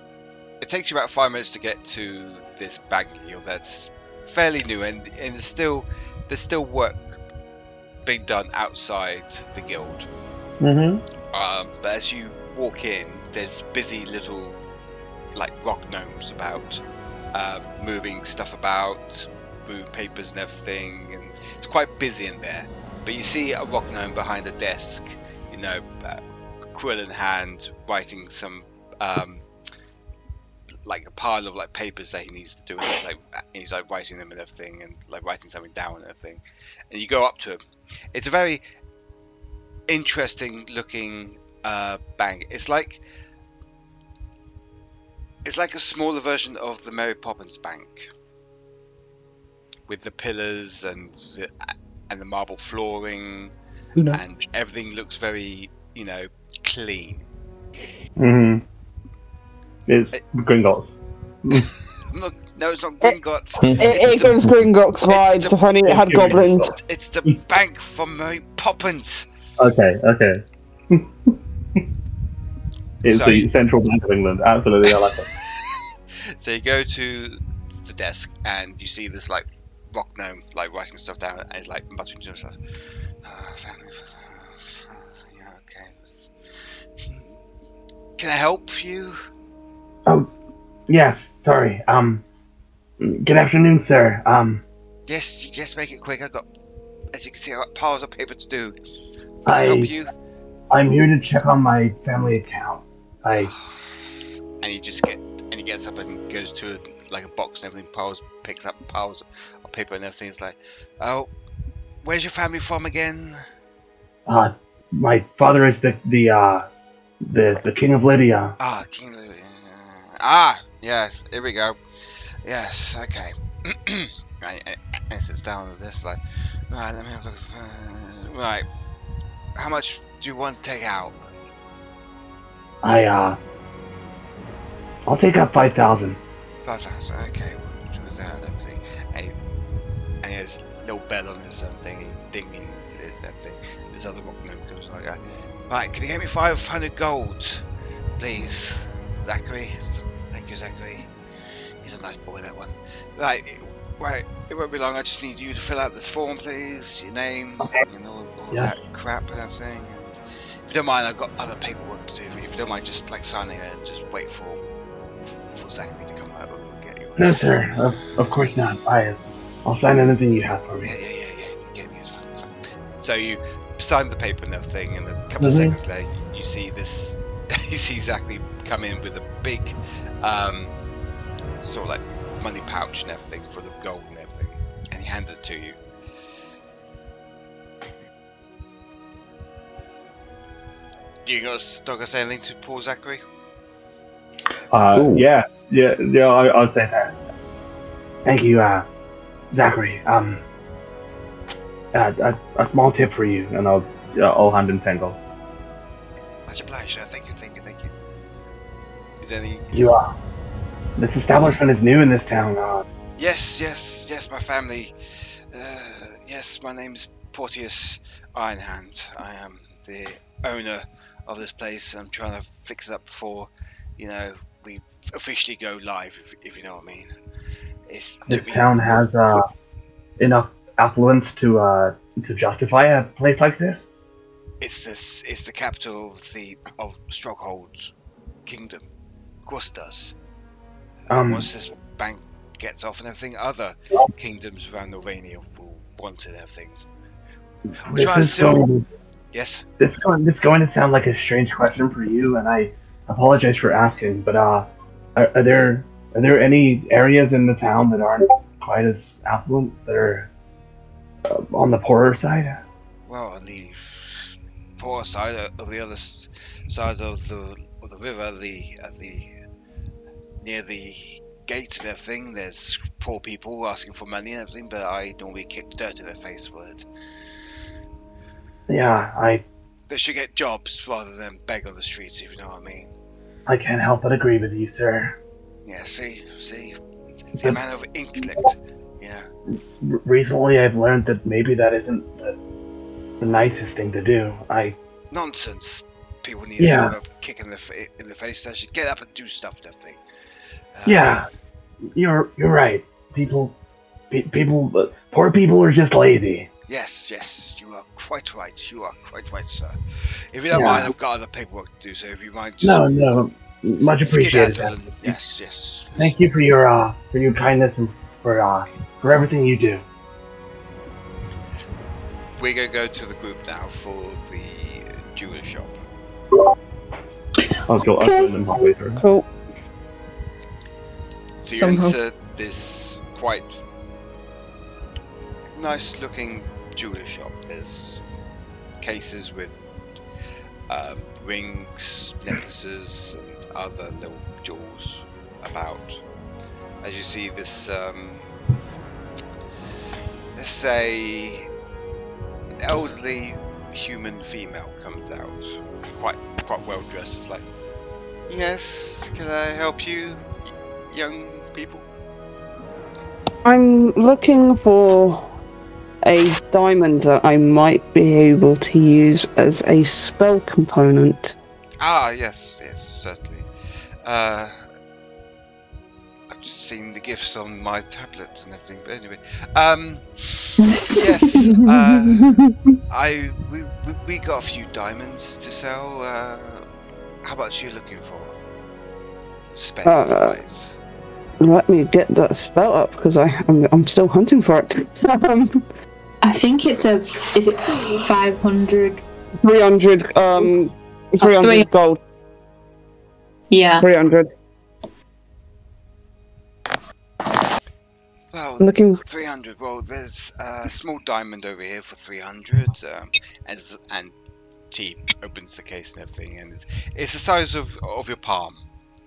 it takes you about 5 minutes to get to this bank guild that's fairly new, and there's still work being done outside the guild.
Mm-hmm.
But as you walk in, there's busy little like rock gnomes about, moving stuff about, moving papers and everything, and it's quite busy in there. But you see a rock gnome behind a desk, quill in hand, writing some like a pile of like papers that he needs to do, and he's like writing them and everything, and like writing something down and everything. And you go up to him. It's a very interesting looking bank. It's like a smaller version of the Mary Poppins Bank, with the pillars and the marble flooring, and everything looks very, clean.
Mm-hmm. It's Gringotts.
No, it's not Gringotts.
It gives Gringotts vibes. If only it had goblins.
It's the bank from Mary Poppins.
Okay. It's the Central Bank of England. Absolutely, I like it.
So you go to the desk and you see this like rock gnome like writing stuff down, and he's like muttering to himself. Yeah, okay. Can I help you?
Oh, yes. Sorry. Good afternoon, sir.
Yes. Make it quick. As you can see, I've got piles of paper to do. Can I help you?
I'm here to check on my family account.
And he gets up and goes to like a box and everything, picks up piles of paper and everything. It's like, oh, where's your family from again?
My father is the King of Lydia.
Ah, King of Lydia. Ah, yes. Here we go. Yes. Okay. and sits down on this like, right. Let me have a look. Right. How much do you want to take out?
I'll take out 5,000.
5,000. Okay. We'll do that and everything. And he has a little bell on his thing, dinging and everything. This other rock gnome comes like that. Right. Can you get me 500 gold, please, Zachary? Thank you, Zachary. He's a nice boy, that one. Right. It won't be long. I just need you to fill out this form, please. Your name and all that crap and everything. And if you don't mind, I've got other paperwork to do. If you don't mind, just like signing it and just wait for Zachary to come over and get you.
No, sir. Of course not. I'll sign anything you have for me.
Yeah. It's fine. So you sign the paper and everything, and a couple of seconds later, you see this. You see Zachary come in with a big, sort of like money pouch and everything full of gold and everything, and he hands it to you. You still gonna say anything to poor Zachary?
Yeah. I'll say that.
Thank you, Zachary. A small tip for you, and I'll hand him 10 gold.
Much obliged, sir. Thank you. Is there any?
This establishment is new in this town.
Yes. My family. Yes, my name's Porteous Ironhand. I am the owner of this place. I'm trying to fix it up before, we officially go live. If you know what I mean.
This town has enough affluence to justify a place like this.
It's the capital of Skoghold's kingdom. Of course it does. Once this bank gets off and everything, other kingdoms around Norvania will want it and everything. Yes?
This is going to sound like a strange question for you, and I apologize for asking, but are there any areas in the town that aren't quite as affluent, that are on the poorer side?
Well, on the poor side of the other side of the river, near the gate and everything, there's poor people asking for money and everything, but I normally kick dirt in their face for it.
Yeah,
They should get jobs rather than beg on the streets, if you know what I mean.
I can't help but agree with you, sir.
Yeah, see? It's a man of intellect,
Recently I've learned that maybe that isn't the nicest thing to do.
Nonsense. People need a kick in the face. They should get up and do stuff and everything.
You're right. Poor people are just lazy.
Yes, you You are quite right. You are quite right, sir. If you don't mind, I've got other paperwork to do, so if you mind just...
No. Much appreciated.
Yes.
Thank you for your kindness and for everything you do.
We're going to go to the group now for the jeweler shop.
I'll join them halfway through.
Cool.
So you enter this quite nice looking jeweler shop. There's cases with rings, necklaces and other little jewels about. As you see this let's say elderly human female comes out, quite well dressed. It's like, yes, can I help you, young people?
I'm looking for a diamond that I might be able to use as a spell component.
Ah, yes, certainly. I've just seen the gifts on my tablet and everything, but anyway. Yes, we got a few diamonds to sell. How much are you looking for? Spend-wise.
Let me get that spell up, because I'm still hunting for it.
I think is it 500?
300, 300 gold.
Yeah.
300.
Well,
looking
300. Well, there's a small diamond over here for 300, and she opens the case and everything, and it's the size of your palm.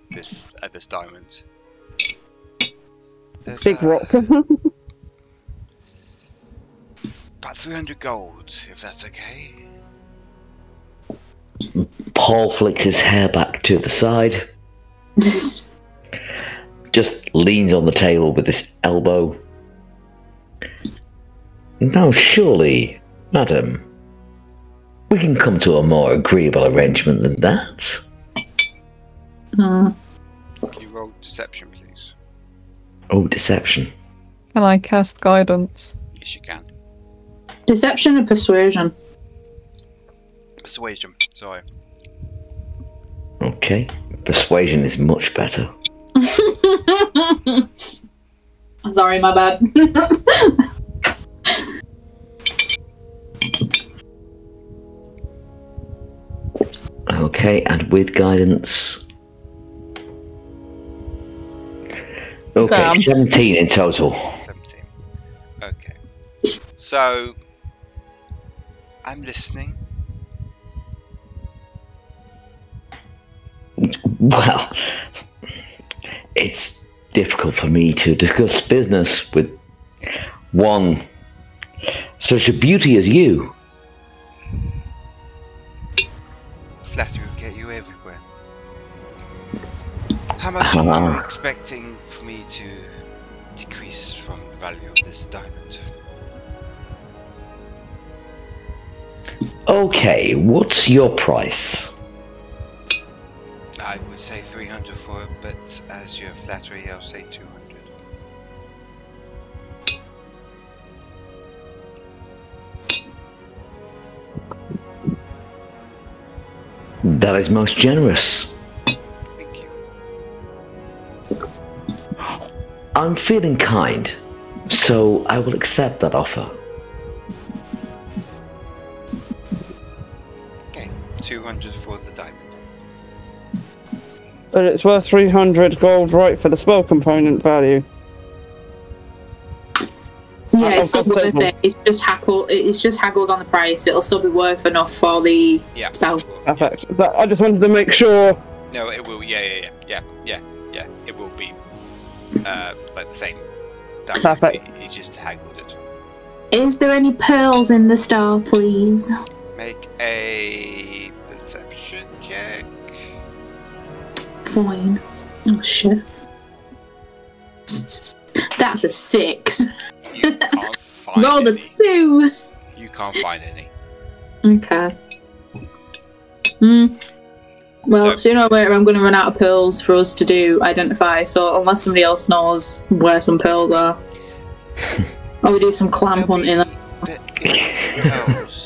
This diamond. There's,
big rock.
About 300 gold, if that's okay.
Paul flicks his hair back to the side. Just leans on the table with his elbow. Now surely, madam, we can come to a more agreeable arrangement than that.
Can you roll deception, please?
Oh, deception.
Can I cast guidance?
Yes, you can.
Deception or persuasion?
Persuasion, sorry.
Okay. Persuasion is much better.
Sorry, my bad.
Okay, and with guidance... Okay,
Sam.
17 in total.
17. Okay. So, I'm listening.
Well, it's difficult for me to discuss business with one such a beauty as you.
Flattery will get you everywhere. How much are you expecting for me to decrease from the value of this diamond?
Okay, what's your price?
I would say 300 for it, but as your flattery, I'll say 200.
That is most generous.
Thank you.
I'm feeling kind, so I will accept that offer.
Okay, 200 for the diamond.
But it's worth 300 gold, right, for the spell component value.
Yeah, it's still worth it. It's just haggled on the price. It'll still be worth enough for the spell.
Perfect. But I just wanted to make sure.
No, it will. Yeah. It will be like the same.
Perfect.
It's just haggled it.
Is there any pearls in the star, please?
Make a perception check.
Fine. Oh shit. That's a 6.
You can't find
Roll
any.
a 2.
You can't find any.
Okay. Well, sooner or later I'm going to run out of pearls for us to do identify, so unless somebody else knows where some pearls are. Or we do some clam hunting.
Pearls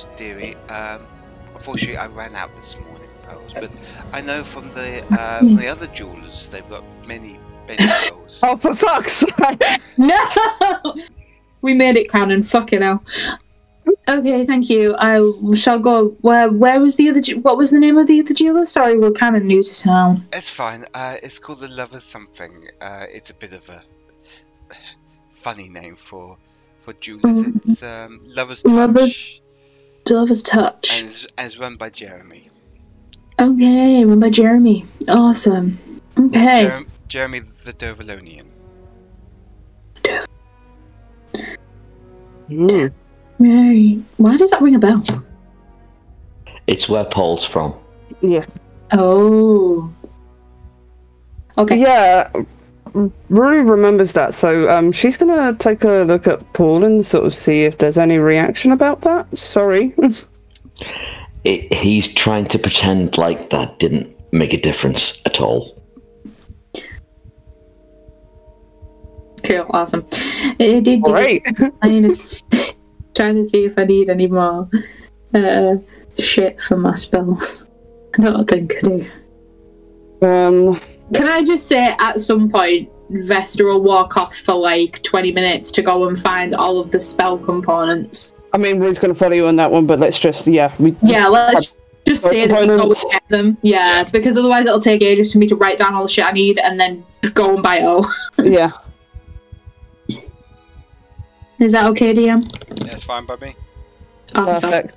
unfortunately, I ran out this morning, pearls. But I know from the other jewelers, they've got many pearls.
Oh, for fuck's sake!
No! We made it canon. Fucking hell. Okay, thank you. I shall go. Where was the other? What was the name of the other jeweler? Sorry, we're kind of new to town.
It's fine. It's called the Lovers something. It's a bit of a funny name for jewelers. It's Lovers Touch.
Lovers Touch.
And it's run by Jeremy.
Okay, run by Jeremy. Awesome. Okay.
Jeremy the Dovalonian.
Right. Why does that ring a bell?
It's where Paul's from.
Yeah.
Oh. Okay.
Yeah. Rue remembers that, so she's gonna take a look at Paul and sort of see if there's any reaction about that. Sorry.
He's trying to pretend like that didn't make a difference at all.
Cool, awesome. It did.
Great.
I'm just trying to see if I need any more shit for my spells. I don't think I do. Can I just say, at some point, Vesta will walk off for like 20 minutes to go and find all of the spell components?
I mean, Rue's going to follow you on that one, but let's just,
let's just say that we go and get them. Yeah, because otherwise it'll take ages for me to write down all the shit I need and then go and buy it all.
Yeah.
Is that okay, DM?
Yeah, it's fine by me.
Awesome stuff.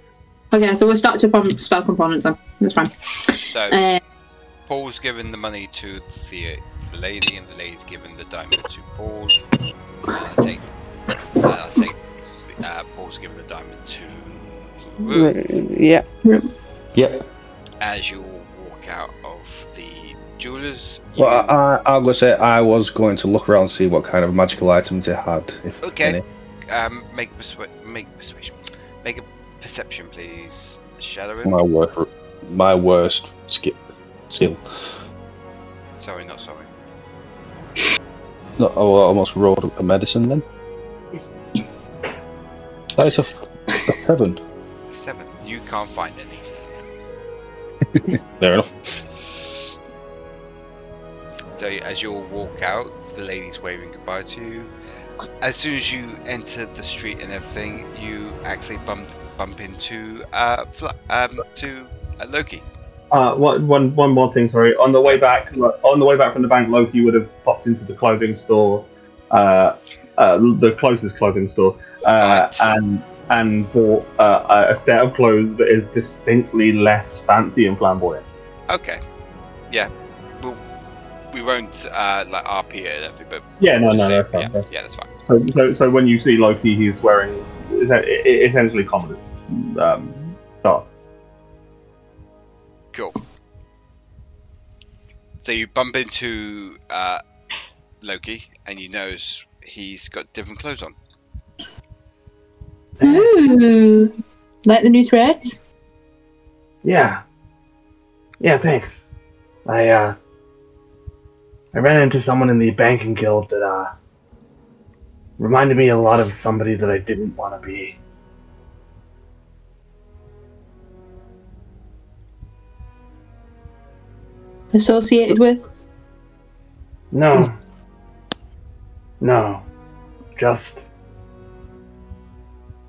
Okay, so we're stocked up on spell components then. That's fine.
So, Paul's given the money to the lady, and the lady's given the diamond to Paul. I take Paul's given the diamond to Rue.
Yeah.
Yep.
As you all walk out of the jewelers.
Well, I was say I was going to look around and see what kind of magical items it had. If any.
Make a perception, please, Shadorim.
My worst skill.
Sorry, not sorry.
No, I almost rolled a medicine then. That is a 7.
7. You can't find any.
Fair enough.
So as you all walk out, the lady's waving goodbye to you. As soon as you enter the street and everything, you actually bump into Loki.
One more thing. Sorry. On the way back from the bank, Loki would have popped into the clothing store, the closest clothing store, and bought a set of clothes that is distinctly less fancy and flamboyant.
Okay. Yeah. We won't RP it and everything, but
that's fine.
Yeah, that's fine.
So when you see Loki, he's wearing essentially commoners stuff.
Cool. So you bump into Loki, and you notice he's got different clothes on.
Ooh, like the new threads?
Yeah, thanks. I ran into someone in the banking guild that reminded me a lot of somebody that I didn't want to be.
Associated with?
No, just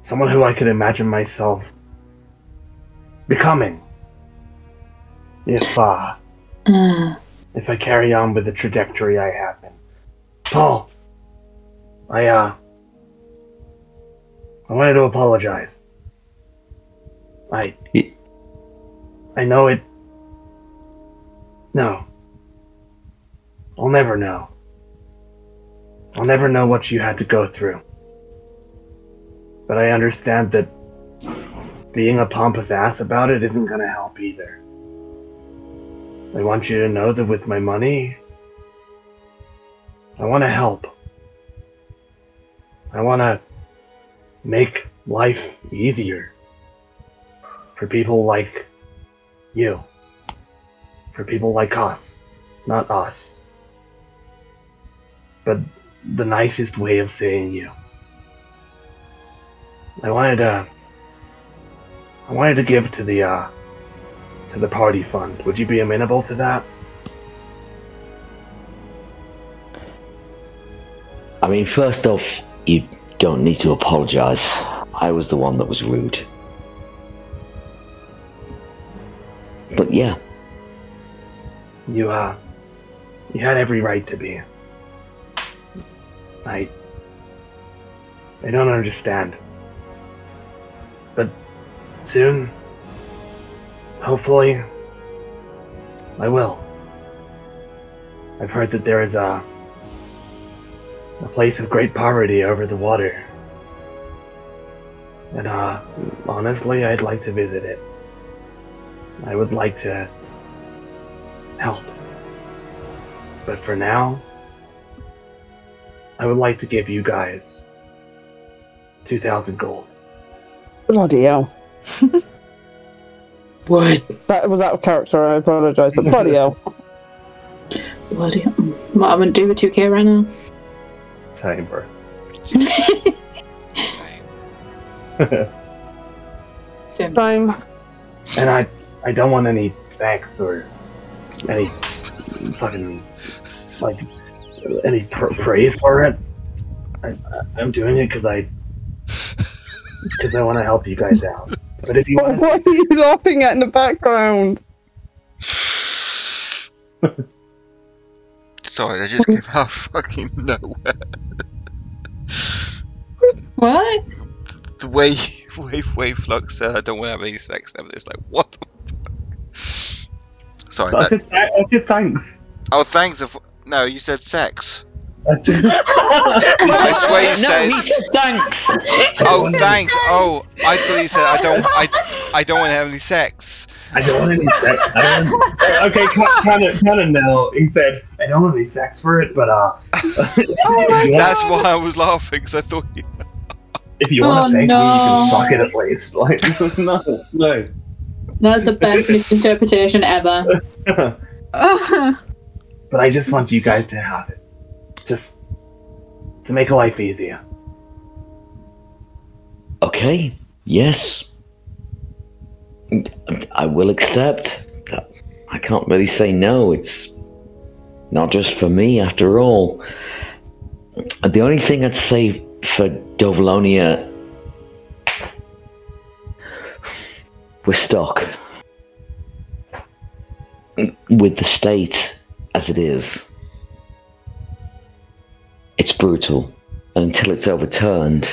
someone who I could imagine myself becoming if I carry on with the trajectory I have been. Paul, I wanted to apologize. I know it. No. I'll never know. I'll never know what you had to go through. But I understand that being a pompous ass about it isn't gonna help either. I want you to know that with my money, I want to help. I want to make life easier for people like you. For people like us. Not us. But the nicest way of saying you. I wanted to give to the to the party fund. Would you be amenable to that?
I mean, first off, you don't need to apologize. I was the one that was rude. But yeah.
You had every right to be. I don't understand. But soon, hopefully, I will. I've heard that there is a place of great poverty over the water. And honestly, I'd like to visit it. I would like to help. But for now, I would like to give you guys 2,000 gold.
Bloody hell.
What?
That was out of character, I apologise, but bloody hell.
Bloody hell. What I'm gonna do with 2k right now?
Same, bro.
Same.
And I don't want any thanks or any fucking, like, any praise for it. I'm doing it because I want to help you guys out. But if you want
What are you laughing at in the background?
Sorry, that just came out of fucking nowhere.
What?
The way Flux said, I don't want to have any sex ever. It's like, what the fuck? Sorry,
I said thanks.
Oh, thanks. No, you said sex.
No, he said thanks.
Oh, thanks. Oh, I thought you said I don't want to have any sex.
I don't want any sex. Okay, kind of no. He said, I don't want any sex for it, but
That's why I was laughing, because I thought you...
If you want to thank me, you can suck it at least. Like, no.
That's the best misinterpretation ever.
But I just want you guys to have it. Just to make life easier.
Okay, yes. I will accept. I can't really say no. It's not just for me, after all. The only thing I'd say for Dovalonia, we're stuck with the state as it is. It's brutal, and until it's overturned,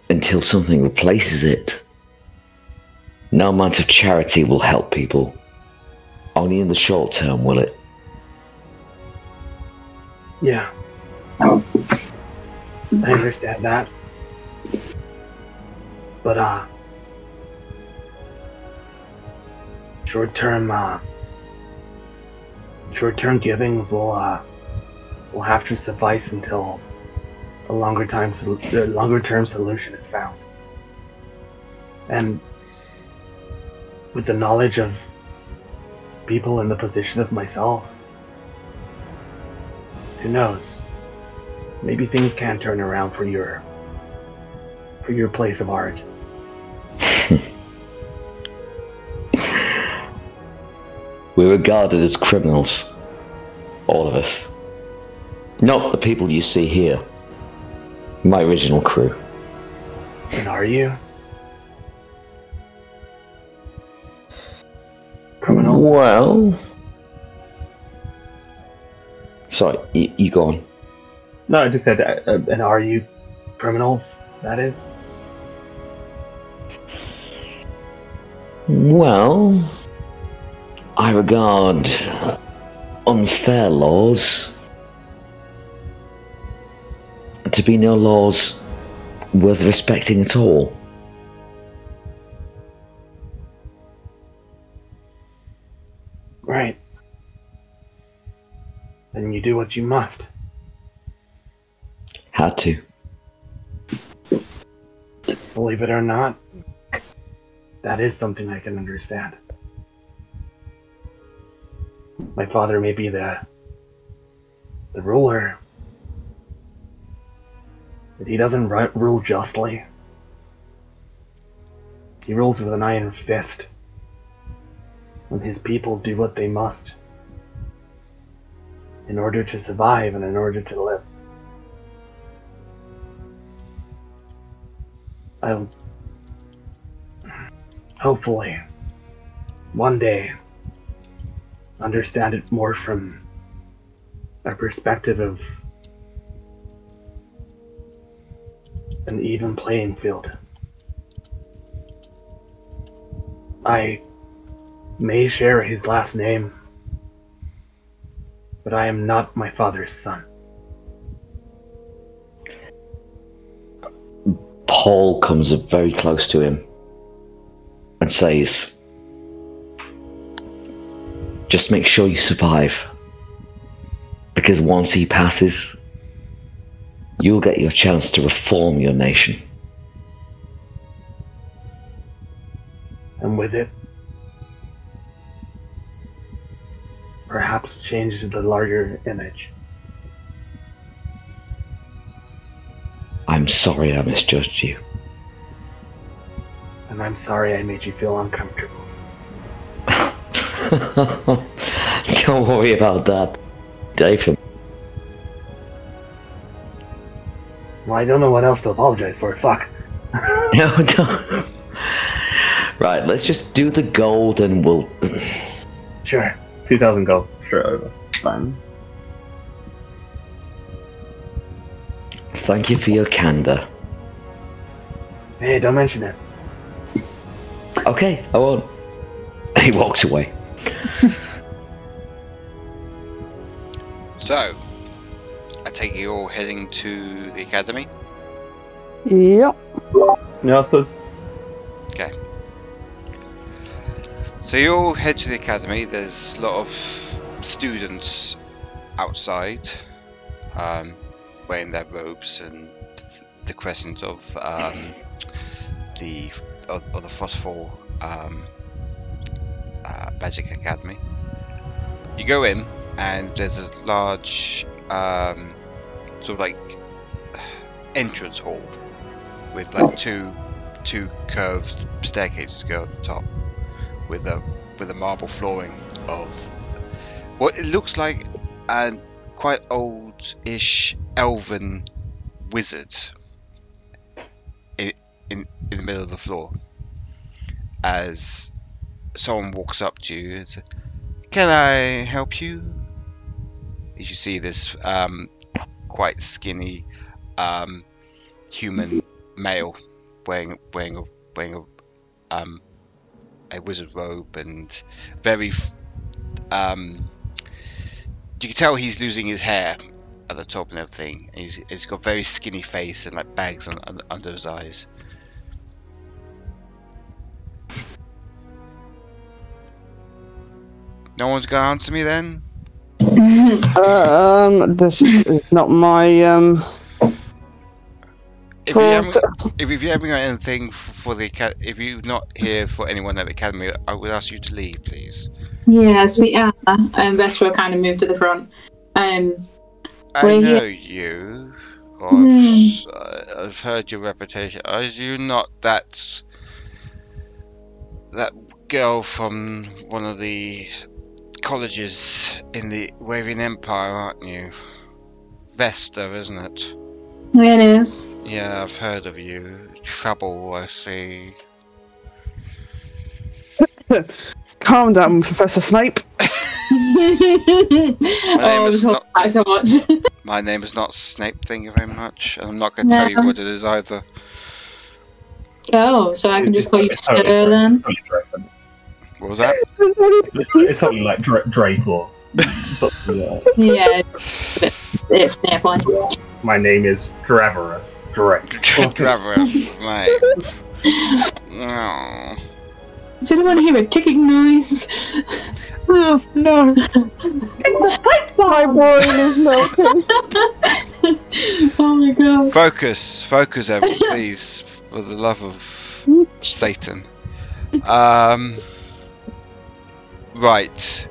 until something replaces it, no amount of charity will help people. Only in the short term will it.
Yeah. I understand that. But, short-term givings will have to suffice until a longer-term solution is found. And with the knowledge of people in the position of myself, who knows? Maybe things can turn around for your place of art.
We're regarded as criminals. All of us. Not the people you see here. My original crew.
And are you? Criminals?
Well... Sorry, you go on.
No, I just said, and are you criminals, that is?
Well... I regard unfair laws to be no laws worth respecting at all.
Right. Then you do what you must.
Had to.
Believe it or not, that is something I can understand. My father may be the ruler, but he doesn't rule justly. He rules with an iron fist, and his people do what they must in order to survive and in order to live. I'll hopefully one day understand it more from a perspective of an even playing field. I may share his last name, but I am not my father's son.
Paul comes up very close to him and says, just make sure you survive, because once he passes, you'll get your chance to reform your nation.
And with it, perhaps change the larger image.
I'm sorry I misjudged you.
And I'm sorry I made you feel uncomfortable.
Don't worry about that, Dathan.
Well, I don't know what else to apologize for. Fuck.
No. Right, let's just do the gold and we'll...
Sure.
2,000 gold. Straight over. Fine.
Thank you for your candor.
Hey, don't mention it.
Okay, I won't. And he walks away.
So, I take it you're all heading to the academy?
Yep.
Yeah, I suppose.
Okay. So you all head to the academy. There's a lot of students outside, wearing their robes and the crescent of the Frostfall Magic Academy. You go in, and there's a large sort of like entrance hall with like two curved staircases to go at the top, with a marble flooring of what it looks like a quite old-ish elven wizard in the middle of the floor. As someone walks up to you and says, "Can I help you?" As you see this quite skinny human male wearing a wizard robe and very you can tell he's losing his hair at the top and everything. He's got a very skinny face and like bags under his eyes. No one's gonna answer me then?
This is not my
If you haven't got anything for the academy, if you're not here for anyone at the academy, I would ask you to leave, please.
Yes, we are. Vesta will kind of move to the front.
I know you. I've heard your reputation. Are you not that girl from one of the colleges in the Waving Empire, aren't you? Vesta, isn't it?
It is.
Yeah, I've heard of you. Trouble, I see.
Calm down, Professor Snape.
So much.
My name is not Snape, thank you very much. And I'm not going to tell you what it is either.
Oh, so I can just call you Sir then?
What was that?
It's something like Drake or...
Yeah, it's Snape one.
My name is Draverus Drake.
Draverus Snape. No.
Does anyone hear a ticking noise?
Oh, no. My brain is melting.
Oh my god.
Focus, everyone, please, for the love of Satan. Right.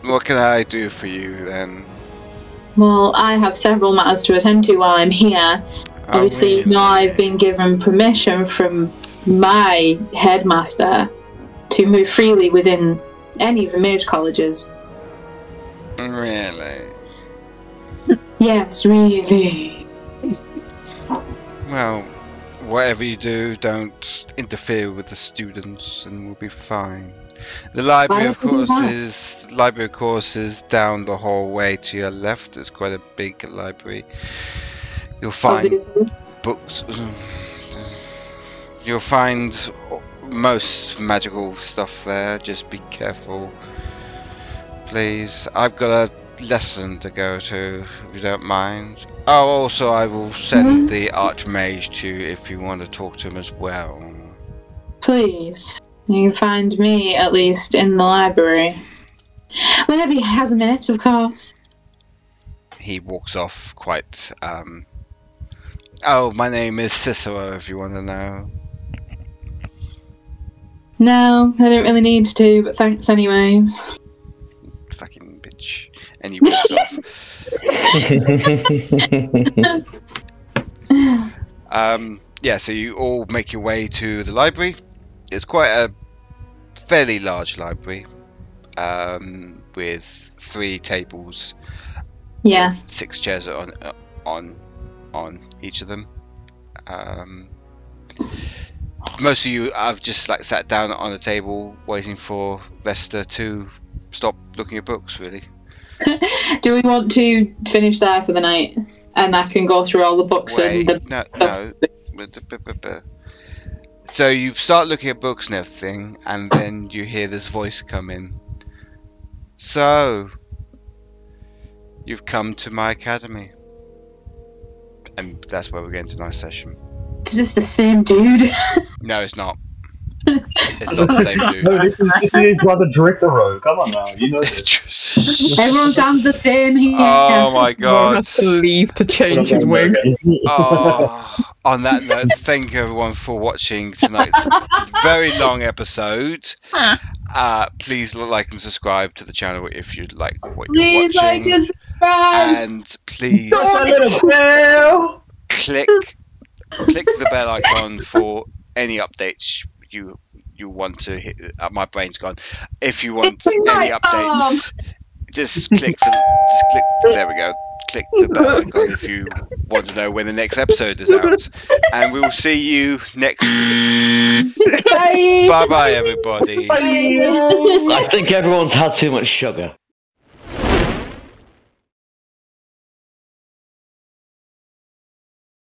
What can I do for you then?
Well, I have several matters to attend to while I'm here. Obviously, I've been given permission from my headmaster to move freely within any of the mage colleges.
Really?
Yes, really.
Well, whatever you do, don't interfere with the students, and we'll be fine. The library, of course, is down the hallway to your left. It's quite a big library. You'll find books. You'll find most magical stuff there. Just be careful, please. I've got a lesson to go to, if you don't mind. Oh, also, I will send the Archmage to you if you want to talk to him as well.
Please. You can find me, at least, in the library. Whenever he has a minute, of course.
He walks off quite, Oh, my name is Cicero, if you want to know.
No, I don't really need to, but thanks anyways.
Fucking bitch. And he walks off. Yeah, so you all make your way to the library. It's quite a fairly large library, with 3 tables.
Yeah.
6 chairs on each of them. Most of you have just sat down on a table waiting for Vesta to stop looking at books, really.
Do we want to finish there for the night? And I can go through all the books and the...
No. So you start looking at books and everything, and then you hear this voice come in. So, you've come to my academy. And that's where we're getting tonight's session.
Is this the same dude?
No, it's not. It's not the same dude.
No, this is Brother Drissero. Come on now, you know this.
Everyone sounds the same here.
Oh my god.
Ron has to leave to change his wig.
On that note, thank you everyone for watching tonight's very long episode. Please like and subscribe to the channel if you like what you're watching.
Like and subscribe.
And please click the bell icon for any updates you want to hit. My brain's gone. If you want any updates, just click. There we go. Click the bell icon if you want to know when the next episode is out. And we will see you next week. Bye bye, everybody.
I think everyone's had too much sugar.